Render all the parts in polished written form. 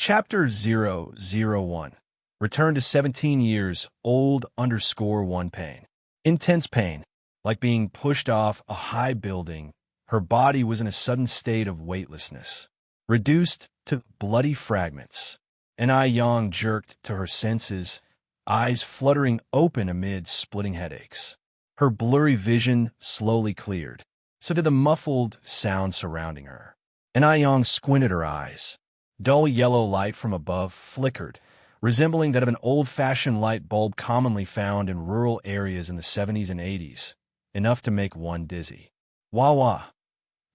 Chapter 001. Return to 17 years old _1 pain. Intense pain, like being pushed off a high building. Her body was in a sudden state of weightlessness, reduced to bloody fragments. En-Yang jerked to her senses, eyes fluttering open amid splitting headaches. Her blurry vision slowly cleared, so did the muffled sound surrounding her. En-Yang squinted her eyes. Dull yellow light from above flickered, resembling that of an old-fashioned light bulb commonly found in rural areas in the 70s and 80s, enough to make one dizzy. Wah wah!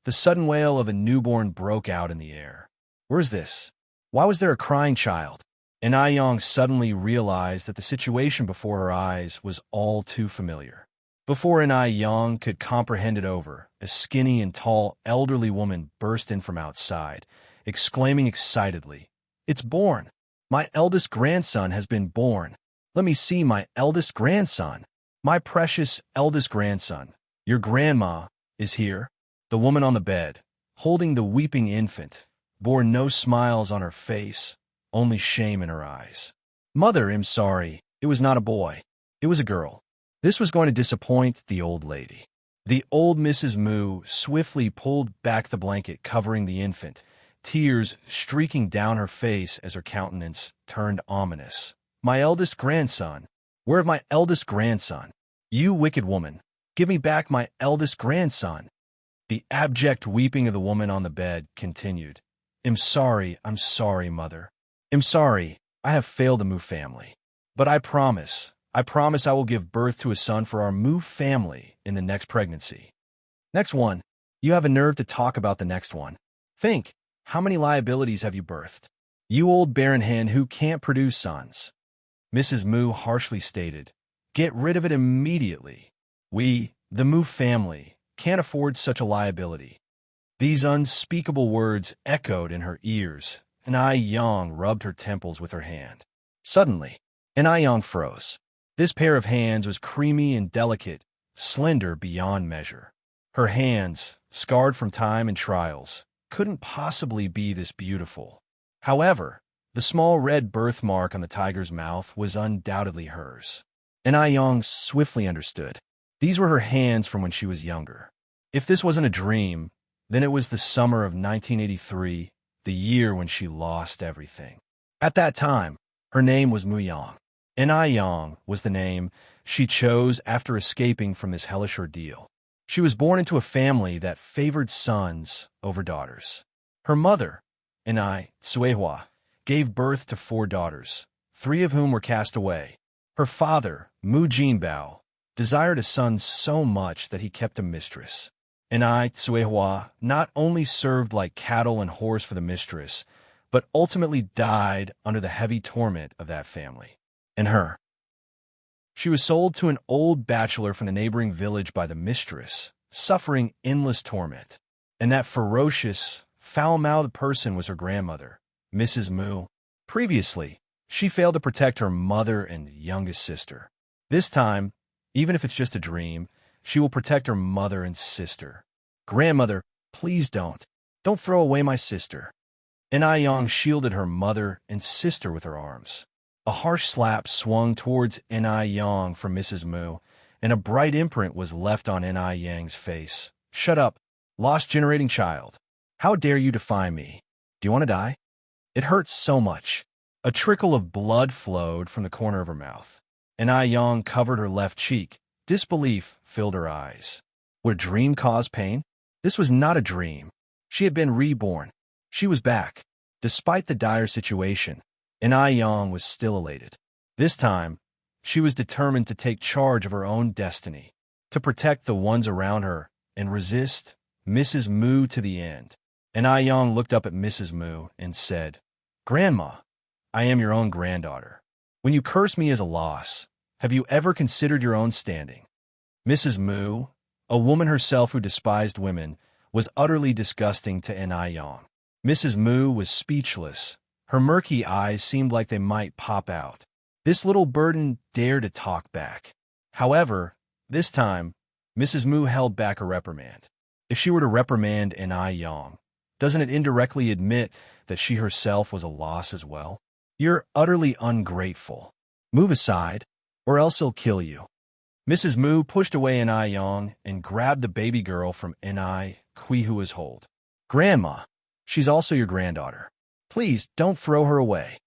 The sudden wail of a newborn broke out in the air. Where's this? Why was there a crying child? En-Yang suddenly realized that the situation before her eyes was all too familiar. Before En-Yang could comprehend it over, a skinny and tall elderly woman burst in from outside, exclaiming excitedly, "It's born! My eldest grandson has been born! Let me see my eldest grandson! My precious eldest grandson! Your grandma is here." The woman on the bed, holding the weeping infant, bore no smiles on her face, only shame in her eyes. "Mother, I'm sorry. It was not a boy. It was a girl." This was going to disappoint the old lady. The old Mrs. Moo swiftly pulled back the blanket covering the infant, tears streaking down her face as her countenance turned ominous. "My eldest grandson? Where is my eldest grandson? You wicked woman! Give me back my eldest grandson!" The abject weeping of the woman on the bed continued. I'm sorry, mother. I'm sorry, I have failed the Moo family. But I promise I will give birth to a son for our Moo family in the next pregnancy." "Next one? You have a nerve to talk about the next one. Think, how many liabilities have you birthed? You old barren hen who can't produce sons." Mrs. Moo harshly stated, "Get rid of it immediately. We, the Moo family, can't afford such a liability." These unspeakable words echoed in her ears, and En-Yang rubbed her temples with her hand. Suddenly, En-Yang froze. This pair of hands was creamy and delicate, slender beyond measure. Her hands, scarred from time and trials, couldn't possibly be this beautiful. However, the small red birthmark on the tiger's mouth was undoubtedly hers. En-Yang swiftly understood. These were her hands from when she was younger. If this wasn't a dream, then it was the summer of 1983, the year when she lost everything. At that time, her name was Muyang. En-Yang was the name she chose after escaping from this hellish ordeal. She was born into a family that favored sons over daughters. Her mother, En-Suehua, gave birth to 4 daughters, 3 of whom were cast away. Her father, Mu Jinbao, desired a son so much that he kept a mistress. En-Suehua not only served like cattle and horse for the mistress, but ultimately died under the heavy torment of that family. And her. She was sold to an old bachelor from the neighboring village by the mistress, suffering endless torment. And that ferocious, foul-mouthed person was her grandmother, Mrs. Moo. Previously, she failed to protect her mother and youngest sister. This time, even if it's just a dream, she will protect her mother and sister. "Grandmother, please don't. Don't throw away my sister." En-Yang shielded her mother and sister with her arms. A harsh slap swung towards En-Yang from Mrs. Moo, and a bright imprint was left on En-Yang's face. "Shut up, lost-generating child. How dare you defy me? Do you want to die?" It hurts so much. A trickle of blood flowed from the corner of her mouth. En-Yang covered her left cheek. Disbelief filled her eyes. Would a dream cause pain? This was not a dream. She had been reborn. She was back. Despite the dire situation, En-Yang was still elated. This time, she was determined to take charge of her own destiny, to protect the ones around her, and resist Mrs. Moo to the end. En-Yang looked up at Mrs. Moo and said, "Grandma, I am your own granddaughter. When you curse me as a loss, have you ever considered your own standing?" Mrs. Moo, a woman herself who despised women, was utterly disgusting to En-Yang. Mrs. Moo was speechless. Her murky eyes seemed like they might pop out. This little burden dared to talk back. However, this time, Mrs. Moo held back a reprimand. If she were to reprimand En-Yang, Doesn't it indirectly admit that she herself was a loss as well? You're utterly ungrateful. Move aside, or else he'll kill you. Mrs. Mu pushed away Ni Yong and grabbed the baby girl from Ni Huihua's hold. Grandma, she's also your granddaughter. Please don't throw her away.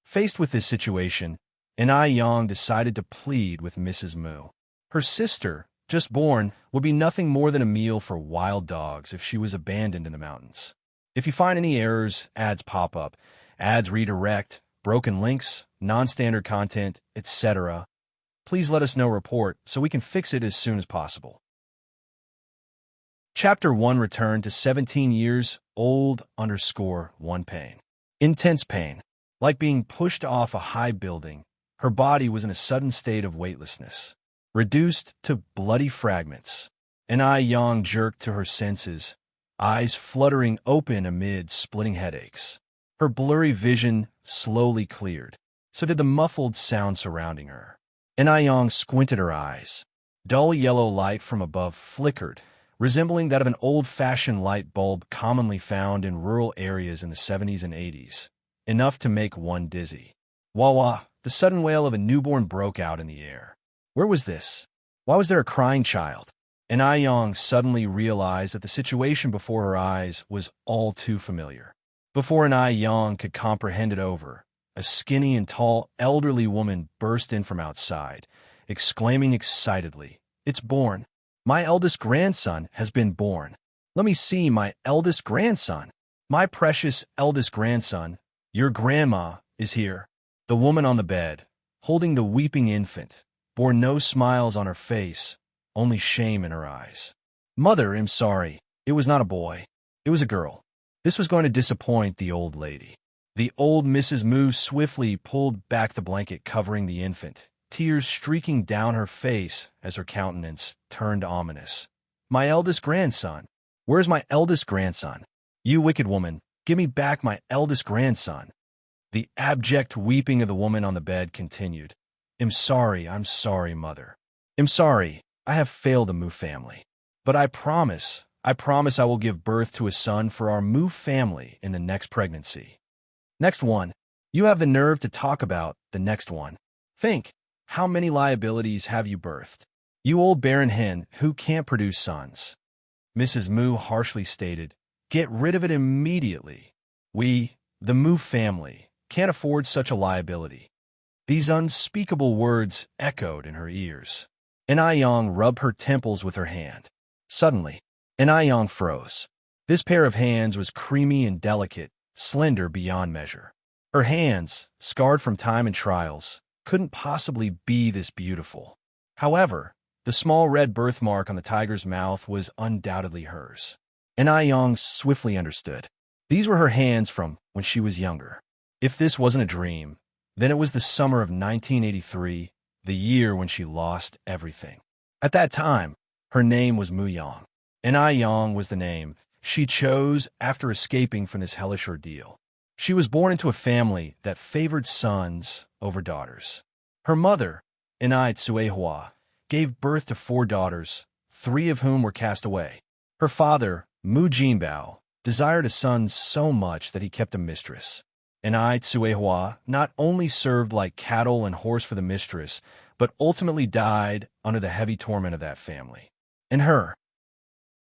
Faced with this situation, Ni Yong decided to plead with Mrs. Mu. Her sister, just born, would be nothing more than a meal for wild dogs if she was abandoned in the mountains. If you find any errors, ads pop up, ads redirect, broken links, non-standard content, etc., please let us know report so we can fix it as soon as possible. Chapter 1 Return to 17 years old _ one pain. Intense pain. Like being pushed off a high building, her body was in a sudden state of weightlessness, reduced to bloody fragments. Ni Yong jerked to her senses, eyes fluttering open amid splitting headaches. Her blurry vision slowly cleared. So did the muffled sound surrounding her. Ni Yong squinted her eyes. Dull yellow light from above flickered, resembling that of an old-fashioned light bulb commonly found in rural areas in the 70s and 80s, enough to make one dizzy. Wah wah, the sudden wail of a newborn broke out in the air. Where was this? Why was there a crying child? Ni Yong suddenly realized that the situation before her eyes was all too familiar. Before Ni Yong could comprehend it over, a skinny and tall elderly woman burst in from outside, exclaiming excitedly, "It's born! My eldest grandson has been born! Let me see my eldest grandson! My precious eldest grandson, your grandma, is here." The woman on the bed, holding the weeping infant, bore no smiles on her face, only shame in her eyes. "Mother, I'm sorry. It was not a boy. It was a girl." This was going to disappoint the old lady. The old Mrs. Mu swiftly pulled back the blanket covering the infant, tears streaking down her face as her countenance turned ominous. "My eldest grandson. Where's my eldest grandson? You wicked woman, give me back my eldest grandson." The abject weeping of the woman on the bed continued. I'm sorry, mother. I'm sorry, I have failed the Mu family. But I promise I will give birth to a son for our Mu family in the next pregnancy. Next one. You have the nerve to talk about the next one. Think, how many liabilities have you birthed? You old barren hen who can't produce sons. Mrs. Mu harshly stated, "Get rid of it immediately. We, the Mu family, can't afford such a liability." These unspeakable words echoed in her ears. Ni Yong rubbed her temples with her hand. Suddenly, Ni Yong froze. This pair of hands was creamy and delicate, slender beyond measure. Her hands, scarred from time and trials, couldn't possibly be this beautiful. However, the small red birthmark on the tiger's mouth was undoubtedly hers. Ni Yong swiftly understood. These were her hands from when she was younger. If this wasn't a dream, then it was the summer of 1983, the year when she lost everything. At that time, her name was Mu Yong. Ni Yong was the name she chose after escaping from this hellish ordeal. She was born into a family that favored sons over daughters. Her mother, Ni Tsuehua, gave birth to 4 daughters, 3 of whom were cast away. Her father, Mu Jinbao, desired a son so much that he kept a mistress. Ni Tsuehua not only served like cattle and horse for the mistress, but ultimately died under the heavy torment of that family. And her.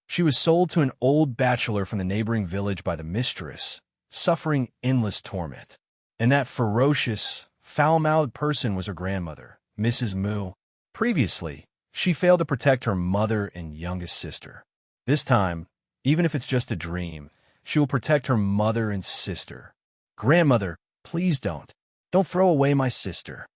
She was sold to an old bachelor from the neighboring village by the mistress, suffering endless torment. And that ferocious, foul-mouthed person was her grandmother, Mrs. Mu. Previously, she failed to protect her mother and youngest sister. This time, even if it's just a dream, she will protect her mother and sister. "Grandmother, please don't. Don't throw away my sister."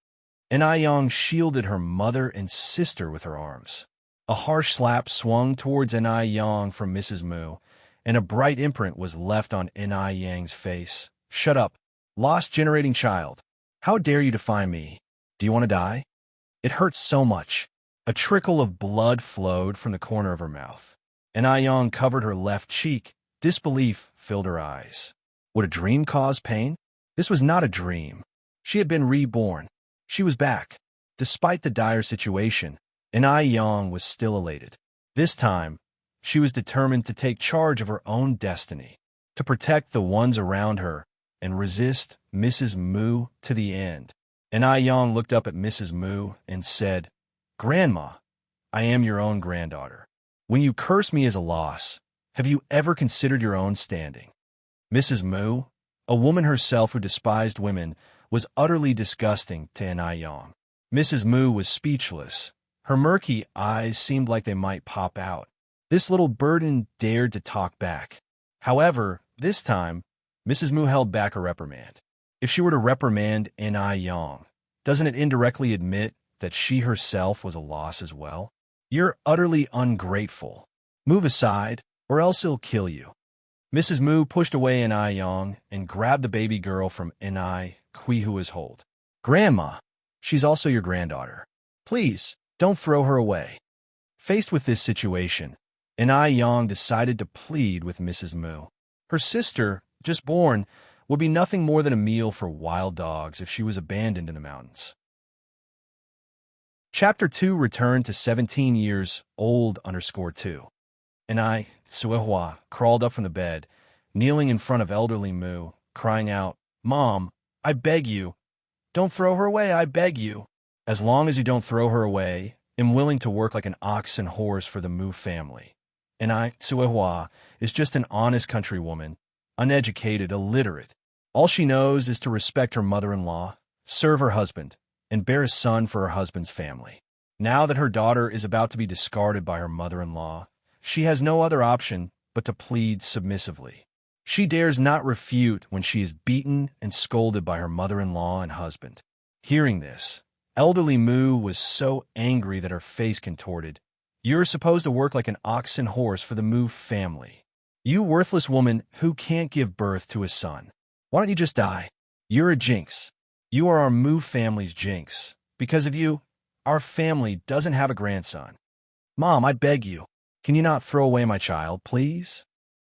Ni Yong shielded her mother and sister with her arms. A harsh slap swung towards Ni Yong from Mrs. Mu, and a bright imprint was left on Ni Yang's face. "Shut up, lost-generating child. How dare you defy me? Do you want to die?" It hurts so much. A trickle of blood flowed from the corner of her mouth. Ni Yong covered her left cheek. Disbelief filled her eyes. Would a dream cause pain? This was not a dream. She had been reborn. She was back. Despite the dire situation, Ni Yong was still elated. This time, she was determined to take charge of her own destiny, to protect the ones around her and resist Mrs. Moo to the end. And I Yang looked up at Mrs. Moo and said, "Grandma, I am your own granddaughter. When you curse me as a loss, have you ever considered your own standing?" Mrs. Moo, a woman herself who despised women, was utterly disgusting to An Yang. Mrs. Moo was speechless. Her murky eyes seemed like they might pop out. This little burden dared to talk back. However, this time, Mrs. Moo held back a reprimand. If she were to reprimand An Yang, doesn't it indirectly admit that she herself was a loss as well? "You're utterly ungrateful. Move aside, or else he'll kill you." Mrs. Moo pushed away An Yang and grabbed the baby girl from An Quihu's hold. "Grandma, she's also your granddaughter. Please, don't throw her away." Faced with this situation, An Yang decided to plead with Mrs. Moo. Her sister, just born, would be nothing more than a meal for wild dogs if she was abandoned in the mountains. Chapter 2 returned to 17 years old _2. And Suehua, crawled up from the bed, kneeling in front of elderly Moo, crying out, "Mom, I beg you, don't throw her away, I beg you. As long as you don't throw her away, I'm willing to work like an ox and horse for the Moo family." And Suehua, is just an honest countrywoman, uneducated, illiterate. All she knows is to respect her mother-in-law, serve her husband, and bear a son for her husband's family. Now that her daughter is about to be discarded by her mother-in-law, she has no other option but to plead submissively. She dares not refute when she is beaten and scolded by her mother-in-law and husband. Hearing this, elderly Moo was so angry that her face contorted. "You're supposed to work like an ox and horse for the Moo family. You worthless woman who can't give birth to a son. Why don't you just die? You're a jinx. You are our Moo family's jinx. Because of you, our family doesn't have a grandson. Mom, I beg you, can you not throw away my child, please?"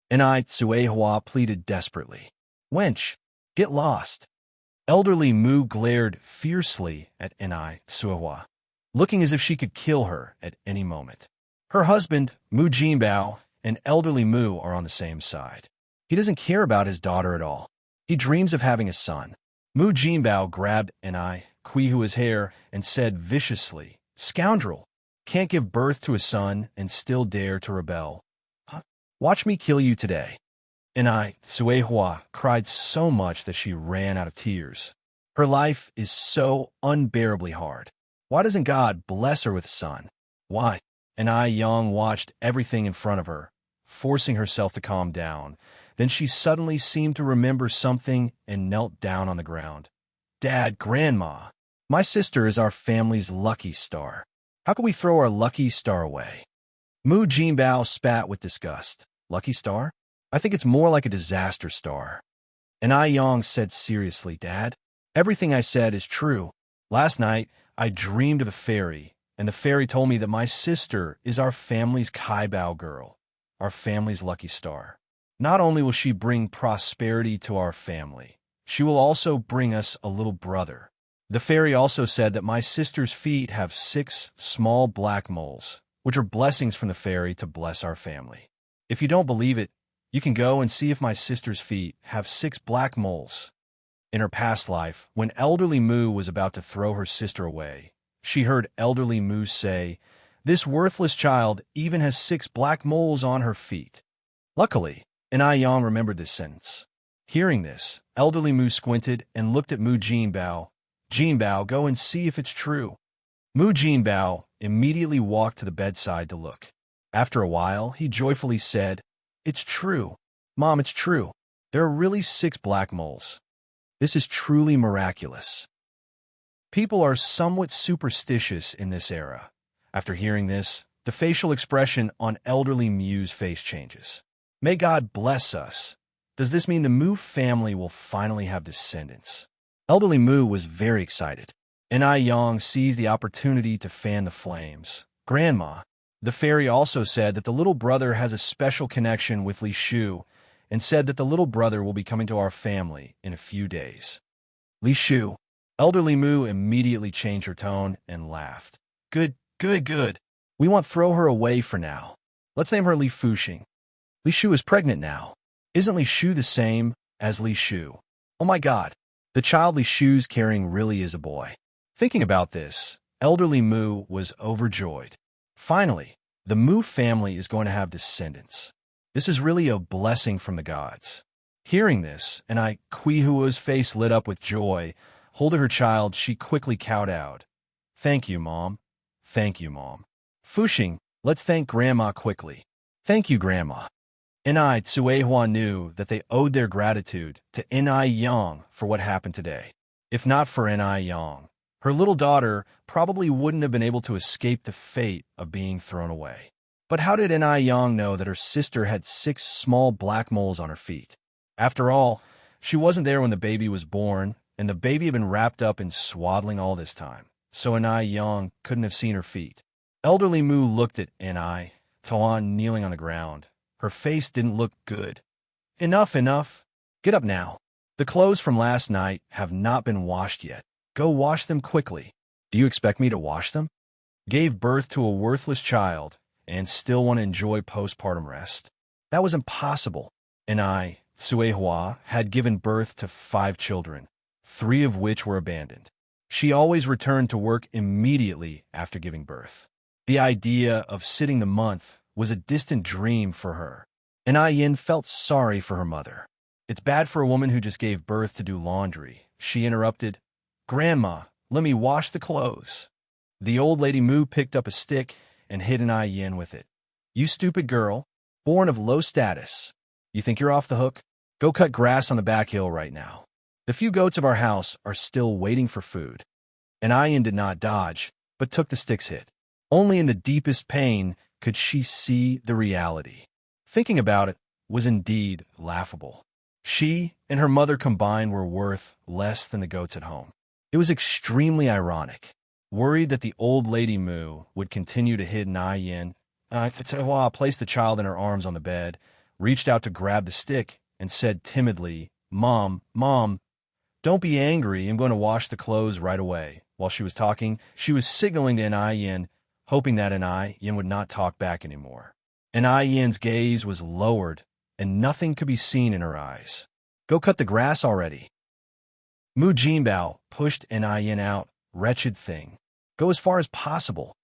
And Suehua pleaded desperately. "Wench, get lost." Elderly Moo glared fiercely at An Suehua, looking as if she could kill her at any moment. Her husband, Moo Jinbao, and elderly Moo are on the same side. He doesn't care about his daughter at all. He dreams of having a son. Moo Jinbao grabbed An Quihu's hair and said viciously, "Scoundrel, can't give birth to a son and still dare to rebel. Watch me kill you today." And Suehua cried so much that she ran out of tears. Her life is so unbearably hard. Why doesn't God bless her with a son? Why? And Yang watched everything in front of her, forcing herself to calm down. Then she suddenly seemed to remember something and knelt down on the ground. "Dad, Grandma, my sister is our family's lucky star. How can we throw our lucky star away?" Moo Jinbao spat with disgust. "Lucky star? I think it's more like a disaster star." And Yang said seriously, "Dad, everything I said is true. Last night, I dreamed of a fairy, and the fairy told me that my sister is our family's Kaibao girl, our family's lucky star. Not only will she bring prosperity to our family, she will also bring us a little brother. The fairy also said that my sister's feet have 6 small black moles, which are blessings from the fairy to bless our family. If you don't believe it, you can go and see if my sister's feet have 6 black moles." In her past life, when elderly Moo was about to throw her sister away, she heard elderly Moo say, "This worthless child even has 6 black moles on her feet." Luckily, An Yang remembered this sentence. Hearing this, elderly Moo squinted and looked at Moo Jinbao. "Jinbao, go and see if it's true." Moo Jinbao immediately walked to the bedside to look. After a while, he joyfully said, "It's true. Mom, it's true. There are really 6 black moles. This is truly miraculous." People are somewhat superstitious in this era. After hearing this, the facial expression on elderly Moo's face changes. "May God bless us. Does this mean the Moo family will finally have descendants?" Elderly Moo was very excited. And Yang seized the opportunity to fan the flames. "Grandma, the fairy also said that the little brother has a special connection with Li Shu, and said that the little brother will be coming to our family in a few days." Li Shu. Elderly Moo immediately changed her tone and laughed. Good. We won't throw her away for now. Let's name her Li Fuxing. Li Shu is pregnant now. Isn't Li Shu the same as Li Shu? Oh my God, the child Li Shu's carrying really is a boy. Thinking about this, elderly Mu was overjoyed. Finally, the Mu family is going to have descendants. This is really a blessing from the gods. Hearing this, and Quihua's face lit up with joy. Holding her child, she quickly kowtowed. Thank you, Mom. Thank you, Mom. Fuxing, let's thank Grandma quickly. Thank you, Grandma. Tsuehua knew that they owed their gratitude to Yang for what happened today. If not for Yang, her little daughter probably wouldn't have been able to escape the fate of being thrown away. But how did Yang know that her sister had 6 small black moles on her feet? After all, she wasn't there when the baby was born, and the baby had been wrapped up in swaddling all this time, so Yang couldn't have seen her feet. Elderly Mu looked at Toan kneeling on the ground. Her face didn't look good. Enough, enough. Get up now. The clothes from last night have not been washed yet. Go wash them quickly. Do you expect me to wash them? Gave birth to a worthless child and still want to enjoy postpartum rest. That was impossible. Suehua had given birth to 5 children, 3 of which were abandoned. She always returned to work immediately after giving birth. The idea of sitting the month was a distant dream for her, and Yin felt sorry for her mother. It's bad for a woman who just gave birth to do laundry. She interrupted, Grandma, let me wash the clothes. The old lady Mu picked up a stick and hit Yin with it. You stupid girl, born of low status. You think you're off the hook? Go cut grass on the back hill right now. The few goats of our house are still waiting for food. And Yin did not dodge, but took the stick's hit. Only in the deepest pain could she see the reality. Thinking about it was indeed laughable. She and her mother combined were worth less than the goats at home. It was extremely ironic. Worried that the old lady Mu would continue to hit Yin, Tsuehua placed the child in her arms on the bed, reached out to grab the stick, and said timidly, Mom, don't be angry. I'm going to wash the clothes right away. While she was talking, she was signaling to Yin, hoping that Yin would not talk back anymore. Yin's gaze was lowered, and nothing could be seen in her eyes. Go cut the grass already. Mu Jinbao pushed Yin out. Wretched thing. Go as far as possible.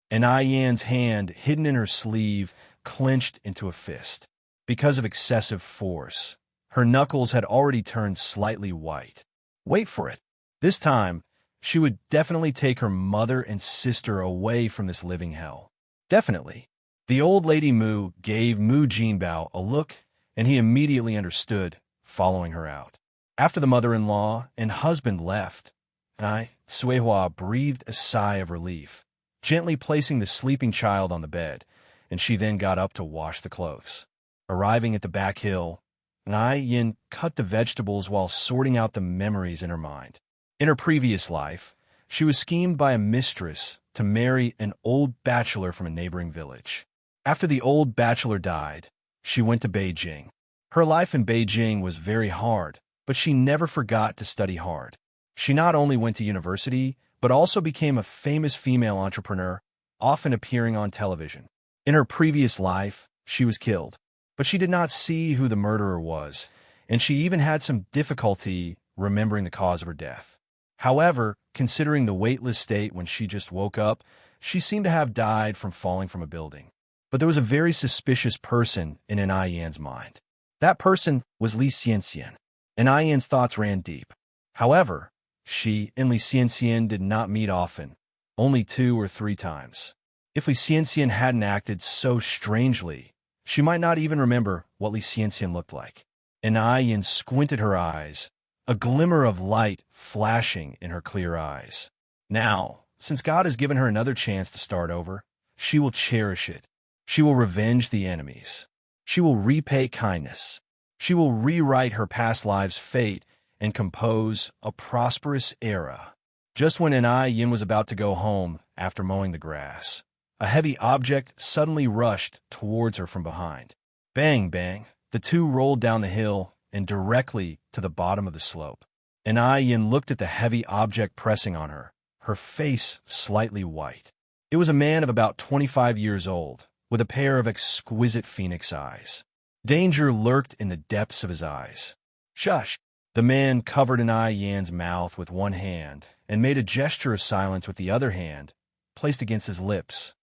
Yin's hand, hidden in her sleeve, clenched into a fist. Because of excessive force, her knuckles had already turned slightly white. Wait for it. This time, she would definitely take her mother and sister away from this living hell. Definitely. The old lady Mu gave Mu Jinbao a look, and he immediately understood, following her out. After the mother-in-law and husband left, Suehua breathed a sigh of relief, gently placing the sleeping child on the bed, and she then got up to wash the clothes. Arriving at the back hill, Yin cut the vegetables while sorting out the memories in her mind. In her previous life, she was schemed by a mistress to marry an old bachelor from a neighboring village. After the old bachelor died, she went to Beijing. Her life in Beijing was very hard, but she never forgot to study hard. She not only went to university, but also became a famous female entrepreneur, often appearing on television. In her previous life, she was killed, but she did not see who the murderer was, and she even had some difficulty remembering the cause of her death. However, considering the weightless state when she just woke up, she seemed to have died from falling from a building. But there was a very suspicious person in Yin's mind. That person was Li Xianxian, and Yin's thoughts ran deep. However, she and Li Xianxian did not meet often, only 2 or 3 times. If Li Xianxian hadn't acted so strangely, she might not even remember what Li Xianxian looked like. And Yin squinted her eyes, a glimmer of light flashing in her clear eyes. Now, since God has given her another chance to start over, she will cherish it. She will revenge the enemies. She will repay kindness. She will rewrite her past life's fate and compose a prosperous era. Just when Yin was about to go home after mowing the grass, a heavy object suddenly rushed towards her from behind. Bang, bang, the two rolled down the hill and directly to the bottom of the slope. Yin looked at the heavy object pressing on her, her face slightly white. It was a man of about 25 years old, with a pair of exquisite phoenix eyes. Danger lurked in the depths of his eyes. Shush! The man covered an Ai Yan's mouth with one hand and made a gesture of silence with the other hand, placed against his lips.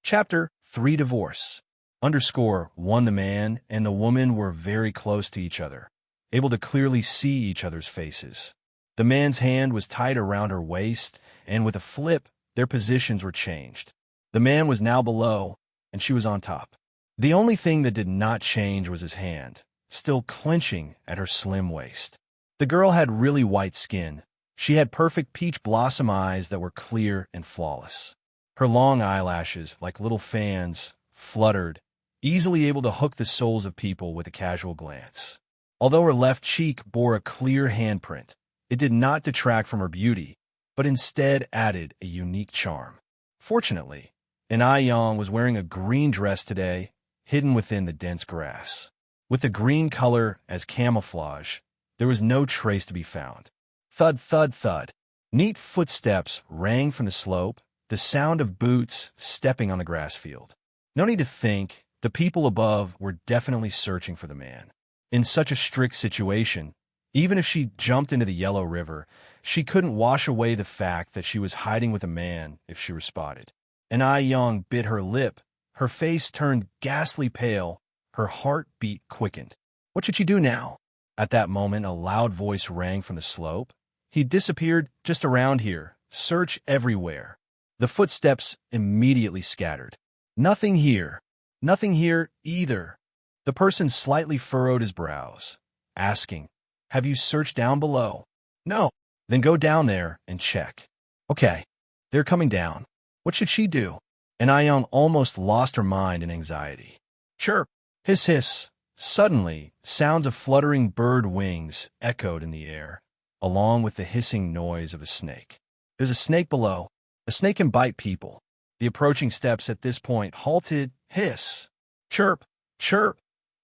Chapter 3 Divorce. _1 The man and the woman were very close to each other, able to clearly see each other's faces. The man's hand was tied around her waist, and with a flip, their positions were changed. The man was now below, and she was on top. The only thing that did not change was his hand, still clenching at her slim waist. The girl had really white skin. She had perfect peach blossom eyes that were clear and flawless. Her long eyelashes, like little fans, fluttered, easily able to hook the souls of people with a casual glance. Although her left cheek bore a clear handprint, it did not detract from her beauty, but instead added a unique charm. Fortunately, an Ai Yang was wearing a green dress today, hidden within the dense grass. With the green color as camouflage, there was no trace to be found. Thud, thud, thud. Neat footsteps rang from the slope, the sound of boots stepping on the grass field. No need to think, the people above were definitely searching for the man. In such a strict situation, even if she jumped into the Yellow River, she couldn't wash away the fact that she was hiding with a man if she were spotted. An Ai Yang bit her lip, her face turned ghastly pale, her heartbeat quickened. What should she do now? At that moment, a loud voice rang from the slope. He disappeared just around here. Search everywhere. The footsteps immediately scattered. Nothing here. Nothing here either. The person slightly furrowed his brows, asking, "Have you searched down below?" "No." "Then go down there and check." "Okay." "They're coming down." What should she do? And Ayang almost lost her mind in anxiety. Chirp! Hiss, hiss! Suddenly, sounds of fluttering bird wings echoed in the air, along with the hissing noise of a snake. There's a snake below. A snake can bite people. The approaching steps at this point halted. Hiss! Chirp! Chirp!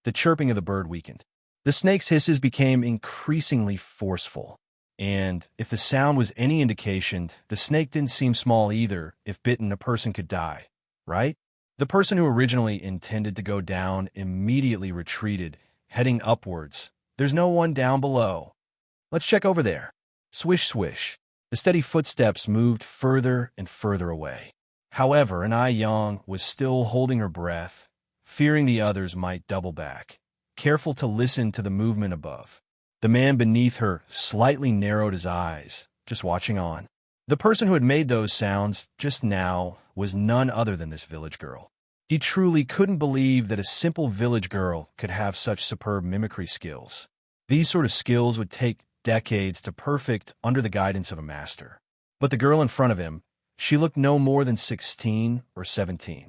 The chirping of the bird weakened. The snake's hisses became increasingly forceful. And if the sound was any indication, the snake didn't seem small either. If bitten, a person could die, right? The person who originally intended to go down immediately retreated, heading upwards. There's no one down below. Let's check over there. Swish, swish. The steady footsteps moved further and further away. However, an Ai Yang was still holding her breath, fearing the others might double back, careful to listen to the movement above. The man beneath her slightly narrowed his eyes, just watching on. The person who had made those sounds just now was none other than this village girl. He truly couldn't believe that a simple village girl could have such superb mimicry skills. These sort of skills would take decades to perfect under the guidance of a master. But the girl in front of him, she looked no more than 16 or 17.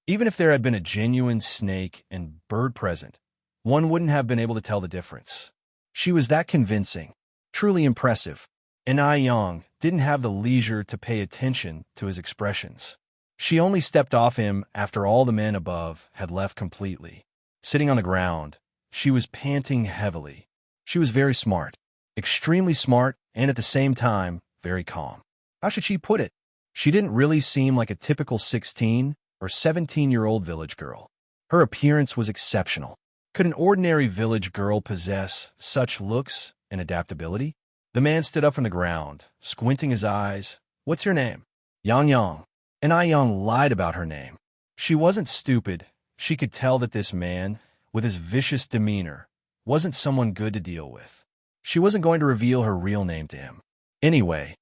Even if there had been a genuine snake and bird present, one wouldn't have been able to tell the difference. She was that convincing, truly impressive, and Ai Yang didn't have the leisure to pay attention to his expressions. She only stepped off him after all the men above had left completely. Sitting on the ground, she was panting heavily. She was very smart, extremely smart, and at the same time, very calm. How should she put it? She didn't really seem like a typical 16 or 17-year-old village girl. Her appearance was exceptional. Could an ordinary village girl possess such looks and adaptability? The man stood up from the ground, squinting his eyes. What's your name? Yang Yang. And Ai Yang lied about her name. She wasn't stupid. She could tell that this man, with his vicious demeanor, wasn't someone good to deal with. She wasn't going to reveal her real name to him. Anyway,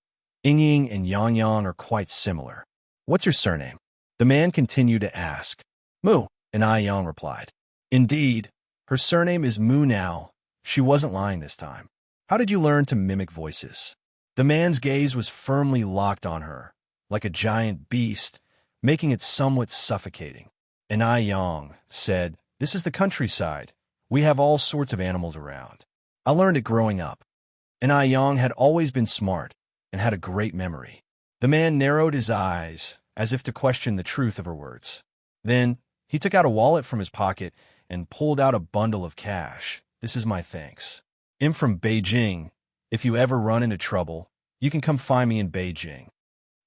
Ying and Yang Yang are quite similar. What's your surname? The man continued to ask. Mu, and Ai Yang replied. Indeed. Her surname is Mu now. She wasn't lying this time. How did you learn to mimic voices? The man's gaze was firmly locked on her, like a giant beast, making it somewhat suffocating. And Ai Yang said, This is the countryside. We have all sorts of animals around. I learned it growing up. And Ai Yang had always been smart and had a great memory. The man narrowed his eyes, as if to question the truth of her words. Then he took out a wallet from his pocket and pulled out a bundle of cash. This is my thanks. I'm from Beijing. If you ever run into trouble, you can come find me in Beijing.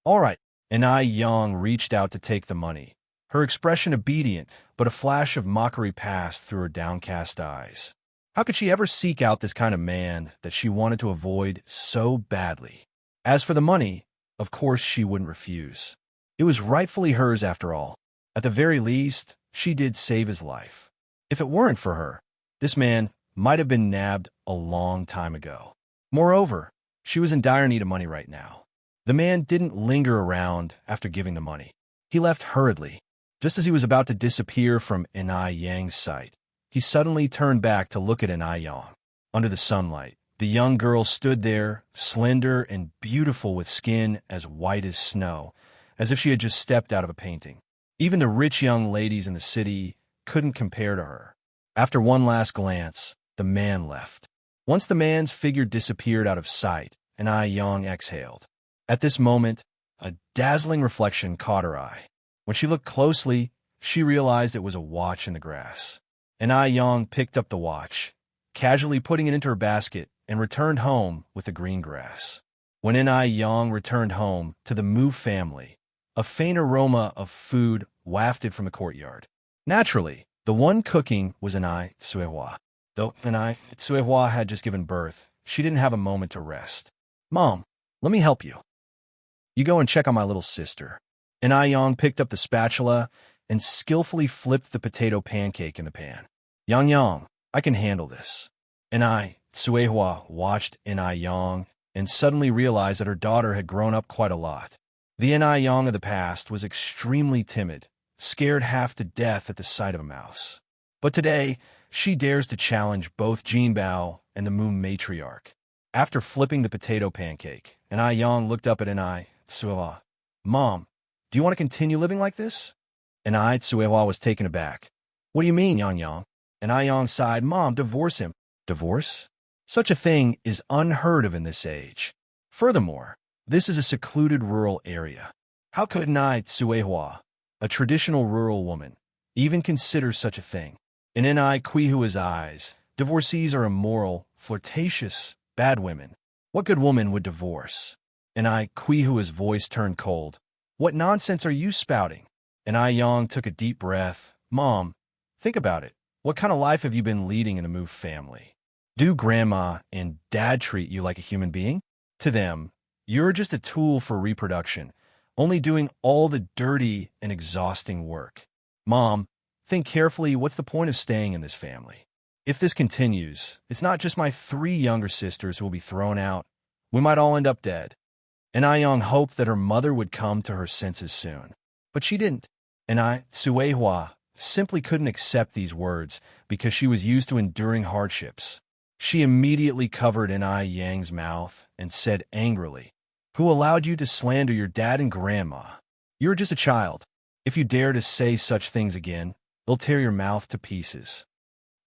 All right. And Ai Yang reached out to take the money. her expression obedient, but a flash of mockery passed through her downcast eyes. How could she ever seek out this kind of man that she wanted to avoid so badly? As for the money, of course she wouldn't refuse. It was rightfully hers after all. At the very least, she did save his life. If it weren't for her, this man might have been nabbed a long time ago. Moreover, she was in dire need of money right now. The man didn't linger around after giving the money. He left hurriedly. Just as he was about to disappear from Enai Yang's sight, he suddenly turned back to look at Enai Yang. Under the sunlight, the young girl stood there, slender and beautiful with skin as white as snow, as if she had just stepped out of a painting. Even the rich young ladies in the city couldn't compare to her. After one last glance, the man left. Once the man's figure disappeared out of sight, Enai Yang exhaled. At this moment, a dazzling reflection caught her eye. When she looked closely, she realized it was a watch in the grass. Enai Yang picked up the watch, casually putting it into her basket, and returned home with the green grass. When Enai Yang returned home to the Mu family, a faint aroma of food wafted from the courtyard. Naturally, the one cooking was Enai Suehua. Though Enai Suehua had just given birth, she didn't have a moment to rest. "Mom, let me help you. You go and check on my little sister." Enai Yang picked up the spatula and skillfully flipped the potato pancake in the pan. "Yang Yang, I can handle this." Enai Suehua watched Enai Yang and suddenly realized that her daughter had grown up quite a lot. The Enai Yang of the past was extremely timid, scared half to death at the sight of a mouse. But today, she dares to challenge both Jinbao and the Moon Matriarch. After flipping the potato pancake, Enai Yang looked up at Enai Suehua. "Mom, do you want to continue living like this?" Enai Suehua was taken aback. "What do you mean, Yang Yang?" Enai Yang sighed. "Mom, divorce him." "Divorce? Such a thing is unheard of in this age. Furthermore, this is a secluded rural area. How could Enai Suehua, a traditional rural woman, even consider such a thing? In Enai Kuihua's eyes, divorcees are immoral, flirtatious, bad women. What good woman would divorce? Enai Kuihua's voice turned cold. "What nonsense are you spouting?" Enai Yang took a deep breath. "Mom, think about it. What kind of life have you been leading in the Mu family? Do Grandma and Dad treat you like a human being? To them, you're just a tool for reproduction, only doing all the dirty and exhausting work. Mom, think carefully, what's the point of staying in this family? If this continues, it's not just my 3 younger sisters who will be thrown out. We might all end up dead." Enai Yang hoped that her mother would come to her senses soon. But she didn't. Enai Suehua simply couldn't accept these words because she was used to enduring hardships. She immediately covered Enai Yang's mouth and said angrily, "Who allowed you to slander your dad and grandma? You're just a child. If you dare to say such things again, they'll tear your mouth to pieces."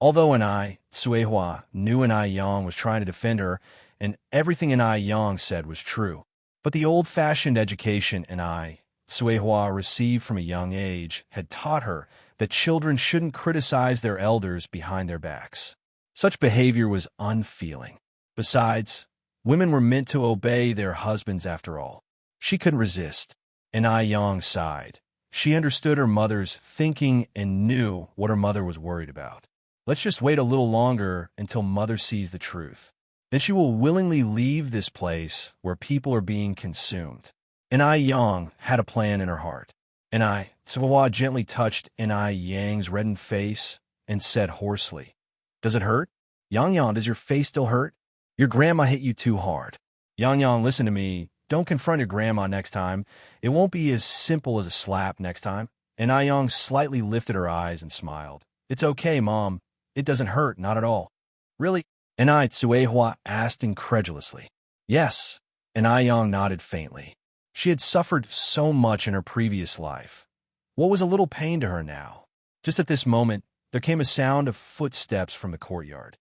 Although Enai Suehua knew Enai Yang was trying to defend her, and everything Enai Yang said was true, but the old-fashioned education Enai Suehua received from a young age had taught her that children shouldn't criticize their elders behind their backs. Such behavior was unfeeling. Besides, women were meant to obey their husbands after all. She couldn't resist. Enai Yang sighed. She understood her mother's thinking and knew what her mother was worried about. Let's just wait a little longer until Mother sees the truth. Then she will willingly leave this place where people are being consumed. Enai Yang had a plan in her heart. Enai Suehua gently touched Enai Yang's reddened face and said hoarsely, "Does it hurt? Yang Yang, does your face still hurt? Your grandma hit you too hard. Yang Yang, listen to me. Don't confront your grandma next time. It won't be as simple as a slap next time." Enai Yang slightly lifted her eyes and smiled. "It's okay, Mom. It doesn't hurt, not at all." "Really?" Enai Suehua asked incredulously. "Yes." Enai Yang nodded faintly. She had suffered so much in her previous life. What was a little pain to her now? Just at this moment, there came a sound of footsteps from the courtyard.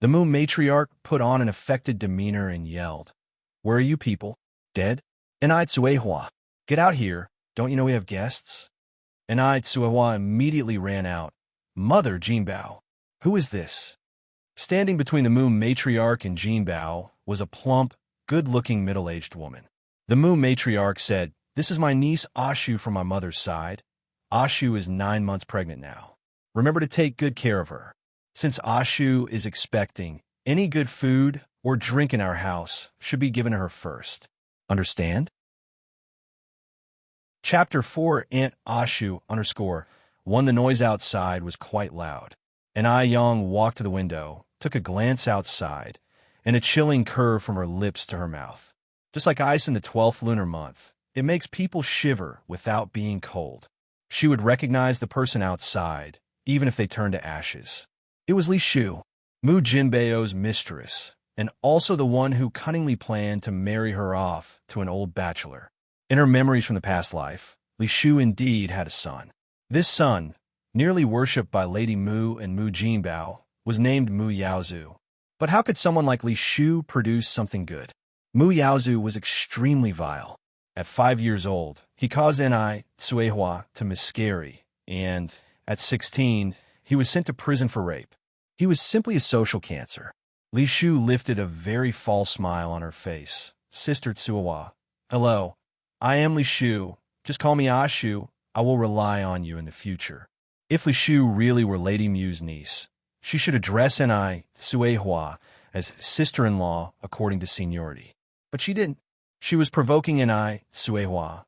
The Moon Matriarch put on an affected demeanor and yelled, "Where are you people? Dead?" Enai Suehua, "Get out here. Don't you know we have guests?" Enai Suehua immediately ran out. "Mother Jinbao, who is this?" Standing between the Moon Matriarch and Jinbao was a plump, good-looking middle-aged woman. The Moon Matriarch said, "This is my niece Ashu from my mother's side. Ashu is 9 months pregnant now. Remember to take good care of her. Since Ashu is expecting, any good food or drink in our house should be given to her first. Understand? Chapter 4 Aunt Ashu _1 The noise outside was quite loud. And Young walked to the window, took a glance outside, and a chilling curve from her lips to her mouth. Just like ice in the 12th lunar month, it makes people shiver without being cold. She would recognize the person outside, even if they turned to ashes. It was Li Shu, Mu Jinbeo's mistress, and also the one who cunningly planned to marry her off to an old bachelor. In her memories from the past life, Li Shu indeed had a son. This son, nearly worshipped by Lady Mu and Mu Jinbao, was named Mu Yaozu. But how could someone like Li Shu produce something good? Mu Yaozu was extremely vile. At 5 years old, he caused Ni Cuihua to miscarry, and, at 16, he was sent to prison for rape. He was simply a social cancer. Li Shu lifted a very false smile on her face. Sister Cuihua, hello, I am Li Shu. Just call me Ashu. I will rely on you in the future. If Li Shu really were Lady Mu's niece, she should address Ni Cuihua as sister-in-law according to seniority. But she didn't. She was provoking Ni Cuihua,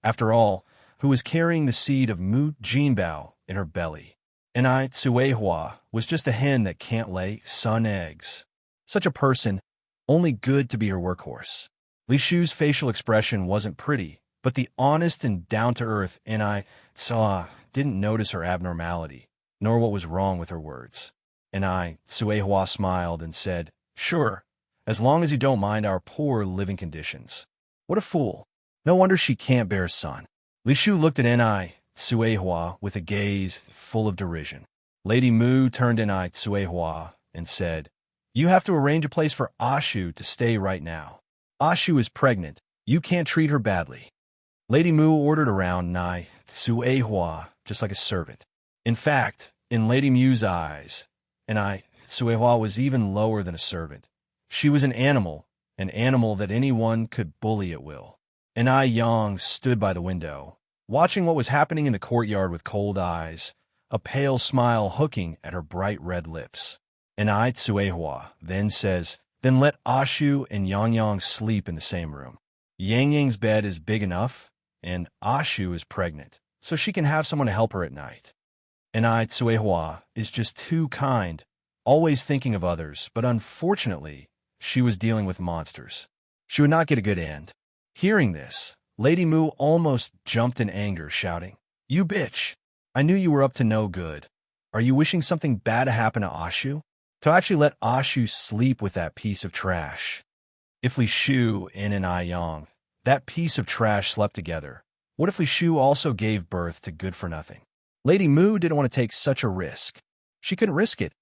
after all, who was carrying the seed of Mu Jinbao in her belly. Ni Cuihua was just a hen that can't lay sun eggs. Such a person, only good to be her workhorse. Li Shu's facial expression wasn't pretty, but the honest and down-to-earth Ni Cuihua didn't notice her abnormality, nor what was wrong with her words. Ni Cuihua smiled and said, "Sure, as long as you don't mind our poor living conditions." What a fool. No wonder she can't bear a son. Li Shu looked at Ni Cuihua with a gaze full of derision. Lady Mu turned to Ni Cuihua and said, "You have to arrange a place for Ashu to stay right now. Ashu is pregnant. You can't treat her badly." Lady Mu ordered around Ni Cuihua just like a servant. In fact, in Lady Mu's eyes, Ni Cuihua was even lower than a servant. She was an animal that anyone could bully at will. Ni Yang stood by the window, watching what was happening in the courtyard with cold eyes, a pale smile hooking at her bright red lips. Ni Cuihua then says, "Then let Ashu and Yang Yang sleep in the same room. Yang Yang's bed is big enough, and Ashu is pregnant, so she can have someone to help her at night. Ni Cuihua is just too kind, always thinking of others, but unfortunately, she was dealing with monsters. She would not get a good end." Hearing this, Lady Mu almost jumped in anger, shouting, "You bitch! I knew you were up to no good. Are you wishing something bad to happen to Ashu? To actually let Ashu sleep with that piece of trash?" If Li Shu and Ni Yang, that piece of trash, slept together, what if Li Shu also gave birth to good-for-nothing? Lady Mu didn't want to take such a risk. She couldn't risk it.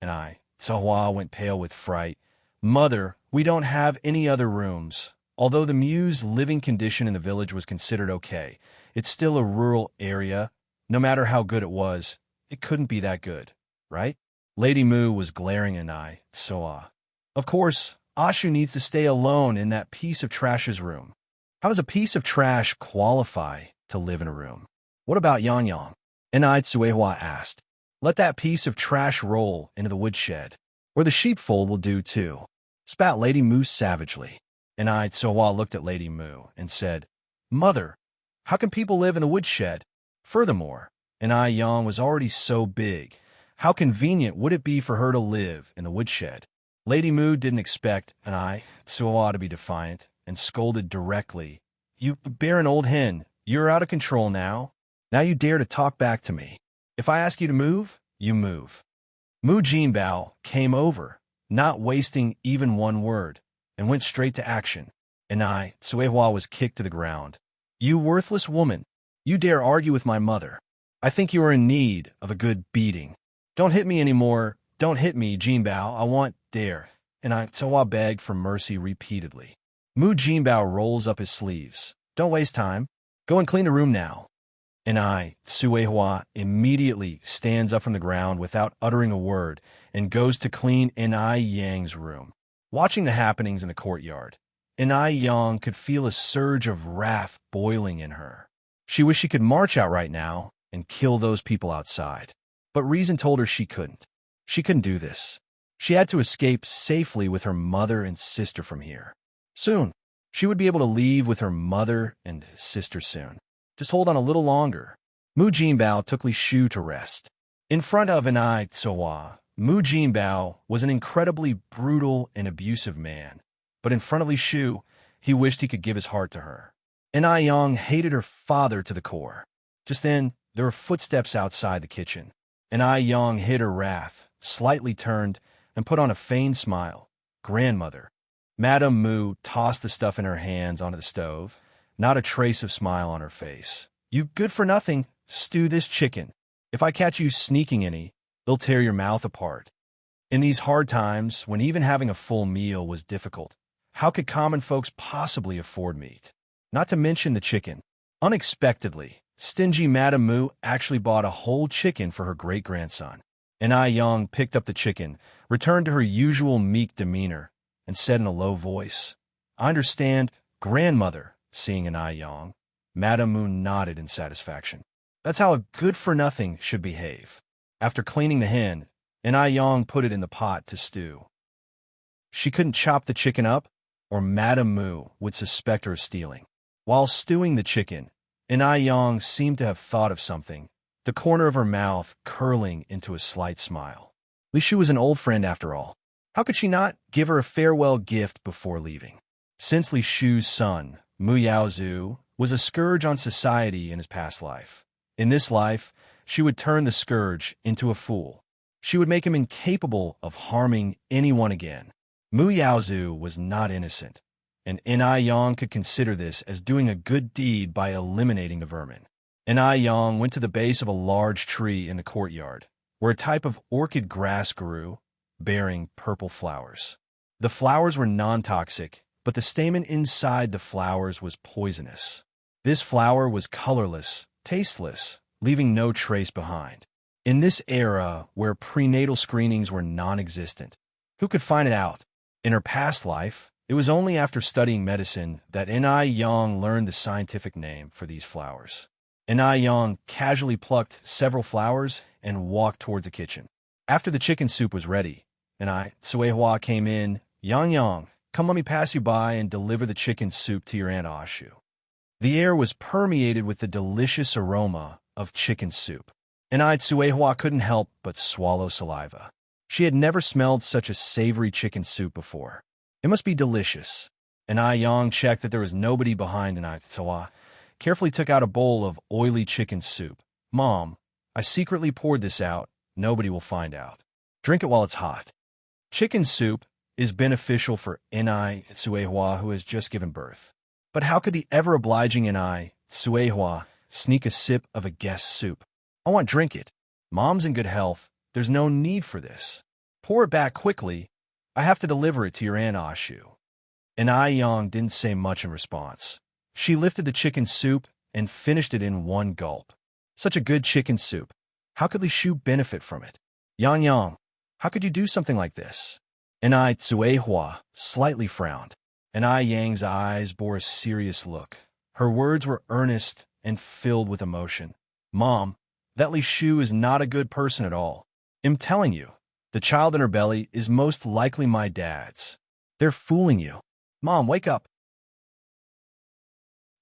Ni Cuihua went pale with fright. "Mother, we don't have any other rooms. Although the Mu's living condition in the village was considered okay, it's still a rural area. No matter how good it was, it couldn't be that good, right?" Lady Mu was glaring at Ni Cuihua. "Of course, Ashu needs to stay alone in that piece of trash's room. How does a piece of trash qualify to live in a room? What about Yang Yang?" Ni Cuihua asked. "Let that piece of trash roll into the woodshed, or the sheepfold will do too," spat Lady Mu savagely. Ni Cuihua looked at Lady Mu and said, "Mother, how can people live in the woodshed? Furthermore, Ni Yang was already so big. How convenient would it be for her to live in the woodshed?" Lady Mu didn't expect Ni Cuihua to be defiant and scolded directly. "You barren old hen, you're out of control now. Now you dare to talk back to me. If I ask you to move, you move." Mu Jinbao came over, not wasting even one word, and went straight to action. Ni Cuihua was kicked to the ground. "You worthless woman! You dare argue with my mother! I think you are in need of a good beating. Don't hit me anymore. Don't hit me, Jinbao. I want dare." Ni Cuihua begged for mercy repeatedly. Mu Jinbao rolls up his sleeves. "Don't waste time. Go and clean the room now." Ni Cuihua immediately stands up from the ground without uttering a word and goes to clean Ni Yang's room. Watching the happenings in the courtyard, Ni Yang could feel a surge of wrath boiling in her. She wished she could march out right now and kill those people outside. But reason told her she couldn't. She couldn't do this. She had to escape safely with her mother and sister from here. Soon, she would be able to leave with her mother and sister soon. Just hold on a little longer. Mu Jinbao took Li Shu to rest. In front of Anai Tsuwa, Mu Jinbao was an incredibly brutal and abusive man. But in front of Li Shu, he wished he could give his heart to her. Anai Yang hated her father to the core. Just then, there were footsteps outside the kitchen. Anai Yang hid her wrath, slightly turned, and put on a feigned smile. Grandmother. Madame Mu tossed the stuff in her hands onto the stove, not a trace of smile on her face. You good-for-nothing, stew this chicken. If I catch you sneaking any, they'll tear your mouth apart. In these hard times, when even having a full meal was difficult, how could common folks possibly afford meat? Not to mention the chicken. Unexpectedly, stingy Madame Mu actually bought a whole chicken for her great-grandson. Anai Yang picked up the chicken, returned to her usual meek demeanor, and said in a low voice, I understand, grandmother. Seeing Anai Yang, Madame Mu nodded in satisfaction. That's how a good-for-nothing should behave. After cleaning the hen, Anai Yang put it in the pot to stew. She couldn't chop the chicken up, or Madame Mu would suspect her of stealing. While stewing the chicken, Anai Yang seemed to have thought of something, the corner of her mouth curling into a slight smile. Li Shu was an old friend after all. How could she not give her a farewell gift before leaving? Since Li Shu's son, Mu Yaozu, was a scourge on society in his past life. In this life, she would turn the scourge into a fool. She would make him incapable of harming anyone again. Mu Yaozu was not innocent, and Anai Yang could consider this as doing a good deed by eliminating the vermin. Anai Yang went to the base of a large tree in the courtyard, where a type of orchid grass grew, bearing purple flowers. The flowers were non-toxic, but the stamen inside the flowers was poisonous. This flower was colorless, tasteless, leaving no trace behind. In this era where prenatal screenings were non-existent, who could find it out? In her past life, it was only after studying medicine that Anai Yang learned the scientific name for these flowers. Anai Yang casually plucked several flowers and walked towards the kitchen. After the chicken soup was ready, Anai Tsuehua came in. Yang, come let me pass you by and deliver the chicken soup to your Aunt Ashu. The air was permeated with the delicious aroma of chicken soup. Anai Tsuehua couldn't help but swallow saliva. She had never smelled such a savory chicken soup before. It must be delicious. Anai Yang checked that there was nobody behind Anai Tsuehua, carefully took out a bowl of oily chicken soup. Mom, I secretly poured this out. Nobody will find out. Drink it while it's hot. Chicken soup is beneficial for Anai Tsuehua, who has just given birth. But how could the ever-obliging Anai Tsuehua sneak a sip of a guest's soup? I want to drink it. Mom's in good health. There's no need for this. Pour it back quickly. I have to deliver it to your Aunt Ashu. Anai Yang didn't say much in response. She lifted the chicken soup and finished it in one gulp. Such a good chicken soup. How could Li Shu benefit from it? Yang, how could you do something like this? Anai Tsuehua slightly frowned. Anai Yang's eyes bore a serious look. Her words were earnest and filled with emotion. Mom, that Li Shu is not a good person at all. I'm telling you, the child in her belly is most likely my dad's. They're fooling you. Mom, wake up.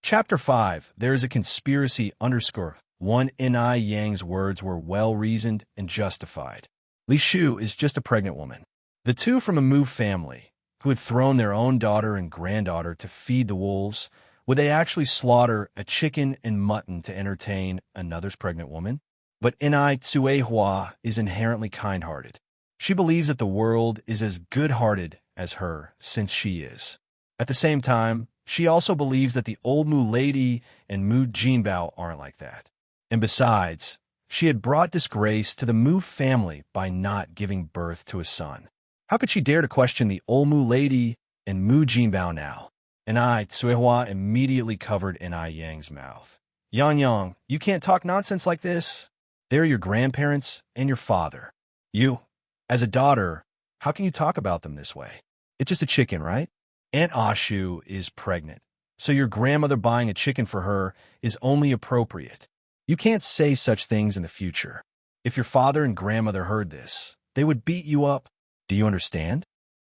Chapter 5. There is a conspiracy _1. Anai Yang's words were well-reasoned and justified. Li Shu is just a pregnant woman. The two from a Mu family, who had thrown their own daughter and granddaughter to feed the wolves, would they actually slaughter a chicken and mutton to entertain another's pregnant woman? But Anai Tsuehua is inherently kind-hearted. She believes that the world is as good-hearted as her, since she is. At the same time, she also believes that the old Mu lady and Mu Jinbao aren't like that. And besides, she had brought disgrace to the Mu family by not giving birth to a son. How could she dare to question the old Mu lady and Mu Jinbao now? Anai Tsuehua immediately covered Anai Yang's mouth. Yang, you can't talk nonsense like this. They're your grandparents and your father. You, as a daughter, how can you talk about them this way? It's just a chicken, right? Aunt Ashu is pregnant, So your grandmother buying a chicken for her is only appropriate. You can't say such things in the future. If your father and grandmother heard this, they would beat you up. Do you understand?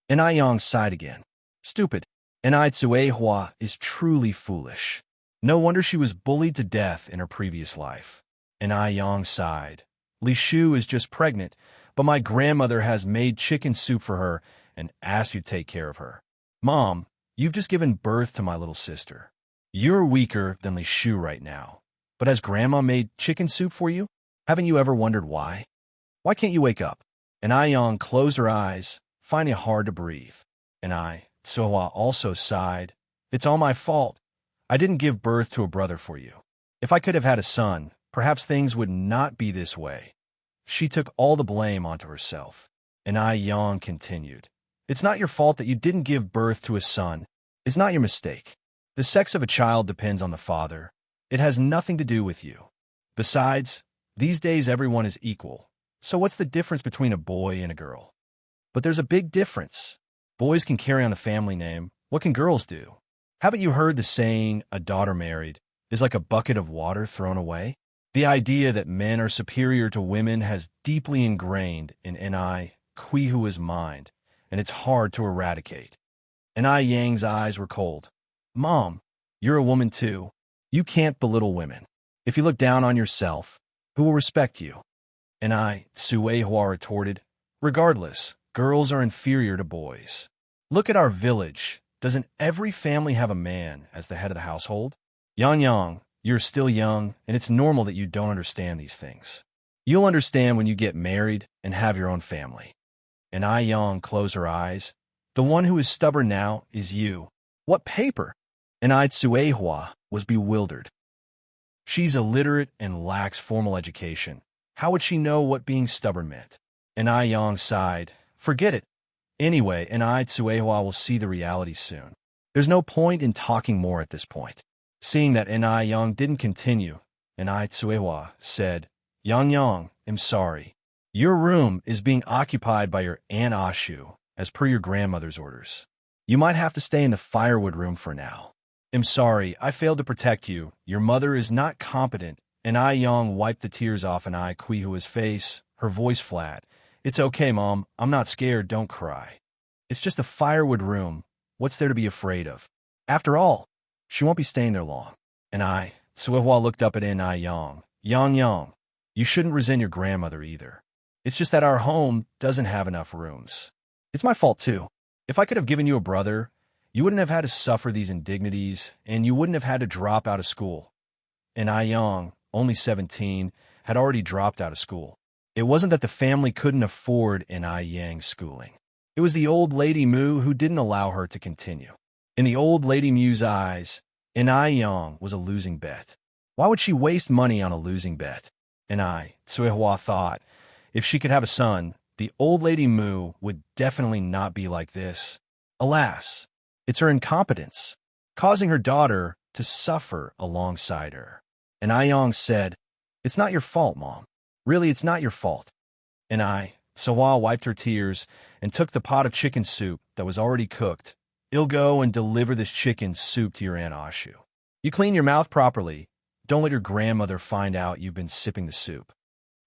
And Yang sighed again. Stupid. And Tsuehua is truly foolish. No wonder she was bullied to death in her previous life. And Yang sighed. Li Shu is just pregnant, but my grandmother has made chicken soup for her and asked you to take care of her. Mom, you've just given birth to my little sister. You're weaker than Li Shu right now. But has Grandma made chicken soup for you? Haven't you ever wondered why? Why can't you wake up? And Yang closed her eyes, finding it hard to breathe. And Tsuehua also sighed. It's all my fault. I didn't give birth to a brother for you. If I could have had a son, perhaps things would not be this way. She took all the blame onto herself. And Yang continued. It's not your fault that you didn't give birth to a son. It's not your mistake. The sex of a child depends on the father. It has nothing to do with you. Besides, these days everyone is equal. So what's the difference between a boy and a girl? But there's a big difference. Boys can carry on the family name. What can girls do? Haven't you heard the saying, a daughter married is like a bucket of water thrown away? The idea that men are superior to women has deeply ingrained in Quihua's mind, and it's hard to eradicate. And Yang's eyes were cold. Mom, you're a woman too. You can't belittle women. If you look down on yourself, who will respect you? And Tsuehua retorted, regardless, girls are inferior to boys. Look at our village. Doesn't every family have a man as the head of the household? Yang, you're still young, and it's normal that you don't understand these things. You'll understand when you get married and have your own family. And Yang closed her eyes. The one who is stubborn now is you. What paper? And Tsuehua was bewildered. She's illiterate and lacks formal education. How would she know what being stubborn meant? And Yang sighed. Forget it. Anyway, and Tsuehua will see the reality soon. There's no point in talking more at this point. Seeing that Yang didn't continue, and Tsuehua said, Yang, I'm sorry. Your room is being occupied by your Aunt Ashu, as per your grandmother's orders. You might have to stay in the firewood room for now. I'm sorry, I failed to protect you. Your mother is not competent. And Yang wiped the tears off Quihua's face, her voice flat. It's okay, Mom. I'm not scared. Don't cry. It's just a firewood room. What's there to be afraid of? After all, she won't be staying there long. And Tsuehua looked up at Yang. Yang, you shouldn't resent your grandmother either. It's just that our home doesn't have enough rooms. It's my fault too. If I could have given you a brother, you wouldn't have had to suffer these indignities, and you wouldn't have had to drop out of school. And Yang, only 17, had already dropped out of school. It wasn't that the family couldn't afford Yang's schooling. It was the old lady Mu who didn't allow her to continue. In the old lady Mu's eyes, Yang was a losing bet. Why would she waste money on a losing bet? And Tsuehua thought, if she could have a son, the old lady Mu would definitely not be like this. Alas, it's her incompetence, causing her daughter to suffer alongside her. And Yang said, it's not your fault, Mom. Really, it's not your fault. And Tsuehua wiped her tears and took the pot of chicken soup that was already cooked. I'll go and deliver this chicken soup to your Aunt Ashu. You clean your mouth properly. Don't let your grandmother find out you've been sipping the soup.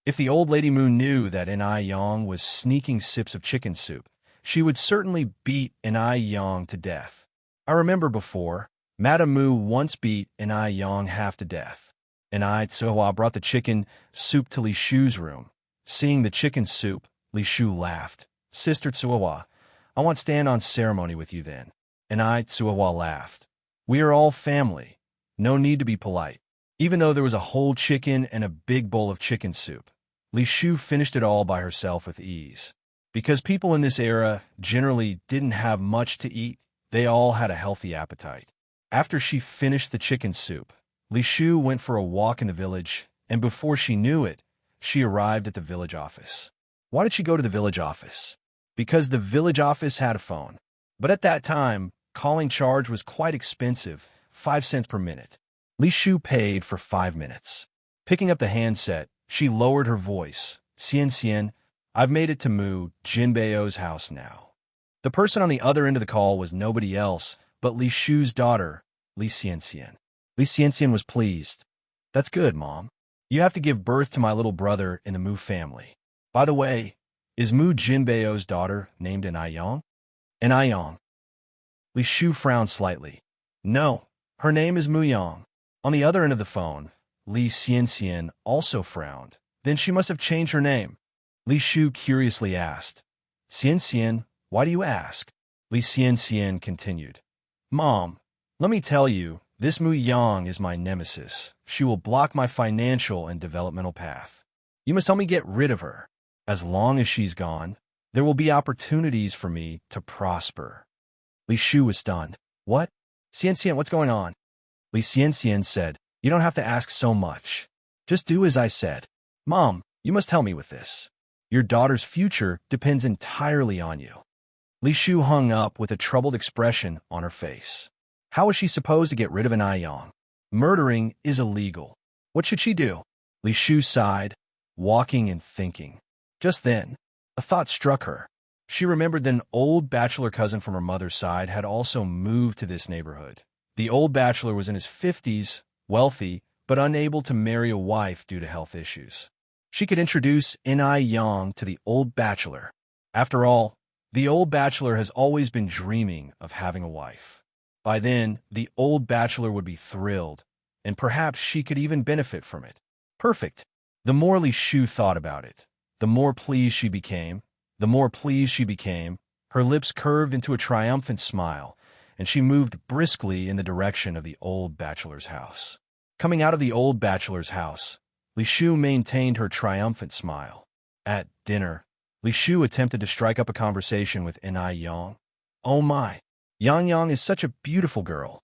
If the old lady Mu knew that Yang was sneaking sips of chicken soup, she would certainly beat Yang to death. I remember before, Madame Mu once beat Yang half to death. And Tsuehua brought the chicken soup to Li Shu's room. Seeing the chicken soup, Li Shu laughed. Sister Tsuehua, I want to stand on ceremony with you then. And Tsuehua laughed. We are all family. No need to be polite. Even though there was a whole chicken and a big bowl of chicken soup, Li Shu finished it all by herself with ease. Because people in this era generally didn't have much to eat, they all had a healthy appetite. After she finished the chicken soup, Li Shu went for a walk in the village, and before she knew it, she arrived at the village office. Why did she go to the village office? Because the village office had a phone. But at that time, calling charge was quite expensive, 5 cents per minute. Li Shu paid for 5 minutes. Picking up the handset, she lowered her voice. Xian, I've made it to Mu Jinbeo's house now. The person on the other end of the call was nobody else but Li Shu's daughter, Li Xianxian. Li Xianxian was pleased. That's good, Mom. You have to give birth to my little brother in the Mu family. By the way, is Mu Jinbeo's daughter named Enrich? Enrich. Li Shu frowned slightly. No, her name is Mu Yang. On the other end of the phone, Li Xianxian also frowned. Then she must have changed her name. Li Shu curiously asked. Xianxian, why do you ask? Li Xianxian continued. Mom, let me tell you, this Mu Yang is my nemesis. She will block my financial and developmental path. You must help me get rid of her. As long as she's gone, there will be opportunities for me to prosper. Li Shu was stunned. What? Xianxian, what's going on? Li Xianxian said, you don't have to ask so much. Just do as I said. Mom, you must help me with this. Your daughter's future depends entirely on you. Li Shu hung up with a troubled expression on her face. How was she supposed to get rid of an Yang? Murdering is illegal. What should she do? Li Shu sighed, walking and thinking. Just then, a thought struck her. She remembered that an old bachelor cousin from her mother's side had also moved to this neighborhood. The old bachelor was in his 50s, wealthy, but unable to marry a wife due to health issues. She could introduce Yang to the old bachelor. After all, the old bachelor has always been dreaming of having a wife. By then, the old bachelor would be thrilled, and perhaps she could even benefit from it. Perfect. The more Li Shu thought about it, the more pleased she became. Her lips curved into a triumphant smile, and she moved briskly in the direction of the old bachelor's house. Coming out of the old bachelor's house, Li Shu maintained her triumphant smile. At dinner, Li Shu attempted to strike up a conversation with Yang. Oh my, Yang is such a beautiful girl.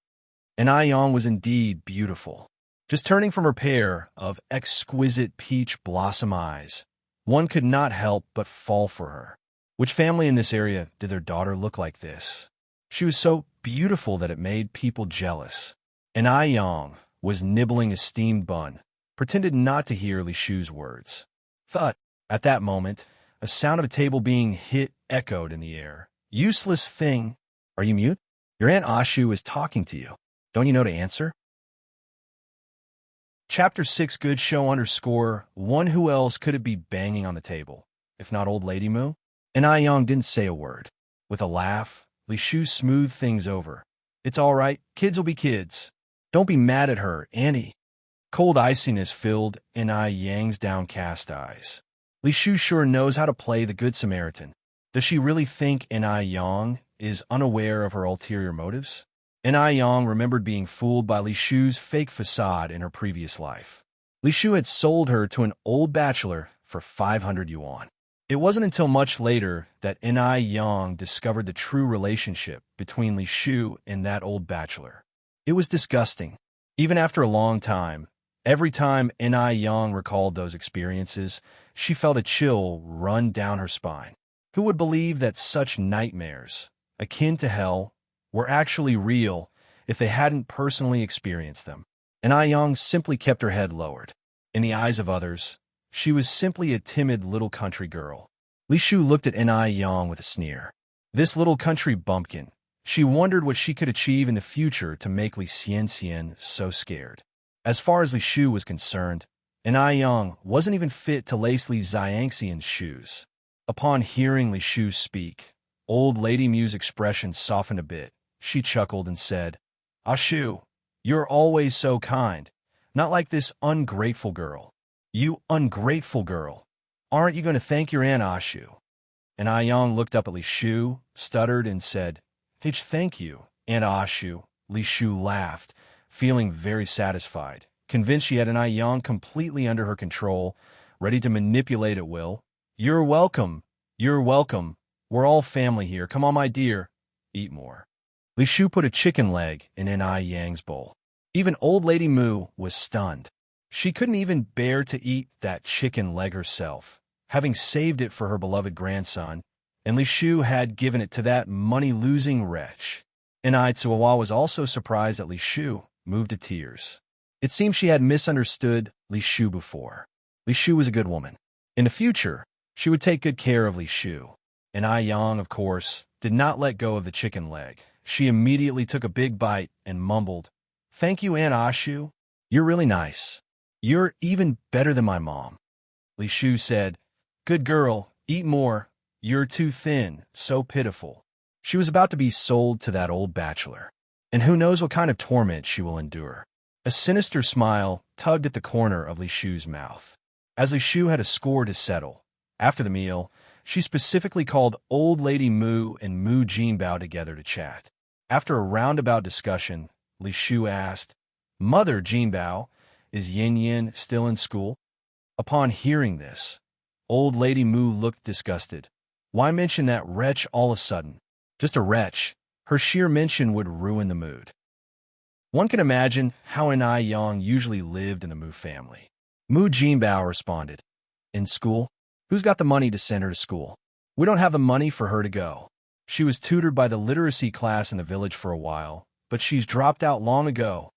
Yang was indeed beautiful. Just turning from her pair of exquisite peach blossom eyes, one could not help but fall for her. Which family in this area did their daughter look like this? She was so beautiful that it made people jealous. Yang was nibbling a steamed bun, pretended not to hear Li Shu's words. Thud. At that moment, a sound of a table being hit echoed in the air. Useless thing. Are you mute? Your Aunt Ashu is talking to you. Don't you know to answer? Chapter 6 Good Show _1 Who else could it be banging on the table, if not Old Lady Mu? Yang didn't say a word. With a laugh, Li Shu smoothed things over. It's all right. Kids will be kids. Don't be mad at her, Annie. Cold iciness filled Yang's downcast eyes. Li Shu sure knows how to play the Good Samaritan. Does she really think Yang is unaware of her ulterior motives? Yang remembered being fooled by Li Shu's fake facade in her previous life. Li Shu had sold her to an old bachelor for 500 yuan. It wasn't until much later that Yang discovered the true relationship between Li Shu and that old bachelor. It was disgusting. Even after a long time, every time Yang recalled those experiences, she felt a chill run down her spine. Who would believe that such nightmares, akin to hell, were actually real if they hadn't personally experienced them? Yang simply kept her head lowered. In the eyes of others, she was simply a timid little country girl. Li Shu looked at Yang with a sneer. This little country bumpkin. She wondered what she could achieve in the future to make Li Xianxian so scared. As far as Li Shu was concerned, Yang wasn't even fit to lace Li Xianxian's shoes. Upon hearing Li Shu speak, Old Lady Mu's expression softened a bit. She chuckled and said, Ashu, you're always so kind. Not like this ungrateful girl. You ungrateful girl. Aren't you going to thank your Aunt Ashu? Yang looked up at Li Shu, stuttered, and said, Thank you, Aunt Ashu. Li Shu laughed, feeling very satisfied, convinced she had Yang completely under her control, ready to manipulate at will. You're welcome. You're welcome. We're all family here. Come on, my dear. Eat more. Li Shu put a chicken leg in Yang's bowl. Even Old Lady Mu was stunned. She couldn't even bear to eat that chicken leg herself, having saved it for her beloved grandson, and Li Shu had given it to that money-losing wretch. Tsuawa was also surprised that Li Shu moved to tears. It seemed she had misunderstood Li Shu before. Li Shu was a good woman. In the future, she would take good care of Li Shu. Yang, of course, did not let go of the chicken leg. She immediately took a big bite and mumbled, Thank you, Aunt Ashu. You're really nice. You're even better than my mom. Li Shu said, Good girl, eat more. You're too thin, so pitiful. She was about to be sold to that old bachelor, and who knows what kind of torment she will endure. A sinister smile tugged at the corner of Li Shu's mouth. As Li Shu had a score to settle, after the meal, she specifically called Old Lady Mu and Mu Jinbao together to chat. After a roundabout discussion, Li Shu asked, Mother Jinbao, is Yin Yin still in school? Upon hearing this, Old Lady Mu looked disgusted. Why mention that wretch all of a sudden? Just a wretch. Her sheer mention would ruin the mood. One can imagine how Ai Yang usually lived in the Mu family. Mu Jinbao responded, In school? Who's got the money to send her to school? We don't have the money for her to go. She was tutored by the literacy class in the village for a while, but she's dropped out long ago.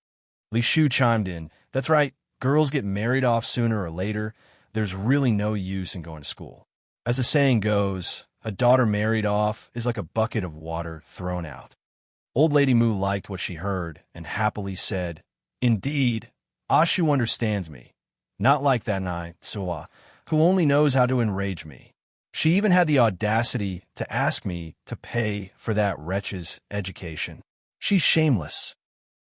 Li Shu chimed in, That's right, girls get married off sooner or later. There's really no use in going to school. As the saying goes, a daughter married off is like a bucket of water thrown out. Old Lady Mu liked what she heard and happily said, Indeed, Ashu understands me. Not like that Nai Tsuwa, who only knows how to enrage me. She even had the audacity to ask me to pay for that wretch's education. She's shameless.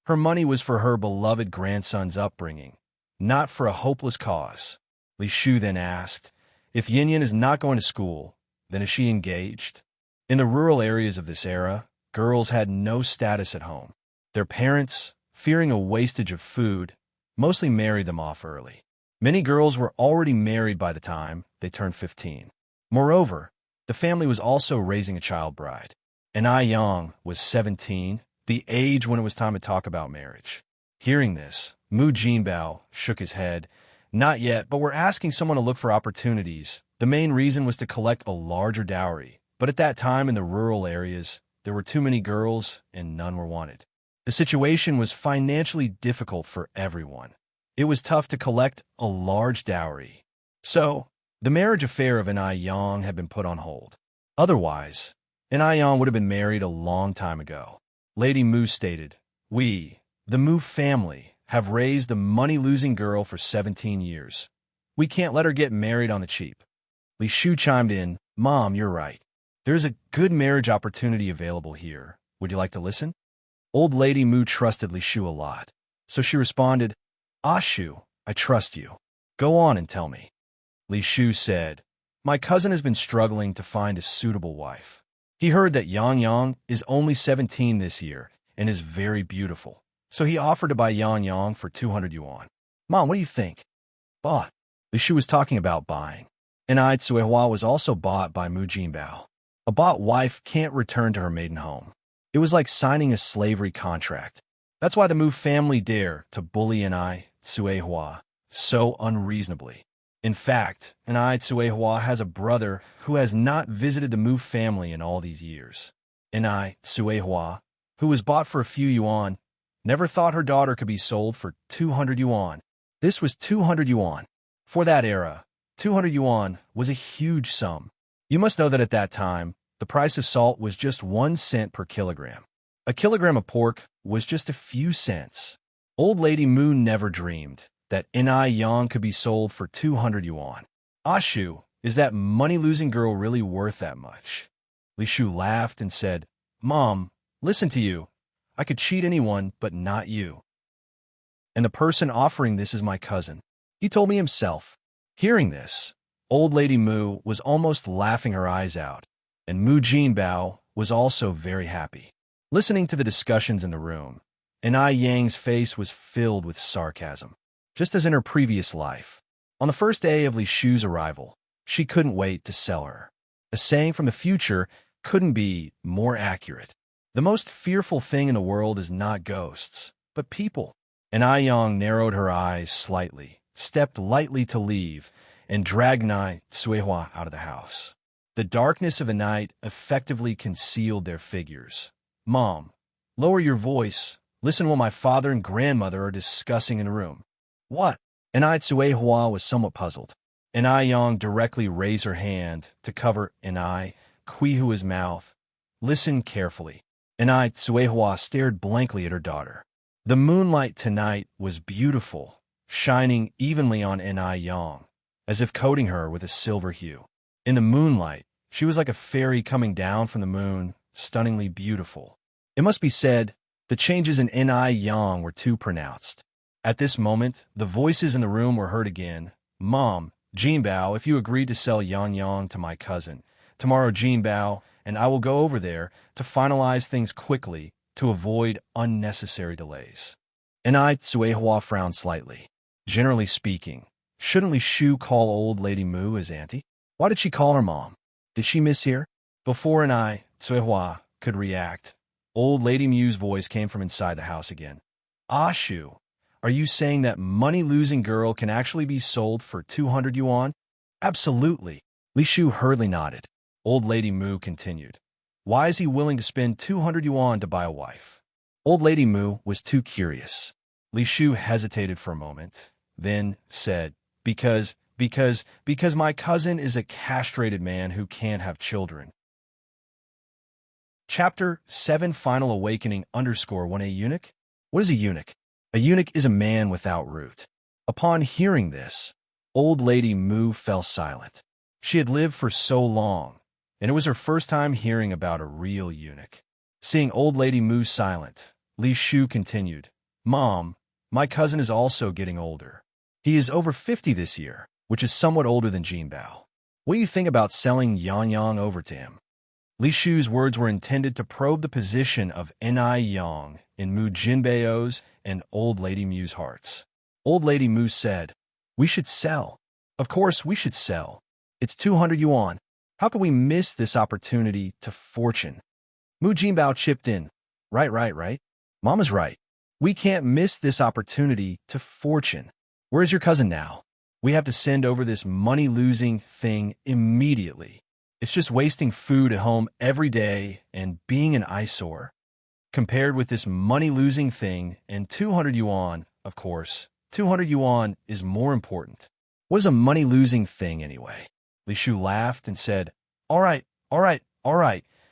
Her money was for her beloved grandson's upbringing, not for a hopeless cause. Li Shu then asked, If Yin Yin is not going to school, then is she engaged? In the rural areas of this era, girls had no status at home. Their parents, fearing a wastage of food, mostly married them off early. Many girls were already married by the time they turned 15. Moreover, the family was also raising a child bride. And Ai Yang was 17, the age when it was time to talk about marriage. Hearing this, Mu Jinbao shook his head. Not yet, but we're asking someone to look for opportunities. The main reason was to collect a larger dowry. But at that time in the rural areas, there were too many girls and none were wanted. The situation was financially difficult for everyone. It was tough to collect a large dowry. So, the marriage affair of Ai Yang had been put on hold. Otherwise, Ai Yang would have been married a long time ago. Lady Mu stated, We, the Mu family, have raised the money-losing girl for 17 years. We can't let her get married on the cheap. Li Shu chimed in, Mom, you're right. There's a good marriage opportunity available here. Would you like to listen? Old Lady Mu trusted Li Shu a lot, so she responded, Ashu, I trust you. Go on and tell me. Li Shu said, My cousin has been struggling to find a suitable wife. He heard that Yang Yang is only 17 this year and is very beautiful, so he offered to buy Yang Yang for 200 yuan. Mom, what do you think? Bought. Li Shu was talking about buying. And Ai Tsuehua was also bought by Mu Jinbao. A bought wife can't return to her maiden home. It was like signing a slavery contract. That's why the Mu family dare to bully Ai Tsuehua so unreasonably. In fact, Ai Tsuehua has a brother who has not visited the Mu family in all these years. Ai Tsuehua, who was bought for a few yuan, never thought her daughter could be sold for 200 yuan. This was 200 yuan. For that era, 200 yuan was a huge sum. You must know that at that time, the price of salt was just 1 cent per kilogram. A kilogram of pork was just a few cents. Old Lady Mu never dreamed that Ai Yang could be sold for 200 yuan. Ashu, is that money-losing girl really worth that much? Li Shu laughed and said, Mom, listen to you. I could cheat anyone, but not you. And the person offering this is my cousin. He told me himself. Hearing this, Old Lady Mu was almost laughing her eyes out, and Mu Jinbao was also very happy. Listening to the discussions in the room, Ai Yang's face was filled with sarcasm, just as in her previous life. On the first day of Li Shu's arrival, she couldn't wait to sell her. A saying from the future couldn't be more accurate. The most fearful thing in the world is not ghosts, but people. Ai Yang narrowed her eyes slightly, stepped lightly to leave, and dragged Ai Tsuehua out of the house. The darkness of the night effectively concealed their figures. Mom, lower your voice. Listen while my father and grandmother are discussing in the room. What? Ai Tsuehua was somewhat puzzled. Ai Yang directly raised her hand to cover Ai Tsuehua's mouth. Listen carefully. Ai Tsuehua stared blankly at her daughter. The moonlight tonight was beautiful, shining evenly on Ni Yang, as if coating her with a silver hue. In the moonlight, she was like a fairy coming down from the moon, stunningly beautiful. It must be said, the changes in Ni Yang were too pronounced. At this moment, the voices in the room were heard again. Mom, Jinbao, if you agreed to sell Yang Yang to my cousin, tomorrow Jinbao and I will go over there to finalize things quickly to avoid unnecessary delays. And Tsuehua frowned slightly. Generally speaking, shouldn't Li Shu call old lady Mu his auntie? Why did she call her mom? Did she mishear? Before Tsuehua could react, old lady Mu's voice came from inside the house again. Ah, Shu, are you saying that money-losing girl can actually be sold for 200 yuan? Absolutely. Li Shu hurriedly nodded. Old lady Mu continued. Why is he willing to spend 200 yuan to buy a wife? Old lady Mu was too curious. Li Shu hesitated for a moment, then said, Because my cousin is a castrated man who can't have children. Chapter 7 Final Awakening _1 A eunuch? What is a eunuch? A eunuch is a man without root. Upon hearing this, old lady Mu fell silent. She had lived for so long, and it was her first time hearing about a real eunuch. Seeing old lady Mu silent, Li Shu continued, Mom, my cousin is also getting older. He is over 50 this year, which is somewhat older than Jinbao. What do you think about selling Yang Yang over to him? Li Shu's words were intended to probe the position of Ni Yang in Mu Jinbao's and old lady Mu's hearts. Old lady Mu said, We should sell. Of course we should sell. It's 200 yuan. How could we miss this opportunity to fortune? Mu Jinbao chipped in. Right. Mama's right. We can't miss this opportunity to fortune. Where's your cousin now? We have to send over this money-losing thing immediately. It's just wasting food at home every day and being an eyesore. Compared with this money-losing thing and 200 yuan, of course, 200 yuan is more important. What is a money-losing thing anyway? Li Shu laughed and said, All right.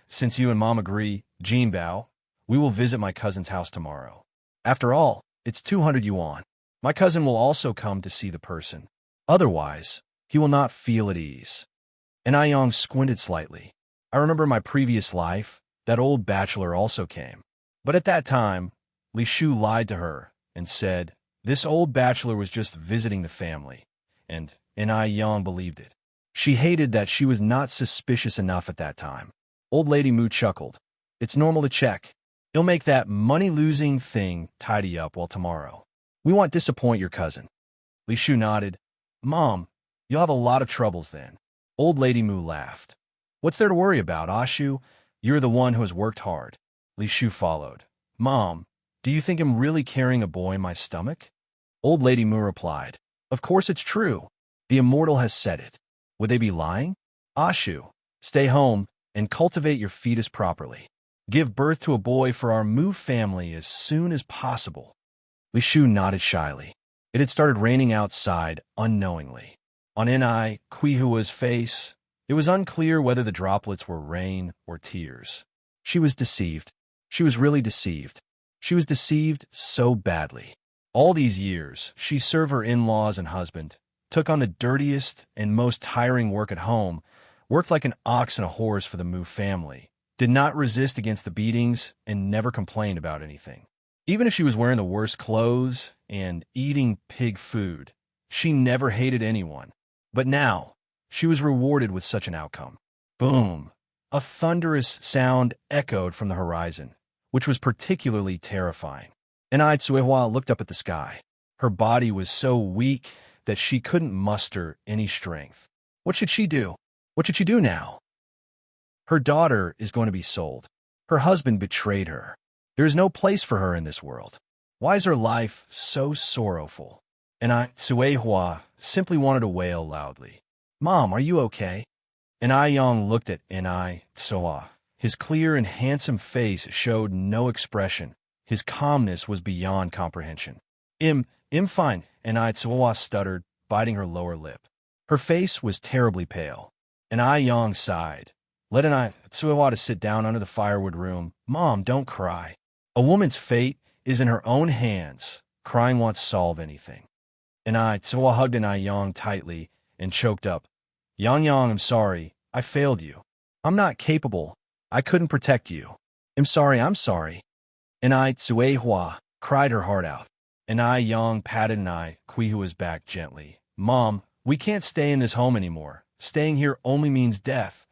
Since you and Mom agree, Jinbao, we will visit my cousin's house tomorrow. After all, it's 200 yuan. My cousin will also come to see the person. Otherwise, he will not feel at ease. And Yang squinted slightly. I remember my previous life, that old bachelor also came. But at that time, Li Shu lied to her and said, This old bachelor was just visiting the family. And Yang believed it. She hated that she was not suspicious enough at that time. Old lady Mu chuckled. It's normal to check. You'll make that money-losing thing tidy up while tomorrow. We won't disappoint your cousin. Li Shu nodded. Mom, you'll have a lot of troubles then. Old lady Mu laughed. What's there to worry about, Ashu? You're the one who has worked hard. Li Shu followed. Mom, do you think I'm really carrying a boy in my stomach? Old lady Mu replied. Of course it's true. The immortal has said it. Would they be lying? Ashu, stay home and cultivate your fetus properly. Give birth to a boy for our Mu family as soon as possible. Li Shu nodded shyly. It had started raining outside unknowingly. On Ni Kuihua's face, it was unclear whether the droplets were rain or tears. She was deceived. She was really deceived. She was deceived so badly. All these years, she served her in-laws and husband, took on the dirtiest and most tiring work at home, worked like an ox and a horse for the Mu family, did not resist against the beatings, and never complained about anything. Even if she was wearing the worst clothes and eating pig food, she never hated anyone. But now, she was rewarded with such an outcome. Boom! A thunderous sound echoed from the horizon, which was particularly terrifying. And Tsuehua looked up at the sky. Her body was so weak that she couldn't muster any strength. What should she do? What should she do now? Her daughter is going to be sold. Her husband betrayed her. There is no place for her in this world. Why is her life so sorrowful? And Tsuehua simply wanted to wail loudly. Mom, are you okay? And Yang looked at Tsuehua. His clear and handsome face showed no expression. His calmness was beyond comprehension. I'm fine, and Tsuehua stuttered, biting her lower lip. Her face was terribly pale. And Yang sighed. Let Tsuehua to sit down under the firewood room. Mom, don't cry. A woman's fate is in her own hands, crying won't solve anything. And Tsuwa hugged Yang tightly and choked up. Yang, I'm sorry. I failed you. I'm not capable. I couldn't protect you. I'm sorry. And Tsuehua cried her heart out. And Yang patted Kuihua's back gently. Mom, we can't stay in this home anymore. Staying here only means death.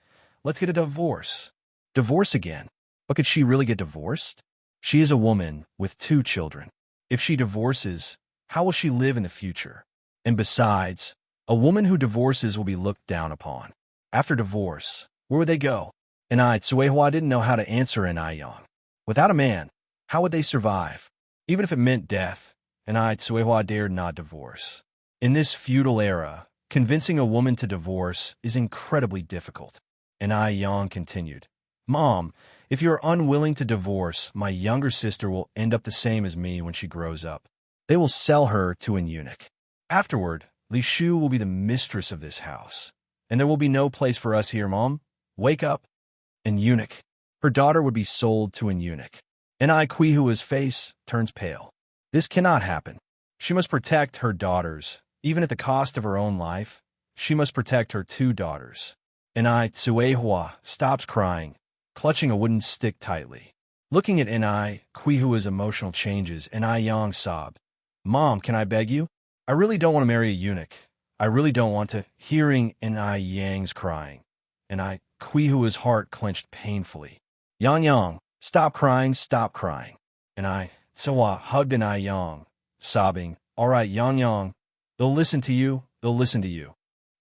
Let's get a divorce. Divorce again? But could she really get divorced? She is a woman with 2 children. If she divorces, how will she live in the future? And besides, a woman who divorces will be looked down upon. After divorce, where would they go? And Tsuehua didn't know how to answer Yang. Without a man, how would they survive? Even if it meant death, and Tsuehua dared not divorce. In this feudal era, convincing a woman to divorce is incredibly difficult. And Yang continued, Mom, if you're unwilling to divorce, my younger sister will end up the same as me when she grows up. They will sell her to an eunuch. Afterward, Li Shu will be the mistress of this house. And there will be no place for us here, Mom. Wake up. An eunuch. Her daughter would be sold to an eunuch. And Kuihua's face turns pale. This cannot happen. She must protect her daughters, even at the cost of her own life. She must protect her 2 daughters. And Tsuehua stops crying, clutching a wooden stick tightly. Looking at Kuihua's emotional changes, Yang sobbed. Mom, can I beg you? I really don't want to marry a eunuch. I really don't want to. Hearing Yang's crying, and Kuihua's heart clenched painfully. Yang, stop crying. And Tsuwa hugged Yang, sobbing, All right, Yang, they'll listen to you.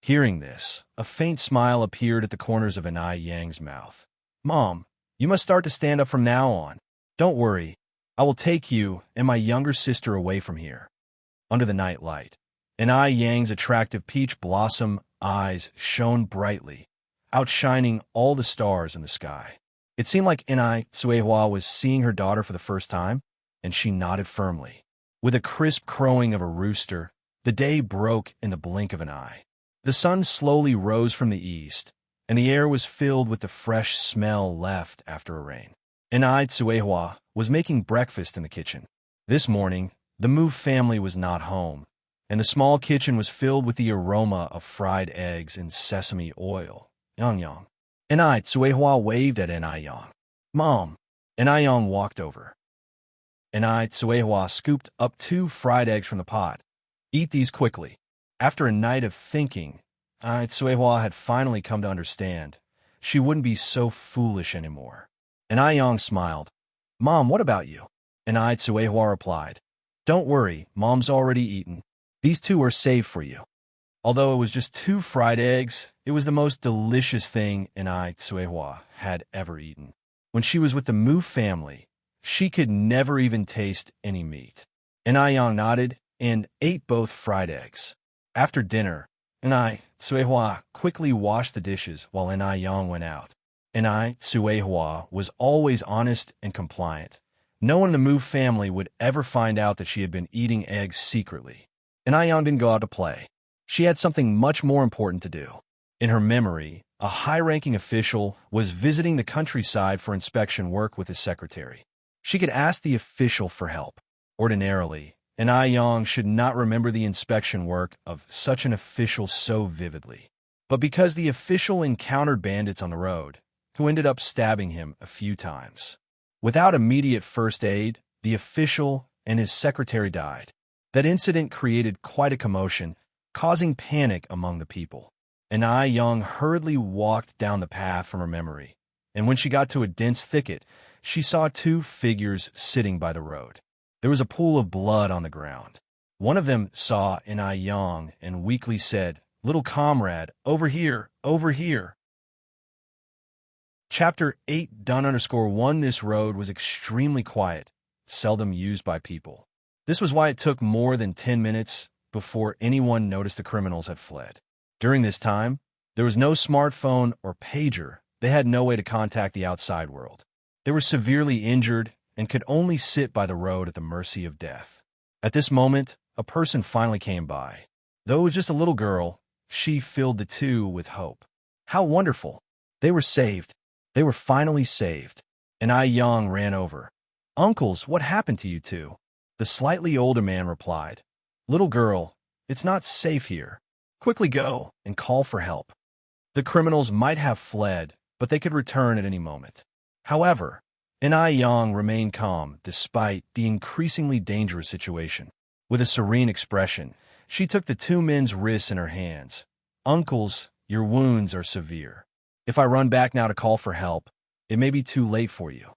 Hearing this, a faint smile appeared at the corners of Yang's mouth. Mom, you must start to stand up from now on. Don't worry. I will take you and my younger sister away from here. Under the night light, Yang's attractive peach blossom eyes shone brightly, outshining all the stars in the sky. It seemed like Tsuehua was seeing her daughter for the first time, and she nodded firmly. With a crisp crowing of a rooster, the day broke in the blink of an eye. The sun slowly rose from the east, and the air was filled with the fresh smell left after a rain. Tsuehua was making breakfast in the kitchen. This morning, the Mu family was not home, and the small kitchen was filled with the aroma of fried eggs and sesame oil. Yang. Tsuehua waved at Yang. Mom. Yang walked over. Tsuehua scooped up 2 fried eggs from the pot. Eat these quickly. After a night of thinking, Tsuehua had finally come to understand. She wouldn't be so foolish anymore. Yang smiled. Mom, what about you? Tsuehua replied. Don't worry, Mom's already eaten. These 2 are saved for you. Although it was just 2 fried eggs, it was the most delicious thing Tsuehua had ever eaten. When she was with the Mu family, she could never even taste any meat. Yang nodded and ate both fried eggs. After dinner, Tsuehua quickly washed the dishes while Yang went out. Tsuehua was always honest and compliant. No one in the Mu family would ever find out that she had been eating eggs secretly. Yang didn't go out to play. She had something much more important to do. In her memory, a high-ranking official was visiting the countryside for inspection work with his secretary. She could ask the official for help. Ordinarily, Yang should not remember the inspection work of such an official so vividly. But because the official encountered bandits on the road, who ended up stabbing him a few times. Without immediate first aid, the official and his secretary died. That incident created quite a commotion, causing panic among the people. Yang hurriedly walked down the path from her memory, and when she got to a dense thicket, she saw 2 figures sitting by the road. There was a pool of blood on the ground. One of them saw Yang and weakly said, Little comrade, over here, over here. Chapter 8 Done_1 This road was extremely quiet, seldom used by people. This was why it took more than 10 minutes before anyone noticed the criminals had fled. During this time, there was no smartphone or pager. They had no way to contact the outside world. They were severely injured and could only sit by the road at the mercy of death. At this moment, a person finally came by. Though it was just a little girl, she filled the 2 with hope. How wonderful! They were saved. They were finally saved. Yang ran over. "Uncles, what happened to you two?" The slightly older man replied, "Little girl, it's not safe here. Quickly go and call for help." The criminals might have fled, but they could return at any moment. However, Ai Yang remained calm despite the increasingly dangerous situation. With a serene expression, she took the two men's wrists in her hands. "Uncles, your wounds are severe. If I run back now to call for help, it may be too late for you."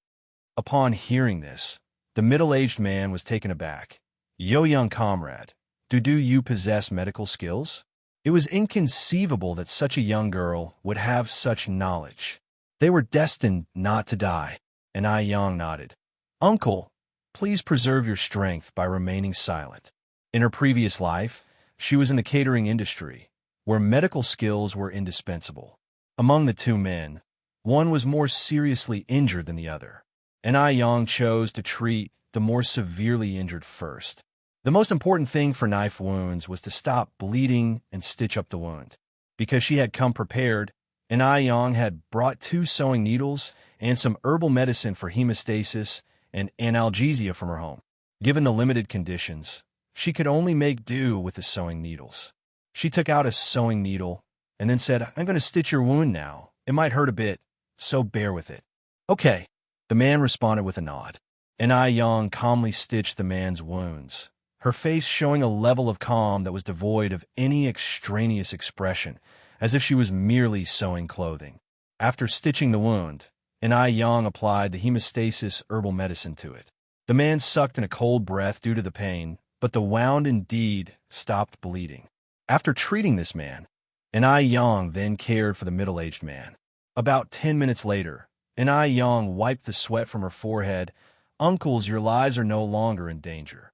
Upon hearing this, the middle-aged man was taken aback. "Yo, young comrade, do you possess medical skills?" It was inconceivable that such a young girl would have such knowledge. They were destined not to die, and Ai Yang nodded. "Uncle, please preserve your strength by remaining silent." In her previous life, she was in the catering industry, where medical skills were indispensable. Among the two men, one was more seriously injured than the other, and Ai Yang chose to treat the more severely injured first. The most important thing for knife wounds was to stop bleeding and stitch up the wound. Because she had come prepared, and Ai Yang had brought 2 sewing needles and some herbal medicine for hemostasis and analgesia from her home. Given the limited conditions, she could only make do with the sewing needles. She took out a sewing needle and then said, "I'm going to stitch your wound now. It might hurt a bit, so bear with it." "Okay," the man responded with a nod, and Ai Yang calmly stitched the man's wounds, her face showing a level of calm that was devoid of any extraneous expression, as if she was merely sewing clothing. After stitching the wound, Ai Yang applied the hemostasis herbal medicine to it. The man sucked in a cold breath due to the pain, but the wound indeed stopped bleeding. After treating this man, Ai Yang then cared for the middle-aged man. About 10 minutes later, Ai Yang wiped the sweat from her forehead. "Uncles, your lives are no longer in danger."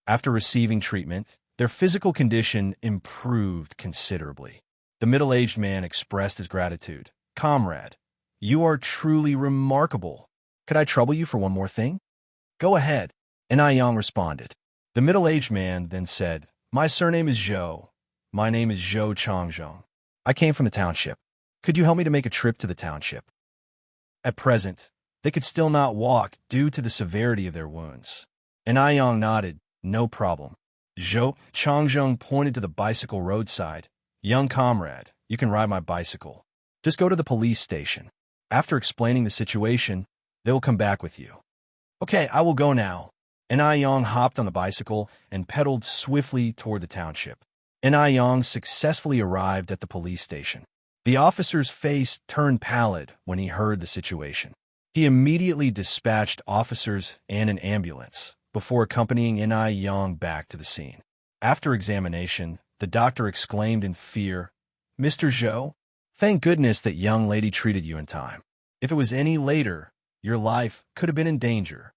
After receiving treatment, their physical condition improved considerably. The middle-aged man expressed his gratitude. "Comrade, you are truly remarkable. Could I trouble you for one more thing?" "Go ahead," Ai Yang responded. The middle-aged man then said, "My surname is Zhou. My name is Zhou Changzheng. I came from the township. Could you help me to make a trip to the township?" At present, they could still not walk due to the severity of their wounds. Ai Yang nodded. "No problem." Zhou Changzheng pointed to the bicycle roadside. "Young comrade, you can ride my bicycle. Just go to the police station. After explaining the situation, they will come back with you." "Okay, I will go now." Ai Yang hopped on the bicycle and pedaled swiftly toward the township. Ai Yang successfully arrived at the police station. The officer's face turned pallid when he heard the situation. He immediately dispatched officers and an ambulance before accompanying Ai Yang back to the scene. After examination, the doctor exclaimed in fear, "Mr. Zhou, thank goodness that young lady treated you in time. If it was any later, your life could have been in danger."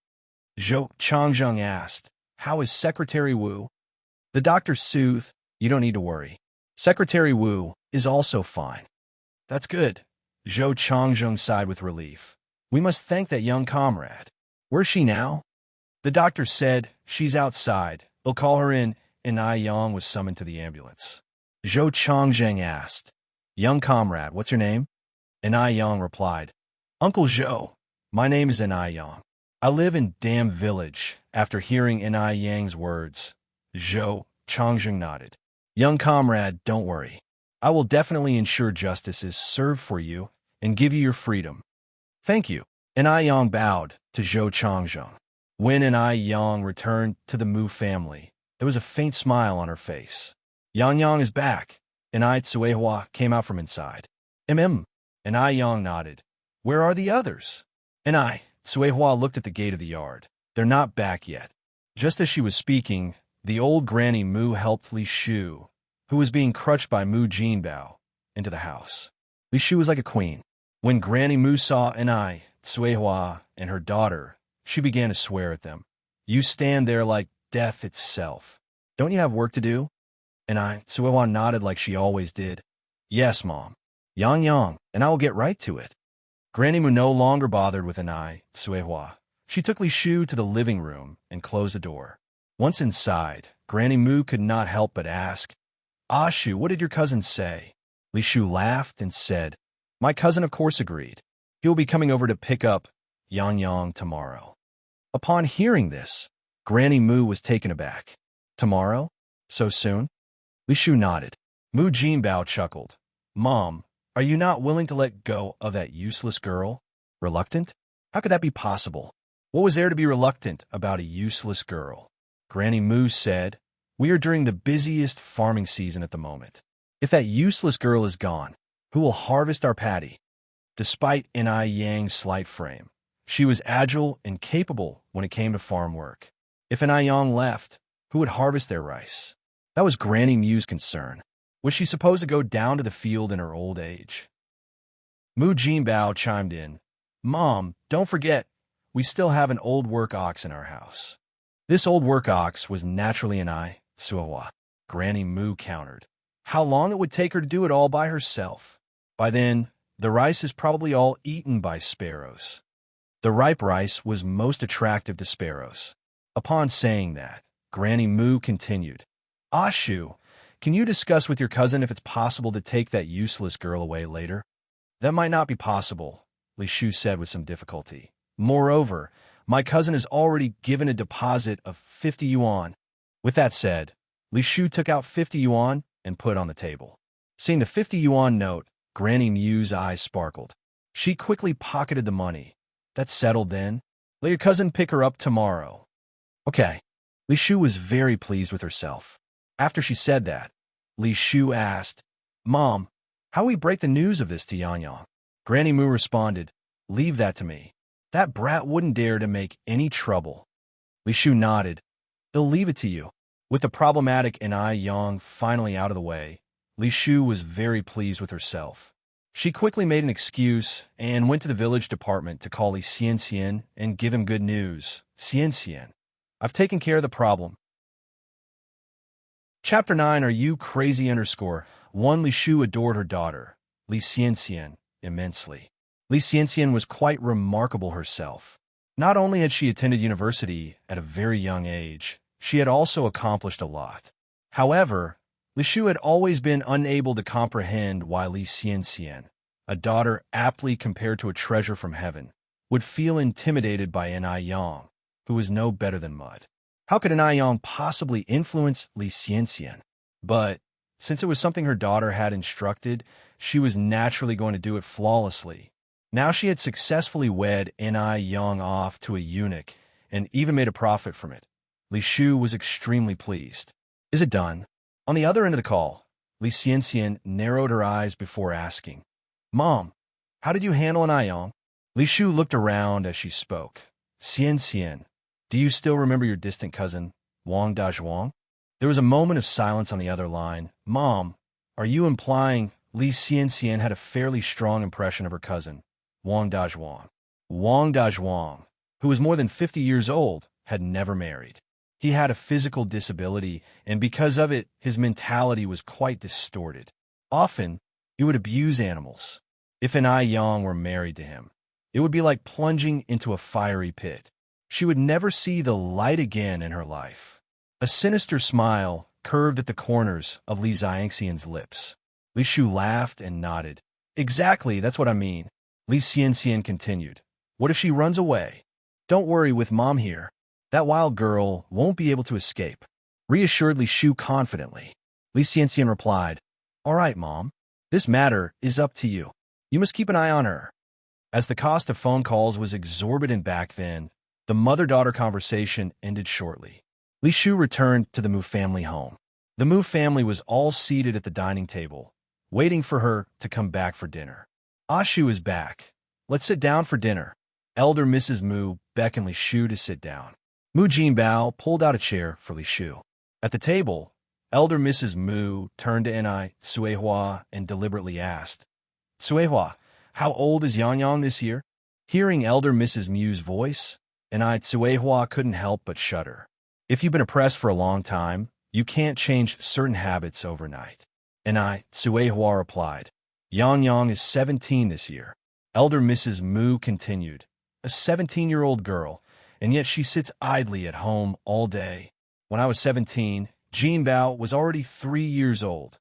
Zhou Changzheng asked, "How is Secretary Wu?" The doctor soothed, "You don't need to worry. Secretary Wu is also fine." "That's good." Zhou Changzheng sighed with relief. "We must thank that young comrade. Where's she now?" The doctor said, "She's outside. They'll call her in," and Ai Yang was summoned to the ambulance. Zhou Changzheng asked, "Young comrade, what's your name?" Ai Yang replied, "Uncle Zhou. My name is Ai Yang. I live in Dam Village." After hearing Ai Yang's words, Zhou Changzheng nodded. "Young comrade, don't worry. I will definitely ensure justice is served for you and give you your freedom." "Thank you." Ai Yang bowed to Zhou Changzheng. When Ai Yang returned to the Mu family, there was a faint smile on her face. "Yang Yang is back." Ai Tsuehua came out from inside. Ai Yang nodded. "Where are the others?" Ai Tsuehua looked at the gate of the yard. "They're not back yet." Just as she was speaking, the old Granny Mu helped Li Shu, who was being crushed by Mu Jinbao, into the house. Li Shu was like a queen. When Granny Mu saw Ai Tsuehua and her daughter, she began to swear at them. "You stand there like death itself. Don't you have work to do?" Ai Tsuehua nodded like she always did. "Yes, Mom. Yang, and I will get right to it." Granny Mu no longer bothered with Ai Tsuehua. She took Li Shu to the living room and closed the door. Once inside, Granny Mu could not help but ask, "Shu, what did your cousin say?" Li Shu laughed and said, "My cousin of course agreed. He will be coming over to pick up Yang tomorrow." Upon hearing this, Granny Moo was taken aback. Tomorrow? So soon? Li Shu nodded. Mu Jinbao chuckled. Mom, are you not willing to let go of that useless girl? Reluctant? How could that be possible? What was there to be reluctant about a useless girl? Granny Moo said, we are during the busiest farming season at the moment. If that useless girl is gone, who will harvest our paddy? Despite Ni Yang's slight frame, she was agile and capable when it came to farm work. If Ni Yang left, who would harvest their rice? That was Granny Moo's concern. Was she supposed to go down to the field in her old age? Mu Jinbao chimed in. Mom, don't forget, we still have an old work ox in our house. This old work ox was naturally an I, Suahua. Granny Moo countered. How long it would take her to do it all by herself. By then, the rice is probably all eaten by sparrows. The ripe rice was most attractive to sparrows. Upon saying that, Granny Moo continued. Ah Shu, can you discuss with your cousin if it's possible to take that useless girl away later? That might not be possible, Li Shu said with some difficulty. Moreover, my cousin has already given a deposit of 50 yuan. With that said, Li Shu took out 50 yuan and put it on the table. Seeing the 50 yuan note, Granny Moo's eyes sparkled. She quickly pocketed the money. That's settled then. Let your cousin pick her up tomorrow. Okay. Li Shu was very pleased with herself. After she said that, Li Shu asked, Mom, how do we break the news of this to Yang Yang? Granny Moo responded, leave that to me. That brat wouldn't dare to make any trouble. Li Shu nodded. He'll leave it to you. With the problematic Ni Yang finally out of the way, Li Shu was very pleased with herself. She quickly made an excuse and went to the village department to call Li Xian and give him good news. Xian, I've taken care of the problem. Chapter 9, Are You Crazy _1 Li Shu adored her daughter, Li Xian, immensely. Li Xian was quite remarkable herself. Not only had she attended university at a very young age, she had also accomplished a lot. However, Li Shu had always been unable to comprehend why Li Xian, a daughter aptly compared to a treasure from heaven, would feel intimidated by Ni Yang, who was no better than mud. How could Ni Yang possibly influence Li Xian? But, since it was something her daughter had instructed, she was naturally going to do it flawlessly. Now she had successfully wed Ni Yang off to a eunuch and even made a profit from it. Li Shu was extremely pleased. Is it done? On the other end of the call, Li Xian narrowed her eyes before asking, Mom, how did you handle Ni Yang? Li Shu looked around as she spoke. Xian, do you still remember your distant cousin, Wang Dazhuang? There was a moment of silence on the other line. Mom, are you implying Li Xian had a fairly strong impression of her cousin, Wang Dazhuang? Wang Dazhuang, who was more than 50 years old, had never married. He had a physical disability, and because of it, his mentality was quite distorted. Often, he would abuse animals. If Ni Yang were married to him, it would be like plunging into a fiery pit. She would never see the light again in her life. A sinister smile curved at the corners of Li Xianxian's lips. Li Shu laughed and nodded. Exactly, that's what I mean. Li Xian continued. What if she runs away? Don't worry, with Mom here, that wild girl won't be able to escape. Reassured Li Shu confidently. Li Xian replied, All right, Mom. This matter is up to you. You must keep an eye on her. As the cost of phone calls was exorbitant back then, the mother-daughter conversation ended shortly. Li Shu returned to the Mu family home. The Mu family was all seated at the dining table, waiting for her to come back for dinner. Ah Shu is back. Let's sit down for dinner. Elder Mrs. Mu beckoned Li Shu to sit down. Mu Jinbao pulled out a chair for Li Shu. At the table, Elder Mrs. Mu turned to Ni Suehua and deliberately asked, Suehua, how old is Yang Yang this year? Hearing Elder Mrs. Mu's voice, Ni Suehua couldn't help but shudder. If you've been oppressed for a long time, you can't change certain habits overnight. Ni Suehua replied, Yang Yang is 17 this year. Elder Mrs. Mu continued, a 17-year-old girl, and yet she sits idly at home all day. When I was 17, Jinbao was already 3 years old.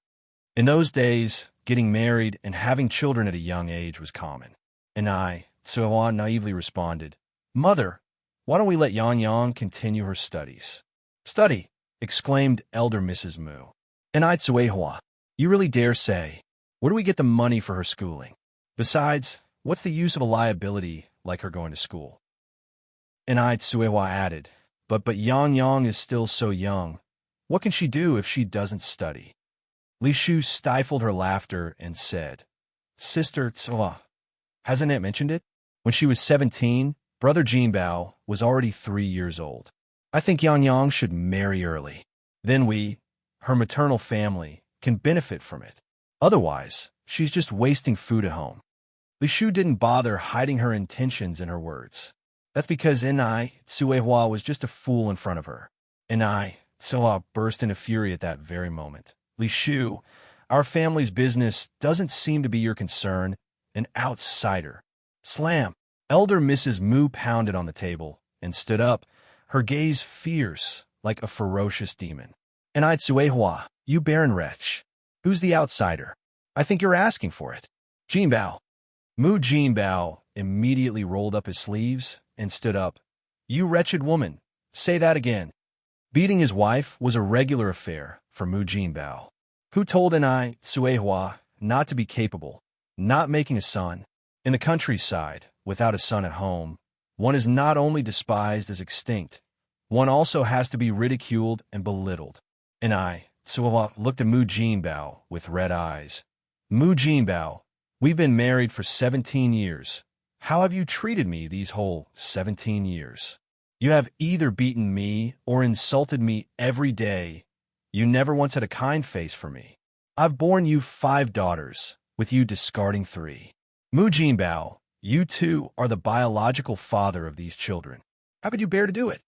In those days, getting married and having children at a young age was common. And I, Suehua naively responded, Mother, Why don't we let Yang Yang continue her studies? Study, exclaimed elder Mrs. Mu. And I Tsuehua, you really dare say, where do we get the money for her schooling? Besides, what's the use of a liability like her going to school? And I Tsuehua added, but Yang Yang is still so young. What can she do if she doesn't study? Li Shu stifled her laughter and said, Sister Tsua, hasn't Aunt mentioned it? When she was 17, Brother Jinbao was already 3 years old. I think Yang Yang should marry early. Then we, her maternal family, can benefit from it. Otherwise, she's just wasting food at home. Li Shu didn't bother hiding her intentions in her words. That's because Enai Tsuehua was just a fool in front of her. Enai Tsua burst into fury at that very moment. Li Shu, our family's business doesn't seem to be your concern. An outsider. Slam! Elder Mrs. Mu pounded on the table and stood up, her gaze fierce like a ferocious demon. Enai Tsuehua, you barren wretch. Who's the outsider? I think you're asking for it. Jinbao. Mu Jinbao immediately rolled up his sleeves and stood up. You wretched woman, say that again. Beating his wife was a regular affair for Mu Jinbao. Who told Enai Tsuehua not to be capable, not making a son? In the countryside, without a son at home, one is not only despised as extinct, one also has to be ridiculed and belittled. Enai Tsuehua looked at Mu Jinbao with red eyes. Mu Jinbao, we've been married for 17 years. How have you treated me these whole 17 years? You have either beaten me or insulted me every day. You never once had a kind face for me. I've borne you 5 daughters, with you discarding 3. Mu Jinbao, you too are the biological father of these children. How could you bear to do it?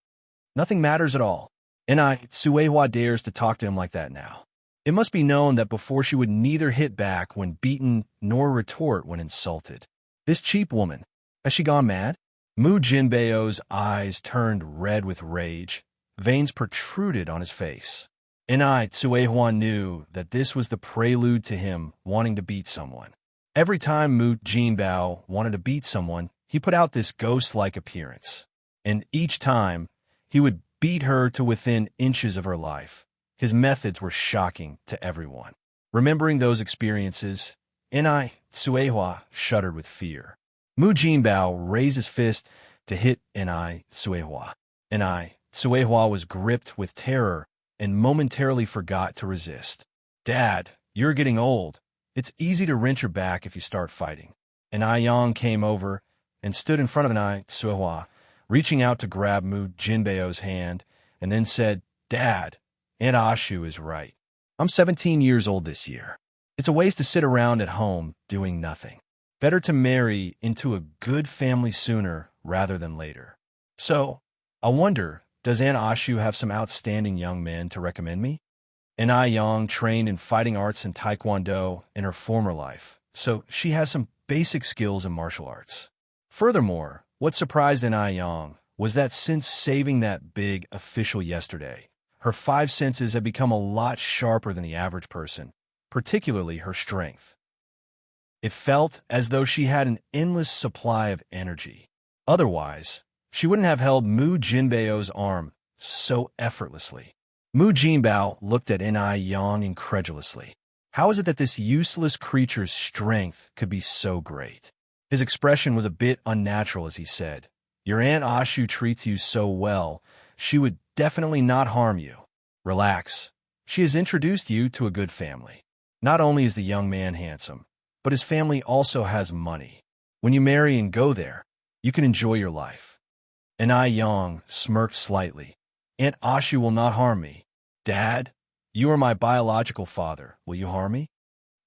Nothing matters at all. Enai Tsuehua dares to talk to him like that now. It must be known that before she would neither hit back when beaten nor retort when insulted. This cheap woman, has she gone mad? Mu Jinbao's eyes turned red with rage. Veins protruded on his face. Enai Tsuehua knew that this was the prelude to him wanting to beat someone. Every time Mu Jinbao wanted to beat someone, he put out this ghost-like appearance. And each time, he would beat her to within inches of her life. His methods were shocking to everyone. Remembering those experiences, Enai Tsuehua shuddered with fear. Mu Jinbao raised his fist to hit Enai Tsuehua. Enai Tsuehua was gripped with terror and momentarily forgot to resist. Dad, you're getting old. It's easy to wrench your back if you start fighting. Enai Yang came over and stood in front of Enai Tsuehua, reaching out to grab Mu Jinbao's hand, and then said, Dad, Aunt Ashu is right. I'm 17 years old this year. It's a waste to sit around at home doing nothing. Better to marry into a good family sooner rather than later. So, I wonder, does Aunt Ashu have some outstanding young men to recommend me? Enai Yang trained in fighting arts and taekwondo in her former life, so she has some basic skills in martial arts. Furthermore, what surprised Enai Yang was that since saving that big official yesterday, her 5 senses had become a lot sharper than the average person, particularly her strength. It felt as though she had an endless supply of energy. Otherwise, she wouldn't have held Mu Jinbao's arm so effortlessly. Mu Jinbao looked at Enai Yang incredulously. How is it that this useless creature's strength could be so great? His expression was a bit unnatural as he said, Your Aunt Ashu treats you so well, she would definitely not harm you. Relax. She has introduced you to a good family. Not only is the young man handsome, but his family also has money. When you marry and go there, you can enjoy your life. Enai Yang smirked slightly. Aunt Ashu will not harm me. Dad, you are my biological father. Will you harm me?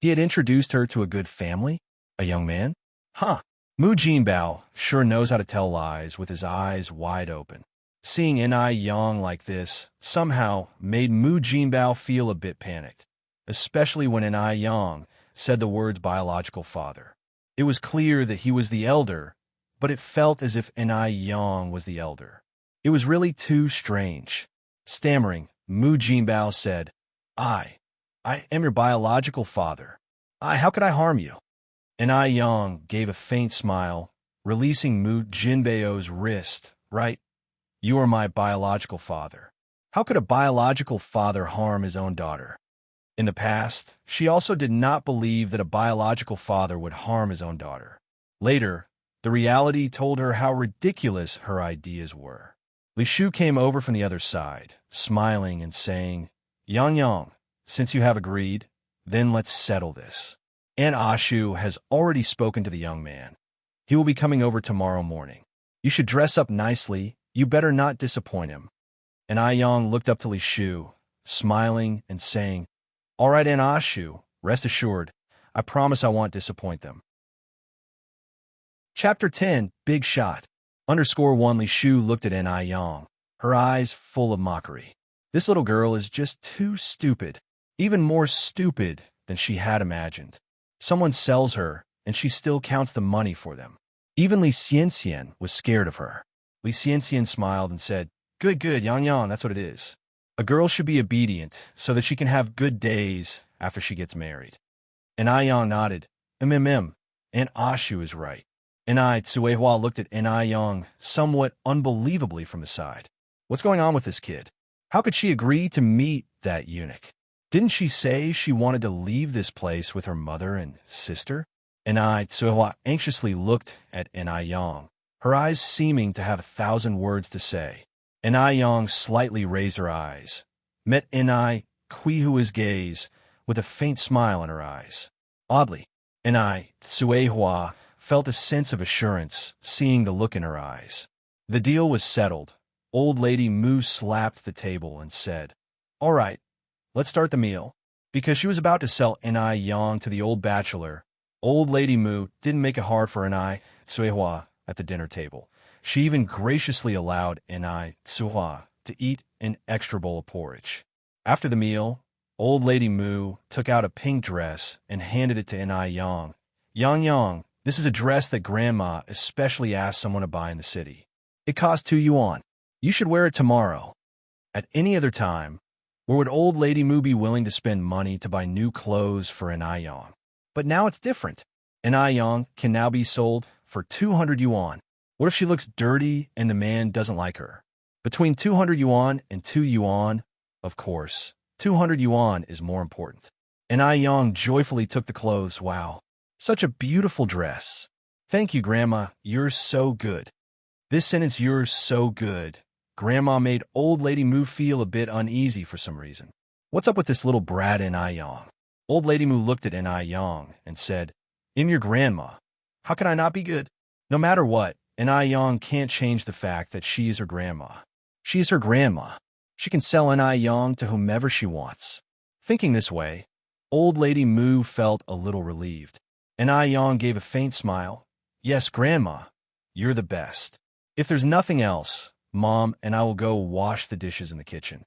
He had introduced her to a good family? A young man? Huh. Mu Jinbao sure knows how to tell lies with his eyes wide open. Seeing Enai Yang like this somehow made Mu Jinbao feel a bit panicked, especially when Enai Yang said the words biological father. It was clear that he was the elder, but it felt as if Enai Yang was the elder. It was really too strange. Stammering, Mu Jinbao said, I am your biological father. How could I harm you? Enai Yang gave a faint smile, releasing Mu Jinbao's wrist right You are my biological father. How could a biological father harm his own daughter? In the past, she also did not believe that a biological father would harm his own daughter. Later, the reality told her how ridiculous her ideas were. Li Shu came over from the other side, smiling and saying, Yang Yang, since you have agreed, then let's settle this. Aunt Ashu has already spoken to the young man. He will be coming over tomorrow morning. You should dress up nicely. You better not disappoint him. And Ai Yang looked up to Li Shu, smiling and saying, All right, Aunt Ashu, rest assured, I promise I won't disappoint them. Chapter 10, Big Shot. _1 Li Shu looked at Ai Yang, her eyes full of mockery. This little girl is just too stupid, even more stupid than she had imagined. Someone sells her, and she still counts the money for them. Even Li Xianxian was scared of her. Li Xianxian smiled and said, Good, Yang Yang, that's what it is. A girl should be obedient so that she can have good days after she gets married. And Ai Yang nodded, Aunt Ashu is right. And Tsuehua looked at Ai Yang somewhat unbelievably from the side. What's going on with this kid? How could she agree to meet that eunuch? Didn't she say she wanted to leave this place with her mother and sister? And Tsuehua anxiously looked at Ai Yang, her eyes seeming to have 1,000 words to say. And Ai Yang slightly raised her eyes, met Quihua's gaze with a faint smile in her eyes. Oddly, Tsuehua felt a sense of assurance seeing the look in her eyes. The deal was settled. Old Lady Mu slapped the table and said, All right, let's start the meal. Because she was about to sell Ai Yang to the old bachelor, Old Lady Mu didn't make it hard for Tsuehua at the dinner table. She even graciously allowed Tsuehua to eat an extra bowl of porridge. After the meal, Old Lady Mu took out a pink dress and handed it to Ai Yang. Yang, this is a dress that Grandma especially asked someone to buy in the city. It cost 2 yuan. You should wear it tomorrow. At any other time, where would Old Lady Mu be willing to spend money to buy new clothes for Ai Yang? But now it's different. Ai Yang can now be sold for 200 yuan. What if she looks dirty and the man doesn't like her? Between 200 yuan and 2 yuan, of course, 200 yuan is more important. Ai Yang joyfully took the clothes. Wow, such a beautiful dress. Thank you, Grandma. You're so good. This sentence, you're so good, Grandma, made Old Lady Mu feel a bit uneasy for some reason. What's up with this little brat Ai Yang? Old Lady Mu looked at Ai Yang and said, I'm your grandma. How can I not be good? No matter what, Ai Yang can't change the fact that she is her grandma. She is her grandma. She can sell Ai Yang to whomever she wants. Thinking this way, Old Lady Mu felt a little relieved. Ai Yang gave a faint smile. Yes, Grandma, you're the best. If there's nothing else, Mom and I will go wash the dishes in the kitchen.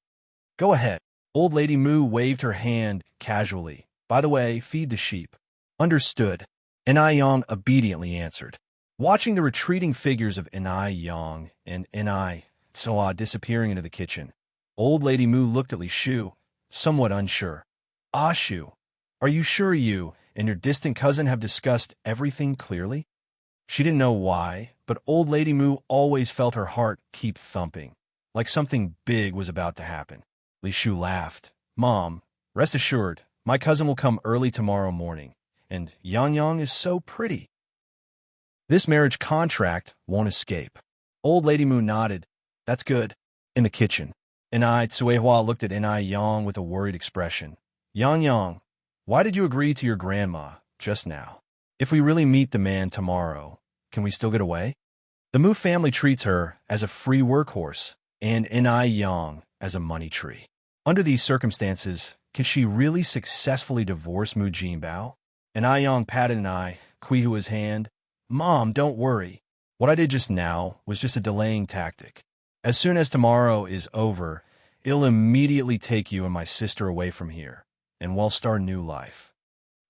Go ahead. Old Lady Mu waved her hand casually. By the way, feed the sheep. Understood. Ai Yang obediently answered. Watching the retreating figures of Ai Yang and Tsuehua disappearing into the kitchen, Old Lady Mu looked at Li Shu, somewhat unsure. Ashu, are you sure you and your distant cousin have discussed everything clearly? She didn't know why, but Old Lady Mu always felt her heart keep thumping, like something big was about to happen. Li Shu laughed. Mom, rest assured, my cousin will come early tomorrow morning, and Yang Yang is so pretty. This marriage contract won't escape. Old Lady Mu nodded. That's good. In the kitchen, Tsuehua looked at Ai Yang with a worried expression. Yang, why did you agree to your grandma just now? If we really meet the man tomorrow, can we still get away? The Mu family treats her as a free workhorse, and Ai Yang as a money tree. Under these circumstances, can she really successfully divorce Mu Jinbao? Ai Yang patted Quihua's hand. Mom, don't worry. What I did just now was just a delaying tactic. As soon as tomorrow is over, it'll immediately take you and my sister away from here, and we'll start a new life.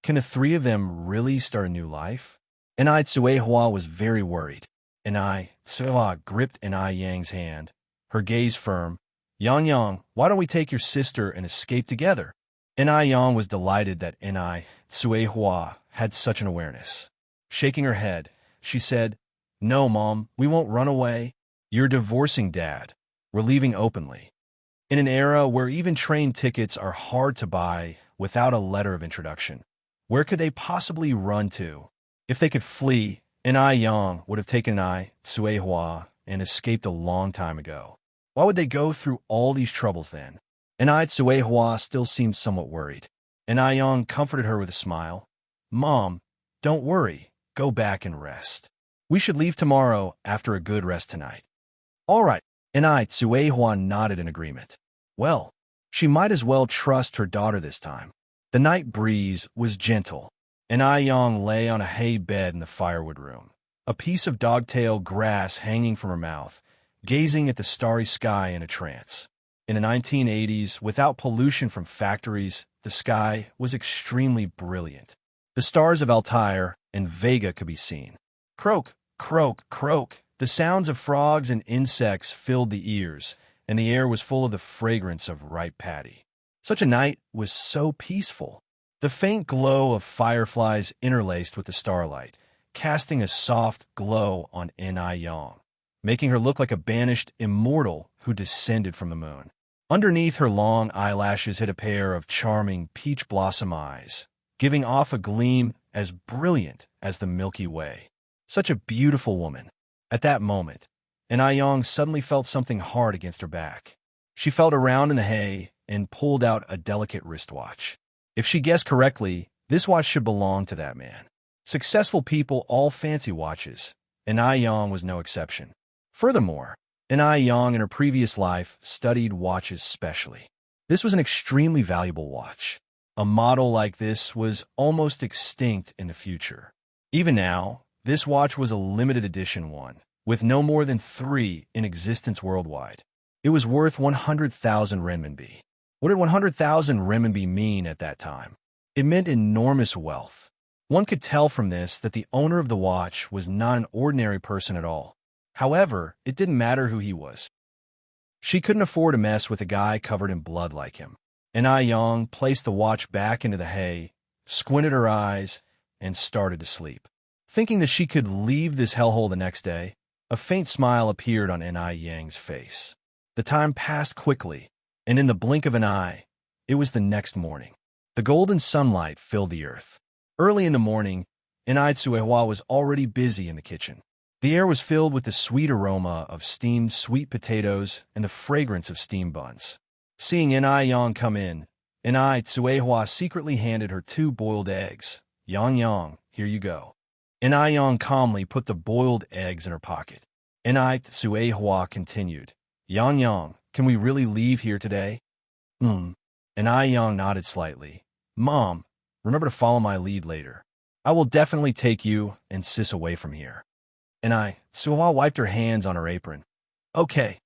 Can the three of them really start a new life? Tsuehua was very worried. Tsuehua gripped Ai Yang's hand, her gaze firm. Yang, why don't we take your sister and escape together? Ai Yang was delighted that Tsuehua had such an awareness. Shaking her head, she said, No, Mom, we won't run away. You're divorcing Dad. We're leaving openly. In an era where even train tickets are hard to buy without a letter of introduction, where could they possibly run to? If they could flee, Enai Yang would have taken Enai Tsuehua and escaped a long time ago. Why would they go through all these troubles then? Enai Tsuehua still seemed somewhat worried. Enai Yang comforted her with a smile. Mom, don't worry. Go back and rest. We should leave tomorrow after a good rest tonight. All right. Enai Tsuehua nodded in agreement. Well, she might as well trust her daughter this time. The night breeze was gentle. Enai Yang lay on a hay bed in the firewood room, a piece of dogtail grass hanging from her mouth, gazing at the starry sky in a trance. In the 1980s, without pollution from factories, the sky was extremely brilliant. The stars of Altair and Vega could be seen. Croak, croak, croak. The sounds of frogs and insects filled the ears, and the air was full of the fragrance of ripe paddy. Such a night was so peaceful. The faint glow of fireflies interlaced with the starlight, casting a soft glow on Enai Yang, making her look like a banished immortal who descended from the moon. Underneath her long eyelashes hid a pair of charming peach blossom eyes, giving off a gleam as brilliant as the Milky Way. Such a beautiful woman. At that moment, Enai Yang suddenly felt something hard against her back. She felt around in the hay and pulled out a delicate wristwatch. If she guessed correctly, this watch should belong to that man. Successful people all fancy watches. Enai Yang was no exception. Furthermore, Enai Yang in her previous life studied watches specially. This was an extremely valuable watch. A model like this was almost extinct in the future. Even now, this watch was a limited edition one, with no more than 3 in existence worldwide. It was worth 100,000 renminbi. What did 100,000 renminbi mean at that time? It meant enormous wealth. One could tell from this that the owner of the watch was not an ordinary person at all. However, it didn't matter who he was. She couldn't afford to mess with a guy covered in blood like him. Enai Yang placed the watch back into the hay, squinted her eyes, and started to sleep. Thinking that she could leave this hellhole the next day, a faint smile appeared on Enai Yang's face. The time passed quickly, and in the blink of an eye, it was the next morning. The golden sunlight filled the earth. Early in the morning, Enai Tsuehua was already busy in the kitchen. The air was filled with the sweet aroma of steamed sweet potatoes and the fragrance of steamed buns. Seeing Enai Yang come in, Enai Tsuehua secretly handed her 2 boiled eggs. Yang Yang, here you go. Enai Yang calmly put the boiled eggs in her pocket. Enai Tsuehua continued, Yang Yang, can we really leave here today? Enai Yang nodded slightly. Mom, remember to follow my lead later. I will definitely take you and Sis away from here. Enai Tsuehua wiped her hands on her apron. Okay,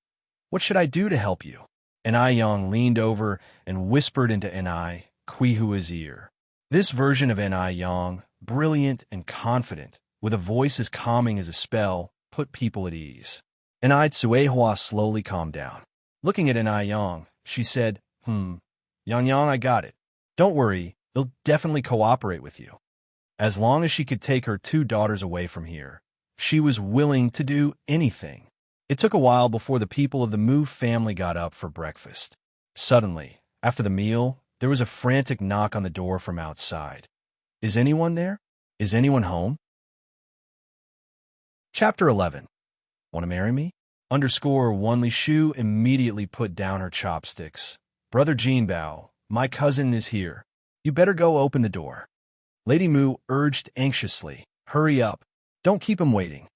what should I do to help you? Enai Yang leaned over and whispered into Enai Kuihua's ear. This version of Enai Yang, brilliant and confident, with a voice as calming as a spell, put people at ease. Enai Tsuehua slowly calmed down. Looking at Enai Yang, she said, Yang Yang, I got it. Don't worry, they'll definitely cooperate with you. As long as she could take her 2 daughters away from here, she was willing to do anything. It took a while before the people of the Mu family got up for breakfast. Suddenly, after the meal, there was a frantic knock on the door from outside. Is anyone there? Is anyone home? Chapter 11. Want to marry me? _1 Li Shu immediately put down her chopsticks. Brother Jinbao, my cousin is here. You better go open the door. Lady Mu urged anxiously. Hurry up. Don't keep him waiting.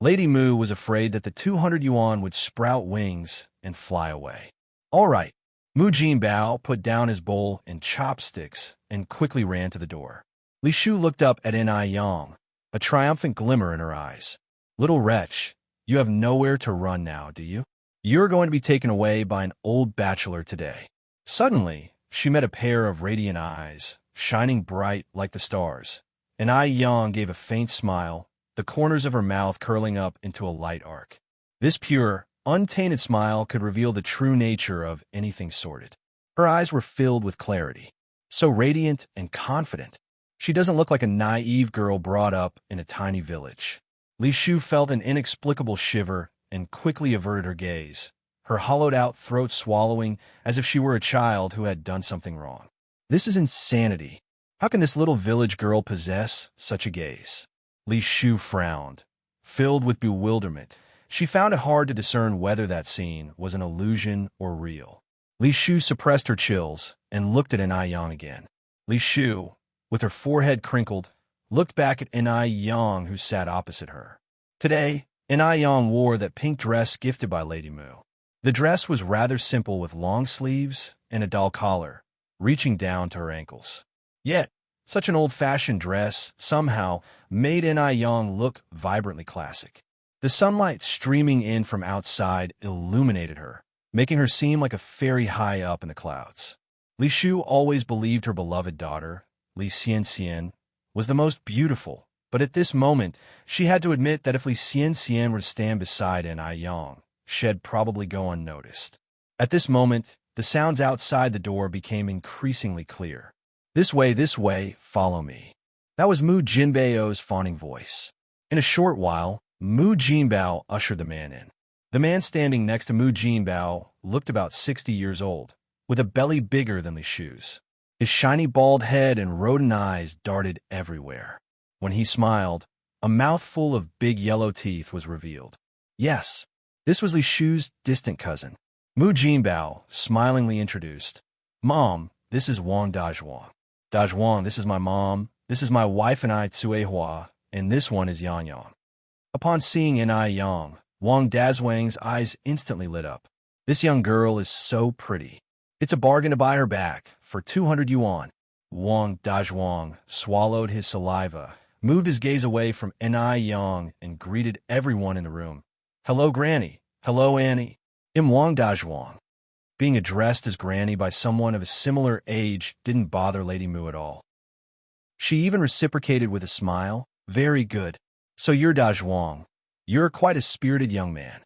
Lady Mu was afraid that the 200 yuan would sprout wings and fly away. All right. Mu Jinbao put down his bowl and chopsticks and quickly ran to the door. Li Shu looked up at Enai Yang, a triumphant glimmer in her eyes. Little wretch, you have nowhere to run now, do you? You're going to be taken away by an old bachelor today. Suddenly, she met a pair of radiant eyes, shining bright like the stars. Enai Yang gave a faint smile, the corners of her mouth curling up into a light arc. This pure, untainted smile could reveal the true nature of anything sordid. Her eyes were filled with clarity, so radiant and confident. She doesn't look like a naive girl brought up in a tiny village. Li Shu felt an inexplicable shiver and quickly averted her gaze, her hollowed-out throat swallowing as if she were a child who had done something wrong. This is insanity. How can this little village girl possess such a gaze? Li Shu frowned. Filled with bewilderment, she found it hard to discern whether that scene was an illusion or real. Li Shu suppressed her chills and looked at Enai Yang again. Li Shu, with her forehead crinkled, looked back at Enai Yang, who sat opposite her. Today, Enai Yang wore that pink dress gifted by Lady Mu. The dress was rather simple with long sleeves and a doll collar, reaching down to her ankles. Yet, such an old-fashioned dress somehow made Enai Yang look vibrantly classic. The sunlight streaming in from outside illuminated her, making her seem like a fairy high up in the clouds. Li Shu always believed her beloved daughter, Li Xianxian, was the most beautiful, but at this moment, she had to admit that if Li Xianxian were to stand beside Enai Yang, she'd probably go unnoticed. At this moment, the sounds outside the door became increasingly clear. This way, follow me." That was Mu Jinbao's fawning voice. In a short while, Mu Jinbao ushered the man in. The man standing next to Mu Jinbao looked about 60 years old, with a belly bigger than Li Shu's. His shiny bald head and rodent eyes darted everywhere. When he smiled, a mouthful of big yellow teeth was revealed. Yes, this was Li Shu's distant cousin. Mu Jinbao smilingly introduced, "Mom, this is Wang Dazhuang. Dazhuang, this is my mom. This is my wife and I, Tsuehua, and this one is Yang Yang." Upon seeing Enai Yang, Wang Dazhuang's eyes instantly lit up. This young girl is so pretty. It's a bargain to buy her back for 200 yuan. Wang Dazhuang swallowed his saliva, moved his gaze away from Enai Yang, and greeted everyone in the room. "Hello, Granny. Hello, Annie. I'm Wang Dazhuang." Being addressed as Granny by someone of a similar age didn't bother Lady Mu at all. She even reciprocated with a smile. "Very good. So you're Dazhuang. You're quite a spirited young man."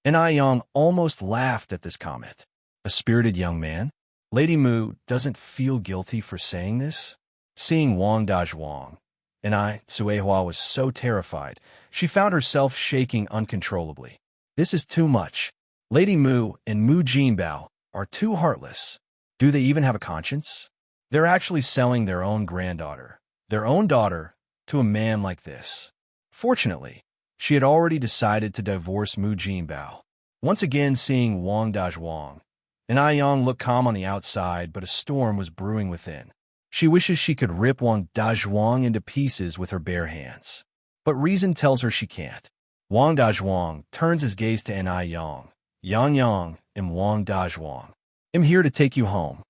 Enai Yang almost laughed at this comment. A spirited young man? Lady Mu doesn't feel guilty for saying this? Seeing Wang Dazhuang, Tsuehua was so terrified, she found herself shaking uncontrollably. This is too much. Lady Mu and Mu Jinbao are too heartless. Do they even have a conscience? They're actually selling their own granddaughter, their own daughter, to a man like this. Fortunately, she had already decided to divorce Mu Jinbao. Once again seeing Wang Dazhuang, Enai Yang looked calm on the outside, but a storm was brewing within. She wishes she could rip Wang Dazhuang into pieces with her bare hands. But reason tells her she can't. Wang Dazhuang turns his gaze to Enai Yang. "Yang Yang, I'm Wang Dazhuang. I'm here to take you home."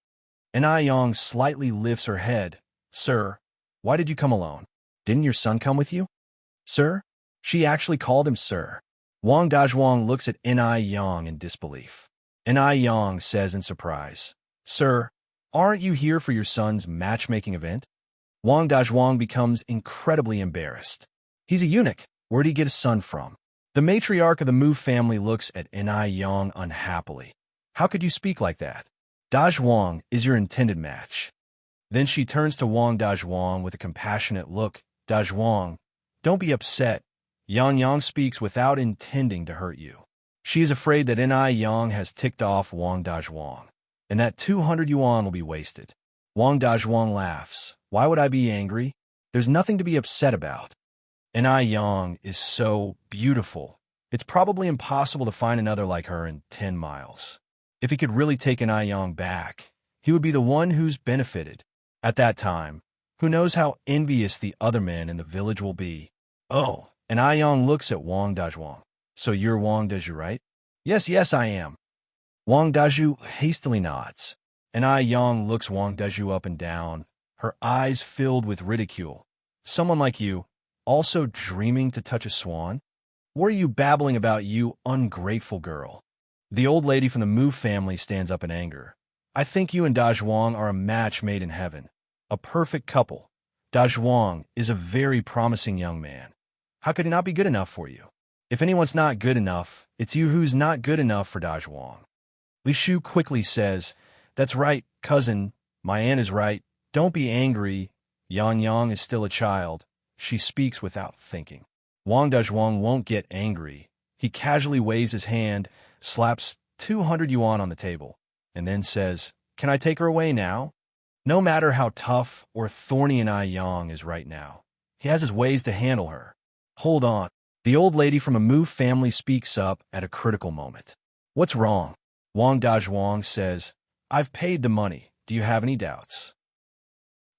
Enai Yang slightly lifts her head. "Sir, why did you come alone? Didn't your son come with you?" "Sir?" She actually called him sir. Wang Dazhuang looks at Enai Yang in disbelief. Enai Yang says in surprise, "Sir, aren't you here for your son's matchmaking event?" Wang Dazhuang becomes incredibly embarrassed. He's a eunuch. Where'd he get a son from? The matriarch of the Mu family looks at Enai Yang unhappily. "How could you speak like that? Dazhuang is your intended match." Then she turns to Wang Dazhuang with a compassionate look. "Dazhuang, don't be upset. Yang Yang speaks without intending to hurt you. She is afraid that Enai Yang has ticked off Wang Dazhuang, and that 200 yuan will be wasted." Wang Dazhuang laughs. "Why would I be angry? There's nothing to be upset about. Enai Yang is so beautiful. It's probably impossible to find another like her in 10 miles. If he could really take Enai Yang back, he would be the one who's benefited. At that time, who knows how envious the other men in the village will be." "Oh," Enai Yang looks at Wang Dazhuang. "So you're Wang Dazhu, right?" Yes, I am." Wang Dazhu hastily nods. Enai Yang looks Wang Dazhu up and down, her eyes filled with ridicule. "Someone like you, also dreaming to touch a swan? What are you babbling about, you ungrateful girl?" The old lady from the Mu family stands up in anger. "I think you and Dazhuang are a match made in heaven. A perfect couple. Dazhuang is a very promising young man. How could he not be good enough for you? If anyone's not good enough, it's you who's not good enough for Dazhuang." Li Shu quickly says, "That's right, cousin. My aunt is right. Don't be angry. Yang Yang is still a child." She speaks without thinking. Wang Dazhuang won't get angry. He casually waves his hand, slaps 200 yuan on the table, and then says, "Can I take her away now?" No matter how tough or thorny an ai Yang is right now, he has his ways to handle her. Hold on. The old lady from a Mu family speaks up at a critical moment. What's wrong? Wang Dazhuang says, I've paid the money. Do you have any doubts?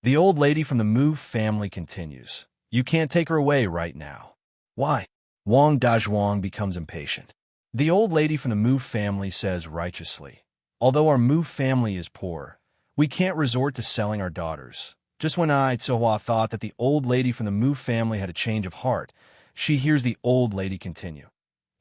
The old lady from the Mu family continues. You can't take her away right now. Why? Wang Dazhuang becomes impatient. The old lady from the Mu family says righteously, although our Mu family is poor, we can't resort to selling our daughters. Just when Tsuhua thought that the old lady from the Mu family had a change of heart, she hears the old lady continue.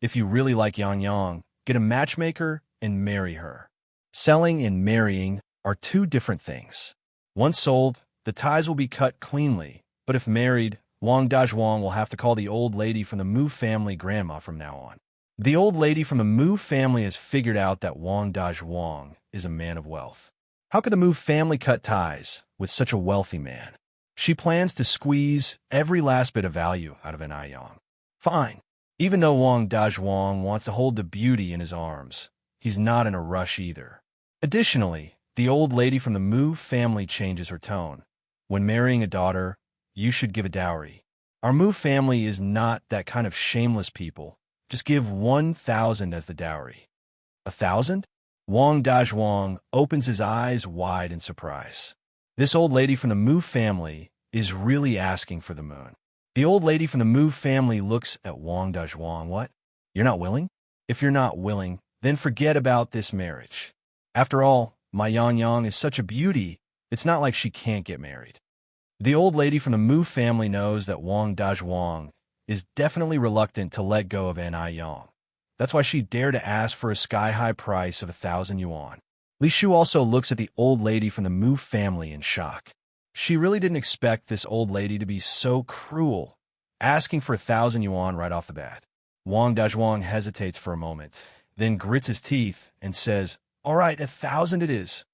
If you really like Yang Yang, get a matchmaker and marry her. Selling and marrying are two different things. Once sold, the ties will be cut cleanly, but if married, Wang Dazhuang will have to call the old lady from the Mu family grandma from now on. The old lady from the Mu family has figured out that Wang Dazhuang is a man of wealth. How could the Mu family cut ties with such a wealthy man? She plans to squeeze every last bit of value out of an ai Yang. Fine. Even though Wang Dazhuang wants to hold the beauty in his arms, he's not in a rush either. Additionally, the old lady from the Mu family changes her tone. When marrying a daughter, you should give a dowry. Our Mu family is not that kind of shameless people. Just give 1,000 as the dowry. 1,000? Wang Dazhuang opens his eyes wide in surprise. This old lady from the Mu family is really asking for the moon. The old lady from the Mu family looks at Wang Dazhuang. What? You're not willing? If you're not willing, then forget about this marriage. After all, my Yang Yang is such a beauty, it's not like she can't get married. The old lady from the Mu family knows that Wang Dazhuang is definitely reluctant to let go of an ai Yang. That's why she dared to ask for a sky-high price of 1,000 yuan. Li Shu also looks at the old lady from the Mu family in shock. She really didn't expect this old lady to be so cruel, asking for 1,000 yuan right off the bat. Wang Dazhuang hesitates for a moment, then grits his teeth and says, All right, 1,000 it is.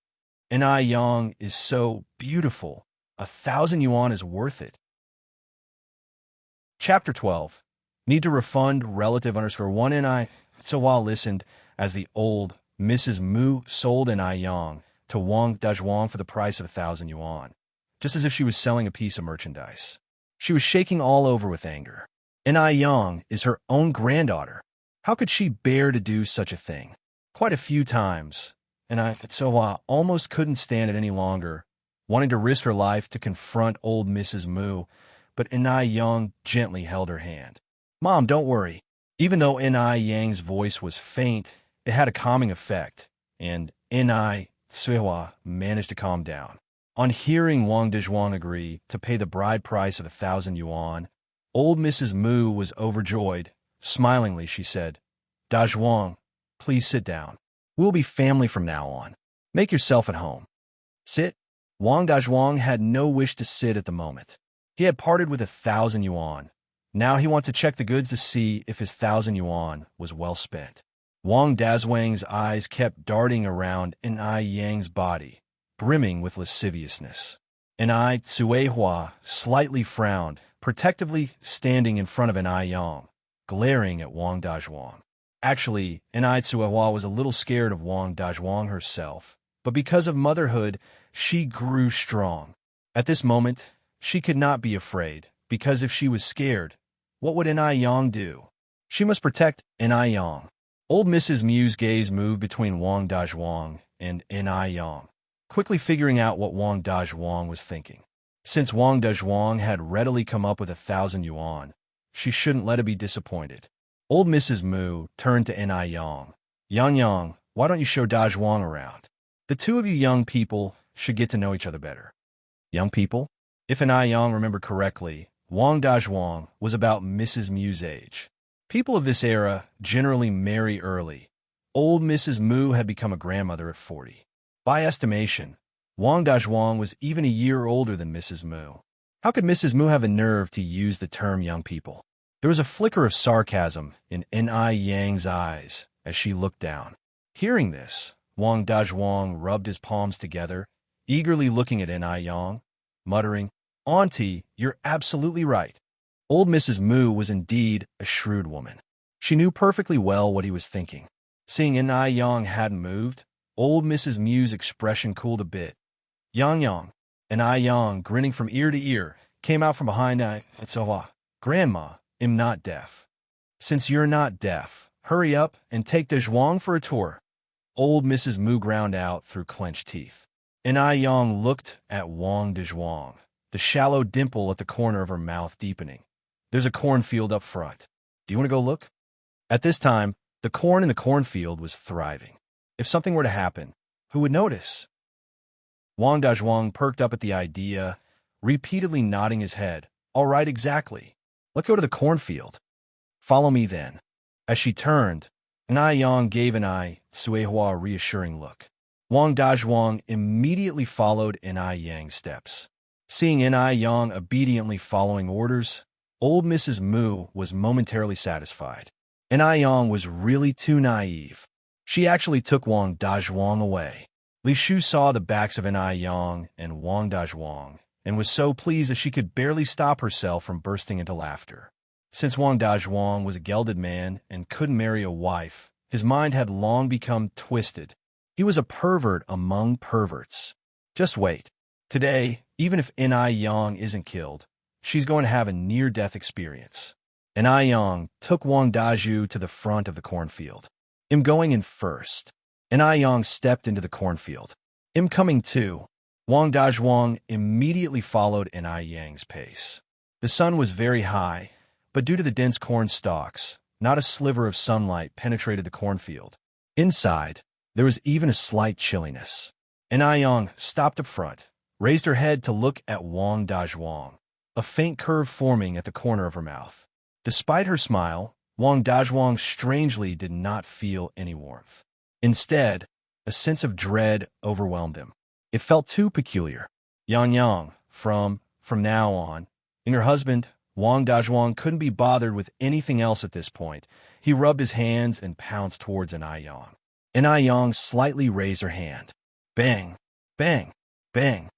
An ai Yang is so beautiful. 1,000 yuan is worth it. Chapter 12. Need to refund relative _1 NI. Tsuhua listened as the old Mrs. Mu sold an ai Yang to Wang Dazhuang for the price of 1,000 yuan, just as if she was selling a piece of merchandise. She was shaking all over with anger. An ai Yang is her own granddaughter. How could she bear to do such a thing? Quite a few times, and Tsuhua almost couldn't stand it any longer, wanting to risk her life to confront old Mrs. Mu, but an ai Yang gently held her hand. Mom, don't worry. Even though an ai Yang's voice was faint, it had a calming effect, and N.I. Tsuhua managed to calm down. On hearing Wang Dazhuang agree to pay the bride price of 1,000 yuan, old Mrs. Mu was overjoyed. Smilingly, she said, Dazhuang, please sit down. We'll be family from now on. Make yourself at home. Sit? Wang Dazhuang had no wish to sit at the moment. He had parted with 1,000 yuan. Now he wants to check the goods to see if his 1,000 yuan was well spent. Wang Dazhuang's eyes kept darting around an ai Yang's body, brimming with lasciviousness. An ai Tsuehua slightly frowned, protectively standing in front of an ai Yang, glaring at Wang Dazhuang. Actually, an ai Tsuehua was a little scared of Wang Dazhuang herself, but because of motherhood, she grew strong. At this moment, she could not be afraid, because if she was scared, what would an ai Yang do? She must protect an ai Yang. Old Mrs. Mu's gaze moved between Wang Dazhuang and an ai Yang, quickly figuring out what Wang Dazhuang was thinking. Since Wang Dazhuang had readily come up with 1,000 yuan, she shouldn't let it be disappointed. Old Mrs. Mu turned to an ai Yang. Yang Yang, why don't you show Dazhuang around? The two of you young people should get to know each other better. Young people? If an ai Yang remembered correctly, Wang Dazhuang was about Mrs. Mu's age. People of this era generally marry early. Old Mrs. Mu had become a grandmother at 40. By estimation, Wang Dazhuang was even a year older than Mrs. Mu. How could Mrs. Mu have the nerve to use the term young people? There was a flicker of sarcasm in N.I. Yang's eyes as she looked down. Hearing this, Wang Dazhuang rubbed his palms together, eagerly looking at N.I. Yang, muttering, Auntie, you're absolutely right. Old Mrs. Mu was indeed a shrewd woman. She knew perfectly well what he was thinking. Seeing Inai Yang hadn't moved, old Mrs. Mew's expression cooled a bit. Yang Yang, Inai Yang, grinning from ear to ear, came out from behind I. Grandma, I'm not deaf. Since you're not deaf, hurry up and take the Zhuang for a tour. Old Mrs. Mu ground out through clenched teeth. Inai Yang looked at Wang de Zhuang, the shallow dimple at the corner of her mouth deepening. There's a cornfield up front. Do you want to go look? At this time, the corn in the cornfield was thriving. If something were to happen, who would notice? Wang Dazhuang perked up at the idea, repeatedly nodding his head. All right, exactly. Let's go to the cornfield. Follow me then. As she turned, Inai Yang gave Inai Suehua a reassuring look. Wang Dazhuang immediately followed Inai Yang's steps. Seeing Inai Yang obediently following orders, old Mrs. Mu was momentarily satisfied. Inai Yang was really too naive. She actually took Wang Dazhuang away. Li Shu saw the backs of Inai Yang and Wang Dazhuang and was so pleased that she could barely stop herself from bursting into laughter. Since Wang Dazhuang was a gelded man and couldn't marry a wife, his mind had long become twisted. He was a pervert among perverts. Just wait. Today, even if Inai Yang isn't killed, she's going to have a near-death experience. Inai Yang took Wang Dazhu to the front of the cornfield. I'm going in first. Inai Yang stepped into the cornfield. I'm coming too. Wang Dazhuang immediately followed Inai Yang's pace. The sun was very high, but due to the dense corn stalks, not a sliver of sunlight penetrated the cornfield. Inside, there was even a slight chilliness. Inai Yang stopped up front, raised her head to look at Wang Dazhuang, a faint curve forming at the corner of her mouth. Despite her smile, Wang Dazhuang strangely did not feel any warmth. Instead, a sense of dread overwhelmed him. It felt too peculiar. Yang Yang, from now on, and her husband, Wang Dazhuang, couldn't be bothered with anything else at this point. He rubbed his hands and pounced towards Inai Yang. Inai Yang slightly raised her hand. Bang, bang, bang.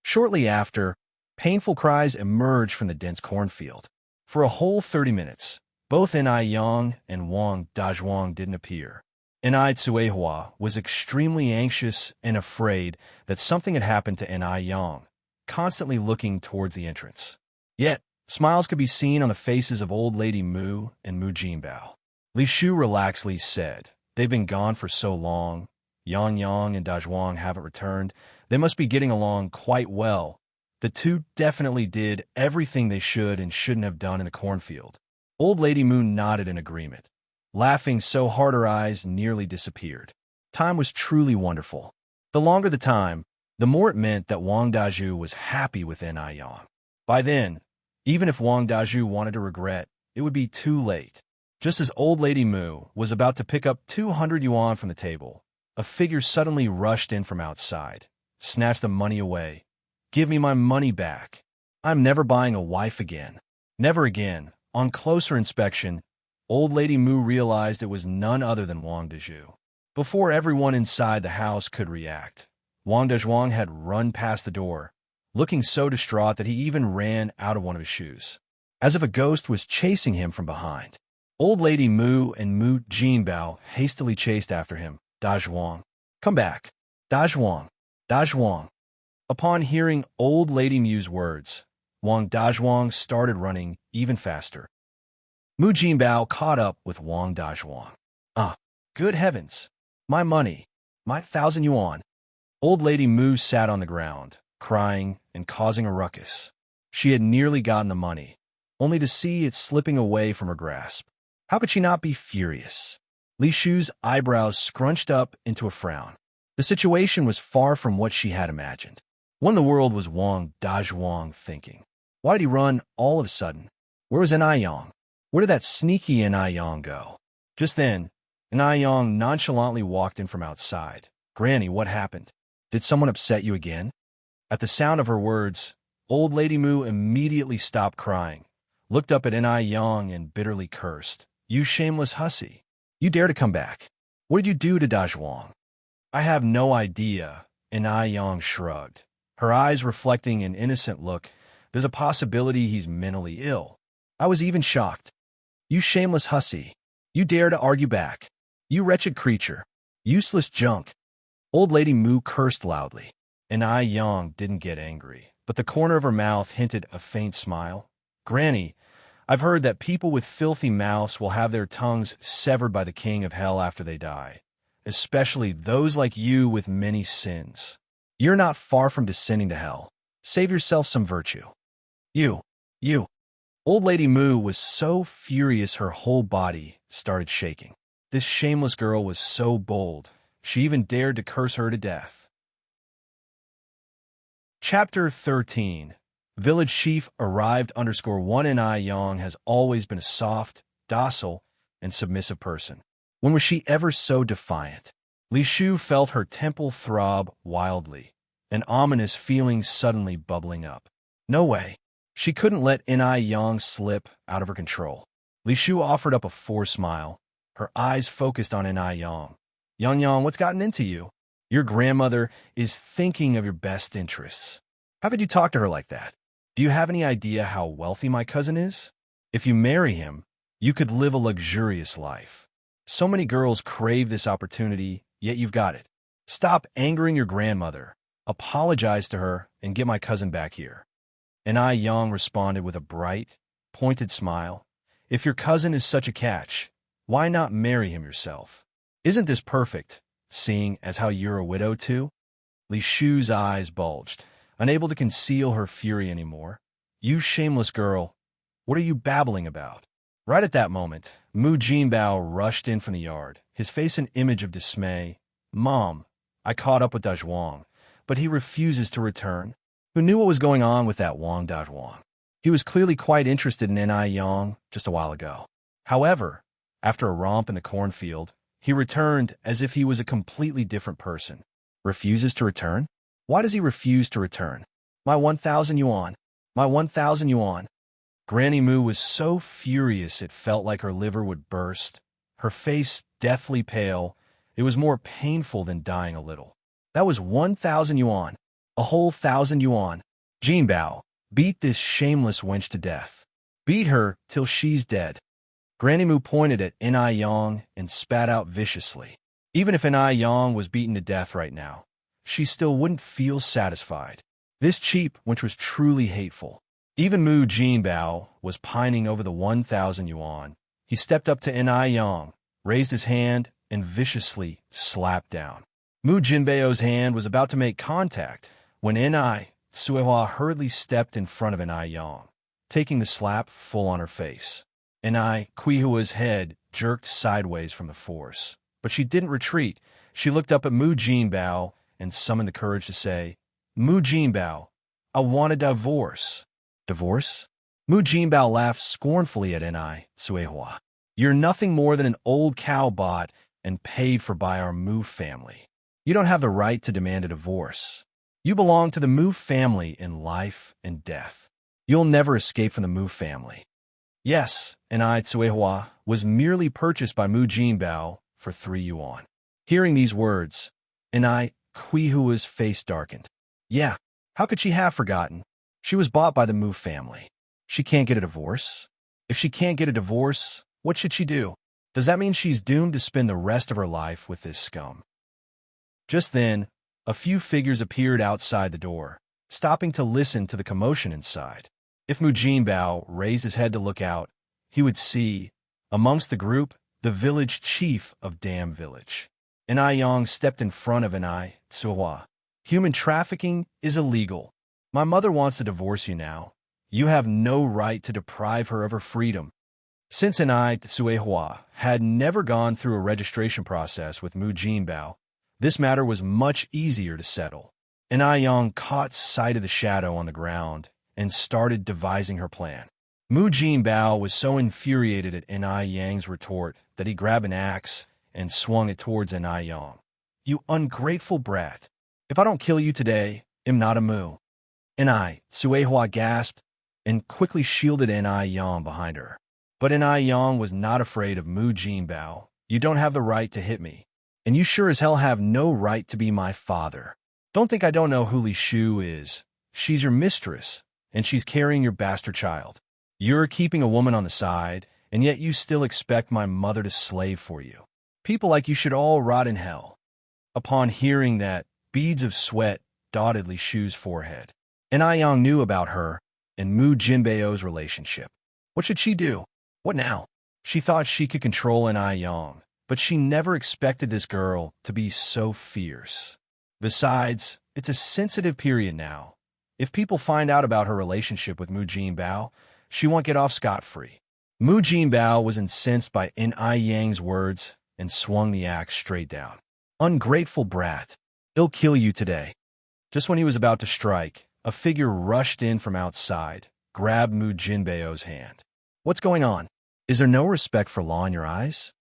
Shortly after, painful cries emerged from the dense cornfield. For a whole 30 minutes, both Inai Yang and Wang Dazhuang didn't appear. Inai Tsuehua was extremely anxious and afraid that something had happened to Inai Yang, constantly looking towards the entrance. Yet, smiles could be seen on the faces of Old Lady Mu and Mu Jinbao. Li Shu relaxedly said, "They've been gone for so long. Yang Yang and Dazhuang haven't returned. They must be getting along quite well. The two definitely did everything they should and shouldn't have done in the cornfield." Old Lady Mu nodded in agreement, laughing so hard her eyes nearly disappeared. Time was truly wonderful. The longer the time, the more it meant that Wang Dazhu was happy with Inai Yang. By then, even if Wang Dazhu wanted to regret, it would be too late. Just as Old Lady Mu was about to pick up 200 yuan from the table, a figure suddenly rushed in from outside, snatched the money away. "Give me my money back. I'm never buying a wife again. Never again." On closer inspection, Old Lady Mu realized it was none other than Wang Dazhu. Before everyone inside the house could react, Wang Dazhuang had run past the door, looking so distraught that he even ran out of one of his shoes, as if a ghost was chasing him from behind. Old Lady Mu and Mu Jinbao hastily chased after him. "Dazhuang, come back! Dazhuang! Dazhuang!" Upon hearing Old Lady Mu's words, Wang Dazhuang started running even faster. Mu Jinbao caught up with Wang Dazhuang. "Ah, good heavens! My money! My 1,000 yuan!" Old Lady Mu sat on the ground, crying and causing a ruckus. She had nearly gotten the money, only to see it slipping away from her grasp. How could she not be furious? Li Shu's eyebrows scrunched up into a frown. The situation was far from what she had imagined. What in the world was Wang Dazhuang thinking? Why did he run all of a sudden? Where was Inai Yang? Where did that sneaky Inai Yang go? Just then, Inai Yang nonchalantly walked in from outside. "Granny, what happened? Did someone upset you again?" At the sound of her words, Old Lady Mu immediately stopped crying, looked up at Inai Yang and bitterly cursed. "You shameless hussy! You dare to come back! What did you do to Dazhuang?" "I have no idea," Inai Yang shrugged, her eyes reflecting an innocent look. "There's a possibility he's mentally ill. I was even shocked." "You shameless hussy! You dare to argue back? You wretched creature. Useless junk. Old Lady Mu cursed loudly. And Ai Yang didn't get angry, but the corner of her mouth hinted a faint smile. Granny, I've heard that people with filthy mouths will have their tongues severed by the king of hell after they die, especially those like you with many sins. You're not far from descending to hell. Save yourself some virtue. You. Old Lady Mu was so furious her whole body started shaking. This shameless girl was so bold, she even dared to curse her to death. Chapter 13. Village Chief arrived _1 and Ai Yang has always been a soft, docile, and submissive person. When was she ever so defiant? Li Shu felt her temple throb wildly, an ominous feeling suddenly bubbling up. No way. She couldn't let Ai Yang slip out of her control. Li Shu offered up a forced smile, her eyes focused on Ai Yang. Yang, what's gotten into you? Your grandmother is thinking of your best interests. How could you talk to her like that? Do you have any idea how wealthy my cousin is? If you marry him, you could live a luxurious life. So many girls crave this opportunity, yet you've got it. Stop angering your grandmother. Apologize to her and get my cousin back here. And Ai Yang responded with a bright, pointed smile. If your cousin is such a catch, why not marry him yourself? Isn't this perfect, seeing as how you're a widow too? Li Shu's eyes bulged, unable to conceal her fury anymore. You shameless girl, what are you babbling about? Right at that moment, Mu Jinbao rushed in from the yard, his face an image of dismay. Mom, I caught up with Dazhuang, but he refuses to return. Who knew what was going on with that Wang Dazhuang? He was clearly quite interested in Ai Yang just a while ago. However, after a romp in the cornfield, he returned as if he was a completely different person. Refuses to return? Why does he refuse to return? My 1,000 yuan. My 1,000 yuan. Granny Mu was so furious it felt like her liver would burst. Her face deathly pale. It was more painful than dying a little. That was 1,000 yuan. A whole 1,000 yuan. Jinbao, beat this shameless wench to death. Beat her till she's dead. Granny Mu pointed at Ai Yang and spat out viciously. Even if Ai Yang was beaten to death right now, she still wouldn't feel satisfied. This cheap wench was truly hateful. Even Mu Jinbao was pining over the 1,000 yuan. He stepped up to Ai Yang, raised his hand, and viciously slapped down. Mu Jinbao's hand was about to make contact when Ai Suihua hurriedly stepped in front of Ai Yang, taking the slap full on her face. Ai Kuihua's head jerked sideways from the force, but she didn't retreat. She looked up at Mu Jinbao and summoned the courage to say, Mu Jinbao, I want a divorce. Divorce? Mu Jinbao laughed scornfully at Ai Suihua. You're nothing more than an old cow bought and paid for by our Mu family. You don't have the right to demand a divorce. You belong to the Mu family in life and death. You'll never escape from the Mu family. Yes, Ai Suihua was merely purchased by Mu Jinbao for 3 yuan. Hearing these words, Ai Kuihua's face darkened. Yeah, how could she have forgotten? She was bought by the Mu family. She can't get a divorce. If she can't get a divorce, what should she do? Does that mean she's doomed to spend the rest of her life with this scum? Just then, a few figures appeared outside the door, stopping to listen to the commotion inside. If Mu Jinbao raised his head to look out, he would see, amongst the group, the village chief of Dam Village. Ai Yang stepped in front of Ai Suihua. Human trafficking is illegal. My mother wants to divorce you now. You have no right to deprive her of her freedom. Since Ai Suihua had never gone through a registration process with Mu Jinbao, this matter was much easier to settle. Ai Yang caught sight of the shadow on the ground and started devising her plan. Mu Jinbao was so infuriated at Ai Yang's retort that he grabbed an axe and swung it towards Ai Yang. You ungrateful brat. If I don't kill you today, I'm not a Mu. Ai Suihua gasped and quickly shielded Ai Yang behind her. But Ai Yang was not afraid of Mu Jinbao. You don't have the right to hit me. And you sure as hell have no right to be my father. Don't think I don't know who Li Shu is. She's your mistress, and she's carrying your bastard child. You're keeping a woman on the side, and yet you still expect my mother to slave for you. People like you should all rot in hell." Upon hearing that, beads of sweat dotted Li Shu's forehead. And Yang knew about her and Mu Jinbeo's relationship. What should she do? What now? She thought she could control Yang, but she never expected this girl to be so fierce. Besides, it's a sensitive period now. If people find out about her relationship with Mu Jinbao, she won't get off scot-free. Mu Jinbao was incensed by Yang's words and swung the axe straight down. "Ungrateful brat, he'll kill you today." Just when he was about to strike, a figure rushed in from outside, grabbed Mu Jinbeo's hand. "What's going on? Is there no respect for law in your eyes?"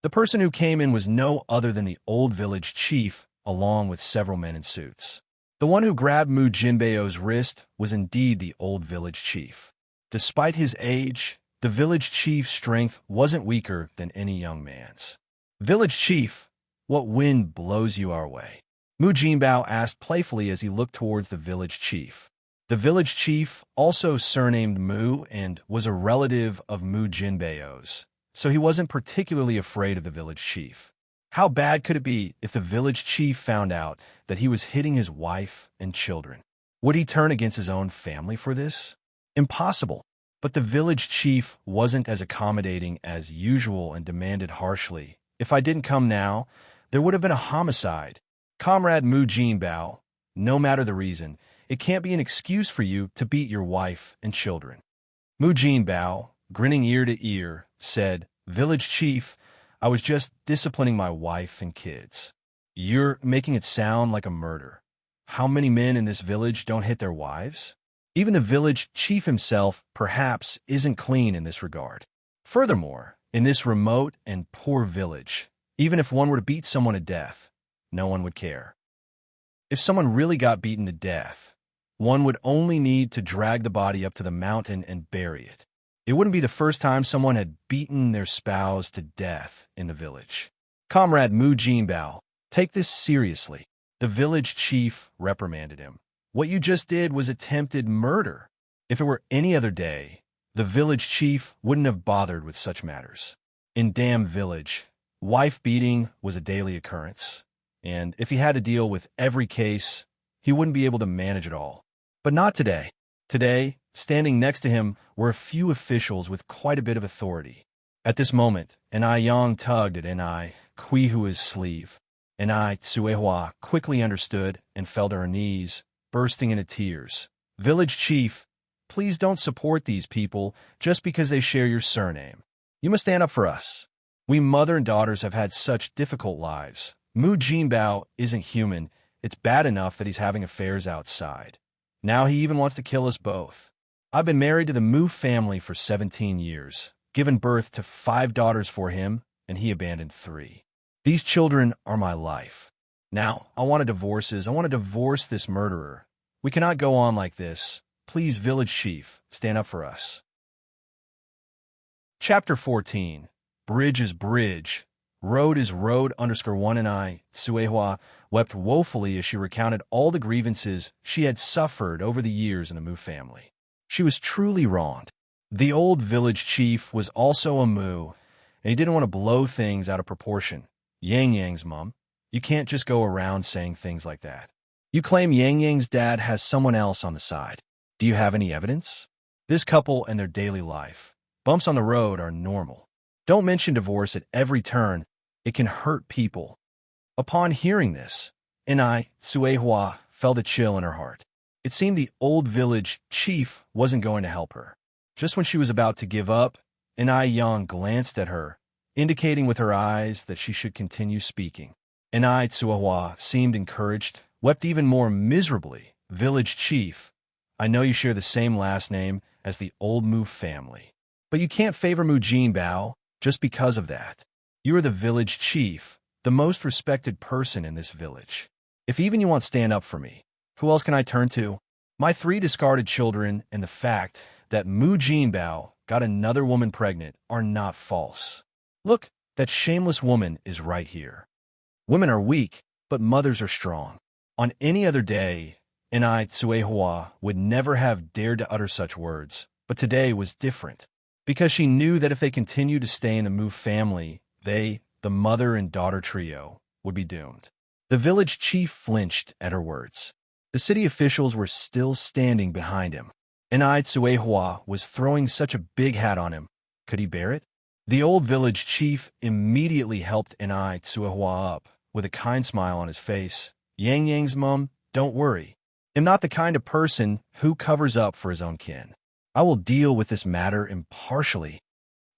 The person who came in was no other than the old village chief, along with several men in suits. The one who grabbed Mu Jinbeo's wrist was indeed the old village chief. Despite his age, the village chief's strength wasn't weaker than any young man's. "Village chief, what wind blows you our way?" Mu Jinbao asked playfully as he looked towards the village chief. The village chief, also surnamed Mu and was a relative of Mu Jinbeo's, so he wasn't particularly afraid of the village chief. How bad could it be if the village chief found out that he was hitting his wife and children? Would he turn against his own family for this? Impossible. But the village chief wasn't as accommodating as usual and demanded harshly, "If I didn't come now, there would have been a homicide. Comrade Mu Jinbao, no matter the reason, it can't be an excuse for you to beat your wife and children." Mu Jinbao, grinning ear to ear, said, "Village chief, I was just disciplining my wife and kids." "You're making it sound like a murder. How many men in this village don't hit their wives? Even the village chief himself, perhaps, isn't clean in this regard. Furthermore, in this remote and poor village, even if one were to beat someone to death, no one would care. If someone really got beaten to death, one would only need to drag the body up to the mountain and bury it. It wouldn't be the first time someone had beaten their spouse to death in the village." "Comrade Mu Jinbao, take this seriously." The village chief reprimanded him. "What you just did was attempted murder. If it were any other day, the village chief wouldn't have bothered with such matters. In damn village, wife beating was a daily occurrence, and if he had to deal with every case, he wouldn't be able to manage it all. But not today. Today, standing next to him were a few officials with quite a bit of authority. At this moment, Yang tugged at Kuihua's sleeve. Tsuehua quickly understood and fell to her knees, bursting into tears. "Village chief, please don't support these people just because they share your surname. You must stand up for us. We mother and daughters have had such difficult lives. Mu Jinbao isn't human. It's bad enough that he's having affairs outside. Now he even wants to kill us both. I've been married to the Mu family for 17 years, given birth to 5 daughters for him, and he abandoned 3. These children are my life. Now, I want to divorce this murderer. We cannot go on like this. Please, village chief, stand up for us." Chapter 14. Bridge is bridge. Road is road _1 and Tsuehua wept woefully as she recounted all the grievances she had suffered over the years in the Mu family. She was truly wronged. The old village chief was also a Mu, and he didn't want to blow things out of proportion. Yang's mom, you can't just go around saying things like that. You claim Yang's dad has someone else on the side. Do you have any evidence? This couple and their daily life. Bumps on the road are normal. Don't mention divorce at every turn. It can hurt people. Upon hearing this, Tsuehua felt a chill in her heart. It seemed the old village chief wasn't going to help her. Just when she was about to give up, Yang glanced at her, indicating with her eyes that she should continue speaking. Tsuehua seemed encouraged, wept even more miserably. "Village chief, I know you share the same last name as the old Mu family, but you can't favor Mu Jinbao just because of that. You are the village chief, the most respected person in this village. If even you won't stand up for me, who else can I turn to? My 3 discarded children and the fact that Mu Jinbao got another woman pregnant are not false. Look, that shameless woman is right here. Women are weak, but mothers are strong. On any other day, Tsuehua would never have dared to utter such words, but today was different. because she knew that if they continued to stay in the Mu family, they, the mother and daughter trio, would be doomed. The village chief flinched at her words. The city officials were still standing behind him. Enai Tsuehua was throwing such a big hat on him. Could he bear it? The old village chief immediately helped Enai Tsuehua up, with a kind smile on his face. Yang Yang's mum, don't worry. I'm not the kind of person who covers up for his own kin. I will deal with this matter impartially.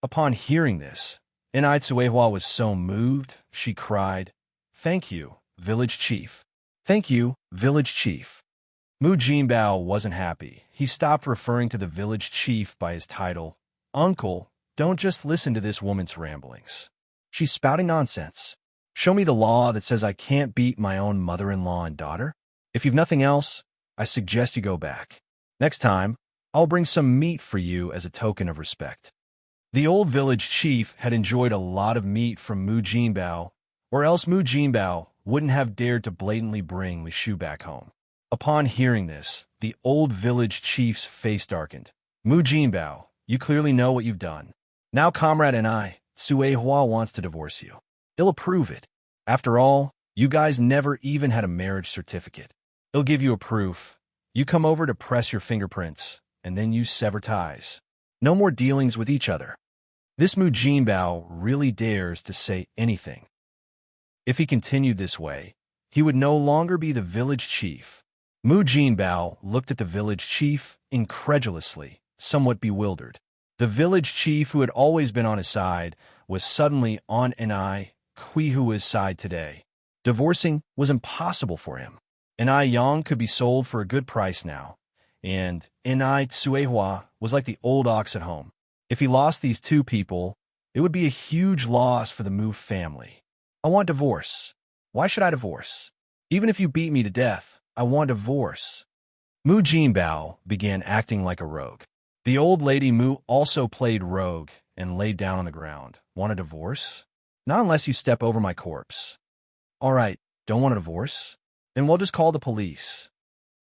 Upon hearing this, Enai Tsuehua was so moved, she cried, Thank you, village chief. Thank you, village chief. Mu Jinbao wasn't happy. He stopped referring to the village chief by his title. Uncle, don't just listen to this woman's ramblings. She's spouting nonsense. Show me the law that says I can't beat my own mother-in-law and daughter. If you've nothing else, I suggest you go back. Next time, I'll bring some meat for you as a token of respect. The old village chief had enjoyed a lot of meat from Mu Jinbao, or else Mu Jinbao wouldn't have dared to blatantly bring Li Shu back home. Upon hearing this, the old village chief's face darkened. Mu Jinbao, you clearly know what you've done. Now comrade and I, Tsuehua wants to divorce you. He'll approve it. After all, you guys never even had a marriage certificate. He'll give you a proof. You come over to press your fingerprints, and then you sever ties. No more dealings with each other. This Mu Jinbao really dares to say anything. If he continued this way, he would no longer be the village chief. Mu Jinbao looked at the village chief incredulously, somewhat bewildered. The village chief, who had always been on his side, was suddenly on Enai Tsuehua's side today. Divorcing was impossible for him. Enai Yang could be sold for a good price now, and Enai Tsuehua was like the old ox at home. If he lost these two people, it would be a huge loss for the Mu family. I want divorce. Why should I divorce? Even if you beat me to death, I want divorce. Mu Jinbao began acting like a rogue. The old lady Mu also played rogue and laid down on the ground. Want a divorce? Not unless you step over my corpse. All right, don't want a divorce? Then we'll just call the police.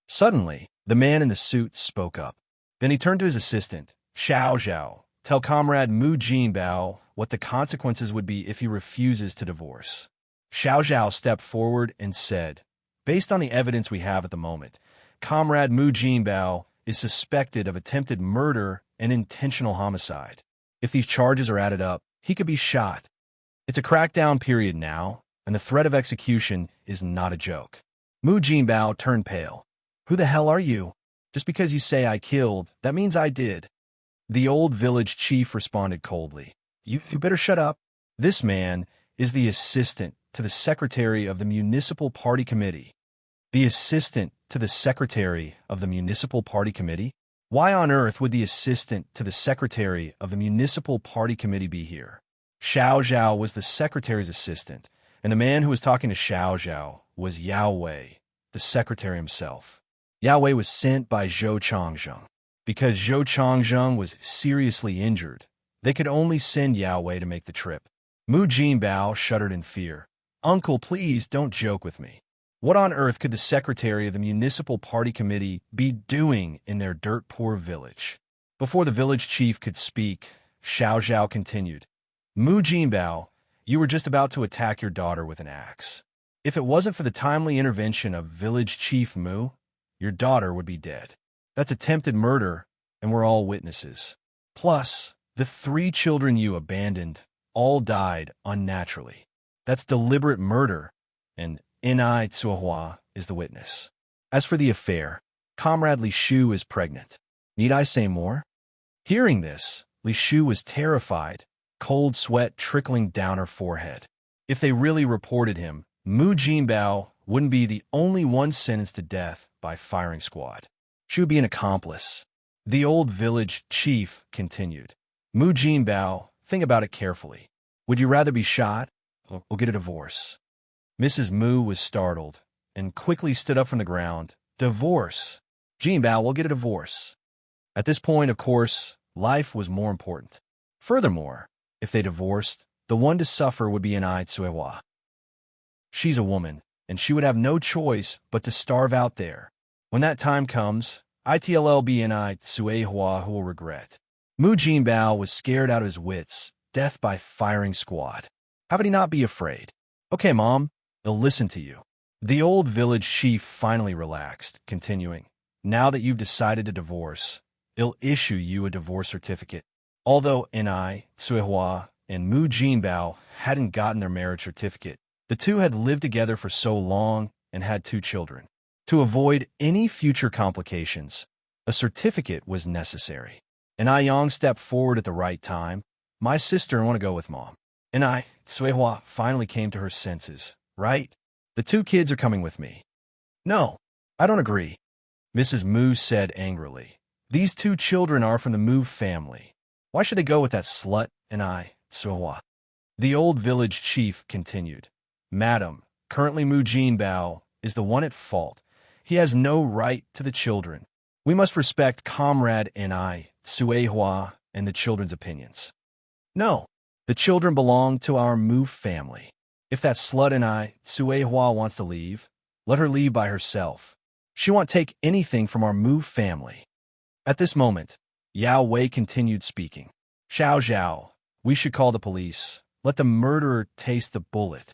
Suddenly, the man in the suit spoke up. Then he turned to his assistant, Xiao Zhao. Tell comrade Mu Jinbao what the consequences would be if he refuses to divorce. Xiao Zhao stepped forward and said, Based on the evidence we have at the moment, comrade Mu Jinbao is suspected of attempted murder and intentional homicide. If these charges are added up, he could be shot. It's a crackdown period now, and the threat of execution is not a joke. Mu Jinbao turned pale. Who the hell are you? Just because you say I killed, that means I did. The old village chief responded coldly. You better shut up. This man is the assistant to the secretary of the municipal party committee. The assistant to the secretary of the municipal party committee? Why on earth would the assistant to the secretary of the municipal party committee be here? Xiao Zhao was the secretary's assistant, and the man who was talking to Xiao Zhao was Yao Wei, the secretary himself. Yao Wei was sent by Zhou Changzheng. Because Zhou Changzheng was seriously injured, they could only send Yao Wei to make the trip. Mu Jinbao shuddered in fear. Uncle, please don't joke with me. What on earth could the secretary of the municipal party committee be doing in their dirt-poor village? Before the village chief could speak, Xiao Zhao continued. Mu Jinbao, you were just about to attack your daughter with an axe. If it wasn't for the timely intervention of village chief Mu, your daughter would be dead. That's attempted murder, and we're all witnesses. Plus, the 3 children you abandoned all died unnaturally. That's deliberate murder, and Enai Tsuehua is the witness. As for the affair, comrade Li Shu is pregnant. Need I say more? Hearing this, Li Shu was terrified, cold sweat trickling down her forehead. If they really reported him, Mu Jinbao wouldn't be the only one sentenced to death by firing squad. She would be an accomplice. The old village chief continued. Mu Jinbao, think about it carefully. Would you rather be shot or get a divorce? Mrs. Mu was startled and quickly stood up from the ground. Divorce. Jinbao will get a divorce. At this point, of course, life was more important. Furthermore, if they divorced, the one to suffer would be Enai Tsuehua. She's a woman, and she would have no choice but to starve out there. When that time comes, it'll be Enai Tsuehua who will regret. Mu Jinbao was scared out of his wits, death by firing squad. How could he not be afraid? Okay, Mom, they'll listen to you. The old village chief finally relaxed, continuing, now that you've decided to divorce, they'll issue you a divorce certificate. Although Ni, Suihua, and Mu Jinbao hadn't gotten their marriage certificate, the two had lived together for so long and had 2 children. To avoid any future complications, a certificate was necessary. And Yang stepped forward at the right time. My sister want to go with Mom. And Suihua, finally came to her senses. Right? The 2 kids are coming with me. No, I don't agree, Mrs. Mu said angrily. These 2 children are from the Mu family. Why should they go with that slut? And Suihua. The old village chief continued. Madam, currently Mu Jinbao is the one at fault. He has no right to the children. We must respect Comrade Ni, Suihua, and the children's opinions. No, the children belong to our Mu family. If that slut Ni, Suihua wants to leave, let her leave by herself. She won't take anything from our Mu family. At this moment, Yao Wei continued speaking. Xiao Zhao, we should call the police. Let the murderer taste the bullet.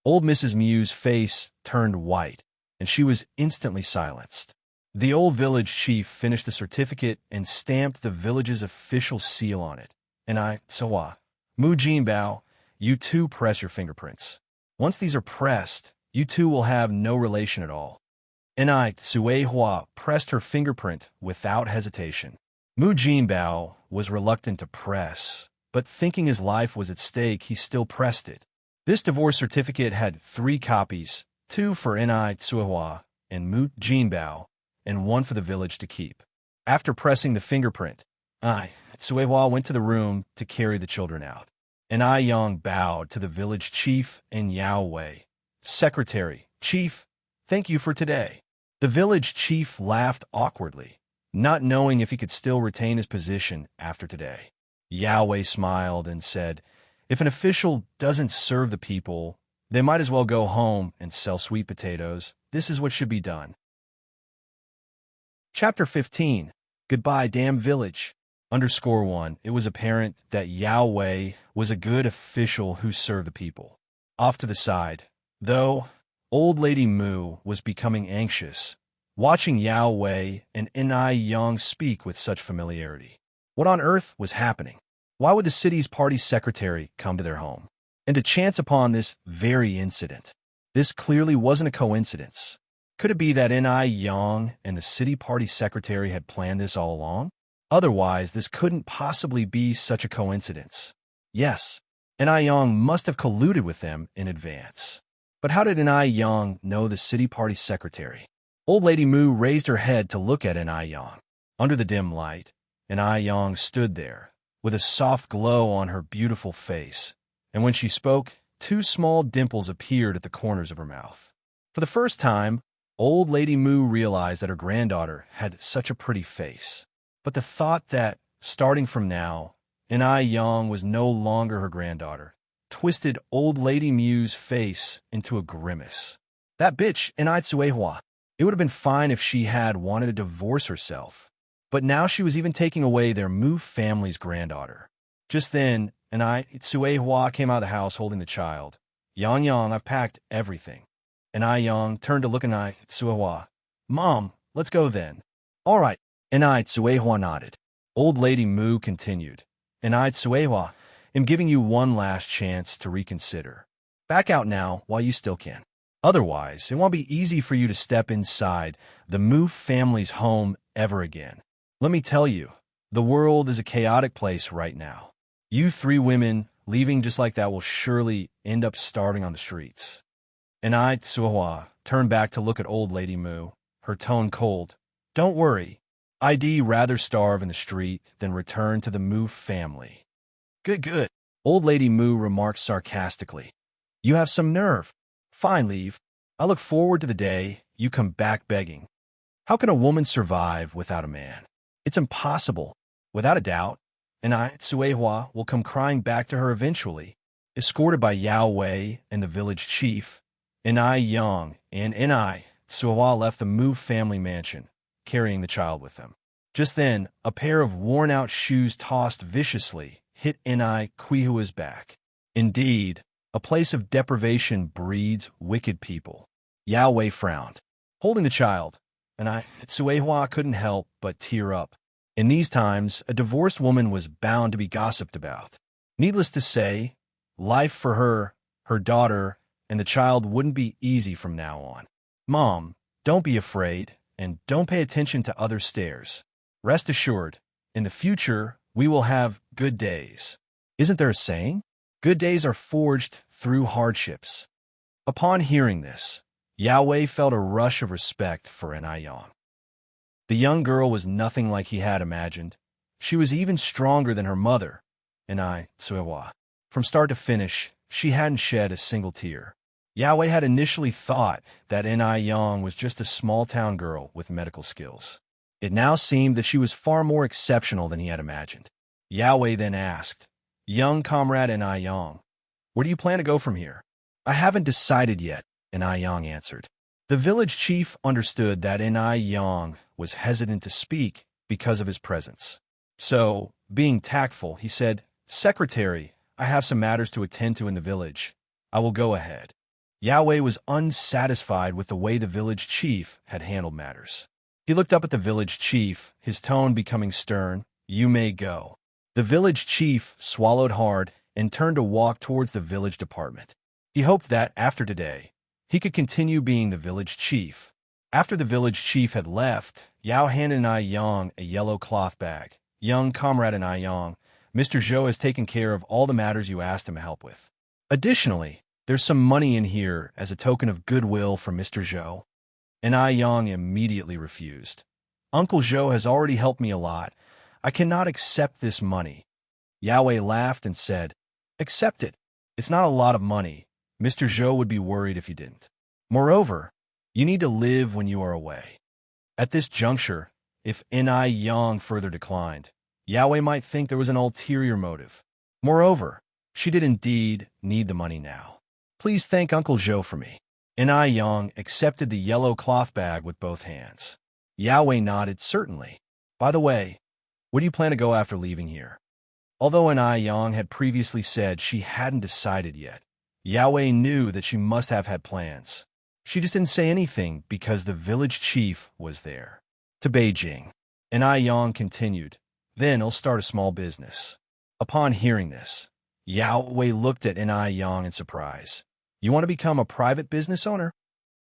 Old Mrs. Mu's face turned white, and she was instantly silenced. The old village chief finished the certificate and stamped the village's official seal on it. And Suihua, Mu Jinbao, you 2 press your fingerprints. Once these are pressed, you 2 will have no relation at all. And Suihua pressed her fingerprint without hesitation. Mu Jinbao was reluctant to press, but thinking his life was at stake, he still pressed it. This divorce certificate had 3 copies, 2 for Ni Suihua and Mu Jinbao, and 1 for the village to keep. After pressing the fingerprint, Suihua went to the room to carry the children out. And Yang bowed to the village chief and Yao Wei. Secretary, Chief, thank you for today. The village chief laughed awkwardly, not knowing if he could still retain his position after today. Yao Wei smiled and said, if an official doesn't serve the people, they might as well go home and sell sweet potatoes. This is what should be done. Chapter 15. Goodbye, damn village. _1. It was apparent that Yao Wei was a good official who served the people. Off to the side, though, old lady Mu was becoming anxious, watching Yao Wei and Yang speak with such familiarity. What on earth was happening? Why would the city's party secretary come to their home? And to chance upon this very incident. This clearly wasn't a coincidence. Could it be that Yang and the city party secretary had planned this all along? Otherwise, this couldn't possibly be such a coincidence. Yes, Yang must have colluded with them in advance. But how did Yang know the city party secretary? Old Lady Mu raised her head to look at Yang. Under the dim light, Yang stood there, with a soft glow on her beautiful face. And when she spoke, 2 small dimples appeared at the corners of her mouth. For the first time, Old Lady Mu realized that her granddaughter had such a pretty face. But the thought that, starting from now, Yang was no longer her granddaughter twisted Old Lady Mu's face into a grimace. That bitch, Suihua. It would have been fine if she had wanted to divorce herself. But now she was even taking away their Mu family's granddaughter. Just then, Suihua came out of the house holding the child. Yang, I've packed everything. Yang turned to look at Suihua. Mom, let's go then. All right. Suihua nodded. Old Lady Mu continued. Suihua, I'm giving you one last chance to reconsider. Back out now while you still can. Otherwise, it won't be easy for you to step inside the Mu family's home ever again. Let me tell you, the world is a chaotic place right now. You 3 women leaving just like that will surely end up starving on the streets. Suihua turned back to look at Old Lady Mu, her tone cold. Don't worry. I'd rather starve in the street than return to the Mu family. Good. Old Lady Mu remarked sarcastically. You have some nerve. Fine, leave. I look forward to the day you come back begging. How can a woman survive without a man? It's impossible, without a doubt. Suihua will come crying back to her eventually, escorted by Yao Wei and the village chief. Yang and Suihua left the Mu family mansion, carrying the child with them. Just then, a pair of worn-out shoes tossed viciously hit Enai Quihua's back. Indeed, a place of deprivation breeds wicked people. Yao Wei frowned. Holding the child, and Tsuehua couldn't help but tear up. In these times, a divorced woman was bound to be gossiped about. Needless to say, life for her, her daughter, and the child wouldn't be easy from now on. Mom, don't be afraid, and don't pay attention to other stares. Rest assured, in the future, we will have good days. Isn't there a saying? Good days are forged through hardships. Upon hearing this, Yao Wei felt a rush of respect for Enai Yang. The young girl was nothing like he had imagined. She was even stronger than her mother, Enai Tsuehua. From start to finish, she hadn't shed a single tear. Yao Wei had initially thought that Enai Yang was just a small-town girl with medical skills. It now seemed that she was far more exceptional than he had imagined. Yao Wei then asked, "Young comrade Enai Yang, where do you plan to go from here?" "I haven't decided yet," Enai Yang answered. The village chief understood that Enai Yang was hesitant to speak because of his presence. So, being tactful, he said, "Secretary, I have some matters to attend to in the village. I will go ahead." Yao Wei was unsatisfied with the way the village chief had handled matters. He looked up at the village chief, his tone becoming stern. "You may go." The village chief swallowed hard and turned to walk towards the village department. He hoped that, after today, he could continue being the village chief. After the village chief had left, Yao handed Enai Yang a yellow cloth bag. "Young comrade Enai Yang, Mr. Zhou has taken care of all the matters you asked him to help with. Additionally, there's some money in here as a token of goodwill from Mr. Zhou." Enai Yang immediately refused. "Uncle Zhou has already helped me a lot. I cannot accept this money." Yao Wei laughed and said, "Accept it. It's not a lot of money. Mr. Zhou would be worried if you didn't. Moreover, you need to live when you are away." At this juncture, if Enai Yang further declined, Yao Wei might think there was an ulterior motive. Moreover, she did indeed need the money now. "Please thank Uncle Zhou for me." Enai Yang accepted the yellow cloth bag with both hands. Yao Wei nodded, "Certainly. By the way, where do you plan to go after leaving here?" Although Enai Yang had previously said she hadn't decided yet, Yao Wei knew that she must have had plans. She just didn't say anything because the village chief was there. "To Beijing." Enai Yang continued, "Then I'll start a small business." Upon hearing this, Yao Wei looked at Enai Yang in surprise. "You want to become a private business owner?"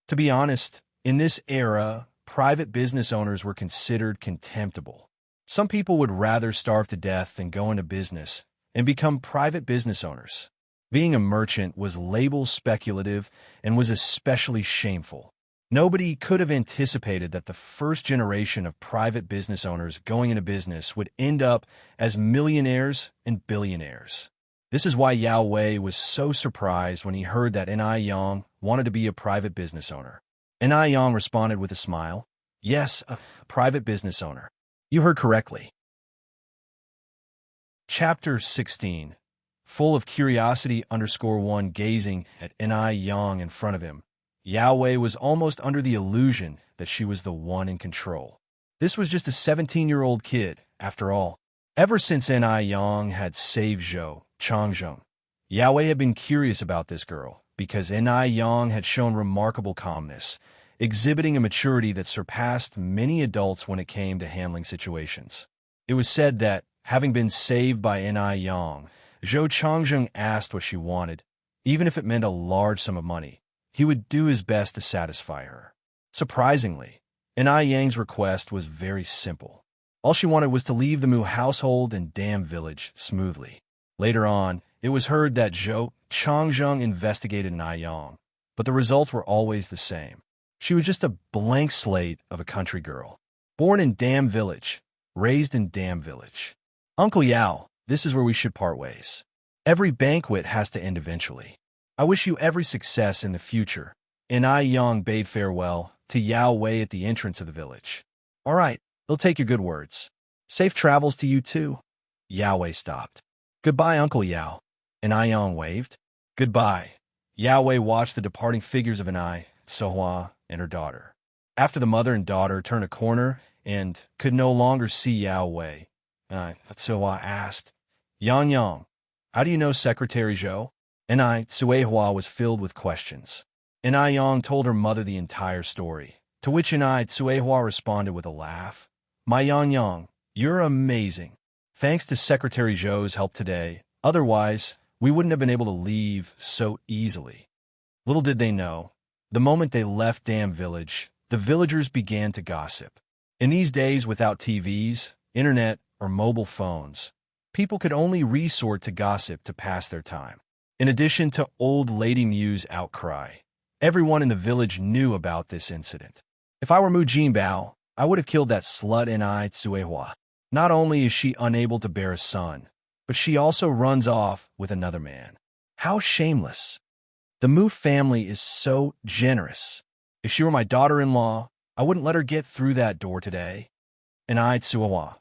To be honest, in this era, private business owners were considered contemptible. Some people would rather starve to death than go into business and become private business owners. Being a merchant was labeled speculative and was especially shameful. Nobody could have anticipated that the first generation of private business owners going into business would end up as millionaires and billionaires. This is why Yao Wei was so surprised when he heard that Enai Yang wanted to be a private business owner. Enai Yang responded with a smile, "Yes, a private business owner. You heard correctly." Chapter 16. Full of curiosity _1 gazing at Enai Yang in front of him, Yao Wei was almost under the illusion that she was the one in control. This was just a 17-year-old kid, after all. Ever since Enai Yang had saved Zhou Changzheng, Yao Wei had been curious about this girl because Enai Yang had shown remarkable calmness, exhibiting a maturity that surpassed many adults when it came to handling situations. It was said that, having been saved by Enai Yang, Zhou Changzheng asked what she wanted, even if it meant a large sum of money. He would do his best to satisfy her. Surprisingly, Enai Yang's request was very simple. All she wanted was to leave the Mu household and damn village smoothly. Later on, it was heard that Zhou Changzheng investigated Enai Yang, but the results were always the same. She was just a blank slate of a country girl. Born in damn village, raised in damn village. "Uncle Yao, this is where we should part ways. Every banquet has to end eventually. I wish you every success in the future." Enai Yang bade farewell to Yao Wei at the entrance of the village. "All right, they'll take your good words. Safe travels to you too." Yao Wei stopped. "Goodbye, Uncle Yao." Enai Yang waved. "Goodbye." Yao Wei watched the departing figures of Enai, Sohua, and her daughter. After the mother and daughter turned a corner, and could no longer see Yao Wei. So I asked, Yang Yang, how do you know Secretary Zhou? Tsuehua was filled with questions. Yang told her mother the entire story, to which Tsuehua responded with a laugh. My Yang, you're amazing. Thanks to Secretary Zhou's help today, otherwise, we wouldn't have been able to leave so easily. Little did they know, the moment they left Dam Village, the villagers began to gossip. In these days without TVs, internet, or mobile phones, people could only resort to gossip to pass their time. In addition to old Lady Mu's outcry, everyone in the village knew about this incident. If I were Mu Jinbao, I would have killed that slut Tsuehua. Not only is she unable to bear a son, but she also runs off with another man. How shameless. The Mu family is so generous. If she were my daughter-in-law, I wouldn't let her get through that door today. Tsuehua.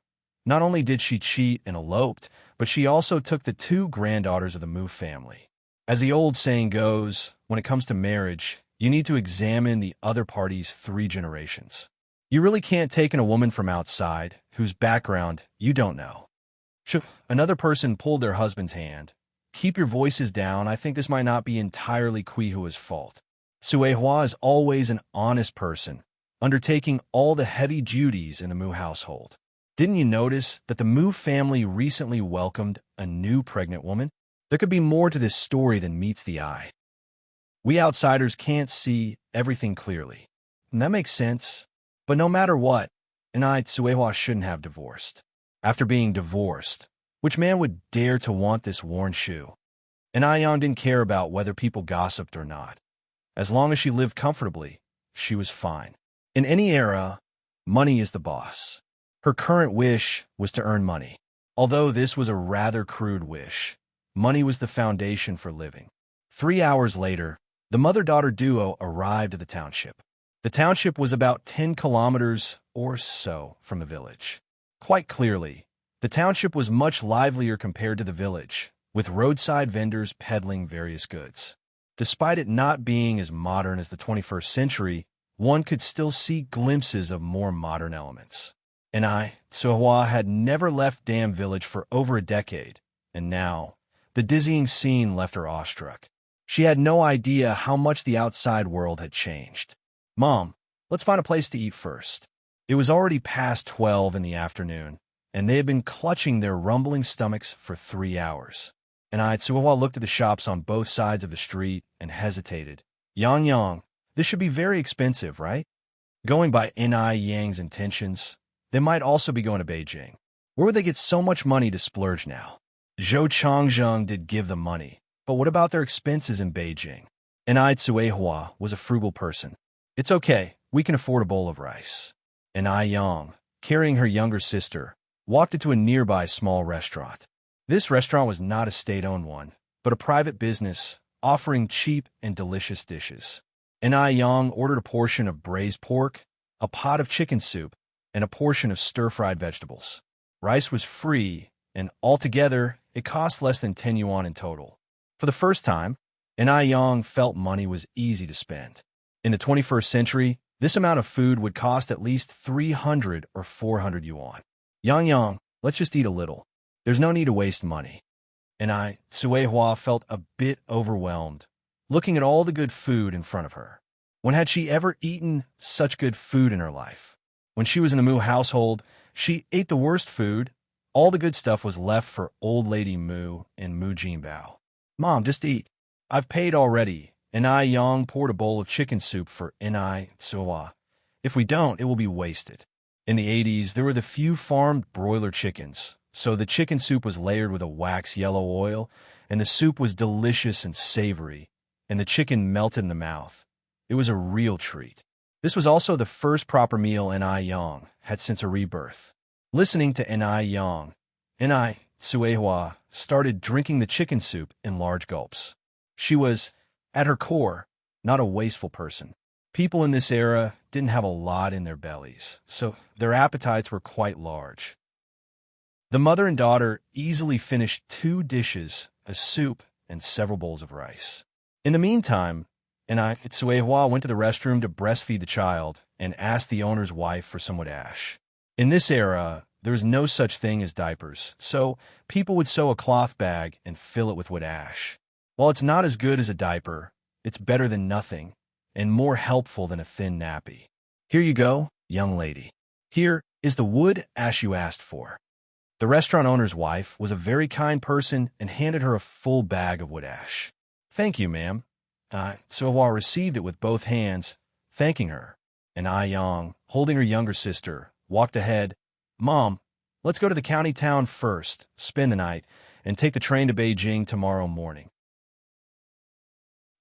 Not only did she cheat and eloped, but she also took the 2 granddaughters of the Mu family. As the old saying goes, when it comes to marriage, you need to examine the other party's 3 generations. You really can't take in a woman from outside, whose background you don't know. Another person pulled their husband's hand. Keep your voices down. I think this might not be entirely Quihua's fault. Tsuehua is always an honest person, undertaking all the heavy duties in the Mu household. Didn't you notice that the Mu family recently welcomed a new pregnant woman? There could be more to this story than meets the eye. We outsiders can't see everything clearly. And that makes sense. But no matter what, Tsuehua shouldn't have divorced. After being divorced, which man would dare to want this worn shoe? Yang didn't care about whether people gossiped or not. As long as she lived comfortably, she was fine. In any era, money is the boss. Her current wish was to earn money. Although this was a rather crude wish, money was the foundation for living. 3 hours later, the mother-daughter duo arrived at the township. The township was about 10 kilometers or so from the village. Quite clearly, the township was much livelier compared to the village, with roadside vendors peddling various goods. Despite it not being as modern as the 21st century, one could still see glimpses of more modern elements. Tsuehua had never left Dam Village for over a decade, and now, the dizzying scene left her awestruck. She had no idea how much the outside world had changed. Mom, let's find a place to eat first. It was already past 12 in the afternoon, and they had been clutching their rumbling stomachs for 3 hours. Tsuehua looked at the shops on both sides of the street and hesitated. Yang, this should be very expensive, right? Going by Yang's intentions, they might also be going to Beijing. Where would they get so much money to splurge now? Zhou Changzheng did give them money, but what about their expenses in Beijing? Tsuehua was a frugal person. It's okay, we can afford a bowl of rice. Yang, carrying her younger sister, walked into a nearby small restaurant. This restaurant was not a state-owned one, but a private business offering cheap and delicious dishes. Yang ordered a portion of braised pork, a pot of chicken soup, and a portion of stir-fried vegetables. Rice was free, and altogether, it cost less than 10 yuan in total. For the first time, Yang felt money was easy to spend. In the 21st century, this amount of food would cost at least 300 or 400 yuan. Yang, let's just eat a little. There's no need to waste money. Tsuehua felt a bit overwhelmed, looking at all the good food in front of her. When had she ever eaten such good food in her life? When she was in the Mu household, she ate the worst food. All the good stuff was left for old lady Mu and Mu Jinbao. Mom, just eat. I've paid already. Yang poured a bowl of chicken soup for Tsuehua. If we don't, it will be wasted. In the 80s, there were the few farmed broiler chickens, so the chicken soup was layered with a wax yellow oil, and the soup was delicious and savory, and the chicken melted in the mouth. It was a real treat. This was also the first proper meal Yang had since her rebirth. Listening to Yang, Tsuehua started drinking the chicken soup in large gulps. She was, at her core, not a wasteful person. People in this era didn't have a lot in their bellies, so their appetites were quite large. The mother and daughter easily finished 2 dishes, a soup, and several bowls of rice. In the meantime, Tsuehua went to the restroom to breastfeed the child and asked the owner's wife for some wood ash. In this era, there was no such thing as diapers, so people would sew a cloth bag and fill it with wood ash. While it's not as good as a diaper, it's better than nothing and more helpful than a thin nappy. Here you go, young lady. Here is the wood ash you asked for. The restaurant owner's wife was a very kind person and handed her a full bag of wood ash. Thank you, ma'am. Suehua received it with both hands, thanking her. And Yang, holding her younger sister, walked ahead. Mom, let's go to the county town first, spend the night, and take the train to Beijing tomorrow morning.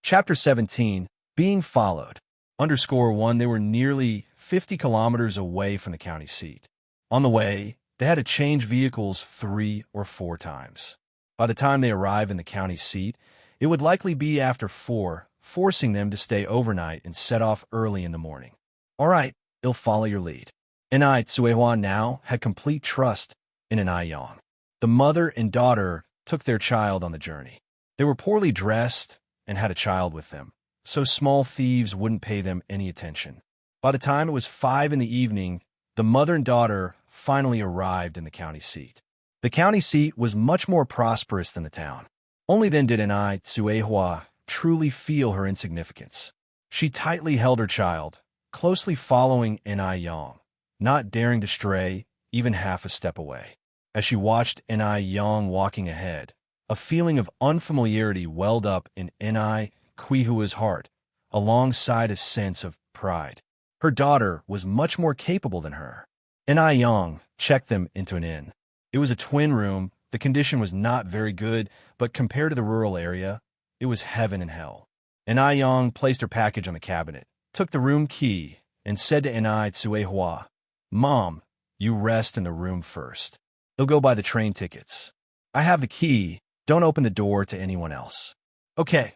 Chapter 17, Being Followed. _1, they were nearly 50 kilometers away from the county seat. On the way, they had to change vehicles 3 or 4 times. By the time they arrived in the county seat, it would likely be after 4, forcing them to stay overnight and set off early in the morning. All right, I'll follow your lead. Suehua now had complete trust in Yang. The mother and daughter took their child on the journey. They were poorly dressed and had a child with them, so small thieves wouldn't pay them any attention. By the time it was 5 in the evening, the mother and daughter finally arrived in the county seat. The county seat was much more prosperous than the town. Only then did Suehua truly feel her insignificance. She tightly held her child, closely following Yang, not daring to stray even half a step away. As she watched Yang walking ahead, a feeling of unfamiliarity welled up in Kuihua's heart, alongside a sense of pride. Her daughter was much more capable than her. Yang checked them into an inn. It was a twin room. The condition was not very good, but compared to the rural area, it was heaven and hell. Yang placed her package on the cabinet, took the room key, and said to Suehua, Mom, you rest in the room first. They'll go buy the train tickets. I have the key. Don't open the door to anyone else. Okay.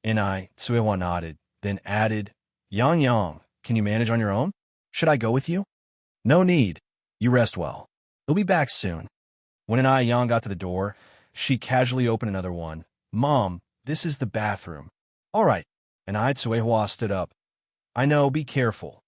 Suehua nodded, then added, Yang, can you manage on your own? Should I go with you? No need. You rest well. They'll be back soon. When Yang got to the door, she casually opened another one. Mom, this is the bathroom. All right. Suehua stood up. I know, be careful.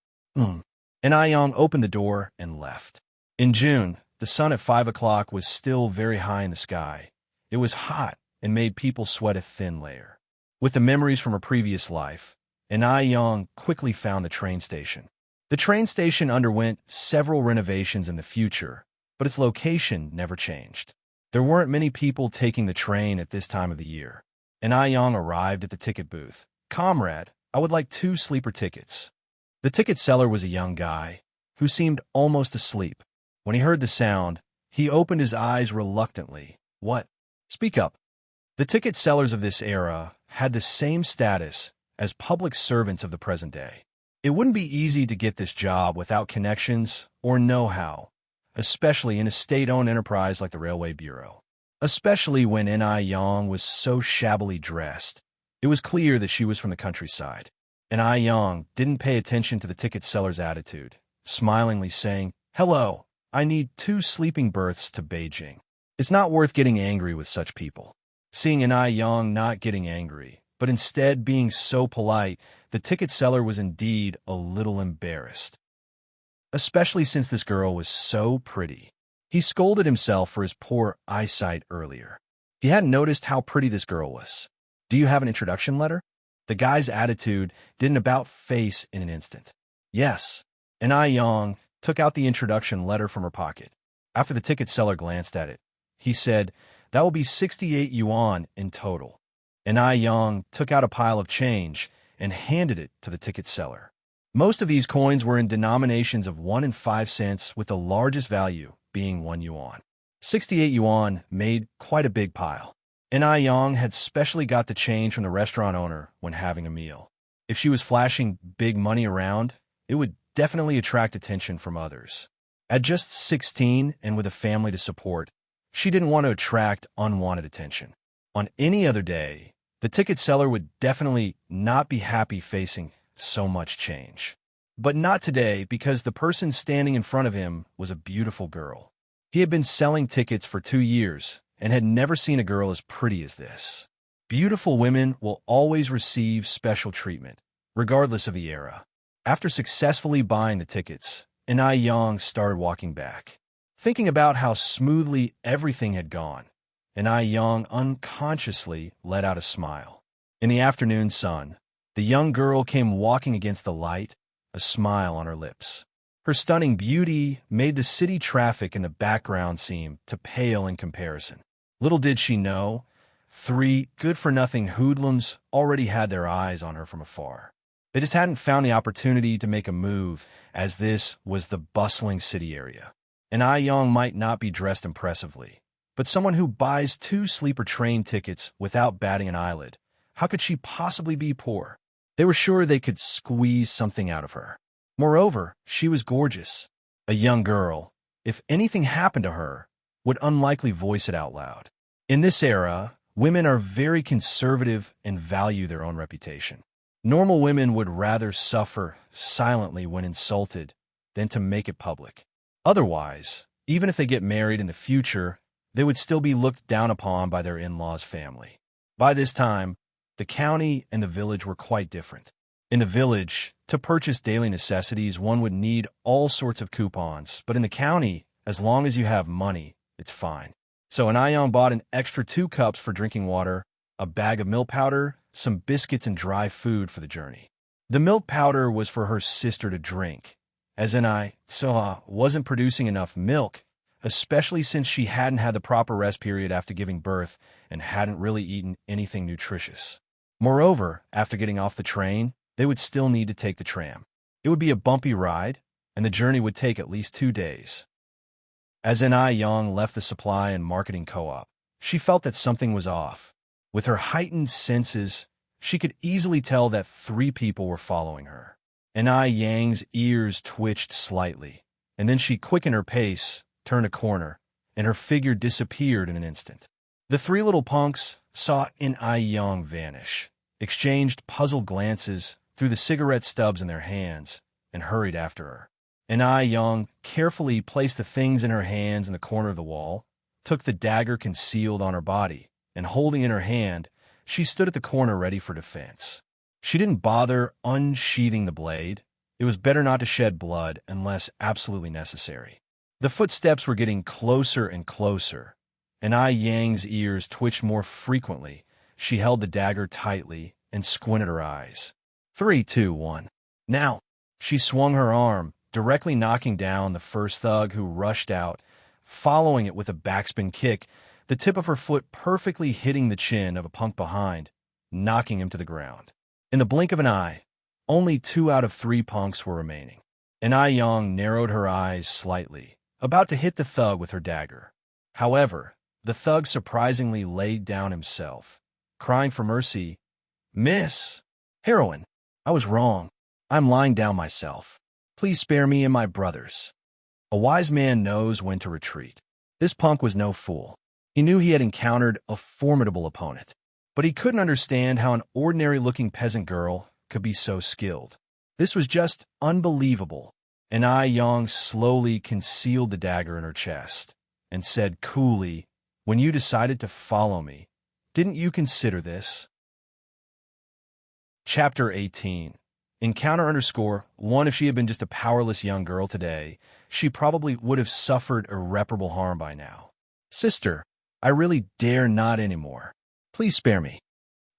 Yang opened the door and left. In June, the sun at 5 o'clock was still very high in the sky. It was hot and made people sweat a thin layer. With the memories from her previous life, Yang quickly found the train station. The train station underwent several renovations in the future, but its location never changed. There weren't many people taking the train at this time of the year. Yang arrived at the ticket booth. Comrade, I would like 2 sleeper tickets. The ticket seller was a young guy who seemed almost asleep. When he heard the sound, he opened his eyes reluctantly. What? Speak up. The ticket sellers of this era had the same status as public servants of the present day. It wouldn't be easy to get this job without connections or know-how, especially in a state-owned enterprise like the Railway Bureau. Especially when Yang was so shabbily dressed. It was clear that she was from the countryside. Yang didn't pay attention to the ticket seller's attitude, smilingly saying, Hello, I need 2 sleeping berths to Beijing. It's not worth getting angry with such people. Seeing Yang not getting angry, but instead being so polite, the ticket seller was indeed a little embarrassed. Especially since this girl was so pretty. He scolded himself for his poor eyesight earlier. He hadn't noticed how pretty this girl was. Do you have an introduction letter? The guy's attitude didn't about-face in an instant. Yes. Yang took out the introduction letter from her pocket. After the ticket seller glanced at it, he said, That will be 68 yuan in total. Yang took out a pile of change and handed it to the ticket seller. Most of these coins were in denominations of 1 and 5 cents, with the largest value being 1 yuan. 68 yuan made quite a big pile. Yang had specially got the change from the restaurant owner when having a meal. If she was flashing big money around, it would definitely attract attention from others. At just 16 and with a family to support, she didn't want to attract unwanted attention. On any other day, the ticket seller would definitely not be happy facing so much change. But not today, because the person standing in front of him was a beautiful girl. He had been selling tickets for 2 years and had never seen a girl as pretty as this. Beautiful women will always receive special treatment, regardless of the era. After successfully buying the tickets, and I Yang started walking back. Thinking about how smoothly everything had gone, and I Yang unconsciously let out a smile. In the afternoon sun, the young girl came walking against the light, a smile on her lips. Her stunning beauty made the city traffic in the background seem to pale in comparison. Little did she know, 3 good-for-nothing hoodlums already had their eyes on her from afar. They just hadn't found the opportunity to make a move, as this was the bustling city area. And I Yang might not be dressed impressively, but someone who buys 2 sleeper train tickets without batting an eyelid, how could she possibly be poor? They were sure they could squeeze something out of her. Moreover, she was gorgeous. A young girl, if anything happened to her, would unlikely voice it out loud. In this era, women are very conservative and value their own reputation. Normal women would rather suffer silently when insulted than to make it public. Otherwise, even if they get married in the future, they would still be looked down upon by their in-laws' family. By this time, the county and the village were quite different. In the village, to purchase daily necessities, one would need all sorts of coupons, but in the county, as long as you have money, it's fine. So Anayang bought an extra 2 cups for drinking water, a bag of milk powder, some biscuits and dry food for the journey. The milk powder was for her sister to drink, as Anai wasn't producing enough milk, especially since she hadn't had the proper rest period after giving birth and hadn't really eaten anything nutritious. Moreover, after getting off the train, they would still need to take the tram. It would be a bumpy ride, and the journey would take at least 2 days. As Anai Yang left the supply and marketing co-op, she felt that something was off. With her heightened senses, she could easily tell that 3 people were following her. Anai Yang's ears twitched slightly, and then she quickened her pace, turned a corner, and her figure disappeared in an instant. The 3 little punks saw Anai Yang vanish, exchanged puzzled glances through the cigarette stubs in their hands, and hurried after her. Anai Yang carefully placed the things in her hands in the corner of the wall, took the dagger concealed on her body, and holding in her hand, she stood at the corner ready for defense. She didn't bother unsheathing the blade. It was better not to shed blood unless absolutely necessary. The footsteps were getting closer and closer, and Anai Yang's ears twitched more frequently. She held the dagger tightly and squinted her eyes. 3, 2, 1. Now, she swung her arm, directly knocking down the first thug who rushed out, following it with a backspin kick, the tip of her foot perfectly hitting the chin of a punk behind, knocking him to the ground. In the blink of an eye, only 2 out of 3 punks were remaining. Anai Yang narrowed her eyes slightly, about to hit the thug with her dagger. However, the thug surprisingly laid down himself, crying for mercy, "Miss! Heroine, I was wrong. I'm lying down myself. Please spare me and my brothers." A wise man knows when to retreat. This punk was no fool. He knew he had encountered a formidable opponent, but he couldn't understand how an ordinary-looking peasant girl could be so skilled. This was just unbelievable. Anai Yang slowly concealed the dagger in her chest and said coolly, "When you decided to follow me, didn't you consider this?" Chapter 18. Encounter_1. If she had been just a powerless young girl today, she probably would have suffered irreparable harm by now. "Sister, I really dare not anymore. Please spare me."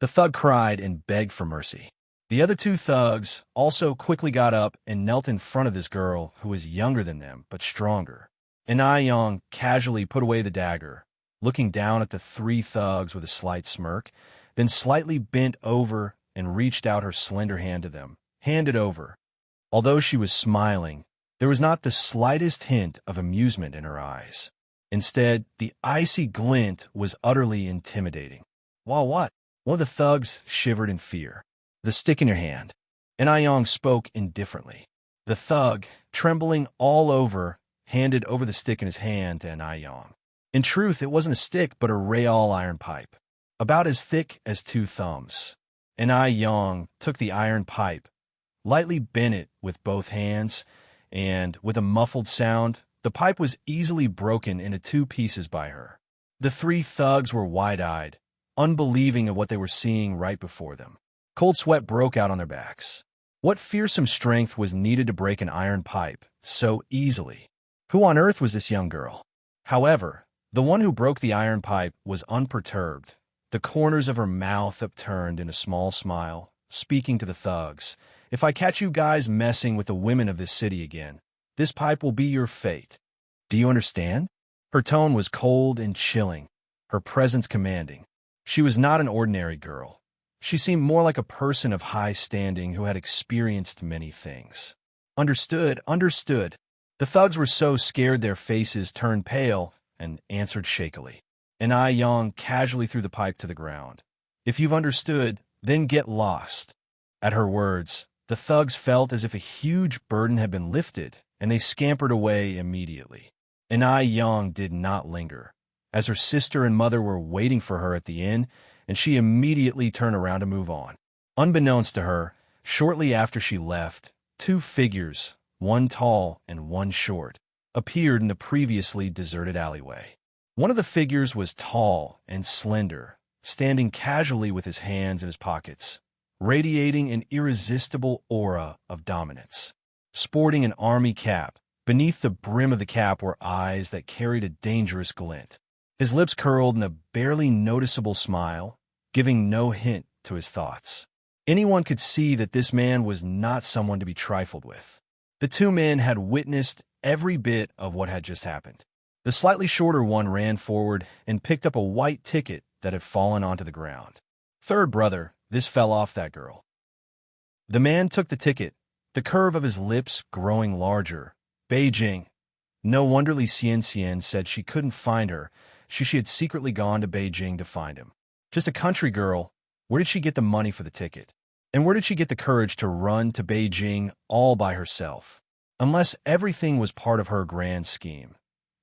The thug cried and begged for mercy. The other 2 thugs also quickly got up and knelt in front of this girl who was younger than them but stronger. Anai Yang casually put away the dagger, looking down at the 3 thugs with a slight smirk, then slightly bent over and reached out her slender hand to them, handed over. Although she was smiling, there was not the slightest hint of amusement in her eyes. Instead, the icy glint was utterly intimidating. "Well, what?" One of the thugs shivered in fear. "The stick in your hand." Anai Yang spoke indifferently. The thug, trembling all over, handed over the stick in his hand to Anai Yang. In truth, it wasn't a stick but a Real iron pipe, about as thick as 2 thumbs. Anai Yang took the iron pipe, lightly bent it with both hands, and, with a muffled sound, the pipe was easily broken into 2 pieces by her. The 3 thugs were wide-eyed, unbelieving of what they were seeing right before them. Cold sweat broke out on their backs. What fearsome strength was needed to break an iron pipe so easily? Who on earth was this young girl? However, the one who broke the iron pipe was unperturbed, the corners of her mouth upturned in a small smile, speaking to the thugs. If I catch you guys messing with the women of this city again, this pipe will be your fate. Do you understand? Her tone was cold and chilling, her presence commanding. She was not an ordinary girl. She seemed more like a person of high standing who had experienced many things. Understood, understood. The thugs were so scared their faces turned pale and answered shakily. And I Yang casually threw the pipe to the ground. If you've understood, then get lost. At her words, the thugs felt as if a huge burden had been lifted, and they scampered away immediately. And I Yang did not linger, as her sister and mother were waiting for her at the inn, and she immediately turned around to move on. Unbeknownst to her, shortly after she left, two figures, one tall and one short, appeared in the previously deserted alleyway. One of the figures was tall and slender, standing casually with his hands in his pockets, radiating an irresistible aura of dominance. Sporting an army cap, beneath the brim of the cap were eyes that carried a dangerous glint. His lips curled in a barely noticeable smile, giving no hint to his thoughts. Anyone could see that this man was not someone to be trifled with. The two men had witnessed every bit of what had just happened. The slightly shorter one ran forward and picked up a white ticket that had fallen onto the ground. Third brother, this fell off that girl. The man took the ticket, the curve of his lips growing larger. Beijing. No wonder Li Xian said she couldn't find her. She had secretly gone to Beijing to find him. Just a country girl. Where did she get the money for the ticket? And where did she get the courage to run to Beijing all by herself? Unless everything was part of her grand scheme.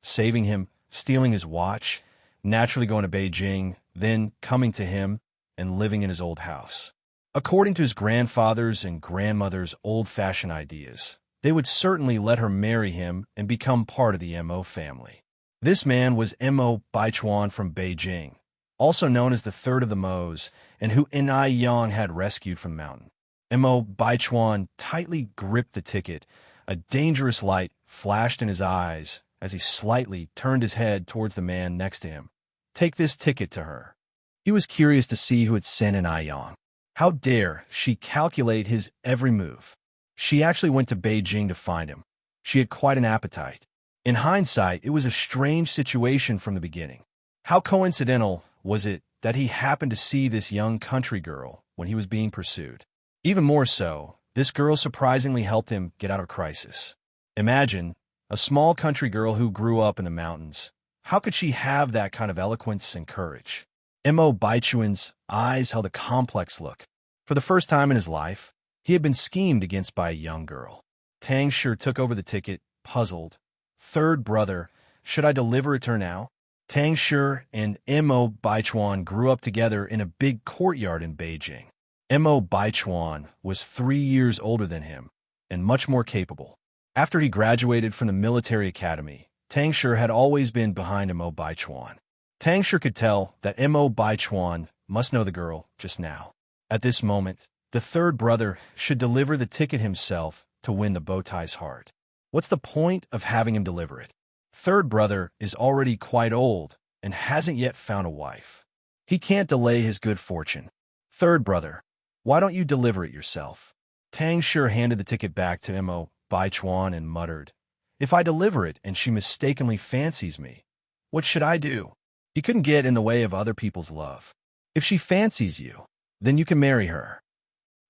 Saving him, stealing his watch, naturally going to Beijing, then coming to him and living in his old house. According to his grandfather's and grandmother's old-fashioned ideas, they would certainly let her marry him and become part of the Mo family. This man was Mo Baichuan from Beijing, also known as the third of the Mo's, and who Enai Yang had rescued from the mountain. Mo Baichuan tightly gripped the ticket. A dangerous light flashed in his eyes as he slightly turned his head towards the man next to him. Take this ticket to her. He was curious to see who had sent Enai Yang. How dare she calculate his every move? She actually went to Beijing to find him. She had quite an appetite. In hindsight, it was a strange situation from the beginning. How coincidental was it that he happened to see this young country girl when he was being pursued? Even more so, this girl surprisingly helped him get out of crisis. Imagine, a small country girl who grew up in the mountains. How could she have that kind of eloquence and courage? Mo Baichuan's eyes held a complex look. For the first time in his life, he had been schemed against by a young girl. Tang Shi took over the ticket, puzzled. Third brother, should I deliver it to her now? Tang Shi and Mo Baichuan grew up together in a big courtyard in Beijing. Mo Baichuan was 3 years older than him, and much more capable. After he graduated from the military academy, Tang Shi had always been behind Mo Baichuan. Tang Shi could tell that Mo Baichuan must know the girl just now. At this moment, the third brother should deliver the ticket himself to win the bowtie's heart. What's the point of having him deliver it? Third brother is already quite old and hasn't yet found a wife. He can't delay his good fortune. Third brother, why don't you deliver it yourself? Tang Shi handed the ticket back to Mo Baichuan and muttered, if I deliver it and she mistakenly fancies me, what should I do? You couldn't get in the way of other people's love. If she fancies you, then you can marry her.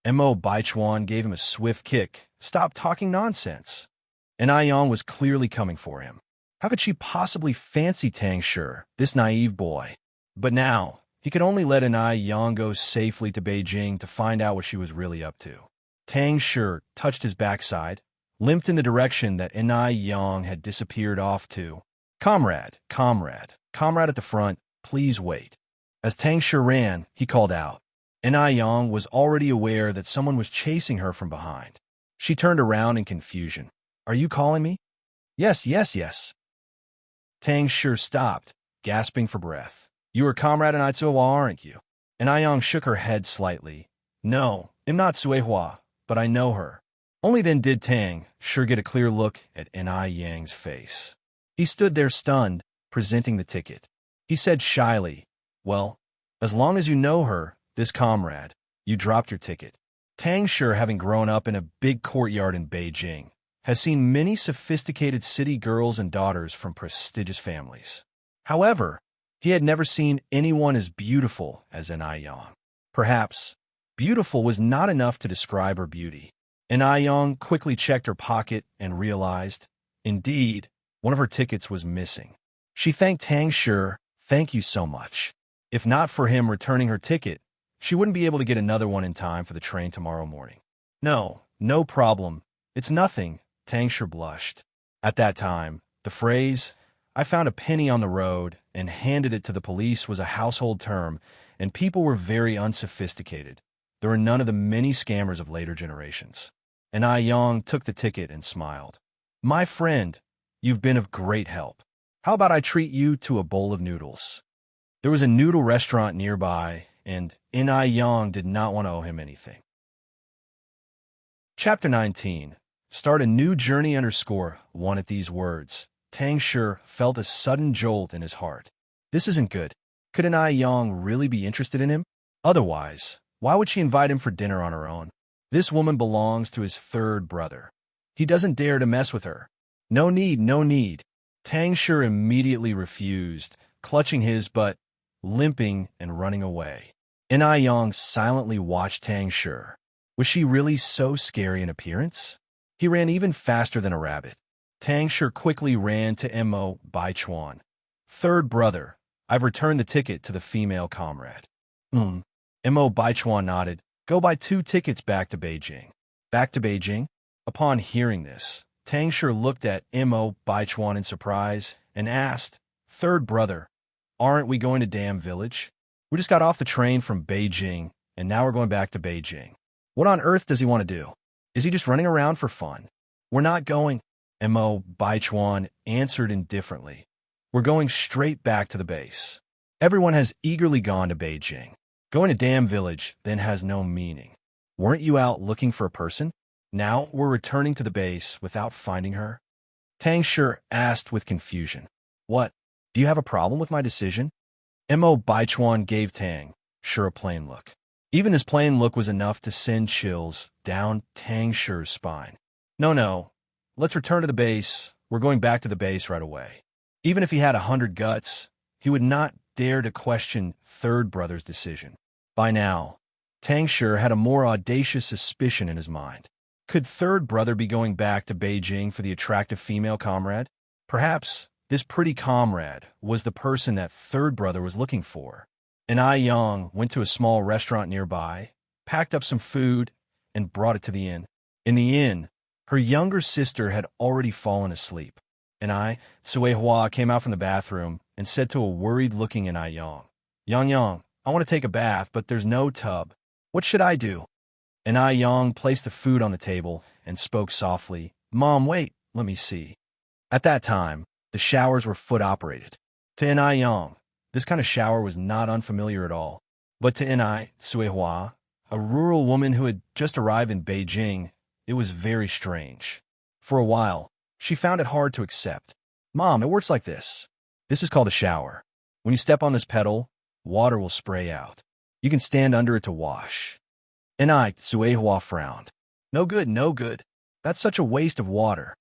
Mo Baichuan gave him a swift kick. Stop talking nonsense. And Yang was clearly coming for him. How could she possibly fancy Tang Shi, this naive boy? But now, he could only let Yang go safely to Beijing to find out what she was really up to. Tang Shi touched his backside, limped in the direction that Yang had disappeared off to. Comrade at the front, please wait. As Tang Shi ran, he called out. Yang was already aware that someone was chasing her from behind. She turned around in confusion. Are you calling me? Yes. Tang Shi stopped, gasping for breath. You are Comrade in Suihua, aren't you? Yang shook her head slightly. No, I'm not Suihua, but I know her. Only then did Tang sure get a clear look at N.I. Yang's face. He stood there stunned, presenting the ticket. He said shyly, "Well, as long as you know her, this comrade, you dropped your ticket." Tang Shi, having grown up in a big courtyard in Beijing, has seen many sophisticated city girls and daughters from prestigious families. However, he had never seen anyone as beautiful as N.I. Yang. Perhaps, beautiful was not enough to describe her beauty. N.I. Yang quickly checked her pocket and realized, indeed, one of her tickets was missing. She thanked Tang Shi, "Thank you so much. If not for him returning her ticket, she wouldn't be able to get another one in time for the train tomorrow morning." No problem. It's nothing," Tang Shi blushed. At that time, the phrase, "I found a penny on the road and handed it to the police" was a household term, and people were very unsophisticated. There were none of the many scammers of later generations. And Ai Yang took the ticket and smiled. "My friend, you've been of great help. How about I treat you to a bowl of noodles?" There was a noodle restaurant nearby, and Ai Yang did not want to owe him anything. Chapter 19. Start a new journey _1 at these words. Tang Shi felt a sudden jolt in his heart. This isn't good. Could Ai Yang really be interested in him? Otherwise, why would she invite him for dinner on her own? This woman belongs to his third brother. He doesn't dare to mess with her. No need. Tang Shi immediately refused, clutching his butt, limping and running away. Ai Yang silently watched Tang Shi. Was she really so scary in appearance? He ran even faster than a rabbit. Tang Shi quickly ran to Mo Baichuan. "Third brother, I've returned the ticket to the female comrade." Mo Baichuan nodded. "Go buy 2 tickets back to Beijing." Back to Beijing? Upon hearing this, Tang Shi looked at Mo Baichuan in surprise and asked, "Third brother, aren't we going to Dam Village? We just got off the train from Beijing, and now we're going back to Beijing. What on earth does he want to do? Is he just running around for fun?" "We're not going," Mo Baichuan answered indifferently. "We're going straight back to the base. Everyone has eagerly gone to Beijing. Going to Dam Village then has no meaning. Weren't you out looking for a person? Now we're returning to the base without finding her?" Tang Shi asked with confusion. "What? Do you have a problem with my decision?" Mo Baichuan gave Tang Shi a plain look. Even this plain look was enough to send chills down Tang Shi's spine. No. Let's return to the base. We're going back to the base right away." Even if he had 100 guts, he would not dare to question third brother's decision. By now, Tang Shi had a more audacious suspicion in his mind. Could third brother be going back to Beijing for the attractive female comrade? Perhaps this pretty comrade was the person that third brother was looking for. And Ai Yang went to a small restaurant nearby, packed up some food, and brought it to the inn. In the inn, her younger sister had already fallen asleep. And Sui Hua came out from the bathroom and said to a worried-looking Ai Yang, Yang, I want to take a bath, but there's no tub. What should I do?" And Ai Yang placed the food on the table and spoke softly, "Mom, wait, let me see." At that time, the showers were foot-operated. To Ai Yang, this kind of shower was not unfamiliar at all. But to Sui Hua, a rural woman who had just arrived in Beijing, it was very strange. For a while, she found it hard to accept. "Mom, it works like this. This is called a shower. When you step on this pedal, water will spray out. You can stand under it to wash." And Sui Hua frowned. No good. That's such a waste of water."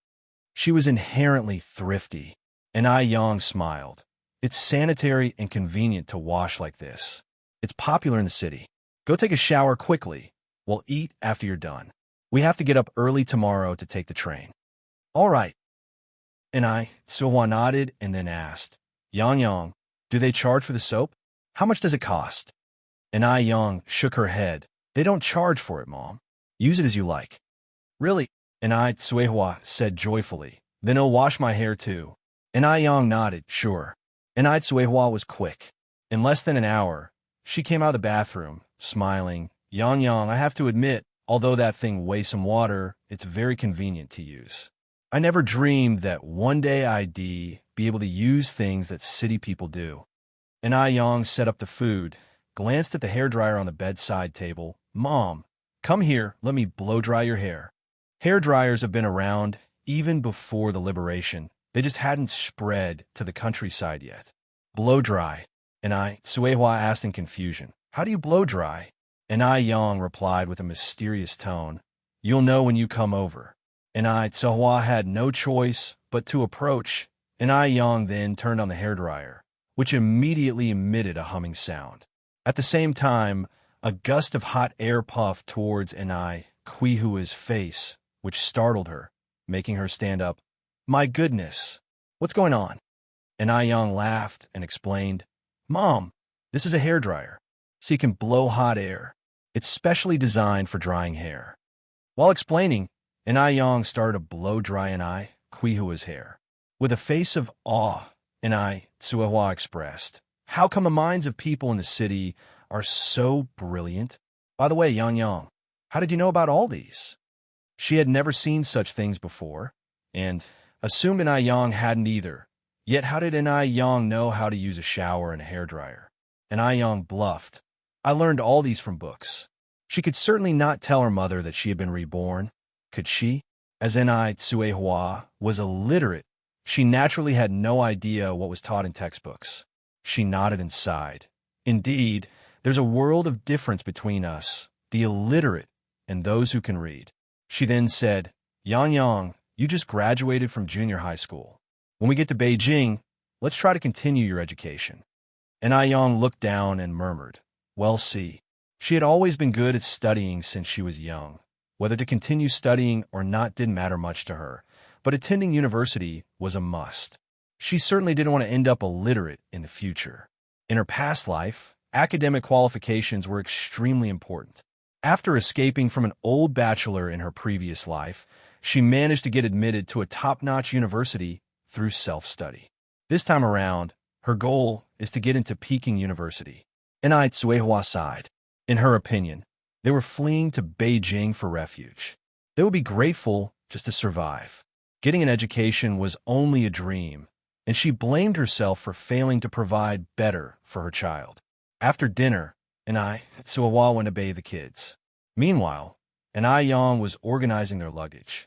She was inherently thrifty. And Ai Yang smiled. "It's sanitary and convenient to wash like this. It's popular in the city. Go take a shower quickly. We'll eat after you're done. We have to get up early tomorrow to take the train." "All right." And Sui Hua nodded and then asked, Yang, do they charge for the soap? How much does it cost?" And Ai Yang shook her head. "They don't charge for it, Mom. Use it as you like." "Really?" And Sui Hua said joyfully. "Then I'll wash my hair too." And Ai Yang nodded, "Sure." And Sui Hua was quick. In less than an hour, she came out of the bathroom, smiling. Yang, I have to admit, although that thing wastes some water, it's very convenient to use. I never dreamed that one day I'd be able to use things that city people do." And Ai Yang set up the food, glanced at the hairdryer on the bedside table. "Mom, Come here, let me blow-dry your hair. Hair dryers have been around even before the liberation. They just hadn't spread to the countryside yet. Blow-dry. And Suehua asked in confusion. How do you blow-dry? And Yang replied with a mysterious tone. You'll know when you come over. And Suehua had no choice but to approach. And Yang then turned on the hairdryer, which immediately emitted a humming sound. At the same time, a gust of hot air puffed towards Quihua's face, which startled her, making her stand up. My goodness, what's going on? And Yang laughed and explained, Mom, this is a hairdryer, so you can blow hot air. It's specially designed for drying hair. While explaining, Yang started to blow dry Quihua's hair. With a face of awe, Suehua expressed, how come the minds of people in the city are so brilliant? By the way, Yang, how did you know about all these? She had never seen such things before, and assumed Yang hadn't either. Yet how did Yang know how to use a shower and a hairdryer? Yang bluffed. I learned all these from books. She could certainly not tell her mother that she had been reborn, could she? As Suehua was illiterate, she naturally had no idea what was taught in textbooks. She nodded and sighed. Indeed, there's a world of difference between us, the illiterate, and those who can read. She then said, Yang, you just graduated from junior high school. When we get to Beijing, let's try to continue your education. And Yang looked down and murmured, well, see. She had always been good at studying since she was young. Whether to continue studying or not didn't matter much to her, but attending university was a must. She certainly didn't want to end up illiterate in the future. In her past life, academic qualifications were extremely important. After escaping from an old bachelor in her previous life, she managed to get admitted to a top-notch university through self-study. This time around, her goal is to get into Peking University. And Suehua sighed. In her opinion, they were fleeing to Beijing for refuge. They would be grateful just to survive. Getting an education was only a dream, and she blamed herself for failing to provide better for her child. After dinner, Suehua went to bathe the kids. Meanwhile, Yang was organizing their luggage.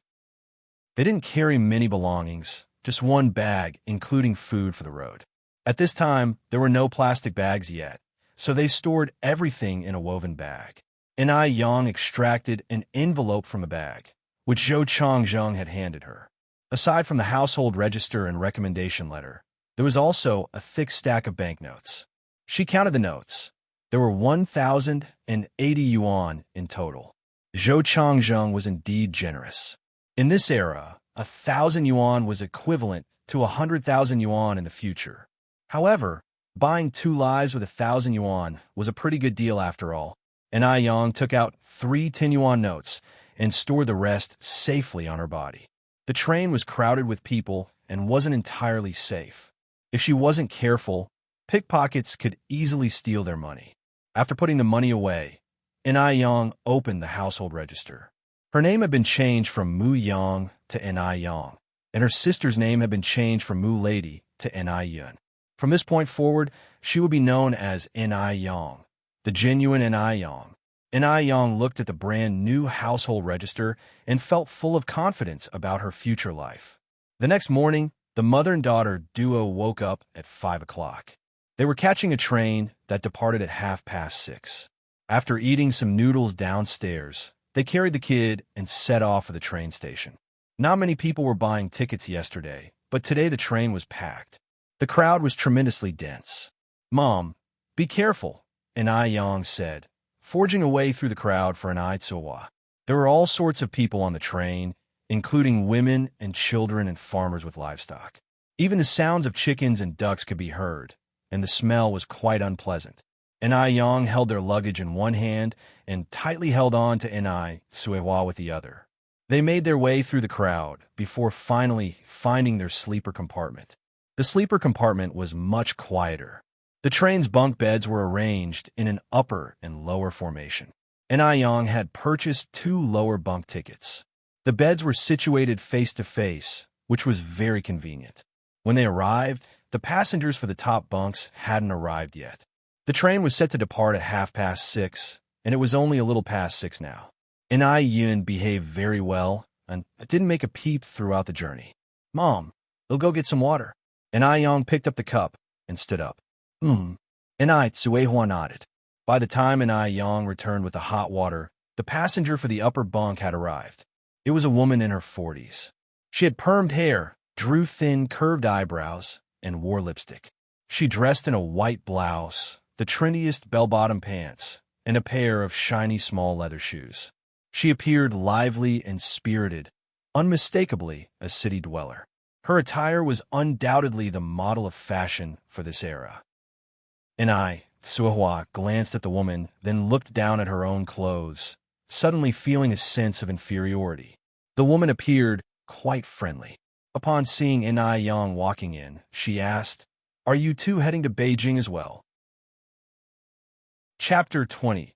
They didn't carry many belongings, just one bag, including food for the road. At this time, there were no plastic bags yet, so they stored everything in a woven bag. Yang extracted an envelope from a bag, which Zhou Changzheng had handed her. Aside from the household register and recommendation letter, there was also a thick stack of banknotes. She counted the notes. There were 1,080 yuan in total. Zhou Changzheng was indeed generous. In this era, 1,000 yuan was equivalent to 100,000 yuan in the future. However, buying 2 lives with 1,000 yuan was a pretty good deal after all. Yang took out 3 10-yuan notes and stored the rest safely on her body. The train was crowded with people and wasn't entirely safe. If she wasn't careful, pickpockets could easily steal their money. After putting the money away, Yang opened the household register. Her name had been changed from Mu Yang to Yang, and her sister's name had been changed from Mu Lady to Yun. From this point forward, she would be known as Yang, the genuine Yang. Yang looked at the brand new household register and felt full of confidence about her future life. The next morning, the mother and daughter duo woke up at 5 o'clock. They were catching a train that departed at 6:30. After eating some noodles downstairs, they carried the kid and set off for the train station. Not many people were buying tickets yesterday, but today the train was packed. The crowd was tremendously dense. Mom, be careful, Yang said, forging a way through the crowd for Suehua. There were all sorts of people on the train, including women and children and farmers with livestock. Even the sounds of chickens and ducks could be heard, and the smell was quite unpleasant. Yang held their luggage in one hand and tightly held on to Suehua with the other. They made their way through the crowd before finally finding their sleeper compartment. The sleeper compartment was much quieter. The train's bunk beds were arranged in an upper and lower formation. Yang had purchased 2 lower bunk tickets. The beds were situated face-to-face, which was very convenient. When they arrived, the passengers for the top bunks hadn't arrived yet. The train was set to depart at 6:30, and it was only a little past 6 now. and I Yun behaved very well and didn't make a peep throughout the journey. Mom, they'll go get some water. And I Yang picked up the cup and stood up. And I Tsuehua nodded. By the time and I Yang returned with the hot water, the passenger for the upper bunk had arrived. It was a woman in her 40s. She had permed hair, drew thin, curved eyebrows, and wore lipstick. She dressed in a white blouse, the trendiest bell-bottom pants, and a pair of shiny small leather shoes. She appeared lively and spirited, unmistakably a city dweller. Her attire was undoubtedly the model of fashion for this era. And I, Tsuehua, glanced at the woman, then looked down at her own clothes, suddenly feeling a sense of inferiority. The woman appeared quite friendly. Upon seeing Enai Yang walking in, she asked, "Are you two heading to Beijing as well?" Chapter 20.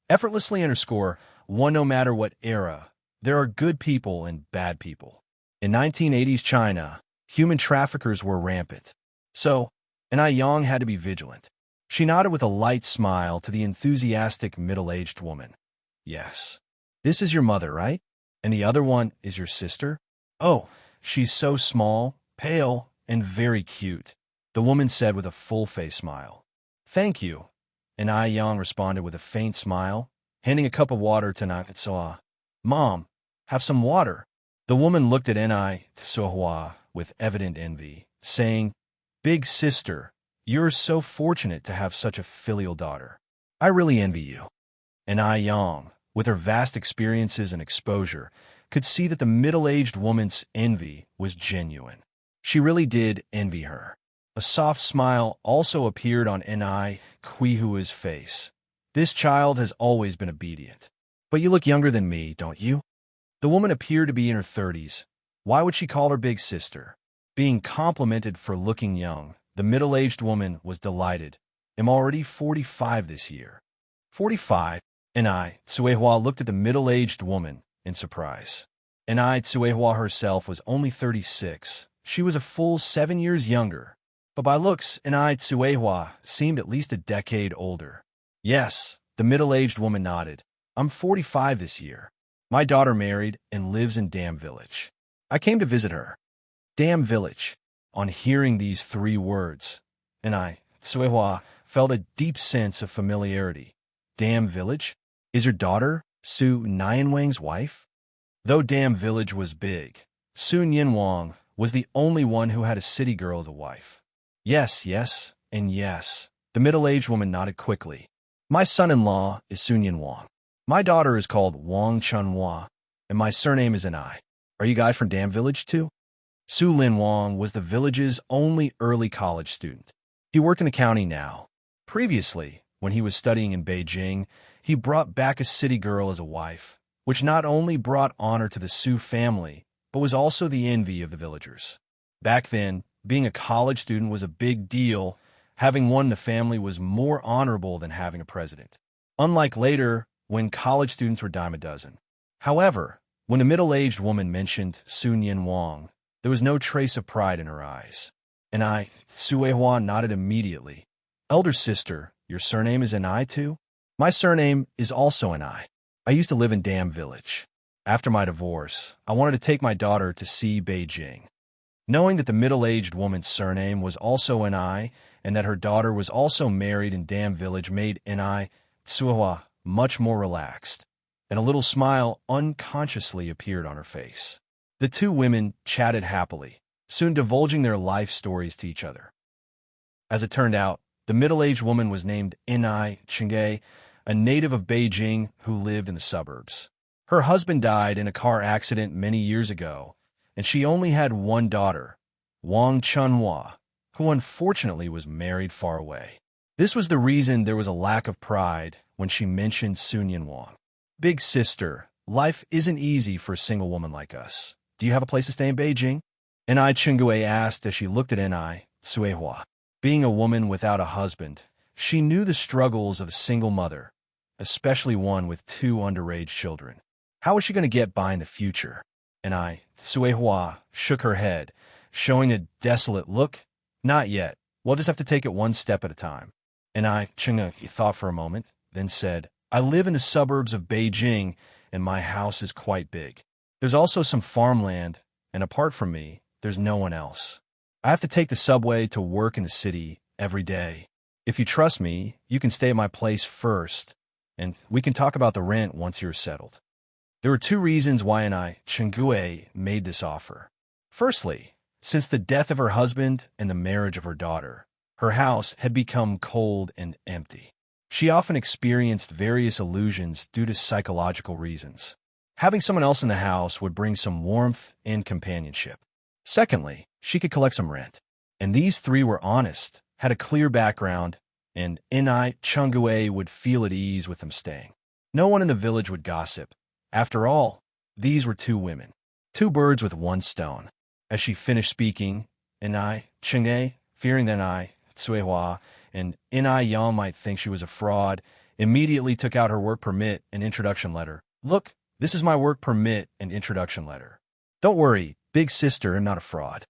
Effortlessly _1 No matter what era, there are good people and bad people. In 1980s China, human traffickers were rampant. So, Enai Yang had to be vigilant. She nodded with a light smile to the enthusiastic middle-aged woman. "Yes. This is your mother, right? And the other one is your sister? Oh, she's so small, pale, and very cute," the woman said with a full-face smile. "Thank you." And Ai Yang responded with a faint smile, handing a cup of water to Nakatsuwa. "Mom, have some water." The woman looked at Enai Tsuehua with evident envy, saying, "Big sister, you're so fortunate to have such a filial daughter. I really envy you." And Ai Yang, with her vast experiences and exposure, could see that the middle-aged woman's envy was genuine. She really did envy her. A soft smile also appeared on Enai Kuihua's face. "This child has always been obedient. But you look younger than me, don't you?" The woman appeared to be in her 30s. Why would she call her big sister? Being complimented for looking young, the middle-aged woman was delighted. "I'm already 45 this year." 45? Enai Tsuehua looked at the middle-aged woman in surprise. Enai Tsuehua herself was only 36. She was a full 7 years younger. But by looks, Enai Tsuehua seemed at least a decade older. "Yes," the middle-aged woman nodded. "I'm 45 this year. My daughter married and lives in Dam Village. I came to visit her." Dam Village. On hearing these 3 words, Enai Tsuehua felt a deep sense of familiarity. Dam Village? Is your daughter Su Nianwang's wife? Though Dam Village was big, Su Nianwang was the only one who had a city girl as a wife. Yes, and yes. The middle-aged woman nodded quickly. "My son-in-law is Su Nianwang. My daughter is called Wang Chunhua, and my surname is Enai. Are you guys from Dam Village too?" Su Linwang was the village's only early college student. He worked in accounting now. Previously, when he was studying in Beijing, he brought back a city girl as a wife, which not only brought honor to the Su family, but was also the envy of the villagers. Back then, being a college student was a big deal. Having one in the family was more honorable than having a president. Unlike later, when college students were dime a dozen. However, when the middle-aged woman mentioned Su Nianwang, there was no trace of pride in her eyes. And I, Tsuehua, nodded immediately. "Elder sister, your surname is Enai too?" "My surname is also Enai. I used to live in Dam Village. After my divorce, I wanted to take my daughter to see Beijing." Knowing that the middle-aged woman's surname was also Enai and that her daughter was also married in Dam Village made Enai Tsuehua much more relaxed, and a little smile unconsciously appeared on her face. The 2 women chatted happily, soon divulging their life stories to each other. As it turned out, the middle-aged woman was named Enai Chengge, a native of Beijing who lived in the suburbs. Her husband died in a car accident many years ago, and she only had one daughter, Wang Chunhua, who unfortunately was married far away. This was the reason there was a lack of pride when she mentioned Su Nianwang. "Big sister, life isn't easy for a single woman like us. Do you have a place to stay in Beijing?" Enai Chengge asked as she looked at Enai Tsuehua. Being a woman without a husband, she knew the struggles of a single mother, especially one with 2 underage children. How was she going to get by in the future? Enai Tsuehua shook her head, showing a desolate look. "Not yet. We'll just have to take it one step at a time." Enai Chengge thought for a moment, then said, "I live in the suburbs of Beijing, and my house is quite big. There's also some farmland, and apart from me, there's no one else. I have to take the subway to work in the city every day. If you trust me, you can stay at my place first, and we can talk about the rent once you're settled. There were two reasons why Chengui made this offer. Firstly, since the death of her husband and the marriage of her daughter, her house had become cold and empty. She often experienced various illusions due to psychological reasons. Having someone else in the house would bring some warmth and companionship. Secondly, she could collect some rent. And these three were honest, had a clear background, and Chengui would feel at ease with them staying. No one in the village would gossip. After all, these were two women, two birds with one stone. As she finished speaking, Chengui, fearing that Cuihua and Yang might think she was a fraud, immediately took out her work permit and introduction letter. Look, this is my work permit and introduction letter. Don't worry, big sister, I'm not a fraud.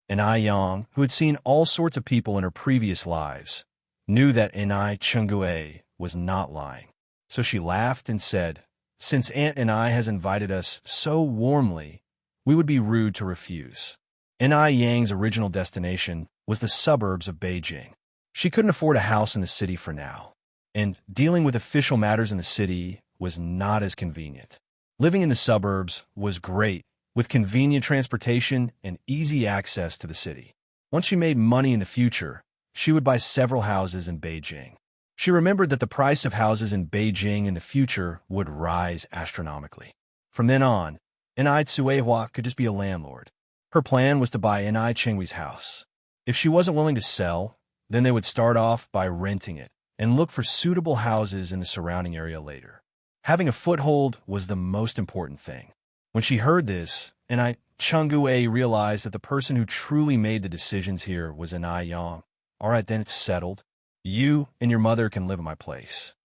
And Yang, who had seen all sorts of people in her previous lives, knew that Chengui was not lying. So she laughed and said, since Aunt has invited us so warmly, we would be rude to refuse. Yang's original destination was the suburbs of Beijing. She couldn't afford a house in the city for now, and dealing with official matters in the city was not as convenient. Living in the suburbs was great, with convenient transportation and easy access to the city. Once she made money in the future, she would buy several houses in Beijing. She remembered that the price of houses in Beijing in the future would rise astronomically. From then on, Cuihua could just be a landlord. Her plan was to buy Chengui's house. If she wasn't willing to sell, then they would start off by renting it and look for suitable houses in the surrounding area later. Having a foothold was the most important thing. When she heard this, Chengui realized that the person who truly made the decisions here was Yang. All right, then it's settled. You and your mother can live in my place.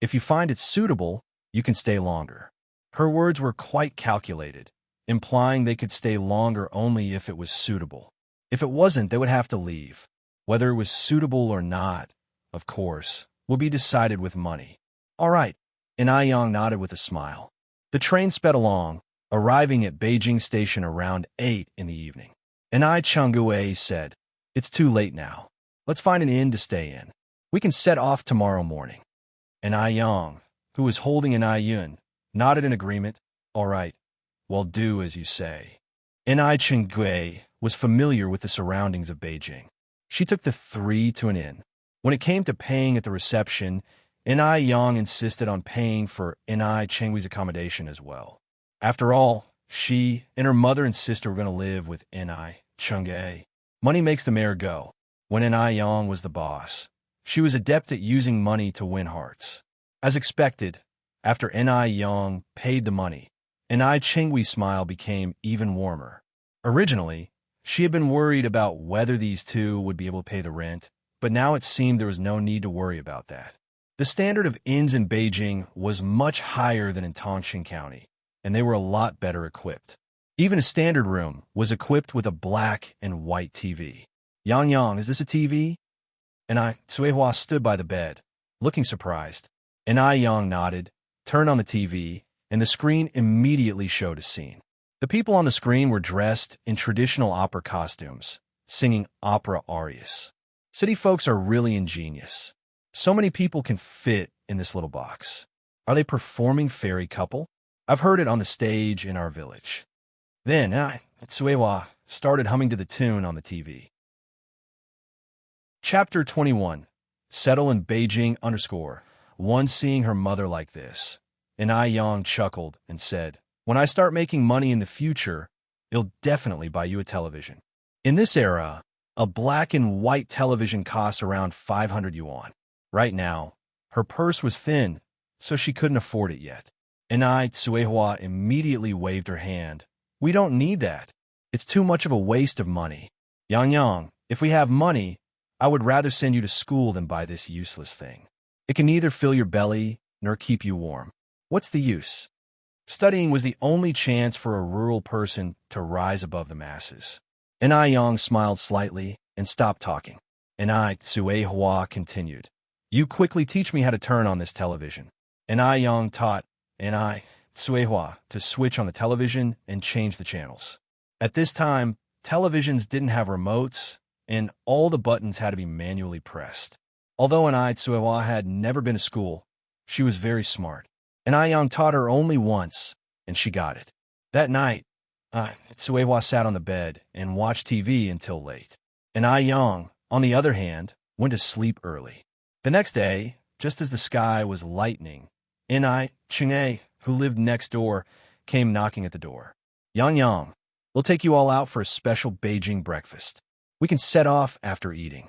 If you find it suitable, you can stay longer. Her words were quite calculated, implying they could stay longer only if it was suitable. If it wasn't, they would have to leave. Whether it was suitable or not, of course, will be decided with money. All right, Yang nodded with a smile. The train sped along, arriving at Beijing Station around 8 in the evening. Chengui said, it's too late now. Let's find an inn to stay in. We can set off tomorrow morning. Yang, who was holding Yun, nodded in agreement. All right, well, do as you say. Chengui was familiar with the surroundings of Beijing. She took the three to an inn. When it came to paying at the reception, Yang insisted on paying for Chengui's accommodation as well. After all, she and her mother and sister were going to live with Chengui. Money makes the mayor go. When Yang was the boss, she was adept at using money to win hearts. As expected, after Yang paid the money, Chengui's smile became even warmer. Originally, she had been worried about whether these two would be able to pay the rent, but now it seemed there was no need to worry about that. The standard of inns in Beijing was much higher than in Tongxing County, and they were a lot better equipped. Even a standard room was equipped with a black and white TV. Yang, is this a TV? Cuihua stood by the bed, looking surprised. Yang nodded, turned on the TV, and the screen immediately showed a scene. The people on the screen were dressed in traditional opera costumes, singing opera arias. City folks are really ingenious. So many people can fit in this little box. Are they performing fairy couple? I've heard it on the stage in our village. Then, Cuihua started humming to the tune on the TV. Chapter 21. Settle in Beijing _1 Seeing her mother like this. Yang chuckled and said, when I start making money in the future, it'll definitely buy you a television. In this era, a black and white television costs around 500 yuan. Right now, her purse was thin, so she couldn't afford it yet. Cuihua immediately waved her hand. We don't need that. It's too much of a waste of money. Yang, if we have money, I would rather send you to school than buy this useless thing. It can neither fill your belly nor keep you warm. What's the use? Studying was the only chance for a rural person to rise above the masses. Yang smiled slightly and stopped talking. Cuihua continued. You quickly teach me how to turn on this television. Yang taught Ni Suehua to switch on the television and change the channels. At this time, televisions didn't have remotes, and all the buttons had to be manually pressed. Although Ni Suehua had never been to school, she was very smart. And Yang taught her only once, and she got it. That night, Suehua sat on the bed and watched TV until late. And Yang, on the other hand, went to sleep early. The next day, just as the sky was lightening, Ni Cheng'e, who lived next door, came knocking at the door. Yang, we'll take you all out for a special Beijing breakfast. We can set off after eating.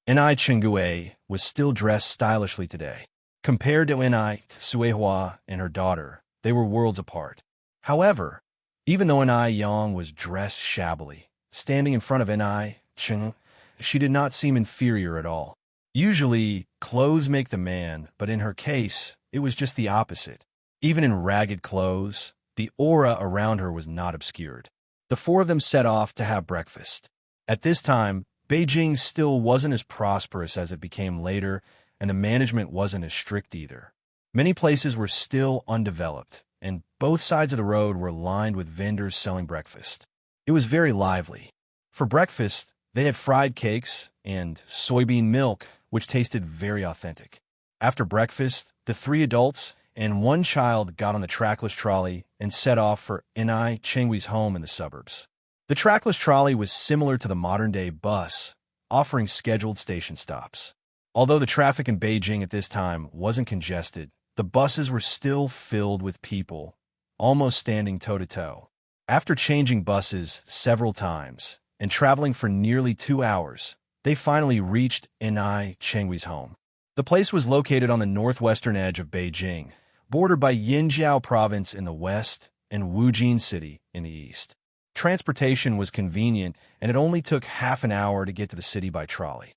Ni Cheng'e was still dressed stylishly today. Compared to Ni Suehua and her daughter, they were worlds apart. However, even though Ni Yang was dressed shabbily, standing in front of Ni Cheng, she did not seem inferior at all. Usually, clothes make the man, but in her case, it was just the opposite. Even in ragged clothes, the aura around her was not obscured. The four of them set off to have breakfast. At this time, Beijing still wasn't as prosperous as it became later, and the management wasn't as strict either. Many places were still undeveloped, and both sides of the road were lined with vendors selling breakfast. It was very lively. For breakfast, they had fried cakes and soybean milk, which tasted very authentic. After breakfast, the three adults and one child got on the trackless trolley and set off for Ni Chengwe's home in the suburbs. The trackless trolley was similar to the modern-day bus, offering scheduled station stops. Although the traffic in Beijing at this time wasn't congested, the buses were still filled with people, almost standing toe-to-toe. After changing buses several times and traveling for nearly 2 hours, they finally reached Ni Chengwe's home. The place was located on the northwestern edge of Beijing, bordered by Yinjiao Province in the west and Wujin City in the east. Transportation was convenient, and it only took half an hour to get to the city by trolley.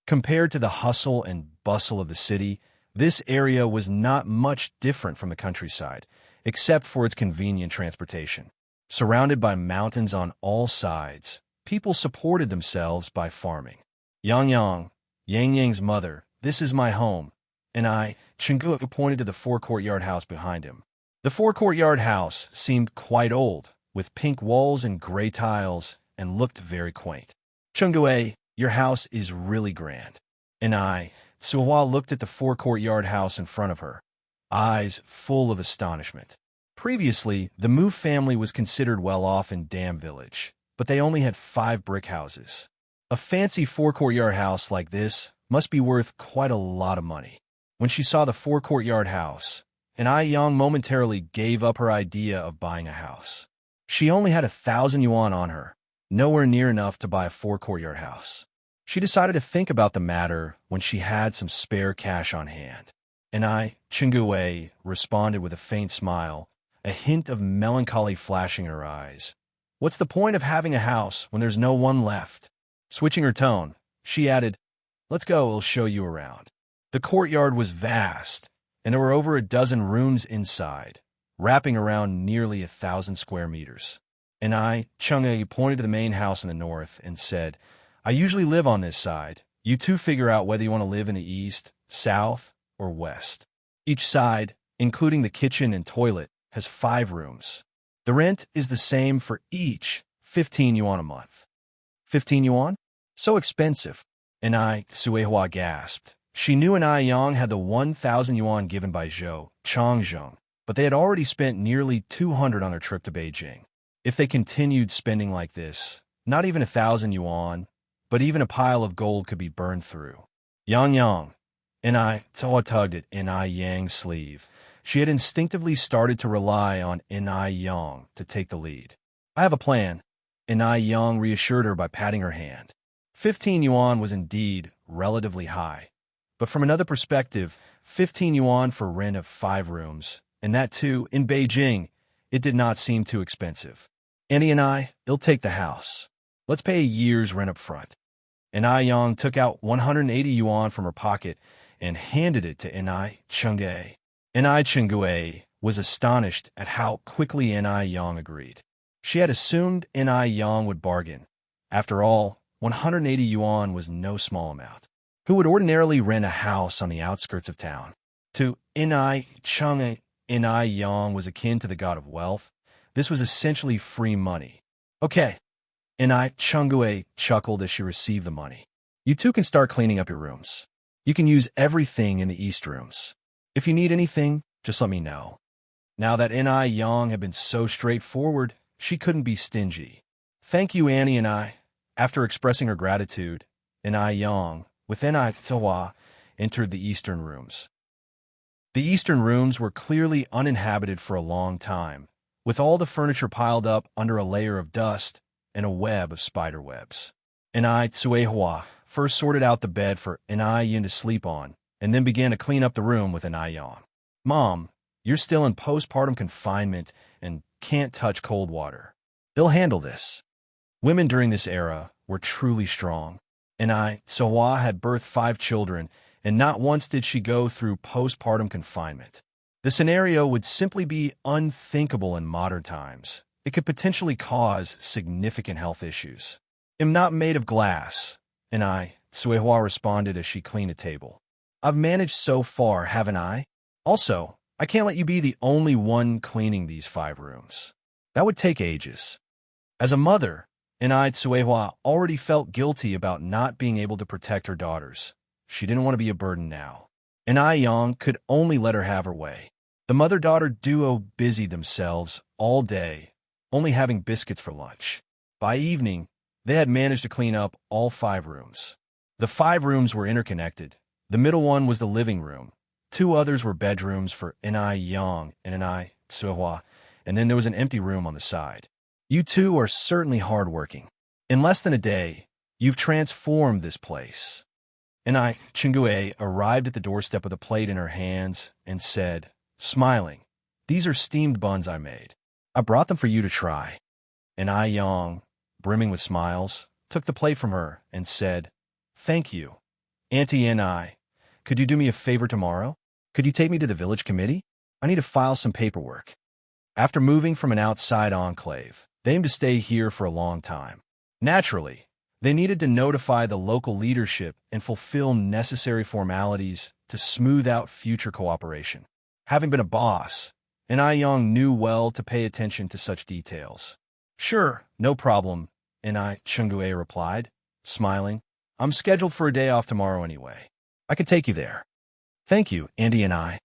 Compared to the hustle and bustle of the city, this area was not much different from the countryside, except for its convenient transportation. Surrounded by mountains on all sides, people supported themselves by farming. Yang Yang's mother, this is my home, and Chenggu pointed to the four-courtyard house behind him. The four-courtyard house seemed quite old, with pink walls and gray tiles, and looked very quaint. Chenggu, your house is really grand. And Suehua looked at the four-courtyard house in front of her, eyes full of astonishment. Previously, the Mu family was considered well-off in Dam Village, but they only had 5 brick houses. A fancy four-courtyard house like this must be worth quite a lot of money. When she saw the four-courtyard house, and Yang momentarily gave up her idea of buying a house. She only had 1,000 yuan on her, nowhere near enough to buy a four-courtyard house. She decided to think about the matter when she had some spare cash on hand. And Chenggu responded with a faint smile, a hint of melancholy flashing in her eyes. What's the point of having a house when there's no one left? Switching her tone, she added, let's go, I'll show you around. The courtyard was vast, and there were over a dozen rooms inside, wrapping around nearly 1,000 square meters. And Cheng'e pointed to the main house in the north and said, I usually live on this side. You two figure out whether you want to live in the east, south, or west. Each side, including the kitchen and toilet, has 5 rooms. The rent is the same for each, 15 yuan a month. 15 yuan? So expensive. And Suehua gasped. She knew Yang had the 1,000 yuan given by Zhou Changzheng, but they had already spent nearly 200 on their trip to Beijing. If they continued spending like this, not even 1,000 yuan, but even a pile of gold could be burned through. Yang, Toa tugged at Yang's sleeve. She had instinctively started to rely on Yang to take the lead. I have a plan, Yang reassured her by patting her hand. 15 yuan was indeed relatively high, but from another perspective, 15 yuan for rent of 5 rooms, and that too in Beijing, it did not seem too expensive. Annie and I'll take the house. Let's pay a year's rent up front. And Yang took out 180 yuan from her pocket and handed it to Cheng'e. Cheng'e was astonished at how quickly Yang agreed. She had assumed Yang would bargain. After all, 180 yuan was no small amount. Who would ordinarily rent a house on the outskirts of town? To Cheng'e, Inai Yang was akin to the god of wealth, this was essentially free money. Okay, Inai Chungue chuckled as she received the money. You two can start cleaning up your rooms. You can use everything in the east rooms. If you need anything, just let me know. Now that Inai Yang had been so straightforward, she couldn't be stingy. Thank you, Annie and I. After expressing her gratitude, Inai Yang, with Inai Tawa, entered the eastern rooms. The eastern rooms were clearly uninhabited for a long time, with all the furniture piled up under a layer of dust and a web of spider webs. Inai Tsuehua first sorted out the bed for Inai Yin to sleep on, and then began to clean up the room with Inai Yang. Mom, you're still in postpartum confinement and can't touch cold water. They'll handle this. Women during this era were truly strong. Inai Tsuehua had birthed 5 children, and not once did she go through postpartum confinement. The scenario would simply be unthinkable in modern times. It could potentially cause significant health issues. I'm not made of glass, Inai Tsuehua responded as she cleaned a table. I've managed so far, haven't I? Also, I can't let you be the only one cleaning these 5 rooms. That would take ages. As a mother, Inai Tsuehua already felt guilty about not being able to protect her daughters. She didn't want to be a burden now. Inai Yang could only let her have her way. The mother-daughter duo busied themselves all day, only having biscuits for lunch. By evening, they had managed to clean up all 5 rooms. The 5 rooms were interconnected. The middle one was the living room. 2 others were bedrooms for Inai Yang and Inai Tsuehua, and then there was an empty room on the side. You two are certainly hardworking. In less than a day, you've transformed this place. Inai Chungue arrived at the doorstep with a plate in her hands and said, smiling, these are steamed buns I made. I brought them for you to try. Inai Yang, brimming with smiles, took the plate from her and said, thank you. Auntie Inai, could you do me a favor tomorrow? Could you take me to the village committee? I need to file some paperwork. After moving from an outside enclave, they aimed to stay here for a long time. Naturally, they needed to notify the local leadership and fulfill necessary formalities to smooth out future cooperation. Having been a boss, Inai Yang knew well to pay attention to such details. Sure, no problem, Inai Chungue replied, smiling. I'm scheduled for a day off tomorrow anyway. I could take you there. Thank you, Andy and I.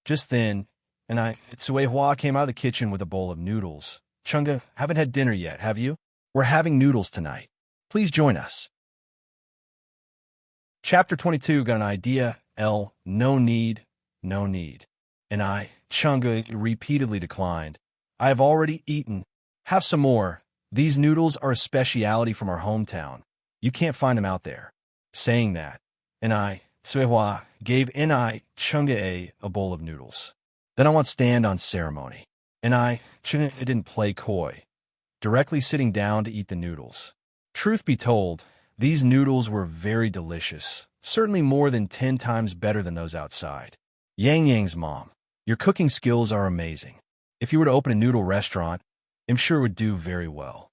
Just then, Inai Tsuehua came out of the kitchen with a bowl of noodles. Chunga, haven't had dinner yet, have you? We're having noodles tonight. Please join us. Chapter 22 got an idea. No need, no need. Inai Chunga repeatedly declined. I have already eaten. Have some more. These noodles are a speciality from our hometown. You can't find them out there. Saying that, Inai Tsuehua gave Inai Chunga a bowl of noodles. Then I want stand on ceremony. Inai Chunga didn't play coy, directly sitting down to eat the noodles. Truth be told, these noodles were very delicious, certainly more than 10 times better than those outside. Yang Yang's mom, your cooking skills are amazing. If you were to open a noodle restaurant, I'm sure it would do very well.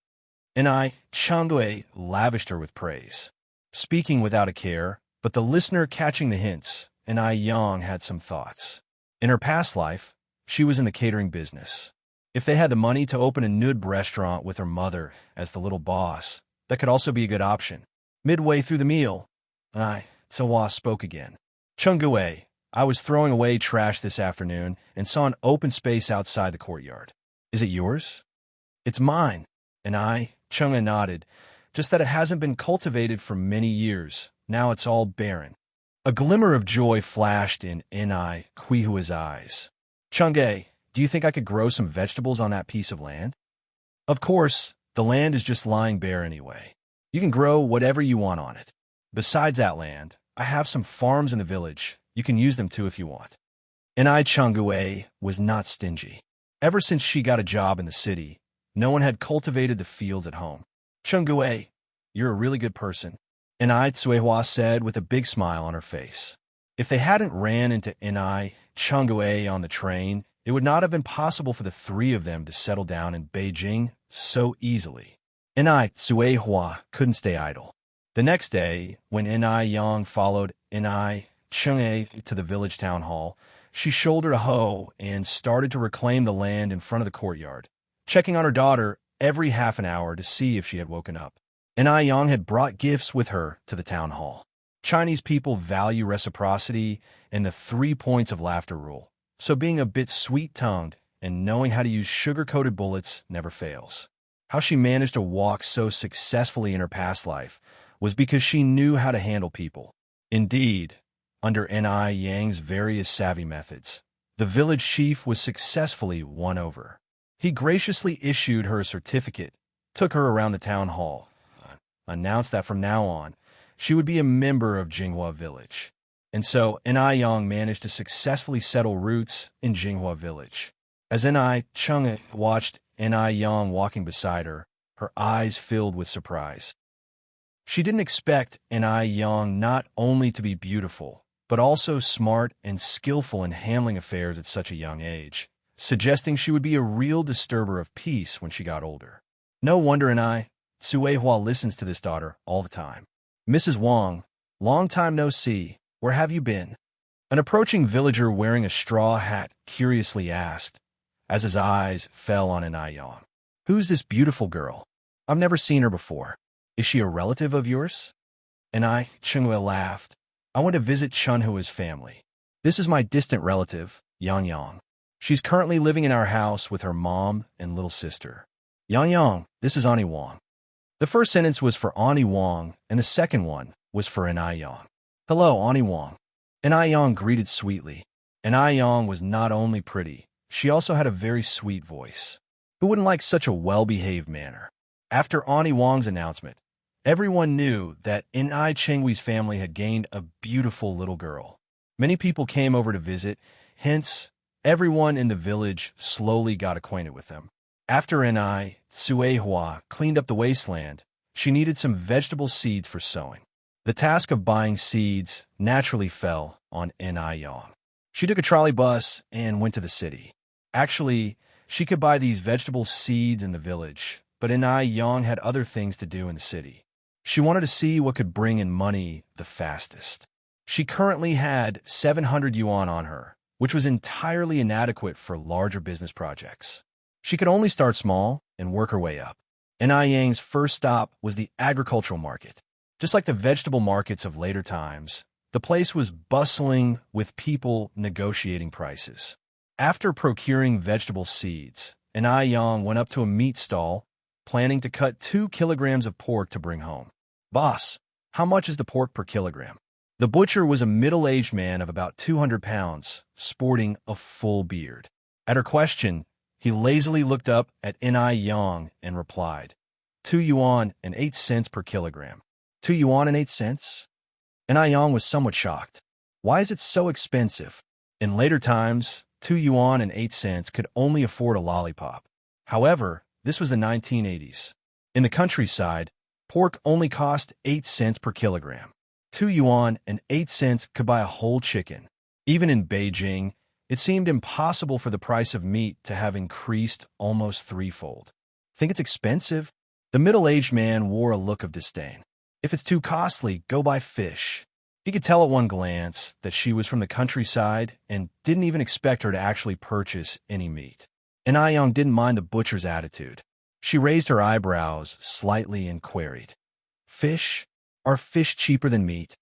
Inai Chungue lavished her with praise, speaking without a care, but the listener catching the hints. Inai Yang had some thoughts. In her past life, she was in the catering business. If they had the money to open a noodle restaurant with her mother as the little boss, that could also be a good option. Midway through the meal, Inai Tsuehua spoke again. Chungue, I was throwing away trash this afternoon and saw an open space outside the courtyard. Is it yours? It's mine. Inai Chungue nodded, just that it hasn't been cultivated for many years. Now it's all barren. A glimmer of joy flashed in Inai Quihua's eyes. Chungue, do you think I could grow some vegetables on that piece of land? Of course, the land is just lying bare anyway. You can grow whatever you want on it. Besides that land, I have some farms in the village. You can use them too if you want. Inai Chungue was not stingy. Ever since she got a job in the city, no one had cultivated the fields at home. Chungue, you're a really good person, Inai Tsuehua said with a big smile on her face. If they hadn't ran into Inai Chungue on the train, it would not have been possible for the 3 of them to settle down in Beijing so easily. Inai Tsuehua couldn't stay idle. The next day, when Inai Yang followed Inai Chungue to the village town hall, She shouldered a hoe and started to reclaim the land in front of the courtyard, checking on her daughter every half an hour to see if she had woken up. And Yang had brought gifts with her to the town hall. Chinese people value reciprocity and the 3 points of laughter rule, so being a bit sweet-tongued and knowing how to use sugar-coated bullets never fails. How she managed to walk so successfully in her past life was because she knew how to handle people. Indeed, under Yang's various savvy methods, the village chief was successfully won over. He graciously issued her a certificate, took her around the town hall, announced that from now on, she would be a member of Jinghua Village. And so, Yang managed to successfully settle roots in Jinghua Village. As Cheng watched Yang walking beside her, her eyes filled with surprise. She didn't expect Yang not only to be beautiful, but also smart and skillful in handling affairs at such a young age, suggesting she would be a real disturber of peace when she got older. No wonder Suehua listens to this daughter all the time. Mrs. Wang, long time no see, where have you been? An approaching villager wearing a straw hat curiously asked, as his eyes fell on Yang. Who's this beautiful girl? I've never seen her before. Is she a relative of yours? Chenghua laughed. I went to visit Chunhua's family. This is my distant relative, Yang. She's currently living in our house with her mom and little sister. Yang, this is Ani Wang. The first sentence was for Ani Wang, and the second one was for Yang. Hello, Ani Wang. Yang greeted sweetly. Yang was not only pretty, she also had a very sweet voice. Who wouldn't like such a well-behaved manner? After Ani Wang's announcement, everyone knew that Chenghui's family had gained a beautiful little girl. Many people came over to visit, hence, everyone in the village slowly got acquainted with them. After Suehua cleaned up the wasteland, she needed some vegetable seeds for sowing. The task of buying seeds naturally fell on Yang. She took a trolley bus and went to the city. Actually, she could buy these vegetable seeds in the village, but Yang had other things to do in the city. She wanted to see what could bring in money the fastest. She currently had 700 yuan on her, which was entirely inadequate for larger business projects. She could only start small and work her way up. Yang's first stop was the agricultural market. Just like the vegetable markets of later times, the place was bustling with people negotiating prices. After procuring vegetable seeds, Yang went up to a meat stall, planning to cut 2 kilograms of pork to bring home. Boss, how much is the pork per kilogram? The butcher was a middle-aged man of about 200 pounds, sporting a full beard. At her question, he lazily looked up at Yang and replied, 2 yuan and 8 cents per kilogram. 2 yuan and 8 cents? Yang was somewhat shocked. Why is it so expensive? In later times, 2 yuan and 8 cents could only afford a lollipop. However, this was the 1980s. In the countryside, pork only cost 8 cents per kilogram. 2 yuan and 8 cents could buy a whole chicken. Even in Beijing, it seemed impossible for the price of meat to have increased almost threefold. Think it's expensive? The middle-aged man wore a look of disdain. If it's too costly, go buy fish. He could tell at one glance that she was from the countryside and didn't even expect her to actually purchase any meat. Yang didn't mind the butcher's attitude. She raised her eyebrows slightly and queried, Fish? Are fish cheaper than meat?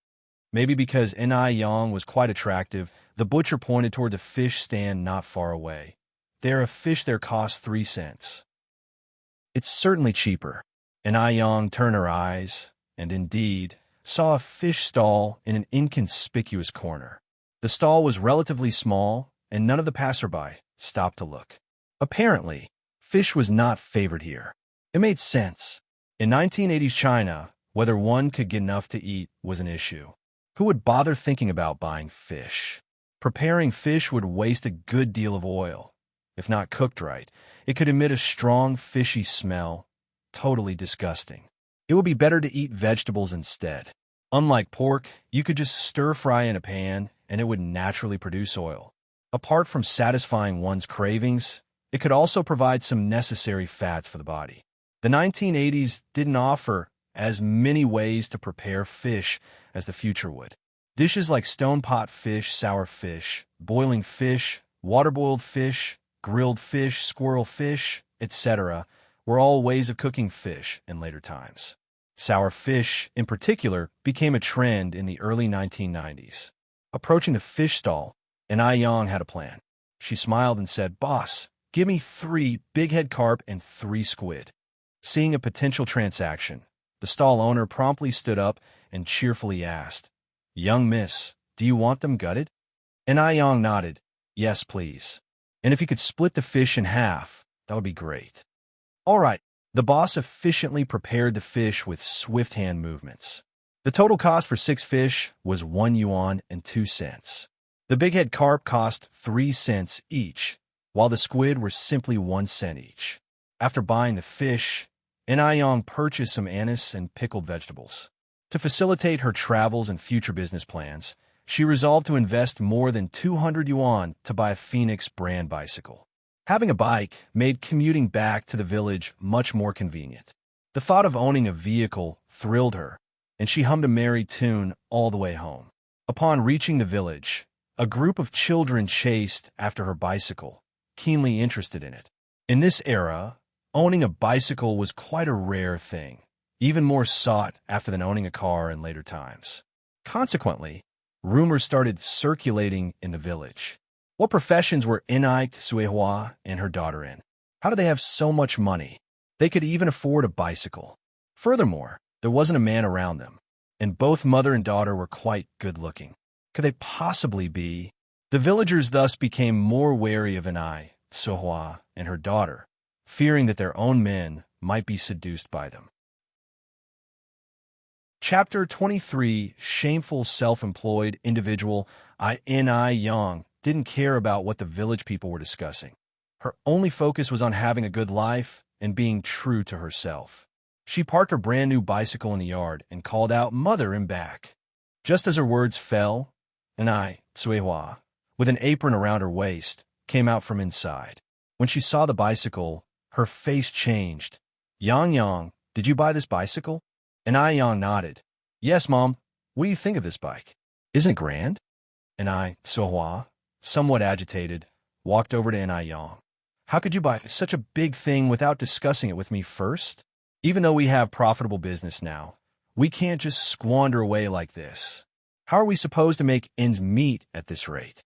Maybe because Yang was quite attractive, the butcher pointed toward the fish stand not far away. There a fish there costs 3 cents. It's certainly cheaper. Yang turned her eyes, and indeed, saw a fish stall in an inconspicuous corner. The stall was relatively small, and none of the passerby stopped to look. Apparently, fish was not favored here. It made sense. In 1980s China, whether one could get enough to eat was an issue. Who would bother thinking about buying fish? Preparing fish would waste a good deal of oil. If not cooked right, it could emit a strong fishy smell, totally disgusting. It would be better to eat vegetables instead. Unlike pork, you could just stir-fry in a pan and it would naturally produce oil. Apart from satisfying one's cravings, it could also provide some necessary fats for the body. The 1980s didn't offer as many ways to prepare fish as the future would. Dishes like stone pot fish, sour fish, boiling fish, water-boiled fish, grilled fish, squirrel fish, etc., were all ways of cooking fish in later times. Sour fish, in particular, became a trend in the early 1990s. Approaching the fish stall, Anai Yang had a plan. She smiled and said, "Boss, give me 3 big-head carp and 3 squid." Seeing a potential transaction, the stall owner promptly stood up and cheerfully asked, "Young miss, do you want them gutted?" Anai Yang nodded, "Yes, please. And if you could split the fish in half, that would be great." All right, the boss efficiently prepared the fish with swift hand movements. The total cost for 6 fish was 1 yuan and 2 cents. The big-head carp cost 3 cents each, while the squid were simply 1 cent each. After buying the fish, Anai Yang purchased some anise and pickled vegetables. To facilitate her travels and future business plans, she resolved to invest more than 200 yuan to buy a Phoenix brand bicycle. Having a bike made commuting back to the village much more convenient. The thought of owning a vehicle thrilled her, and she hummed a merry tune all the way home. Upon reaching the village, a group of children chased after her bicycle, keenly interested in it. In this era, owning a bicycle was quite a rare thing, even more sought after than owning a car in later times. Consequently, rumors started circulating in the village. What professions were Enai Suehua and her daughter in? How did they have so much money? They could even afford a bicycle. Furthermore, there wasn't a man around them, and both mother and daughter were quite good-looking. Could they possibly be? The villagers thus became more wary of Enai Suehua and her daughter, fearing that their own men might be seduced by them. Chapter 23, Shameful Self-Employed Individual. Anai Yang didn't care about what the village people were discussing. Her only focus was on having a good life and being true to herself. She parked her brand-new bicycle in the yard and called out, "Mother," and back. Just as her words fell, Anai Suehua, with an apron around her waist, came out from inside. When she saw the bicycle, her face changed. Yang, did you buy this bicycle?" Anai Yang nodded. "Yes, Mom. What do you think of this bike? Isn't it grand?" Anai Suehua, somewhat agitated, walked over to Anai Yang. "How could you buy such a big thing without discussing it with me first? Even though we have profitable business now, we can't just squander away like this. How are we supposed to make ends meet at this rate?"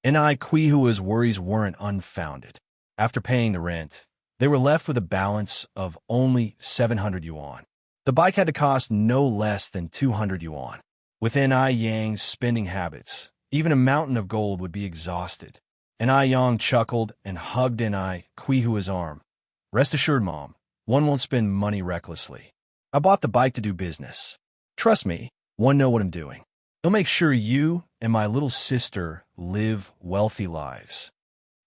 Anai Kuihua's worries weren't unfounded. After paying the rent, they were left with a balance of only 700 yuan. The bike had to cost no less than 200 yuan. With Anai Yang's spending habits, even a mountain of gold would be exhausted. Anai Yang chuckled and hugged Anai Kuihua's arm. "Rest assured, Mom, one won't spend money recklessly. I bought the bike to do business. Trust me, one know what I'm doing. It'll make sure you and my little sister live wealthy lives."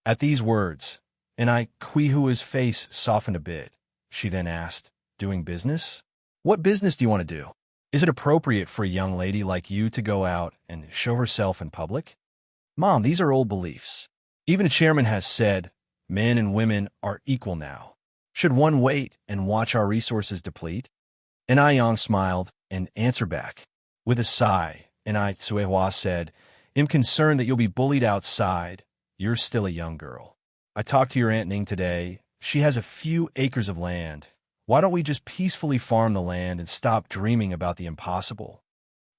At these words, Anai Kuihua's face softened a bit. She then asked, "Doing business? What business do you want to do? Is it appropriate for a young lady like you to go out and show herself in public?" "Mom, these are old beliefs. Even a chairman has said, men and women are equal now. Should one wait and watch our resources deplete?" Anai Yang smiled and answered back. With a sigh, Anai Suehua said, "I'm concerned that you'll be bullied outside. You're still a young girl. I talked to your Aunt Ning today. She has a few acres of land. Why don't we just peacefully farm the land and stop dreaming about the impossible?"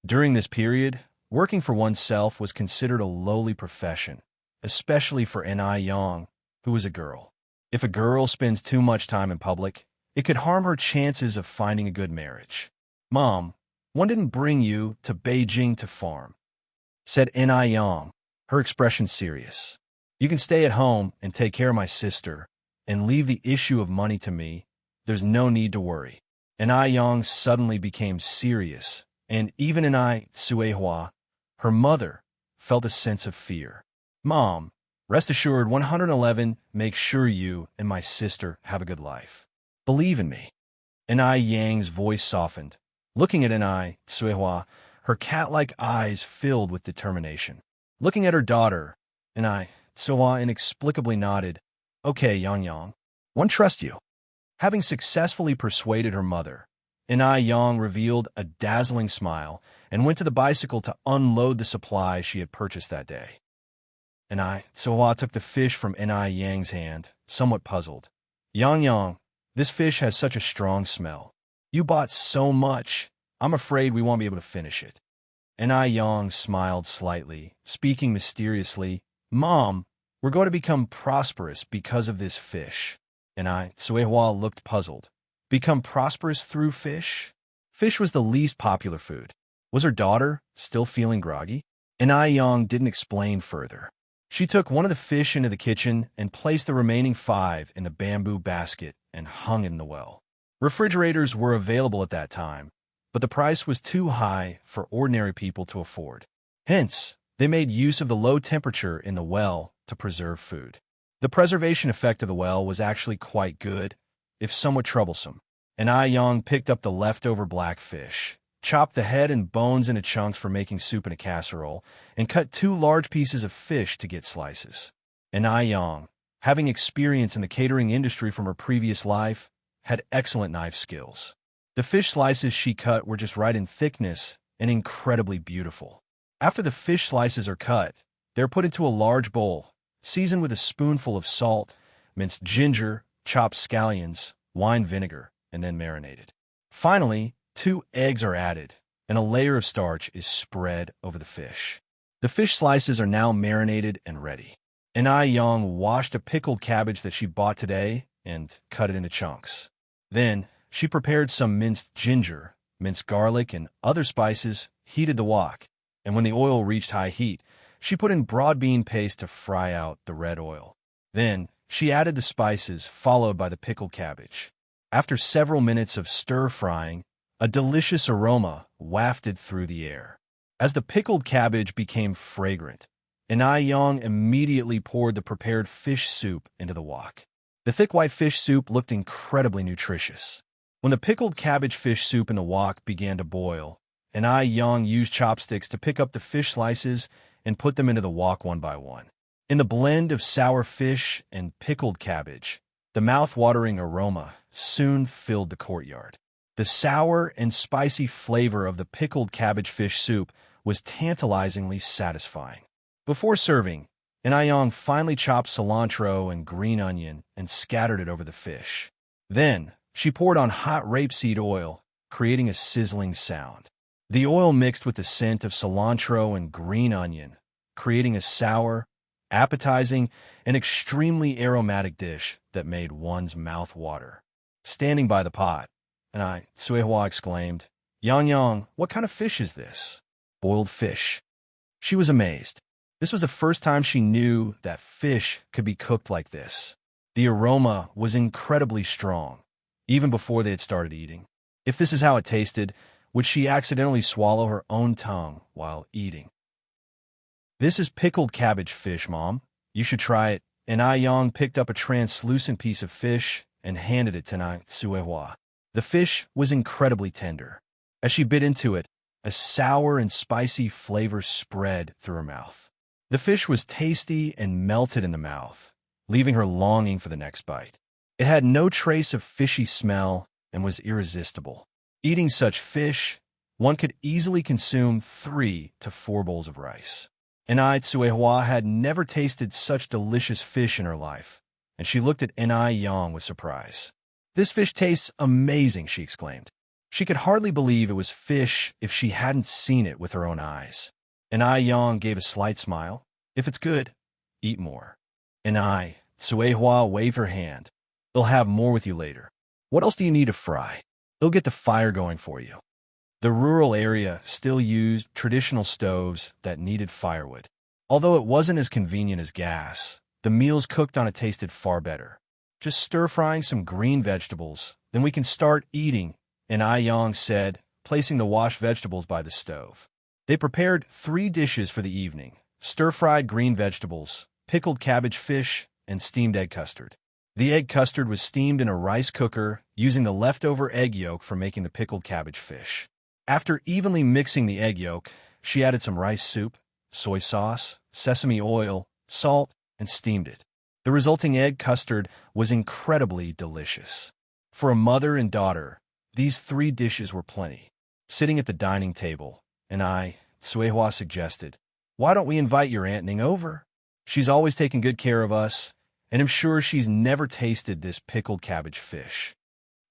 During this period, working for oneself was considered a lowly profession, especially for Anai Yang, who was a girl. If a girl spends too much time in public, it could harm her chances of finding a good marriage. "Mom, one didn't bring you to Beijing to farm," said Anai Yang, her expression serious. "You can stay at home and take care of my sister and leave the issue of money to me. There's no need to worry." Anai Yang suddenly became serious, and even Anai Suehua, her mother, felt a sense of fear. "Mom, rest assured 111 make sure you and my sister have a good life. Believe in me." Anai Yang's voice softened. Looking at Anai Suehua, her cat-like eyes filled with determination. Looking at her daughter, Anai Suehua inexplicably nodded. "Okay, Yang, one trusts you." Having successfully persuaded her mother, Yang revealed a dazzling smile and went to the bicycle to unload the supplies she had purchased that day. Suehua took the fish from Yang's hand, somewhat puzzled. Yang, this fish has such a strong smell. You bought so much. I'm afraid we won't be able to finish it. Yang smiled slightly, speaking mysteriously. Mom, we're going to become prosperous because of this fish. Suehua looked puzzled. Become prosperous through fish? Fish was the least popular food. Was her daughter still feeling groggy? Yang didn't explain further. She took one of the fish into the kitchen and placed the remaining 5 in the bamboo basket and hung it in the well. Refrigerators were available at that time, but the price was too high for ordinary people to afford. Hence, they made use of the low temperature in the well to preserve food. The preservation effect of the well was actually quite good, if somewhat troublesome. Yang picked up the leftover black fish, chopped the head and bones into chunks for making soup in a casserole, and cut 2 large pieces of fish to get slices. Yang, having experience in the catering industry from her previous life, had excellent knife skills. The fish slices she cut were just right in thickness and incredibly beautiful. After the fish slices are cut, they're put into a large bowl, seasoned with a spoonful of salt, minced ginger, chopped scallions, wine vinegar, and then marinated. Finally, 2 eggs are added, and a layer of starch is spread over the fish. The fish slices are now marinated and ready. Yang washed a pickled cabbage that she bought today and cut it into chunks. Then, she prepared some minced ginger, minced garlic, and other spices, heated the wok, and when the oil reached high heat, she put in broad bean paste to fry out the red oil. Then, she added the spices, followed by the pickled cabbage. After several minutes of stir-frying, a delicious aroma wafted through the air. As the pickled cabbage became fragrant, Yang immediately poured the prepared fish soup into the wok. The thick white fish soup looked incredibly nutritious. When the pickled cabbage fish soup in the wok began to boil, Yang used chopsticks to pick up the fish slices and put them into the wok one by one. In the blend of sour fish and pickled cabbage, the mouth-watering aroma soon filled the courtyard. The sour and spicy flavor of the pickled cabbage fish soup was tantalizingly satisfying. Before serving, Yang finally chopped cilantro and green onion and scattered it over the fish. Then, she poured on hot rapeseed oil, creating a sizzling sound. The oil mixed with the scent of cilantro and green onion, creating a sour, appetizing, and extremely aromatic dish that made one's mouth water. Standing by the pot, Suehua exclaimed, Yang, what kind of fish is this? Boiled fish. She was amazed. This was the first time she knew that fish could be cooked like this. The aroma was incredibly strong, even before they had started eating. If this is how it tasted, would she accidentally swallow her own tongue while eating? This is pickled cabbage fish, Mom. You should try it. Yang picked up a translucent piece of fish and handed it to Suehua. The fish was incredibly tender. As she bit into it, a sour and spicy flavor spread through her mouth. The fish was tasty and melted in the mouth, leaving her longing for the next bite. It had no trace of fishy smell and was irresistible. Eating such fish, one could easily consume 3 to 4 bowls of rice. Suehua had never tasted such delicious fish in her life, and she looked at Yang with surprise. This fish tastes amazing, she exclaimed. She could hardly believe it was fish if she hadn't seen it with her own eyes. Yang gave a slight smile. If it's good, eat more. Suehua waved her hand. They'll have more with you later. What else do you need to fry? They'll get the fire going for you. The rural area still used traditional stoves that needed firewood. Although it wasn't as convenient as gas, the meals cooked on it tasted far better. Just stir-frying some green vegetables, then we can start eating, Yang said, placing the washed vegetables by the stove. They prepared 3 dishes for the evening: stir-fried green vegetables, pickled cabbage fish, and steamed egg custard. The egg custard was steamed in a rice cooker using the leftover egg yolk for making the pickled cabbage fish. After evenly mixing the egg yolk, she added some rice soup, soy sauce, sesame oil, salt, and steamed it. The resulting egg custard was incredibly delicious. For a mother and daughter, These 3 dishes were plenty. Sitting at the dining table, and Suehua suggested, "Why don't we invite your Aunt Ning over? She's always taken good care of us, and I'm sure she's never tasted this pickled cabbage fish."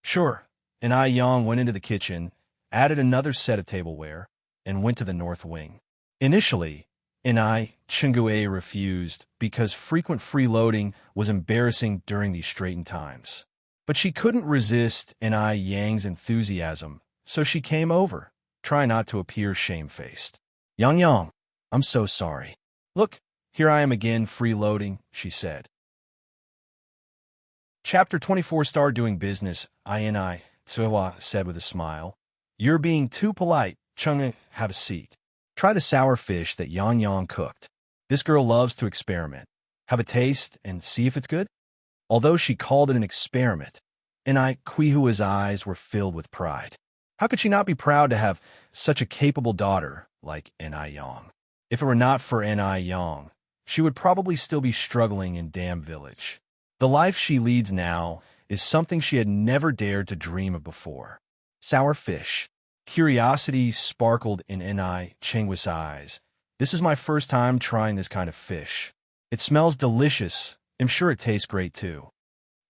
Sure, and Yang went into the kitchen, added another set of tableware, and went to the north wing. Initially, Chingue refused because frequent freeloading was embarrassing during these straitened times. But she couldn't resist Yang's enthusiasm, so she came over, trying not to appear shamefaced. Yang, I'm so sorry. Look, here I am again freeloading, she said. Chapter 24. Start doing business, Tsuewa said with a smile. You're being too polite, Chung. Have a seat. Try the sour fish that Yang cooked. This girl loves to experiment. Have a taste and see if it's good? Although she called it an experiment, Quihua's eyes were filled with pride. How could she not be proud to have such a capable daughter like Yang? If it were not for Yang, she would probably still be struggling in Dam Village. The life she leads now is something she had never dared to dream of before. Sour fish. Curiosity sparkled in Chengu's eyes. This is my first time trying this kind of fish. It smells delicious. I'm sure it tastes great too.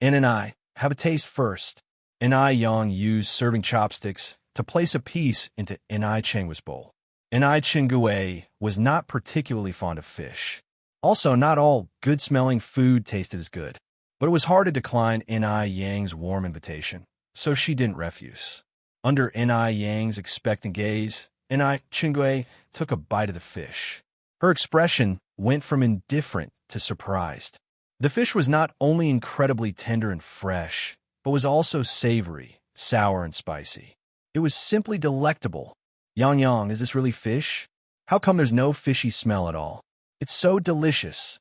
Have a taste first. Yang used serving chopsticks to place a piece into Chengu's bowl. Chingue was not particularly fond of fish. Also, not all good-smelling food tasted as good. But it was hard to decline Yang's warm invitation, so she didn't refuse. Under Yang's expectant gaze, Chingue took a bite of the fish. Her expression went from indifferent to surprised. The fish was not only incredibly tender and fresh, but was also savory, sour, and spicy. It was simply delectable. Yang, is this really fish? How come there's no fishy smell at all? It's so delicious.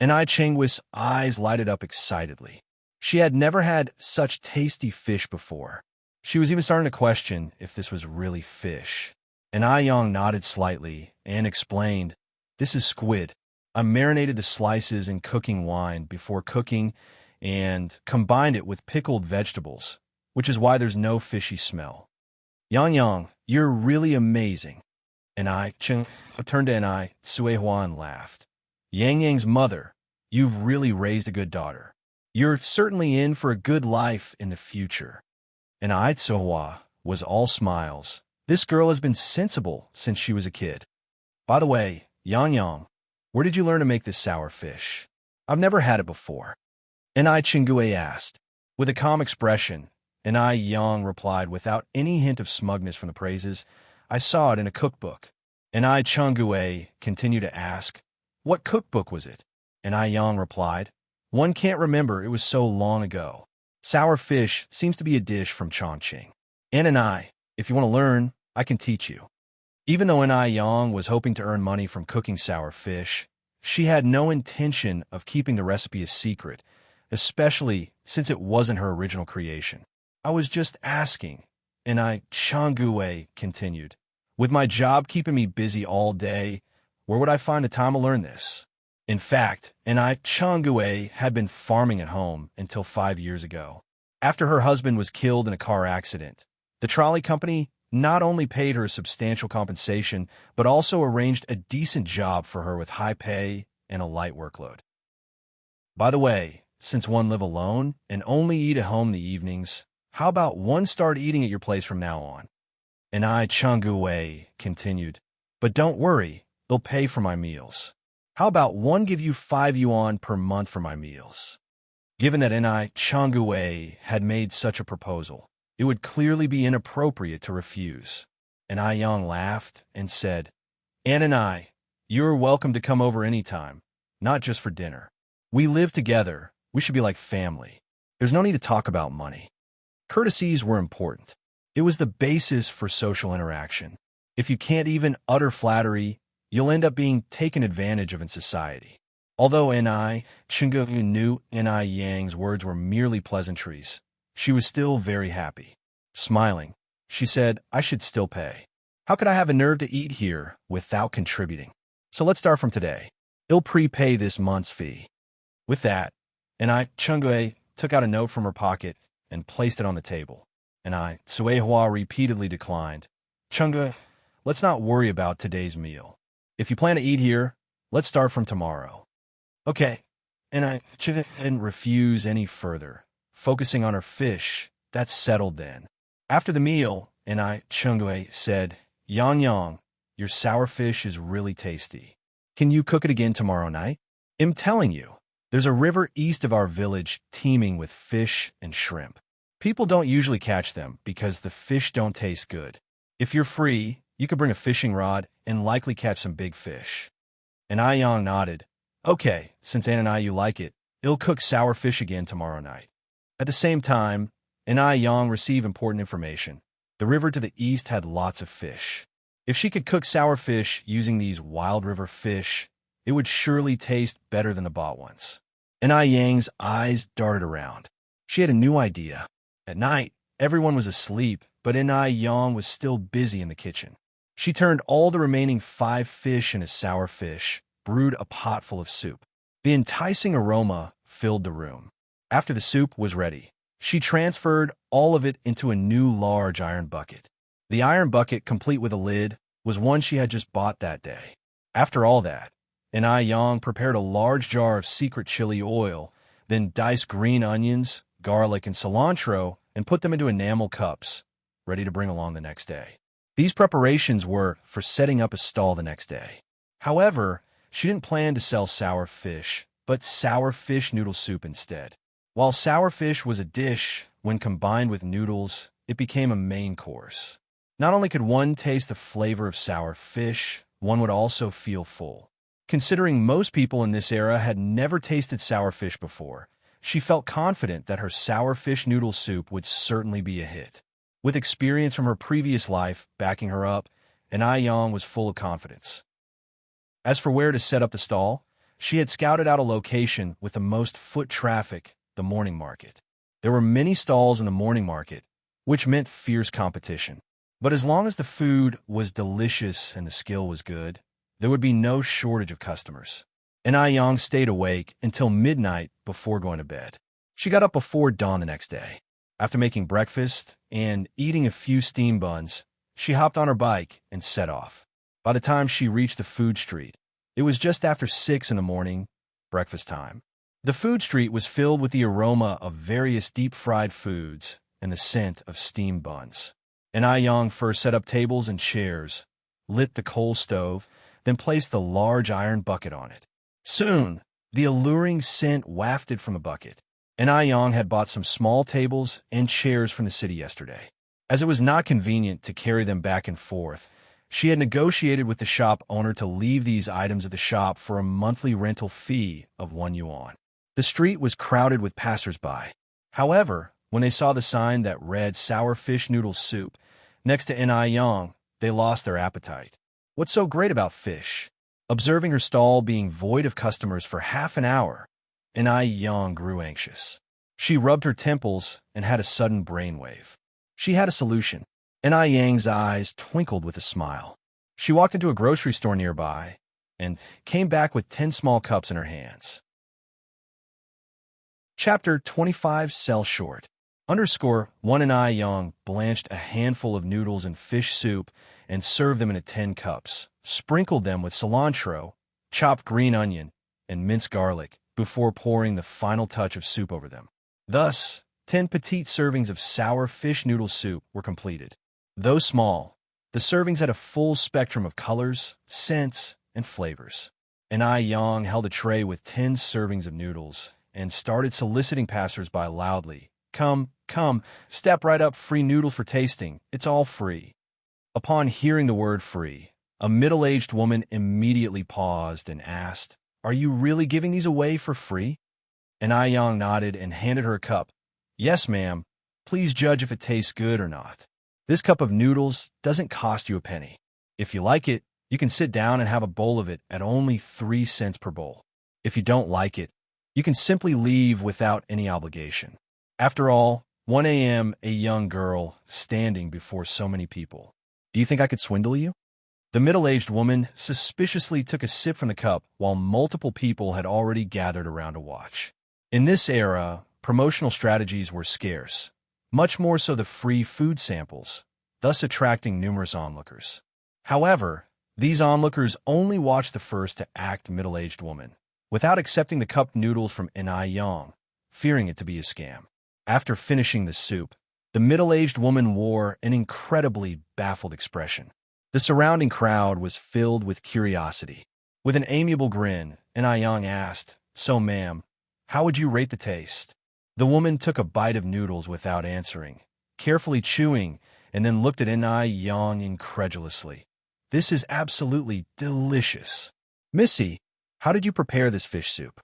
Chengu's eyes lighted up excitedly. She had never had such tasty fish before. She was even starting to question if this was really fish. Yang nodded slightly and explained, "This is squid. I marinated the slices in cooking wine before cooking and combined it with pickled vegetables, which is why there's no fishy smell." Yang, you're really amazing. Chen turned to Suehua and laughed. Yang's mother, you've really raised a good daughter. You're certainly in for a good life in the future. Tsuehua was all smiles. This girl has been sensible since she was a kid. By the way, Yang, where did you learn to make this sour fish? I've never had it before. Chingue asked. With a calm expression, Yang replied without any hint of smugness from the praises, I saw it in a cookbook. Chingue continued to ask, what cookbook was it? Yang replied, one can't remember, it was so long ago. Sour fish seems to be a dish from Chongqing. If you want to learn, I can teach you. Even though Yang was hoping to earn money from cooking sour fish, she had no intention of keeping the recipe a secret, especially since it wasn't her original creation. I was just asking, Chingue continued. With my job keeping me busy all day, where would I find the time to learn this? In fact, Chingue had been farming at home until 5 years ago. After her husband was killed in a car accident, the trolley company not only paid her a substantial compensation, but also arranged a decent job for her with high pay and a light workload. By the way, since one live alone and only eat at home in the evenings, how about one start eating at your place from now on? Chingue continued, but don't worry, they'll pay for my meals. How about one give you 5 yuan per month for my meals? Given that Chingue had made such a proposal, it would clearly be inappropriate to refuse. Yang laughed and said, you're welcome to come over anytime, not just for dinner. We live together, we should be like family. There's no need to talk about money. Courtesies were important. It was the basis for social interaction. If you can't even utter flattery, you'll end up being taken advantage of in society. Although Chingue knew Yang's words were merely pleasantries, she was still very happy. Smiling, she said, I should still pay. How could I have a nerve to eat here without contributing? So let's start from today. I'll prepay this month's fee. With that, Chingue took out a note from her pocket and placed it on the table. and Suehua repeatedly declined. Chunga, let's not worry about today's meal. If you plan to eat here, let's start from tomorrow. Okay, and I didn't refuse any further, focusing on her fish. That's settled then. After the meal, and Chungwe said, Yang Yang, your sour fish is really tasty. Can you cook it again tomorrow night? I'm telling you, there's a river east of our village teeming with fish and shrimp. People don't usually catch them because the fish don't taste good. If you're free, you could bring a fishing rod and likely catch some big fish. And Yang nodded. Okay, since Ann and you like it, I'll cook sour fish again tomorrow night. At the same time, and Yang received important information. The river to the east had lots of fish. If she could cook sour fish using these wild river fish, it would surely taste better than the bought ones. And Yang's eyes darted around. She had a new idea. At night, everyone was asleep, but Yang was still busy in the kitchen. She turned all the remaining 5 fish into sour fish, brewed a pot full of soup. The enticing aroma filled the room. After the soup was ready, she transferred all of it into a new large iron bucket. The iron bucket, complete with a lid, was one she had just bought that day. After all that, Yang prepared a large jar of secret chili oil, then diced green onions, garlic, and cilantro, and put them into enamel cups, ready to bring along the next day. These preparations were for setting up a stall the next day. However, she didn't plan to sell sour fish, but sour fish noodle soup instead. While sour fish was a dish, when combined with noodles, it became a main course. Not only could one taste the flavor of sour fish, one would also feel full. Considering most people in this era had never tasted sour fish before, she felt confident that her sour fish noodle soup would certainly be a hit. With experience from her previous life backing her up, Yang was full of confidence. As for where to set up the stall, she had scouted out a location with the most foot traffic, the morning market. There were many stalls in the morning market, which meant fierce competition. But as long as the food was delicious and the skill was good, there would be no shortage of customers. Yang stayed awake until midnight before going to bed. She got up before dawn the next day. After making breakfast and eating a few steam buns, she hopped on her bike and set off. By the time she reached the food street, it was just after 6 in the morning, breakfast time. The food street was filled with the aroma of various deep-fried foods and the scent of steamed buns. Yang first set up tables and chairs, lit the coal stove, then placed the large iron bucket on it. Soon, the alluring scent wafted from the bucket. Yang had bought some small tables and chairs from the city yesterday. As it was not convenient to carry them back and forth, she had negotiated with the shop owner to leave these items at the shop for a monthly rental fee of 1 yuan. The street was crowded with passers-by. However, when they saw the sign that read sour fish noodle soup next to Yang, they lost their appetite. What's so great about fish? Observing her stall being void of customers for half an hour, Yang grew anxious. She rubbed her temples and had a sudden brainwave. She had a solution. Yang's eyes twinkled with a smile. She walked into a grocery store nearby and came back with 10 small cups in her hands. Chapter 25 Sell Short. _1 and Yang blanched a handful of noodles in fish soup and served them in 10 cups, sprinkled them with cilantro, chopped green onion, and minced garlic before pouring the final touch of soup over them. Thus, 10 petite servings of sour fish noodle soup were completed. Though small, the servings had a full spectrum of colors, scents, and flavors. Yang held a tray with 10 servings of noodles and started soliciting passers-by loudly. Come, step right up, free noodle for tasting. It's all free. Upon hearing the word free, a middle-aged woman immediately paused and asked, Are you really giving these away for free? Yang nodded and handed her a cup. Yes, ma'am. Please judge if it tastes good or not. This cup of noodles doesn't cost you a penny. If you like it, you can sit down and have a bowl of it at only 3 cents per bowl. If you don't like it, you can simply leave without any obligation. After all, 1 a.m., a young girl standing before so many people. Do you think I could swindle you? The middle-aged woman suspiciously took a sip from the cup while multiple people had already gathered around to watch. In this era, promotional strategies were scarce, much more so the free food samples, thus attracting numerous onlookers. However, these onlookers only watched the first to act middle-aged woman, without accepting the cup noodles from Yang, fearing it to be a scam. After finishing the soup, the middle-aged woman wore an incredibly baffled expression. The surrounding crowd was filled with curiosity. With an amiable grin, Yang asked, "So, ma'am, how would you rate the taste?" The woman took a bite of noodles without answering, carefully chewing, and then looked at Yang incredulously. "This is absolutely delicious. Missy, how did you prepare this fish soup?"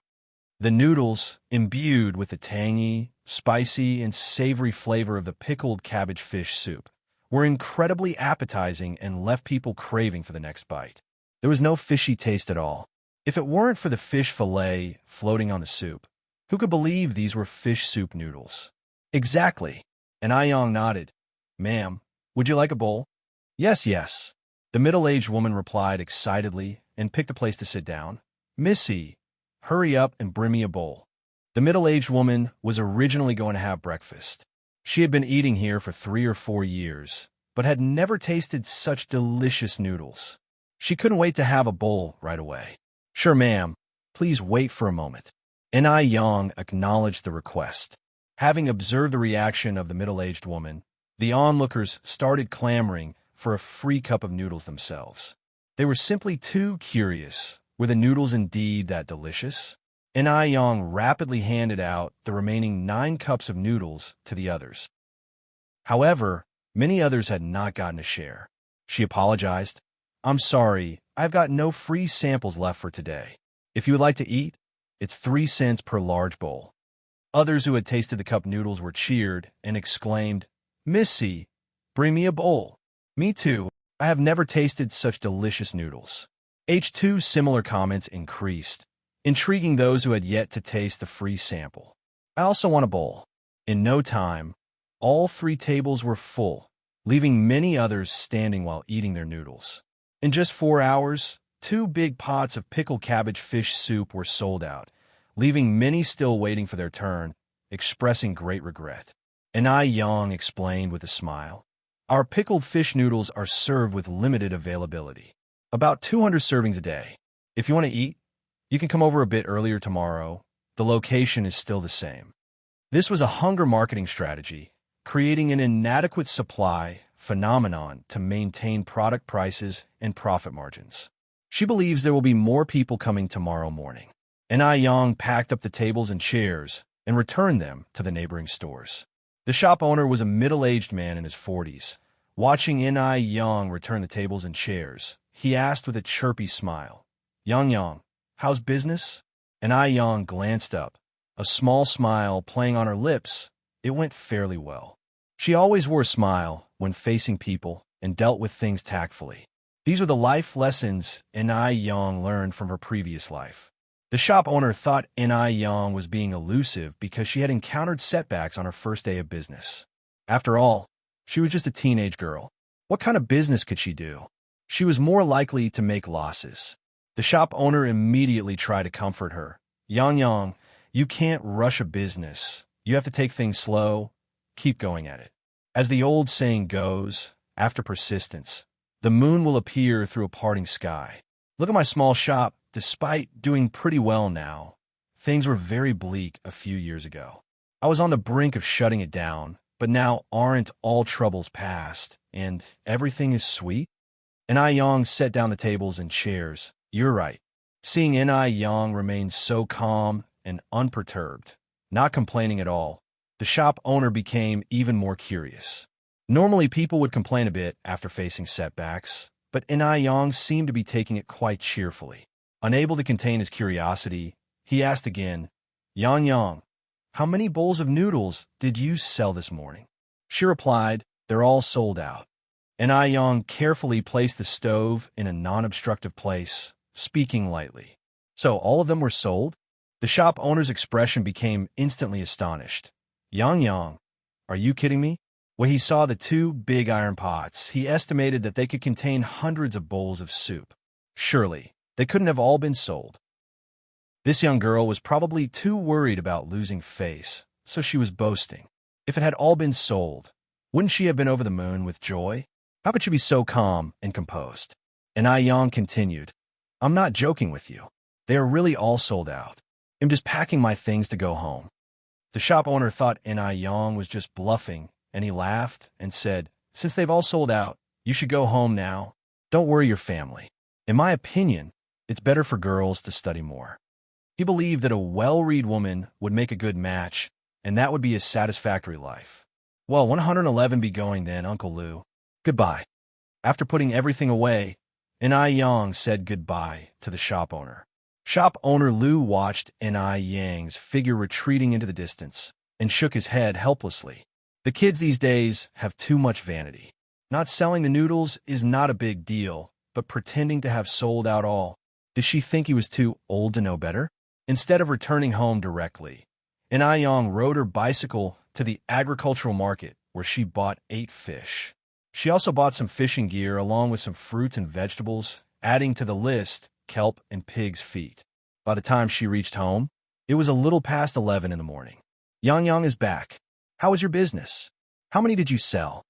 The noodles, imbued with the tangy, spicy, and savory flavor of the pickled cabbage fish soup, were incredibly appetizing and left people craving for the next bite. There was no fishy taste at all. If it weren't for the fish fillet floating on the soup, who could believe these were fish soup noodles? Exactly. And Yang nodded. "Ma'am, would you like a bowl?" "Yes, yes." The middle-aged woman replied excitedly and picked a place to sit down. "Missy, hurry up and bring me a bowl." The middle-aged woman was originally going to have breakfast. She had been eating here for 3 or 4 years, but had never tasted such delicious noodles. She couldn't wait to have a bowl right away. "Sure, ma'am. Please wait for a moment." Yang acknowledged the request. Having observed the reaction of the middle-aged woman, the onlookers started clamoring for a free cup of noodles themselves. They were simply too curious. Were the noodles indeed that delicious? Yang rapidly handed out the remaining 9 cups of noodles to the others. However, many others had not gotten a share. She apologized. "I'm sorry, I've got no free samples left for today. If you would like to eat, it's 3 cents per large bowl." Others who had tasted the cup noodles were cheered and exclaimed, "Missy, bring me a bowl." "Me too. I have never tasted such delicious noodles." H2 similar comments increased, intriguing those who had yet to taste the free sample. "I also want a bowl." In no time, all 3 tables were full, leaving many others standing while eating their noodles. In just 4 hours, 2 big pots of pickled cabbage fish soup were sold out, leaving many still waiting for their turn, expressing great regret. Yang explained with a smile, "Our pickled fish noodles are served with limited availability. About 200 servings a day. If you want to eat, you can come over a bit earlier tomorrow. The location is still the same." This was a hunger marketing strategy, creating an inadequate supply phenomenon to maintain product prices and profit margins. She believes there will be more people coming tomorrow morning. Yang packed up the tables and chairs and returned them to the neighboring stores. The shop owner was a middle-aged man in his 40s. Watching Yang return the tables and chairs, he asked with a chirpy smile, Yang, how's business?" Yang glanced up, a small smile playing on her lips. It went fairly well. She always wore a smile when facing people and dealt with things tactfully. These were the life lessons Yang learned from her previous life. The shop owner thought Yang was being elusive because she had encountered setbacks on her first day of business. After all, she was just a teenage girl. What kind of business could she do? She was more likely to make losses. The shop owner immediately tried to comfort her. Yang, you can't rush a business. You have to take things slow. Keep going at it. As the old saying goes, after persistence, the moon will appear through a parting sky. Look at my small shop. Despite doing pretty well now, things were very bleak a few years ago. I was on the brink of shutting it down, but now aren't all troubles past, and everything is sweet? Yang set down the tables and chairs. You're right. Seeing Yang remain so calm and unperturbed, not complaining at all, the shop owner became even more curious. Normally, people would complain a bit after facing setbacks, but Yang seemed to be taking it quite cheerfully. Unable to contain his curiosity, he asked again, Yang, how many bowls of noodles did you sell this morning? She replied, they're all sold out. Yang carefully placed the stove in a non-obstructive place, speaking lightly. So all of them were sold? The shop owner's expression became instantly astonished. Yang, are you kidding me? When he saw the 2 big iron pots, he estimated that they could contain hundreds of bowls of soup. Surely, they couldn't have all been sold. This young girl was probably too worried about losing face, so she was boasting. If it had all been sold, wouldn't she have been over the moon with joy? How could she be so calm and composed? And Yang continued, I'm not joking with you. They are really all sold out. I'm just packing my things to go home. The shop owner thought Yang was just bluffing, and he laughed and said, since they've all sold out, you should go home now. Don't worry your family. In my opinion, it's better for girls to study more. He believed that a well-read woman would make a good match, and that would be a satisfactory life. Well, 111 be going then, Uncle Lou. Goodbye. After putting everything away, Yang said goodbye to the shop owner. Shop owner Lou watched Yang's figure retreating into the distance and shook his head helplessly. The kids these days have too much vanity. Not selling the noodles is not a big deal, but pretending to have sold out all. Did she think he was too old to know better? Instead of returning home directly, Yang rode her bicycle to the agricultural market where she bought 8 fish. She also bought some fishing gear along with some fruits and vegetables, adding to the list kelp and pig's feet. By the time she reached home, it was a little past 11 in the morning. Yang is back. How was your business? How many did you sell?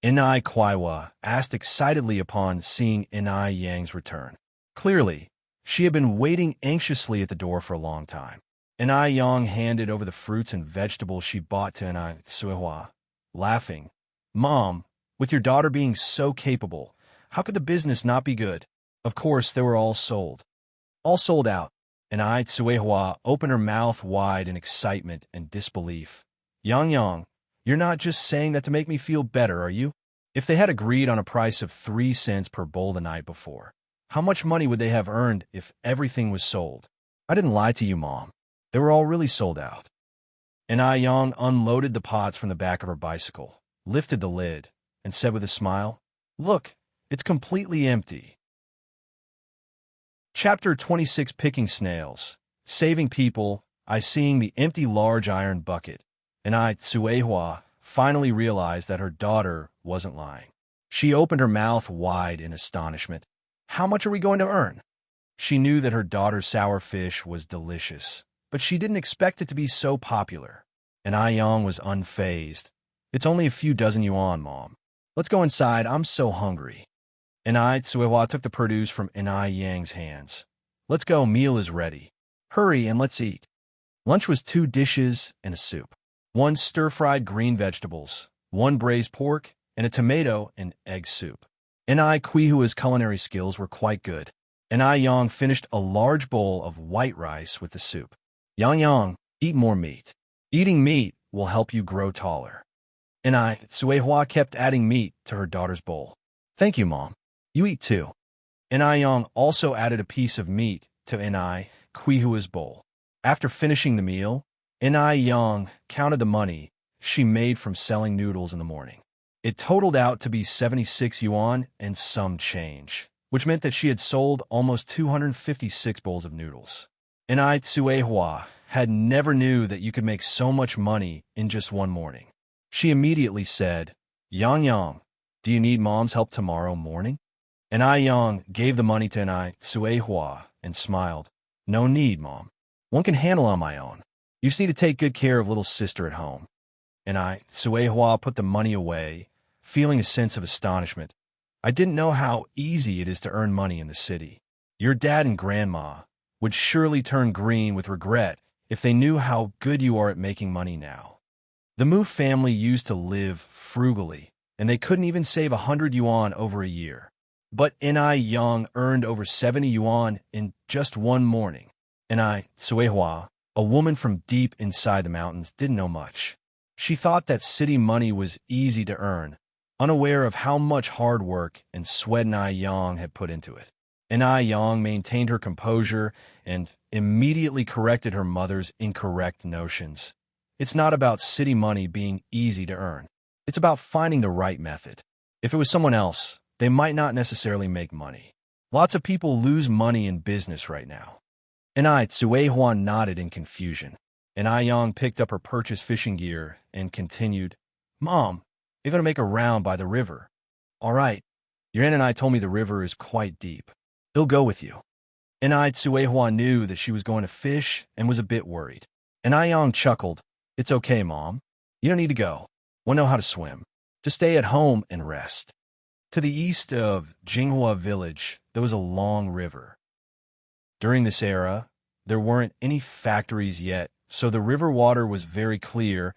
Inai Kwaiwa asked excitedly upon seeing Inai Yang's return. Clearly, she had been waiting anxiously at the door for a long time. Inai Yang handed over the fruits and vegetables she bought to Inai Suihua, laughing. Mom, with your daughter being so capable, how could the business not be good? Of course, they were all sold. All sold out. Inai Suihua opened her mouth wide in excitement and disbelief. Yang, you're not just saying that to make me feel better, are you? If they had agreed on a price of 3 cents per bowl the night before, how much money would they have earned if everything was sold? I didn't lie to you, Mom. They were all really sold out. Yang unloaded the pots from the back of her bicycle, lifted the lid, and said with a smile, Look, it's completely empty. Chapter 26 Picking Snails. Saving people, I seeing the empty large iron bucket. Inai Tsuehua finally realized that her daughter wasn't lying. She opened her mouth wide in astonishment. How much are we going to earn? She knew that her daughter's sour fish was delicious, but she didn't expect it to be so popular. Yang was unfazed. It's only a few dozen yuan, Mom. Let's go inside, I'm so hungry. Inai Tsuehua took the produce from Inai Yang's hands. Let's go, meal is ready. Hurry and let's eat. Lunch was 2 dishes and a soup. 1 stir-fried green vegetables, 1 braised pork, and a tomato and egg soup. Inai Quihua's culinary skills were quite good. Inai Yang finished a large bowl of white rice with the soup. Yang, eat more meat. Eating meat will help you grow taller. Inai Tsuehua kept adding meat to her daughter's bowl. Thank you, Mom. You eat too. Inai Yang also added a piece of meat to Inai Quihua's bowl. After finishing the meal, Inai Yang counted the money she made from selling noodles in the morning. It totaled out to be 76 yuan and some change, which meant that she had sold almost 256 bowls of noodles. Inai Tsuehua had never knew that you could make so much money in just one morning. She immediately said, Yang, do you need Mom's help tomorrow morning? Inai Yang gave the money to Inai Tsuehua and smiled. No need, Mom. One can handle on my own. You just need to take good care of little sister at home. Inai Tsuehua put the money away, feeling a sense of astonishment. I didn't know how easy it is to earn money in the city. Your dad and grandma would surely turn green with regret if they knew how good you are at making money now. The Mu family used to live frugally, and they couldn't even save 100 yuan over a year. But Inai Yang earned over 70 yuan in just one morning. Inai Tsuehua, a woman from deep inside the mountains, didn't know much. She thought that city money was easy to earn, unaware of how much hard work and sweat Inai Yang had put into it. Inai Yang maintained her composure and immediately corrected her mother's incorrect notions. It's not about city money being easy to earn. It's about finding the right method. If it was someone else, they might not necessarily make money. Lots of people lose money in business right now. Inai Tsuehua nodded in confusion. Inai Yang picked up her purchased fishing gear and continued, Mom, you're going to make a round by the river. All right. Your aunt and I told me the river is quite deep. He'll go with you. Inai Tsuehua knew that she was going to fish and was a bit worried. Inai Yang chuckled. It's okay, Mom. You don't need to go. We'll know how to swim. Just stay at home and rest. To the east of Jinghua village, there was a long river. During this era, there weren't any factories yet, so the river water was very clear,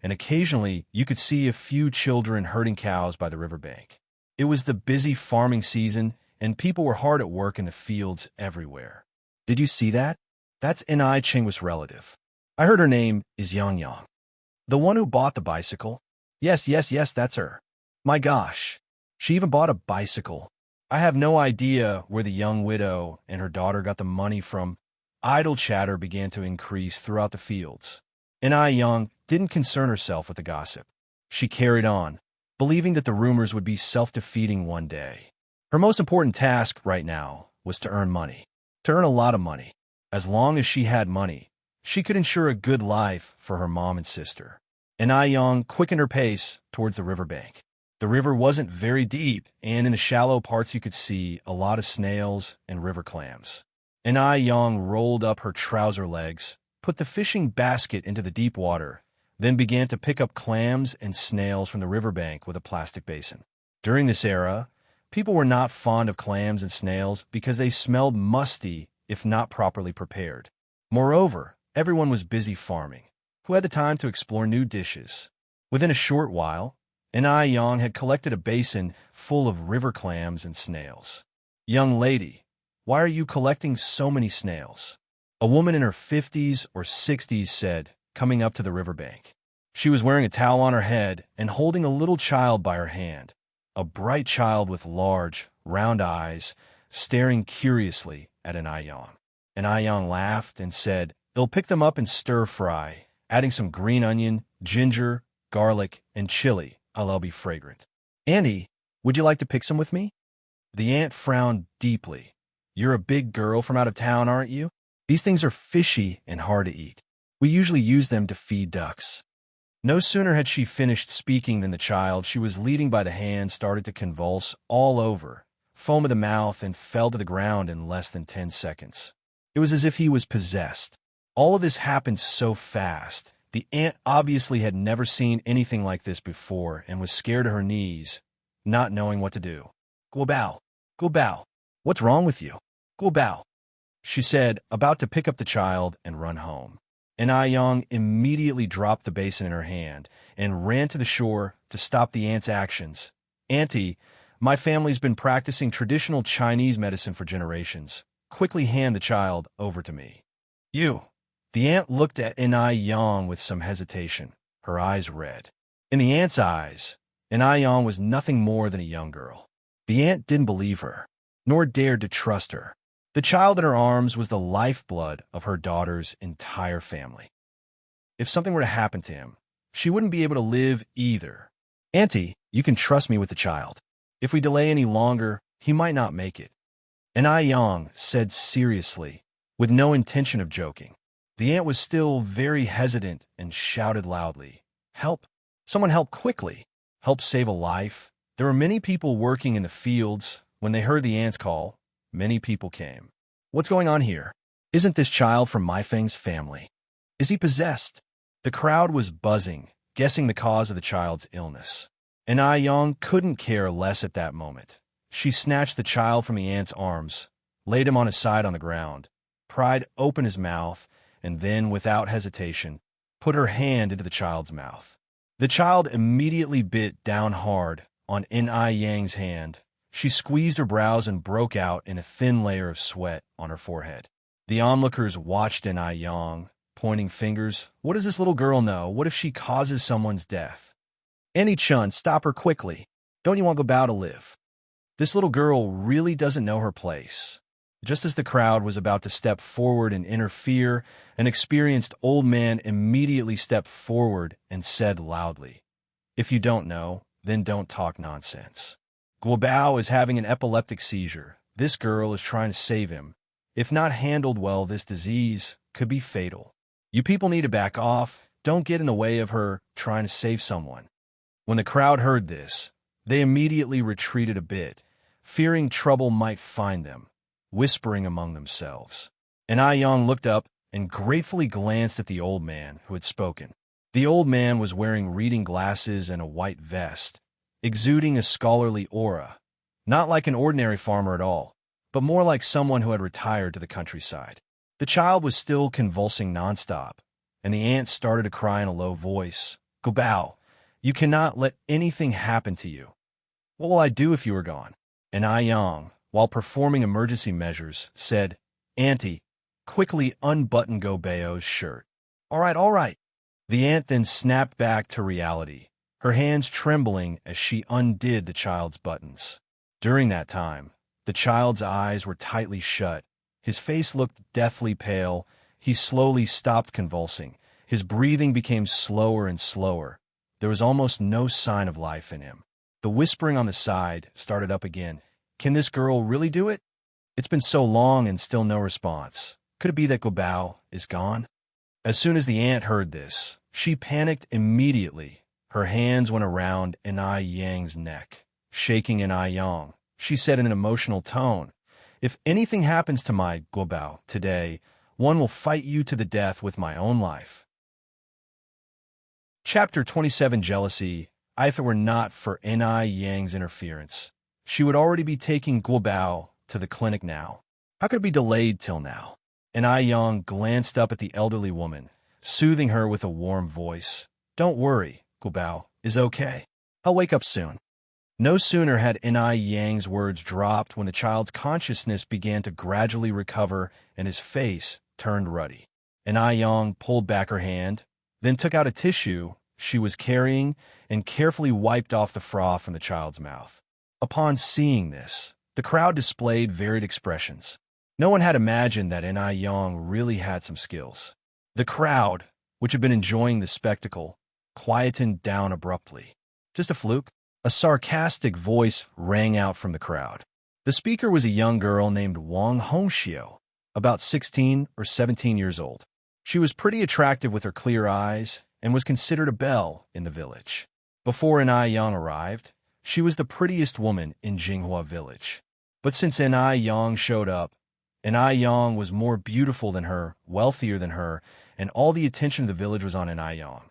and occasionally you could see a few children herding cows by the riverbank. It was the busy farming season, and people were hard at work in the fields everywhere. Did you see that? That's Chingwa's relative. I heard her name is Yang Yang. The one who bought the bicycle? Yes, that's her. My gosh, she even bought a bicycle. I have no idea where the young widow and her daughter got the money from. Idle chatter began to increase throughout the fields. Yang didn't concern herself with the gossip. She carried on, believing that the rumors would be self-defeating one day. Her most important task right now was to earn money. To earn a lot of money. As long as she had money, she could ensure a good life for her mom and sister. Yang quickened her pace towards the riverbank. The river wasn't very deep, and in the shallow parts you could see a lot of snails and river clams. Yang rolled up her trouser legs, put the fishing basket into the deep water, then began to pick up clams and snails from the riverbank with a plastic basin. During this era, people were not fond of clams and snails because they smelled musty if not properly prepared. Moreover, everyone was busy farming. Who had the time to explore new dishes? Within a short while, Yang had collected a basin full of river clams and snails. Young lady, why are you collecting so many snails? A woman in her 50s or 60s said, coming up to the riverbank. She was wearing a towel on her head and holding a little child by her hand, a bright child with large, round eyes, staring curiously at Yang. Yang laughed and said, "They'll pick them up and stir-fry, adding some green onion, ginger, garlic, and chili. They'll be fragrant." "Auntie, would you like to pick some with me?" The aunt frowned deeply. "You're a big girl from out of town, aren't you? These things are fishy and hard to eat. We usually use them to feed ducks." No sooner had she finished speaking than the child she was leading by the hand started to convulse all over, foam at the mouth, and fell to the ground in less than 10 seconds. It was as if he was possessed. All of this happened so fast. The aunt obviously had never seen anything like this before and was scared to her knees, not knowing what to do. Guobao, Guobao, what's wrong with you? Guobao, she said, about to pick up the child and run home. Yang immediately dropped the basin in her hand and ran to the shore to stop the aunt's actions. "Auntie, my family's been practicing traditional Chinese medicine for generations. Quickly hand the child over to me." "You." The aunt looked at Yang with some hesitation, her eyes red. In the aunt's eyes, Yang was nothing more than a young girl. The aunt didn't believe her, nor dared to trust her. The child in her arms was the lifeblood of her daughter's entire family. If something were to happen to him, she wouldn't be able to live either. "Auntie, you can trust me with the child. If we delay any longer, he might not make it." Yang said seriously, with no intention of joking. The aunt was still very hesitant and shouted loudly, "Help! Someone help quickly! Help save a life!" There were many people working in the fields. When they heard the aunt's call, many people came. "What's going on here? Isn't this child from My Feng's family? Is he possessed?" The crowd was buzzing, guessing the cause of the child's illness. Yang couldn't care less at that moment. She snatched the child from the aunt's arms, laid him on his side on the ground, pried open his mouth, and then, without hesitation, put her hand into the child's mouth. The child immediately bit down hard on Yang's hand. She squeezed her brows and broke out in a thin layer of sweat on her forehead. The onlookers watched Yang, pointing fingers. "What does this little girl know? What if she causes someone's death?" "Annie Chun, stop her quickly. Don't you want Guobao to live? This little girl really doesn't know her place." Just as the crowd was about to step forward and interfere, an experienced old man immediately stepped forward and said loudly, "If you don't know, then don't talk nonsense. Guobao is having an epileptic seizure. This girl is trying to save him. If not handled well, this disease could be fatal. You people need to back off. Don't get in the way of her trying to save someone." When the crowd heard this, they immediately retreated a bit, fearing trouble might find them, whispering among themselves. Yang looked up and gratefully glanced at the old man who had spoken. The old man was wearing reading glasses and a white vest, exuding a scholarly aura, not like an ordinary farmer at all, but more like someone who had retired to the countryside. The child was still convulsing nonstop, and the aunt started to cry in a low voice. "Gobao, you cannot let anything happen to you. What will I do if you are gone?" And Yang, while performing emergency measures, said, "Auntie, quickly unbutton Gobao's shirt." All right, all right." The aunt then snapped back to reality, her hands trembling as she undid the child's buttons. During that time, the child's eyes were tightly shut. His face looked deathly pale. He slowly stopped convulsing. His breathing became slower and slower. There was almost no sign of life in him. The whispering on the side started up again. "Can this girl really do it? It's been so long and still no response. Could it be that Gobao is gone?" As soon as the aunt heard this, she panicked immediately. Her hands went around Yang's neck. Shaking Yang, she said in an emotional tone, "If anything happens to my Gobao today, one will fight you to the death with my own life." Chapter 27, Jealousy. If it were not for Yang's interference, she would already be taking Gobao to the clinic now. How could it be delayed till now? Yang glanced up at the elderly woman, soothing her with a warm voice. "Don't worry, Gobao is okay. I'll wake up soon." No sooner had Yang's words dropped when the child's consciousness began to gradually recover and his face turned ruddy. Yang pulled back her hand, then took out a tissue she was carrying and carefully wiped off the froth from the child's mouth. Upon seeing this, the crowd displayed varied expressions. No one had imagined that Yang really had some skills. The crowd, which had been enjoying the spectacle, quietened down abruptly. "Just a fluke?" A sarcastic voice rang out from the crowd. The speaker was a young girl named Wang Hongxiu, about 16 or 17 years old. She was pretty attractive with her clear eyes and was considered a belle in the village. Before Yang arrived, she was the prettiest woman in Jinghua village. But since Yang showed up, Yang was more beautiful than her, wealthier than her, and all the attention of the village was on Yang.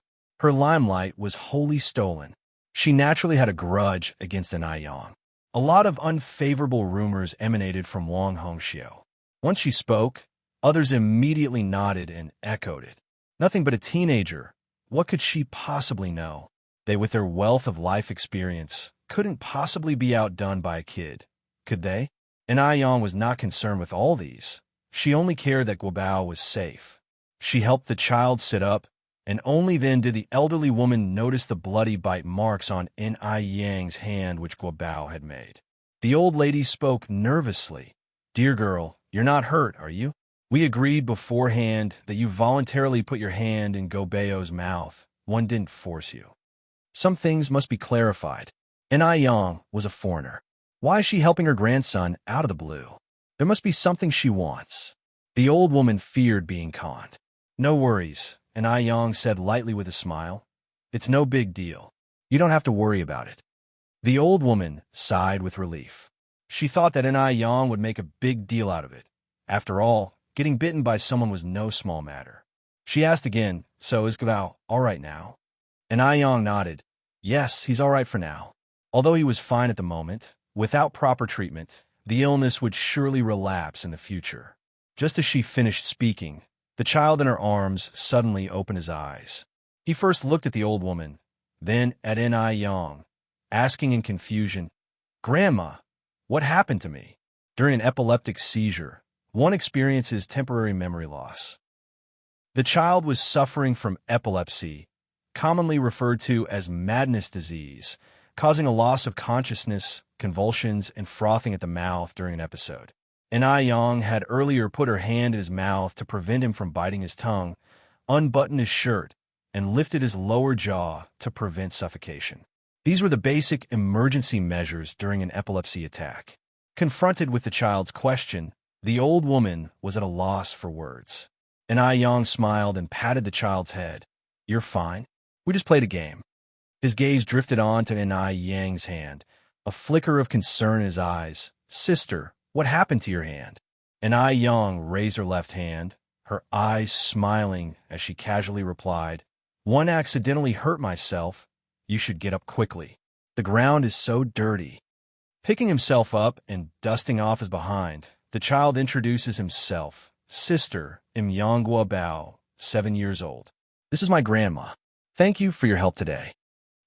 Her limelight was wholly stolen. She naturally had a grudge against Yang. A lot of unfavorable rumors emanated from Wang Hongxiu. Once she spoke, others immediately nodded and echoed it. Nothing but a teenager. What could she possibly know? They, with their wealth of life experience, couldn't possibly be outdone by a kid, could they? Yang was not concerned with all these. She only cared that Gobao was safe. She helped the child sit up, and only then did the elderly woman notice the bloody bite marks on Yang's hand which Gobao had made. The old lady spoke nervously. "Dear girl, you're not hurt, are you? We agreed beforehand that you voluntarily put your hand in Gobao's mouth. One didn't force you. Some things must be clarified. Yang was a foreigner. Why is she helping her grandson out of the blue? There must be something she wants." The old woman feared being conned. "No worries," Yang said lightly with a smile. "It's no big deal. You don't have to worry about it." The old woman sighed with relief. She thought that Yang would make a big deal out of it. After all, getting bitten by someone was no small matter. She asked again, "So is Gobao all right now?" Yang nodded. "Yes, he's all right for now. Although he was fine at the moment, without proper treatment, the illness would surely relapse in the future." Just as she finished speaking, the child in her arms suddenly opened his eyes. He first looked at the old woman, then at Yang, asking in confusion, "Grandma, what happened to me?" During an epileptic seizure, one experiences temporary memory loss. The child was suffering from epilepsy, commonly referred to as madness disease, causing a loss of consciousness, convulsions, and frothing at the mouth during an episode. Yang had earlier put her hand in his mouth to prevent him from biting his tongue, unbuttoned his shirt, and lifted his lower jaw to prevent suffocation. These were the basic emergency measures during an epilepsy attack. Confronted with the child's question, the old woman was at a loss for words. Yang smiled and patted the child's head. "You're fine. We just played a game." His gaze drifted on to Yang's hand, a flicker of concern in his eyes. "Sister, what happened to your hand?" Yang raised her left hand, her eyes smiling as she casually replied, One accidentally hurt myself. You should get up quickly. The ground is so dirty. Picking himself up and dusting off his behind, the child introduces himself. Sister Imyangwa Bao, 7 years old. This is my grandma. Thank you for your help today.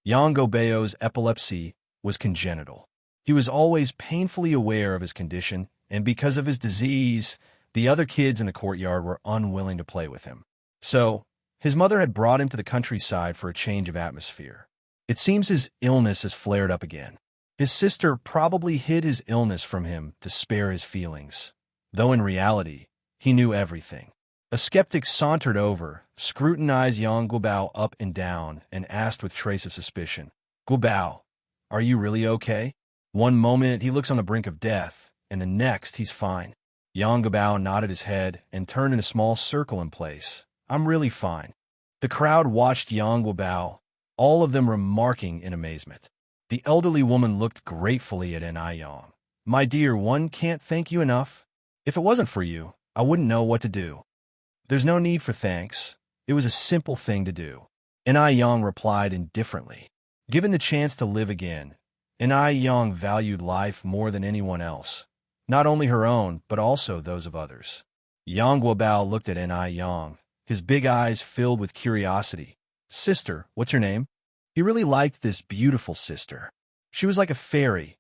Yongo Bao's epilepsy was congenital. He was always painfully aware of his condition, and because of his disease, the other kids in the courtyard were unwilling to play with him. So, his mother had brought him to the countryside for a change of atmosphere. It seems his illness has flared up again. His sister probably hid his illness from him to spare his feelings, though in reality, he knew everything. A skeptic sauntered over, scrutinized Yang Guobao up and down, and asked with trace of suspicion, "Guobao, are you really okay?" One moment he looks on the brink of death, and the next he's fine. Yang Guobao nodded his head and turned in a small circle in place. "I'm really fine." The crowd watched Yang Guobao, all of them remarking in amazement. The elderly woman looked gratefully at Yang. "My dear, one can't thank you enough. If it wasn't for you, I wouldn't know what to do." "There's no need for thanks. It was a simple thing to do." Yang replied indifferently. Given the chance to live again, Yang valued life more than anyone else, not only her own, but also those of others. Yang Guobao looked at Yang, his big eyes filled with curiosity. "Sister, what's your name?" He really liked this beautiful sister. She was like a fairy.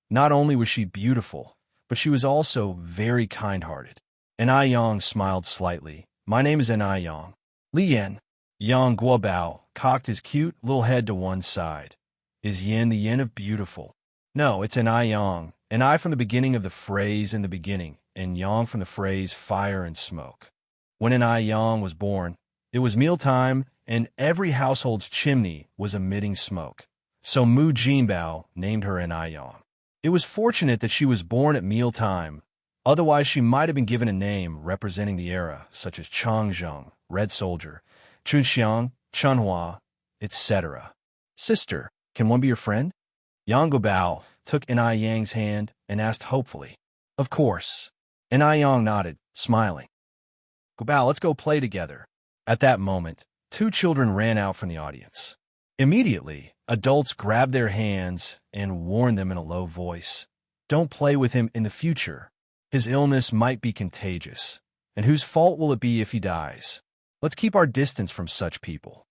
Not only was she beautiful, but she was also very kind-hearted. Yang smiled slightly. "My name is Yang. Li Yan." Yang Guobao cocked his cute little head to one side. "Is yin the yin of beautiful?" "No, it's Yang. An I from the beginning of the phrase in the beginning, and Yang from the phrase fire and smoke." When Yang was born, it was mealtime, and every household's chimney was emitting smoke. So Mu Jinbao named her Yang. It was fortunate that she was born at mealtime. Otherwise, she might have been given a name representing the era, such as Changzheng, Red Soldier, Chunxiang, Chunhua, etc. "Sister, can one be your friend?" Yang Guobao took Yang's hand and asked hopefully. "Of course." Yang nodded, smiling. "Guobao, let's go play together." At that moment, 2 children ran out from the audience. Immediately, adults grabbed their hands and warned them in a low voice, "Don't play with him in the future. His illness might be contagious, and whose fault will it be if he dies? Let's keep our distance from such people."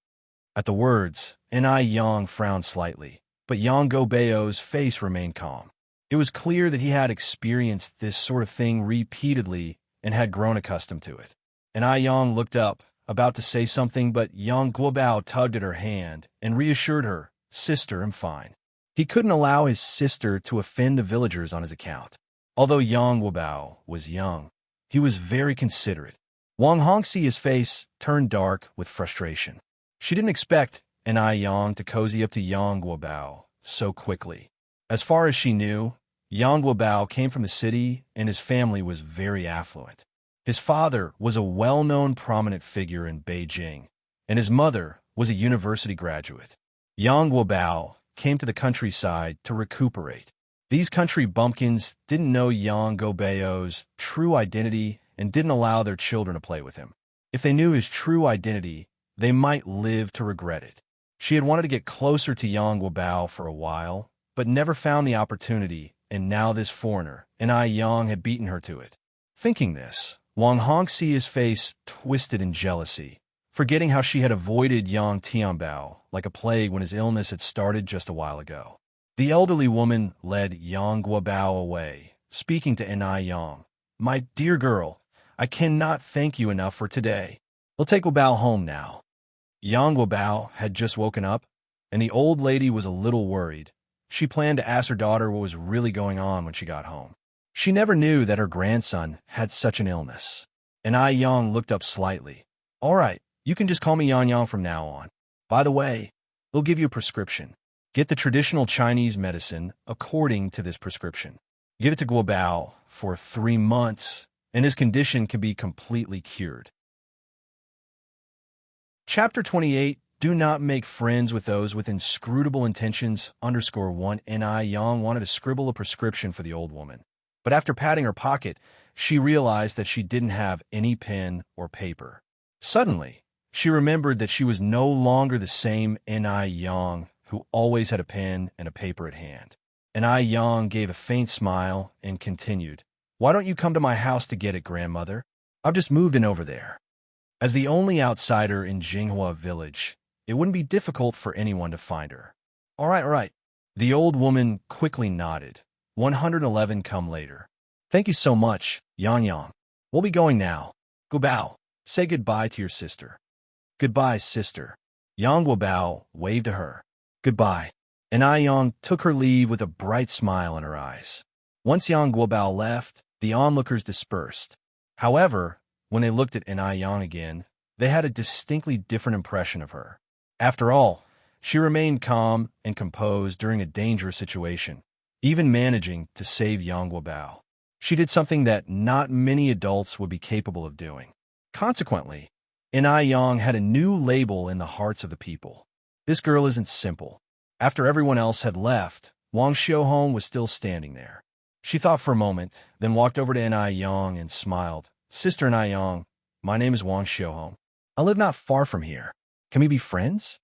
At the words, Yang frowned slightly, but Yang Guobao's face remained calm. It was clear that he had experienced this sort of thing repeatedly and had grown accustomed to it. Yang looked up, about to say something, but Yang Guobao tugged at her hand and reassured her, "Sister, I'm fine." He couldn't allow his sister to offend the villagers on his account. Although Yang Guobao was young, he was very considerate. Wang Hongxi's face turned dark with frustration. She didn't expect Yang to cozy up to Yang Guobao so quickly. As far as she knew, Yang Guobao came from the city and his family was very affluent. His father was a well-known prominent figure in Beijing, and his mother was a university graduate. Yang Guobao came to the countryside to recuperate. These country bumpkins didn't know Yang Guobao's true identity and didn't allow their children to play with him. If they knew his true identity, they might live to regret it. She had wanted to get closer to Yang Guobao for a while, but never found the opportunity, and now this foreigner, Yang, had beaten her to it. Thinking this, Wang Hongxi's face twisted in jealousy, forgetting how she had avoided Yang Tianbao like a plague when his illness had started just a while ago. The elderly woman led Yang Guobao away, speaking to Yang. "My dear girl, I cannot thank you enough for today. We'll take Guobao home now." Yang Guobao had just woken up, and the old lady was a little worried. She planned to ask her daughter what was really going on when she got home. She never knew that her grandson had such an illness. Yang looked up slightly. "All right, you can just call me Yang from now on. By the way, they'll give you a prescription. Get the traditional Chinese medicine according to this prescription. Give it to Guobao for 3 months, and his condition can be completely cured." Chapter 28, Do Not Make Friends with Those with Inscrutable Intentions _1 Yang wanted to scribble a prescription for the old woman. But after patting her pocket, she realized that she didn't have any pen or paper. Suddenly, She remembered that she was no longer the same Ni Yang who always had a pen and a paper at hand. Ni Yang gave a faint smile and continued, "Why don't you come to my house to get it, grandmother? I've just moved in over there." As the only outsider in Jinghua village, it wouldn't be difficult for anyone to find her. All right, all right. The old woman quickly nodded. 111 come later. Thank you so much, Yang Yang. We'll be going now. Guobao, say goodbye to your sister. Goodbye, sister. Yang Guobao waved to her. Goodbye. And Yang took her leave with a bright smile in her eyes. Once Yang Guobao left, the onlookers dispersed. However, when they looked at Yang again, they had a distinctly different impression of her. After all, she remained calm and composed during a dangerous situation, even managing to save Yang Guobao. She did something that not many adults would be capable of doing. Consequently, Yang had a new label in the hearts of the people. This girl isn't simple. After everyone else had left, Wang Xiaohong was still standing there. She thought for a moment, then walked over to Yang and smiled. Sister Yang, my name is Wang Xiaohong. I live not far from here. Can we be friends?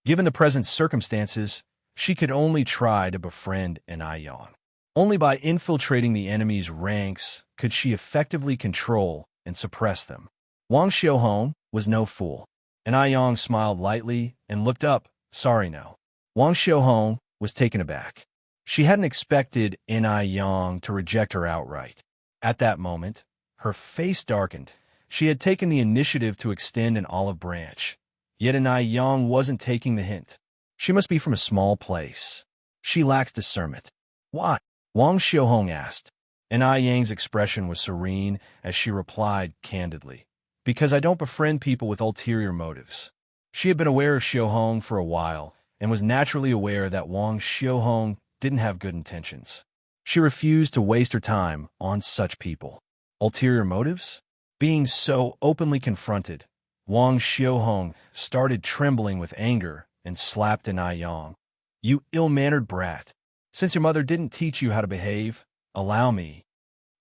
Given the present circumstances, she could only try to befriend Yang. Only by infiltrating the enemy's ranks could she effectively control and suppress them. Wang Xiaohong was no fool. Yang smiled lightly and looked up. Sorry, no. Wang Xiaohong was taken aback. She hadn't expected Yang to reject her outright. At that moment, her face darkened. She had taken the initiative to extend an olive branch. Yet Yang wasn't taking the hint. She must be from a small place. She lacks discernment. Why? Wang Xiaohong asked. Yang's expression was serene as she replied candidly. Because I don't befriend people with ulterior motives. She had been aware of Xiaohong for a while and was naturally aware that Wang Xiaohong didn't have good intentions. She refused to waste her time on such people. Ulterior motives? Being so openly confronted, Wang Xiaohong started trembling with anger and slapped Yang. You ill-mannered brat. Since your mother didn't teach you how to behave, allow me.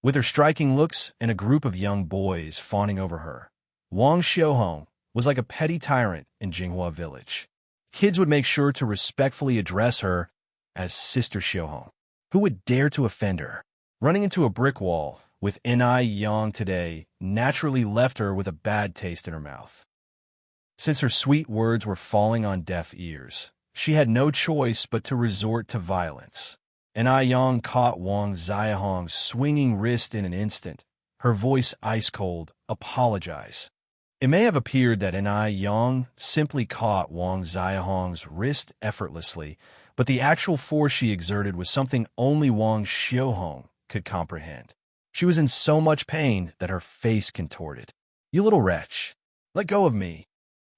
With her striking looks and a group of young boys fawning over her, Wang Xiaohong was like a petty tyrant in Jinghua village. Kids would make sure to respectfully address her as Sister Xiaohong. Who would dare to offend her? Running into a brick wall with Yang today naturally left her with a bad taste in her mouth. Since her sweet words were falling on deaf ears, she had no choice but to resort to violence. Yang caught Wang Xiaohong's swinging wrist in an instant, her voice ice-cold. Apologize. It may have appeared that Yang simply caught Wang Xiaohong's wrist effortlessly, but the actual force she exerted was something only Wang Xiaohong could comprehend. She was in so much pain that her face contorted. You little wretch, let go of me.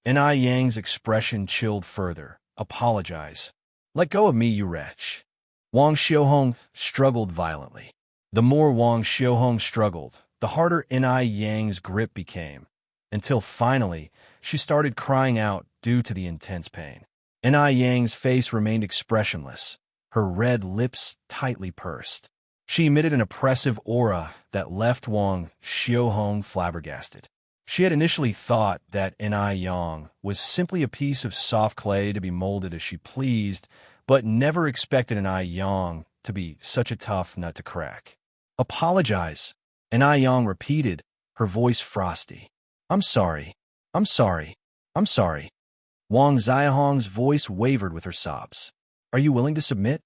Yang's expression chilled further. Apologize. Let go of me, you wretch. Wang Xiaohong struggled violently. The more Wang Xiaohong struggled, the harder Yang's grip became, until finally she started crying out due to the intense pain. Yang's face remained expressionless, her red lips tightly pursed. She emitted an oppressive aura that left Wang Xiaohong flabbergasted. She had initially thought that Yang was simply a piece of soft clay to be molded as she pleased, but never expected Yang to be such a tough nut to crack. Apologize, Yang repeated, her voice frosty. I'm sorry. I'm sorry. I'm sorry. Wang Xiaohong's voice wavered with her sobs. Are you willing to submit?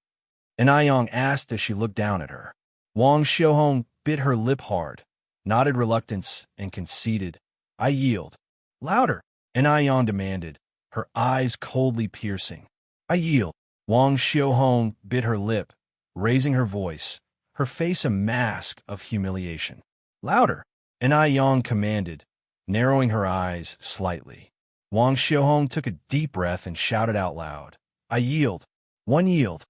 Yang asked as she looked down at her. Wang Xiaohong bit her lip hard, nodded reluctance, and conceded. I yield. Louder, Yang demanded, her eyes coldly piercing. I yield. Wang Xiaohong bit her lip, raising her voice, her face a mask of humiliation. Louder, Yang commanded, narrowing her eyes slightly. Wang Xiaohong took a deep breath and shouted out loud. I yield. One yield.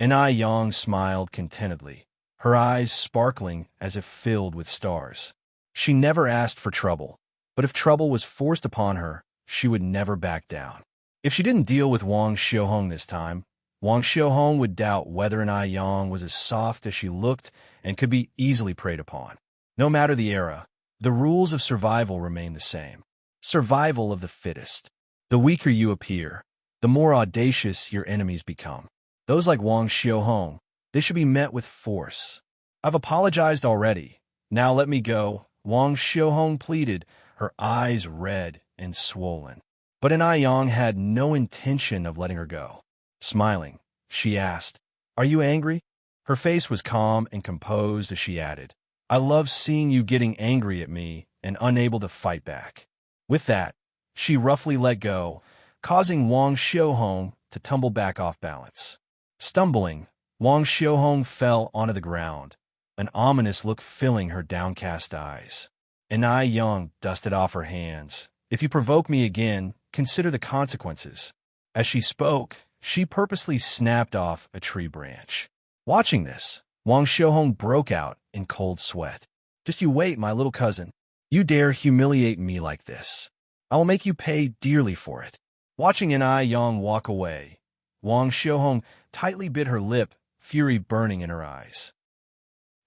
Yang smiled contentedly, her eyes sparkling as if filled with stars. She never asked for trouble, but if trouble was forced upon her, she would never back down. If she didn't deal with Wang Xiaohong this time, Wang Xiaohong would doubt whether Yang was as soft as she looked and could be easily preyed upon. No matter the era, the rules of survival remained the same. Survival of the fittest. The weaker you appear, the more audacious your enemies become. Those like Wang Xiaohong, they should be met with force. I've apologized already. Now let me go, Wang Xiaohong pleaded, her eyes red and swollen. But An Yang had no intention of letting her go. Smiling, she asked, "Are you angry?" Her face was calm and composed as she added, "I love seeing you getting angry at me and unable to fight back." With that, she roughly let go, causing Wang Xiaohong to tumble back off balance. Stumbling, Wang Xiaohong fell onto the ground, an ominous look filling her downcast eyes. An Yang dusted off her hands. "If you provoke me again, consider the consequences." As she spoke, she purposely snapped off a tree branch. Watching this, Wang Xiaohong broke out in cold sweat. "Just you wait, my little cousin. You dare humiliate me like this. I will make you pay dearly for it." Watching An Yang walk away, Wang Xiaohong tightly bit her lip, fury burning in her eyes.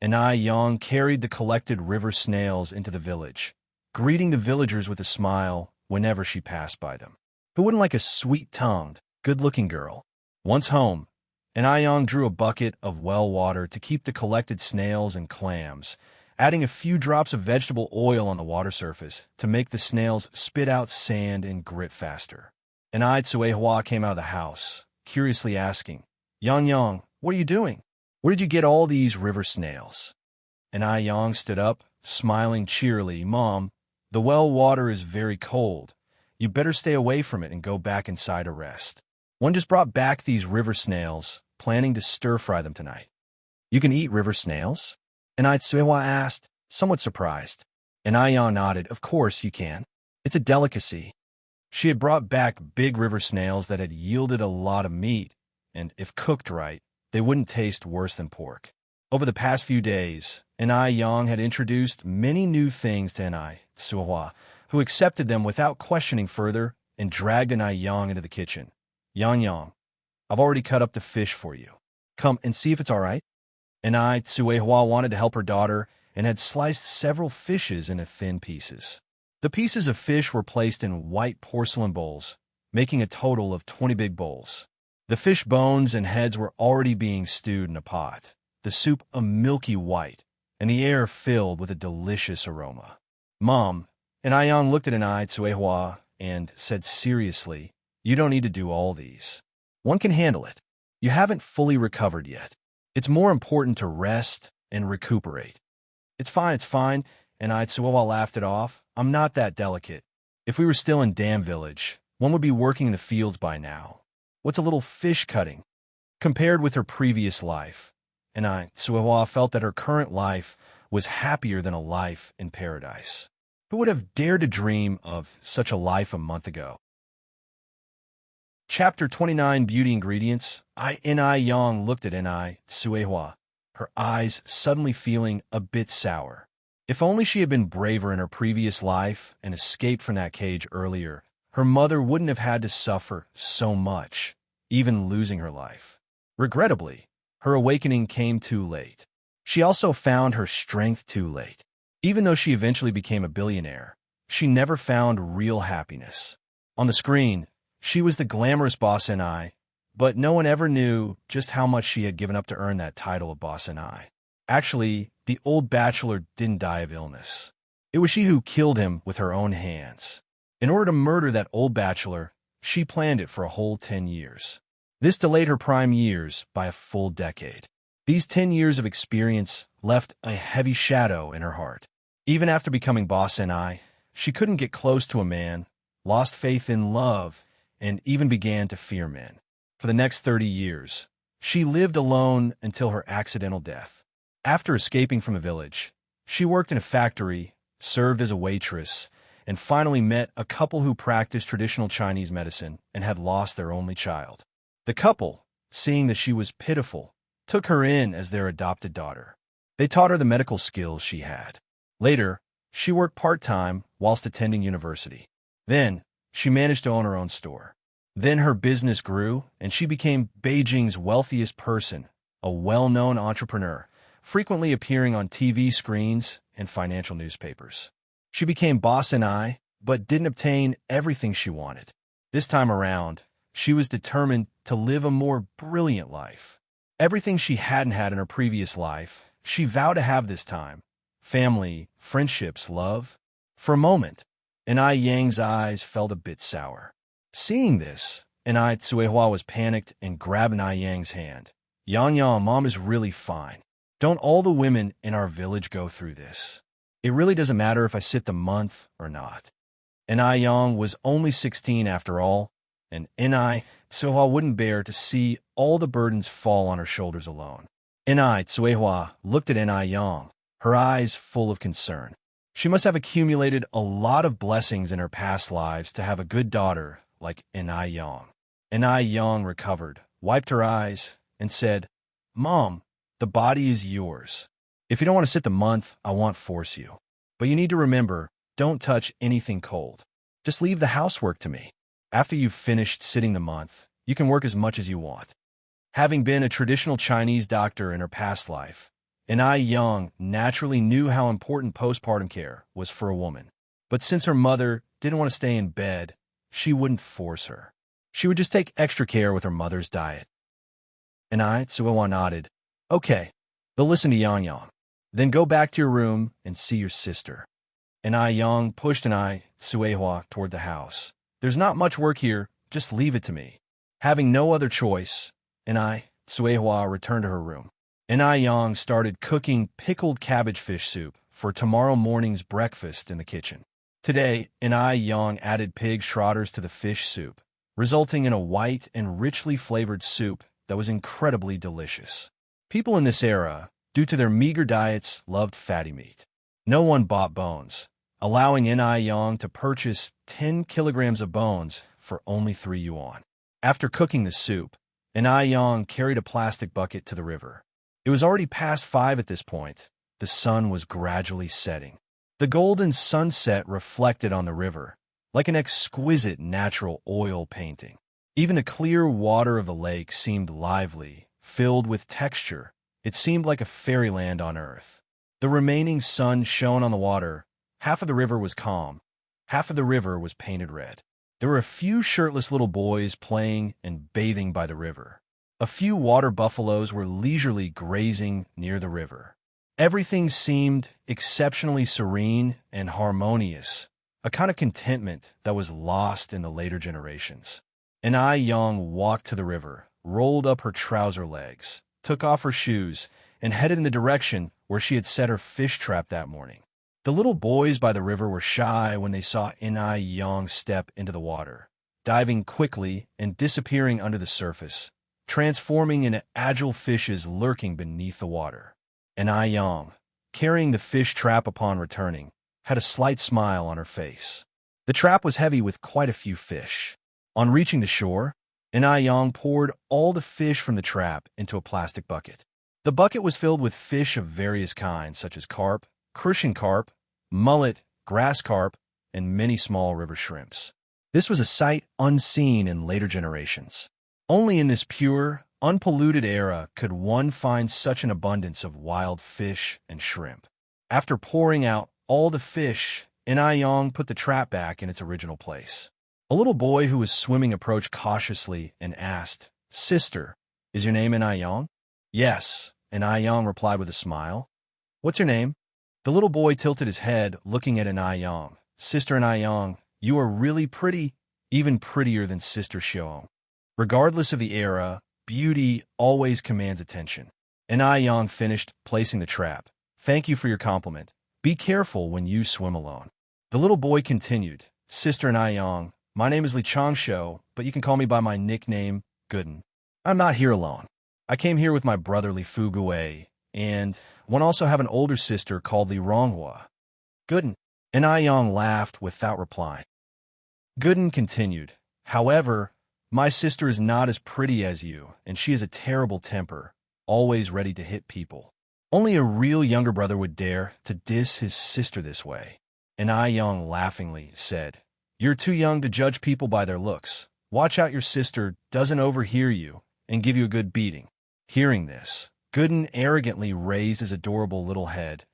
An Yang carried the collected river snails into the village, greeting the villagers with a smile whenever she passed by them. Who wouldn't like a sweet-tongued, good-looking girl? Once home, An Yang drew a bucket of well water to keep the collected snails and clams, adding a few drops of vegetable oil on the water surface to make the snails spit out sand and grit faster. An Tsuehua came out of the house, curiously asking, Yang, what are you doing? Where did you get all these river snails?" An Yang stood up, smiling cheerily. "Mom, the well water is very cold. You better stay away from it and go back inside to rest. One just brought back these river snails, planning to stir-fry them tonight." "You can eat river snails?" An Tsuehua asked, somewhat surprised. An Yang nodded. "Of course you can. It's a delicacy." She had brought back big river snails that had yielded a lot of meat, and if cooked right, they wouldn't taste worse than pork. Over the past few days, An Yang had introduced many new things to An Tsuehua, who accepted them without questioning further and dragged An Yang into the kitchen. Yang, I've already cut up the fish for you. Come and see if it's all right." An Tsuehua wanted to help her daughter and had sliced several fishes into thin pieces. The pieces of fish were placed in white porcelain bowls, making a total of 20 big bowls. The fish bones and heads were already being stewed in a pot, the soup a milky white, and the air filled with a delicious aroma. "Mom," An Yang looked at An Tsuehua and said seriously, "You don't need to do all these. One can handle it. You haven't fully recovered yet. It's more important to rest and recuperate." It's fine, and Tsuehua laughed it off. "I'm not that delicate. If we were still in Dam Village, one would be working in the fields by now. What's a little fish cutting compared with her previous life?" And Tsuehua felt that her current life was happier than a life in paradise. Who would have dared to dream of such a life a month ago? Chapter 29, Beauty Ingredients. An Yang looked at An Tsuehua, her eyes suddenly feeling a bit sour. If only she had been braver in her previous life and escaped from that cage earlier, her mother wouldn't have had to suffer so much, even losing her life. Regrettably, her awakening came too late. She also found her strength too late. Even though she eventually became a billionaire, she never found real happiness. On the screen, she was the glamorous Boss N.I., but no one ever knew just how much she had given up to earn that title of Boss N.I. Actually, the old bachelor didn't die of illness. It was she who killed him with her own hands. In order to murder that old bachelor, she planned it for a whole 10 years. This delayed her prime years by a full decade. These 10 years of experience left a heavy shadow in her heart. Even after becoming Boss N.I., she couldn't get close to a man, lost faith in love, and even began to fear men. For the next 30 years, she lived alone until her accidental death. After escaping from the village, she worked in a factory, served as a waitress, and finally met a couple who practiced traditional Chinese medicine and had lost their only child. The couple, seeing that she was pitiful, took her in as their adopted daughter. They taught her the medical skills she had. Later, she worked part-time whilst attending university. Then, she managed to own her own store. Then her business grew, and she became Beijing's wealthiest person, a well-known entrepreneur, frequently appearing on TV screens and financial newspapers. She became Boss N.I., but didn't obtain everything she wanted. This time around, she was determined to live a more brilliant life. Everything she hadn't had in her previous life, she vowed to have this time. Family, friendships, love. For a moment, Enai Yang's eyes felt a bit sour. Seeing this, Enai Tsuehua was panicked and grabbed Enai Yang's hand. Yang, Mom is really fine. Don't all the women in our village go through this? It really doesn't matter if I sit the month or not. Enai Yang was only 16 after all, and Enai Tsuehua wouldn't bear to see all the burdens fall on her shoulders alone. Enai Tsuehua looked at Enai Yang, her eyes full of concern. She must have accumulated a lot of blessings in her past lives to have a good daughter like Enai Yang. Enai Yang recovered, wiped her eyes, and said, Mom, the body is yours. If you don't want to sit the month, I won't force you. But you need to remember, don't touch anything cold. Just leave the housework to me. After you've finished sitting the month, you can work as much as you want. Having been a traditional Chinese doctor in her past life, Enai Yang naturally knew how important postpartum care was for a woman. But since her mother didn't want to stay in bed, she wouldn't force her. She would just take extra care with her mother's diet. Enai Tsuehua nodded. Okay, they'll listen to Yang Yang. Then go back to your room and see your sister. Enai Yang pushed Enai Tsuehua toward the house. There's not much work here, just leave it to me. Having no other choice, Enai Tsuehua returned to her room. Enai Yang started cooking pickled cabbage fish soup for tomorrow morning's breakfast in the kitchen. Today, Enai Yang added pig schrotters to the fish soup, resulting in a white and richly flavored soup that was incredibly delicious. People in this era, due to their meager diets, loved fatty meat. No one bought bones, allowing Enai Yang to purchase 10 kilograms of bones for only 3 yuan. After cooking the soup, Enai Yang carried a plastic bucket to the river. It was already past 5 at this point. The sun was gradually setting. The golden sunset reflected on the river, like an exquisite natural oil painting. Even the clear water of the lake seemed lively, filled with texture. It seemed like a fairyland on earth. The remaining sun shone on the water. Half of the river was calm. Half of the river was painted red. There were a few shirtless little boys playing and bathing by the river. A few water buffaloes were leisurely grazing near the river. Everything seemed exceptionally serene and harmonious, a kind of contentment that was lost in the later generations. Enai Yang walked to the river, rolled up her trouser legs, took off her shoes, and headed in the direction where she had set her fish trap that morning. The little boys by the river were shy when they saw Enai Yang step into the water, diving quickly and disappearing under the surface, transforming into agile fishes lurking beneath the water. Enai Yang, carrying the fish trap upon returning, had a slight smile on her face. The trap was heavy with quite a few fish. On reaching the shore, Enai Yang poured all the fish from the trap into a plastic bucket. The bucket was filled with fish of various kinds, such as carp, crucian carp, mullet, grass carp, and many small river shrimps. This was a sight unseen in later generations. Only in this pure, unpolluted era could one find such an abundance of wild fish and shrimp. After pouring out all the fish, Enai Yang put the trap back in its original place. A little boy who was swimming approached cautiously and asked, Sister, is your name Enai Yang? Yes, Enai Yang replied with a smile. What's your name? The little boy tilted his head, looking at Enai Yang. Sister Enai Yang, you are really pretty, even prettier than Sister Xiong. Regardless of the era, beauty always commands attention. Enai Yang finished placing the trap. Thank you for your compliment. Be careful when you swim alone. The little boy continued, Sister Enai Yang, my name is Li Changsho, but you can call me by my nickname, Gooden. I'm not here alone. I came here with my brother Li Fugui, and one also have an older sister called Li Ronghua. Gooden. Enai Yang laughed without replying. Gooden continued, however, my sister is not as pretty as you, and she has a terrible temper, always ready to hit people. Only a real younger brother would dare to diss his sister this way. Enai Yang laughingly said, You're too young to judge people by their looks. Watch out your sister doesn't overhear you and give you a good beating. Hearing this, Gooden arrogantly raised his adorable little head.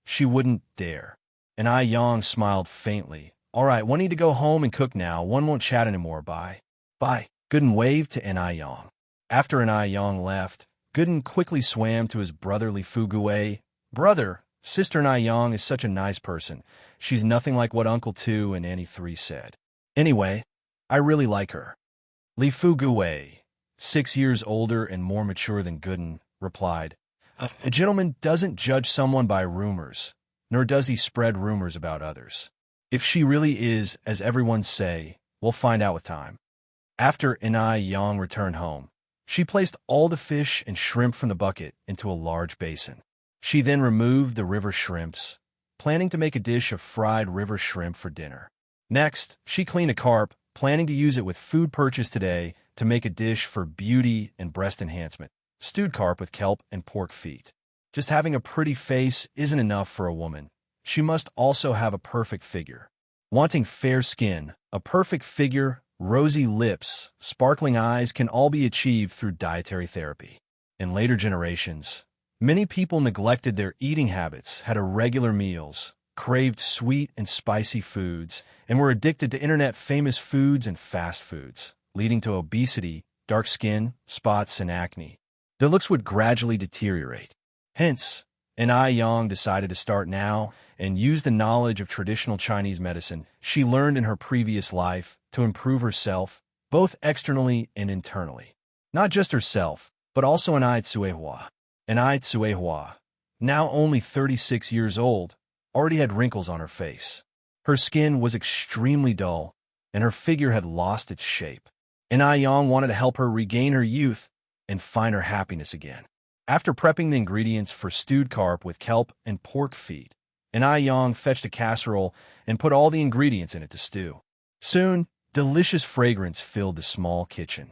She wouldn't dare. Enai Yang smiled faintly, All right, one need to go home and cook now. One won't chat anymore. Bye. Bye. Gooden waved to Enai Yang. After Enai Yang left, Gooden quickly swam to his brother Li Fugui. Brother, Sister Enai Yang is such a nice person. She's nothing like what Uncle 2 and Auntie 3 said. Anyway, I really like her. Li Fugui, 6 years older and more mature than Gooden, replied, A gentleman doesn't judge someone by rumors, nor does he spread rumors about others. If she really is, as everyone say, we'll find out with time. After Enai Yang returned home, she placed all the fish and shrimp from the bucket into a large basin. She then removed the river shrimps, planning to make a dish of fried river shrimp for dinner. Next, she cleaned a carp, planning to use it with food purchased today to make a dish for beauty and breast enhancement, stewed carp with kelp and pork feet. Just having a pretty face isn't enough for a woman. She must also have a perfect figure. Wanting fair skin, a perfect figure, rosy lips, sparkling eyes can all be achieved through dietary therapy. In later generations, many people neglected their eating habits, had irregular meals, craved sweet and spicy foods, and were addicted to internet-famous foods and fast foods, leading to obesity, dark skin, spots, and acne. Their looks would gradually deteriorate. Hence, Enai Yang decided to start now and use the knowledge of traditional Chinese medicine she learned in her previous life to improve herself, both externally and internally. Not just herself, but also Enai Tsuehua. Enai Tsuehua, now only 36 years old, already had wrinkles on her face. Her skin was extremely dull, and her figure had lost its shape. Enai Yang wanted to help her regain her youth and find her happiness again. After prepping the ingredients for stewed carp with kelp and pork feet, Enai Yang fetched a casserole and put all the ingredients in it to stew. Soon, delicious fragrance filled the small kitchen.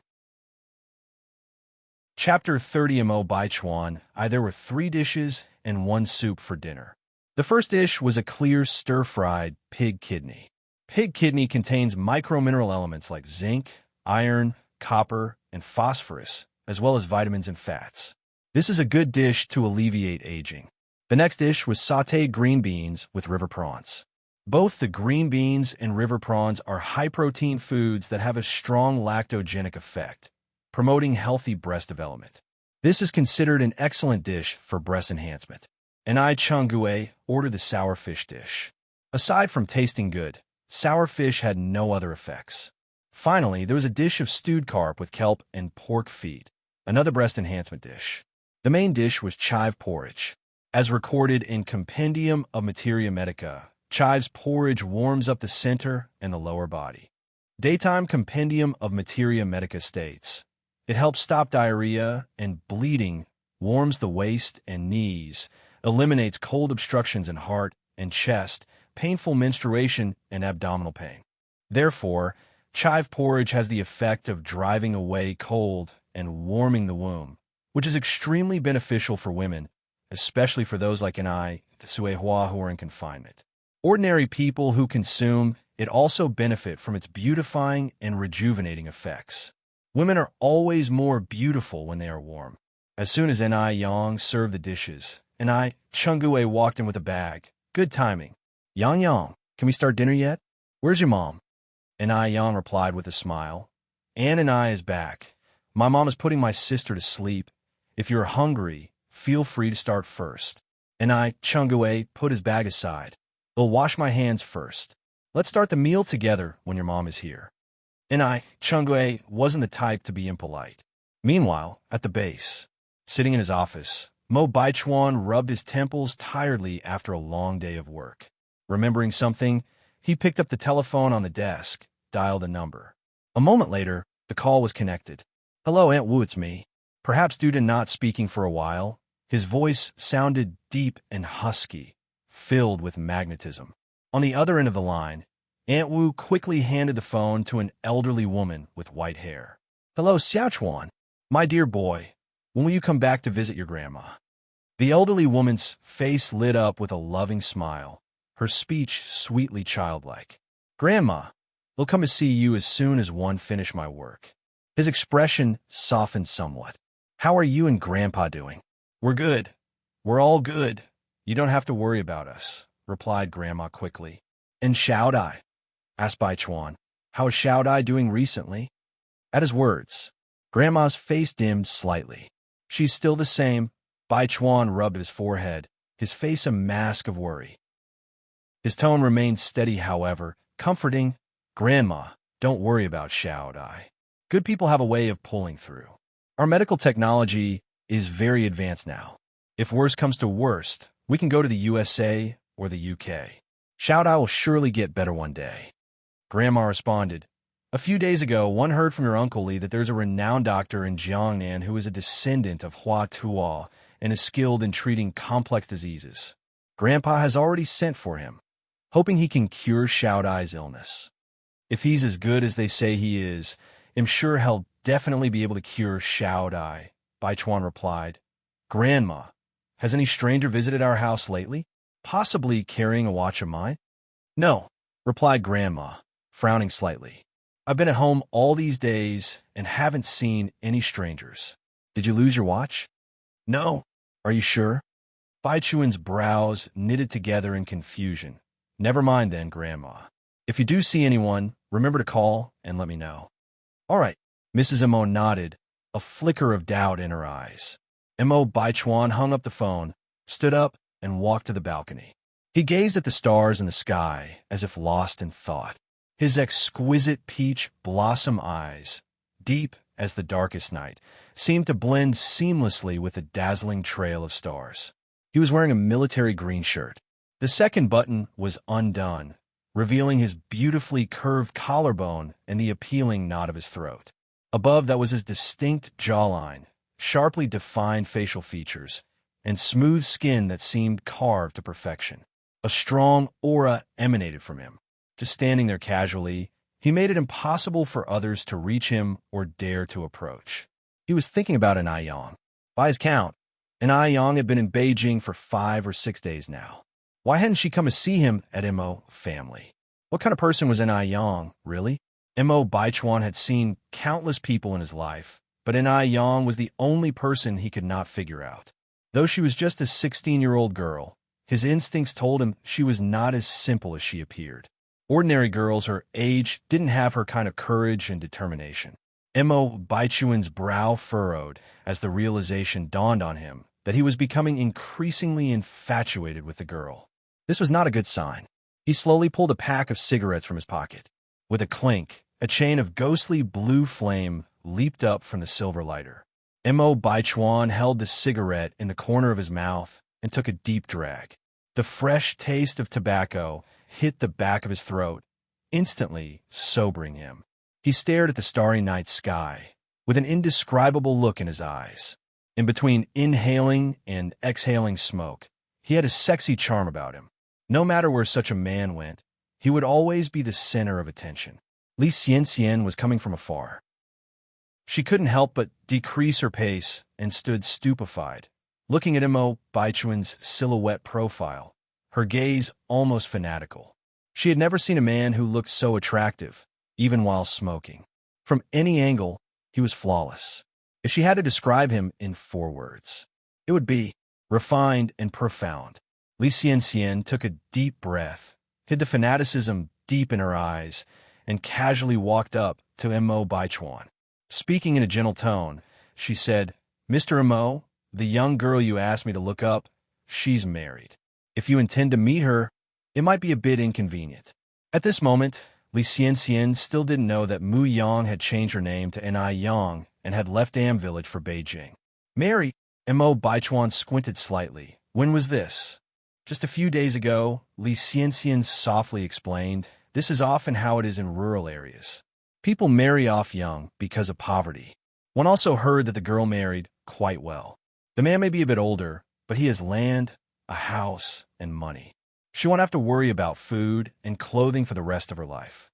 Chapter 30 Mo Bai Chuan. There were 3 dishes and 1 soup for dinner. The first dish was a clear stir-fried pig kidney. Pig kidney contains micromineral elements like zinc, iron, copper, and phosphorus, as well as vitamins and fats. This is a good dish to alleviate aging. The next dish was sautéed green beans with river prawns. Both the green beans and river prawns are high-protein foods that have a strong lactogenic effect, promoting healthy breast development. This is considered an excellent dish for breast enhancement. Enai Changgue ordered the sour fish dish. Aside from tasting good, sour fish had no other effects. Finally, there was a dish of stewed carp with kelp and pork feet, another breast enhancement dish. The main dish was chive porridge. As recorded in Compendium of Materia Medica, chive's porridge warms up the center and the lower body. Daytime Compendium of Materia Medica states, it helps stop diarrhea and bleeding, warms the waist and knees, eliminates cold obstructions in heart and chest, painful menstruation, and abdominal pain. Therefore, chive porridge has the effect of driving away cold and warming the womb, which is extremely beneficial for women, especially for those like Enai Tsuehua who are in confinement. Ordinary people who consume it also benefit from its beautifying and rejuvenating effects. Women are always more beautiful when they are warm. As soon as Enai Yang served the dishes, Enai Changgue walked in with a bag. Good timing. Yang, can we start dinner yet? Where's your mom? Enai Yang replied with a smile. Anne and I is back. My mom is putting my sister to sleep. If you're hungry, feel free to start first. Enai Changgue put his bag aside. I'll wash my hands first. Let's start the meal together when your mom is here. Enai Changgue wasn't the type to be impolite. Meanwhile, at the base, sitting in his office, Mo Baichuan rubbed his temples tiredly after a long day of work. Remembering something, he picked up the telephone on the desk, dialed a number. A moment later, the call was connected. Hello, Aunt Wu, it's me. Perhaps due to not speaking for a while, his voice sounded deep and husky, filled with magnetism. On the other end of the line, Aunt Wu quickly handed the phone to an elderly woman with white hair. Hello, Xiaochuan. My dear boy, when will you come back to visit your grandma? The elderly woman's face lit up with a loving smile, her speech sweetly childlike. Grandma, I'll come to see you as soon as one finish my work. His expression softened somewhat. How are you and Grandpa doing? We're good. We're all good. You don't have to worry about us, replied Grandma quickly. And Xiaodai, asked Bai Chuan. How is Xiao Dai doing recently? At his words, Grandma's face dimmed slightly. She's still the same. Bai Chuan rubbed his forehead, his face a mask of worry. His tone remained steady, however, comforting. Grandma, don't worry about Xiao Dai. Good people have a way of pulling through. Our medical technology is very advanced now. If worst comes to worst, we can go to the USA or the UK. Xiao Dai will surely get better one day. Grandma responded, a few days ago, one heard from your Uncle Li that there's a renowned doctor in Jiangnan who is a descendant of Hua Tuo and is skilled in treating complex diseases. Grandpa has already sent for him, hoping he can cure Xiao Dai's illness. If he's as good as they say he is, I'm sure he'll definitely be able to cure Xiao Dai, Bai Chuan replied. Grandma, has any stranger visited our house lately? Possibly carrying a watch of mine? No, replied Grandma, frowning slightly. I've been at home all these days and haven't seen any strangers. Did you lose your watch? No. Are you sure? Bai Chuan's brows knitted together in confusion. Never mind then, Grandma. If you do see anyone, remember to call and let me know. All right. Mrs. Mo nodded, a flicker of doubt in her eyes. Mo Bai Chuan hung up the phone, stood up, and walked to the balcony. He gazed at the stars in the sky as if lost in thought. His exquisite peach blossom eyes, deep as the darkest night, seemed to blend seamlessly with the dazzling trail of stars. He was wearing a military green shirt. The second button was undone, revealing his beautifully curved collarbone and the appealing knot of his throat. Above that was his distinct jawline, sharply defined facial features, and smooth skin that seemed carved to perfection. A strong aura emanated from him. Just standing there casually, he made it impossible for others to reach him or dare to approach. He was thinking about An Yang. By his count, An Yang had been in Beijing for 5 or 6 days now. Why hadn't she come to see him at Mo family? What kind of person was An Yang, really? Mo Bai Chuan had seen countless people in his life, but An Yang was the only person he could not figure out. Though she was just a 16-year-old girl, his instincts told him she was not as simple as she appeared. Ordinary girls her age didn't have her kind of courage and determination. Mo Bai Chuan's brow furrowed as the realization dawned on him that he was becoming increasingly infatuated with the girl. This was not a good sign. He slowly pulled a pack of cigarettes from his pocket. With a clink, a chain of ghostly blue flame leaped up from the silver lighter. Mo Bai Chuan held the cigarette in the corner of his mouth and took a deep drag. The fresh taste of tobacco hit the back of his throat, instantly sobering him. He stared at the starry night sky, with an indescribable look in his eyes. In between inhaling and exhaling smoke, he had a sexy charm about him. No matter where such a man went, he would always be the center of attention. Li Xianxian was coming from afar. She couldn't help but decrease her pace and stood stupefied, looking at Mo Bai Chuan's silhouette profile, her gaze almost fanatical. She had never seen a man who looked so attractive, even while smoking. From any angle, he was flawless. If she had to describe him in 4 words, it would be refined and profound. Li Xianxian took a deep breath, hid the fanaticism deep in her eyes, and casually walked up to Mo Bai Chuan. Speaking in a gentle tone, she said, Mr. Mo, the young girl you asked me to look up, she's married. If you intend to meet her, it might be a bit inconvenient. At this moment, Li Xianxian still didn't know that Mu Yang had changed her name to An Yang and had left Dam Village for Beijing. Mary, Mo Bai Chuan squinted slightly. When was this? Just a few days ago, Li Xianxian softly explained. This is often how it is in rural areas. People marry off young because of poverty. One also heard that the girl married quite well. The man may be a bit older, but he has land, a house, and money. She won't have to worry about food and clothing for the rest of her life.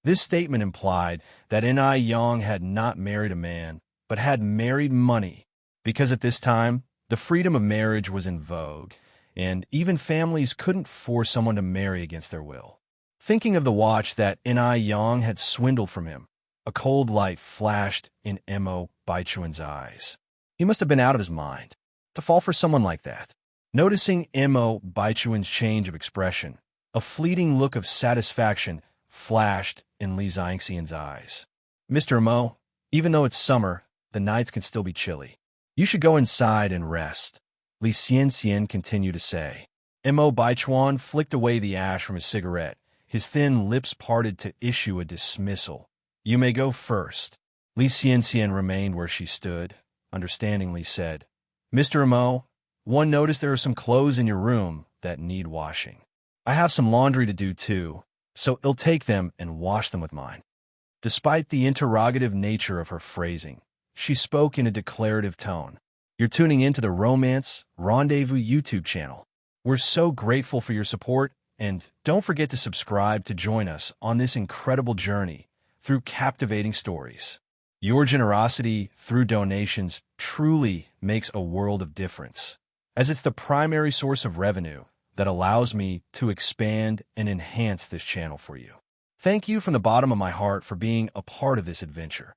This statement implied that An Yang had not married a man, but had married money, because at this time, the freedom of marriage was in vogue, and even families couldn't force someone to marry against their will. Thinking of the watch that An Yang had swindled from him, a cold light flashed in Mo Bai Chuan's eyes. He must have been out of his mind to fall for someone like that. Noticing Mo Bai Chuan's change of expression, a fleeting look of satisfaction flashed in Li Xiangxian's eyes. Mr. Mo, even though it's summer, the nights can still be chilly. You should go inside and rest, Li Xianxian continued to say. Mo Baichuan flicked away the ash from his cigarette, his thin lips parted to issue a dismissal. You may go first. Li Xianxian remained where she stood, understandingly said, Mr. Mo, one noticed there are some clothes in your room that need washing. I have some laundry to do too, so I'll take them and wash them with mine. Despite the interrogative nature of her phrasing, she spoke in a declarative tone. You're tuning into the Romance Rendezvous YouTube channel. We're so grateful for your support, and don't forget to subscribe to join us on this incredible journey through captivating stories. Your generosity through donations truly makes a world of difference, as it's the primary source of revenue that allows me to expand and enhance this channel for you. Thank you from the bottom of my heart for being a part of this adventure.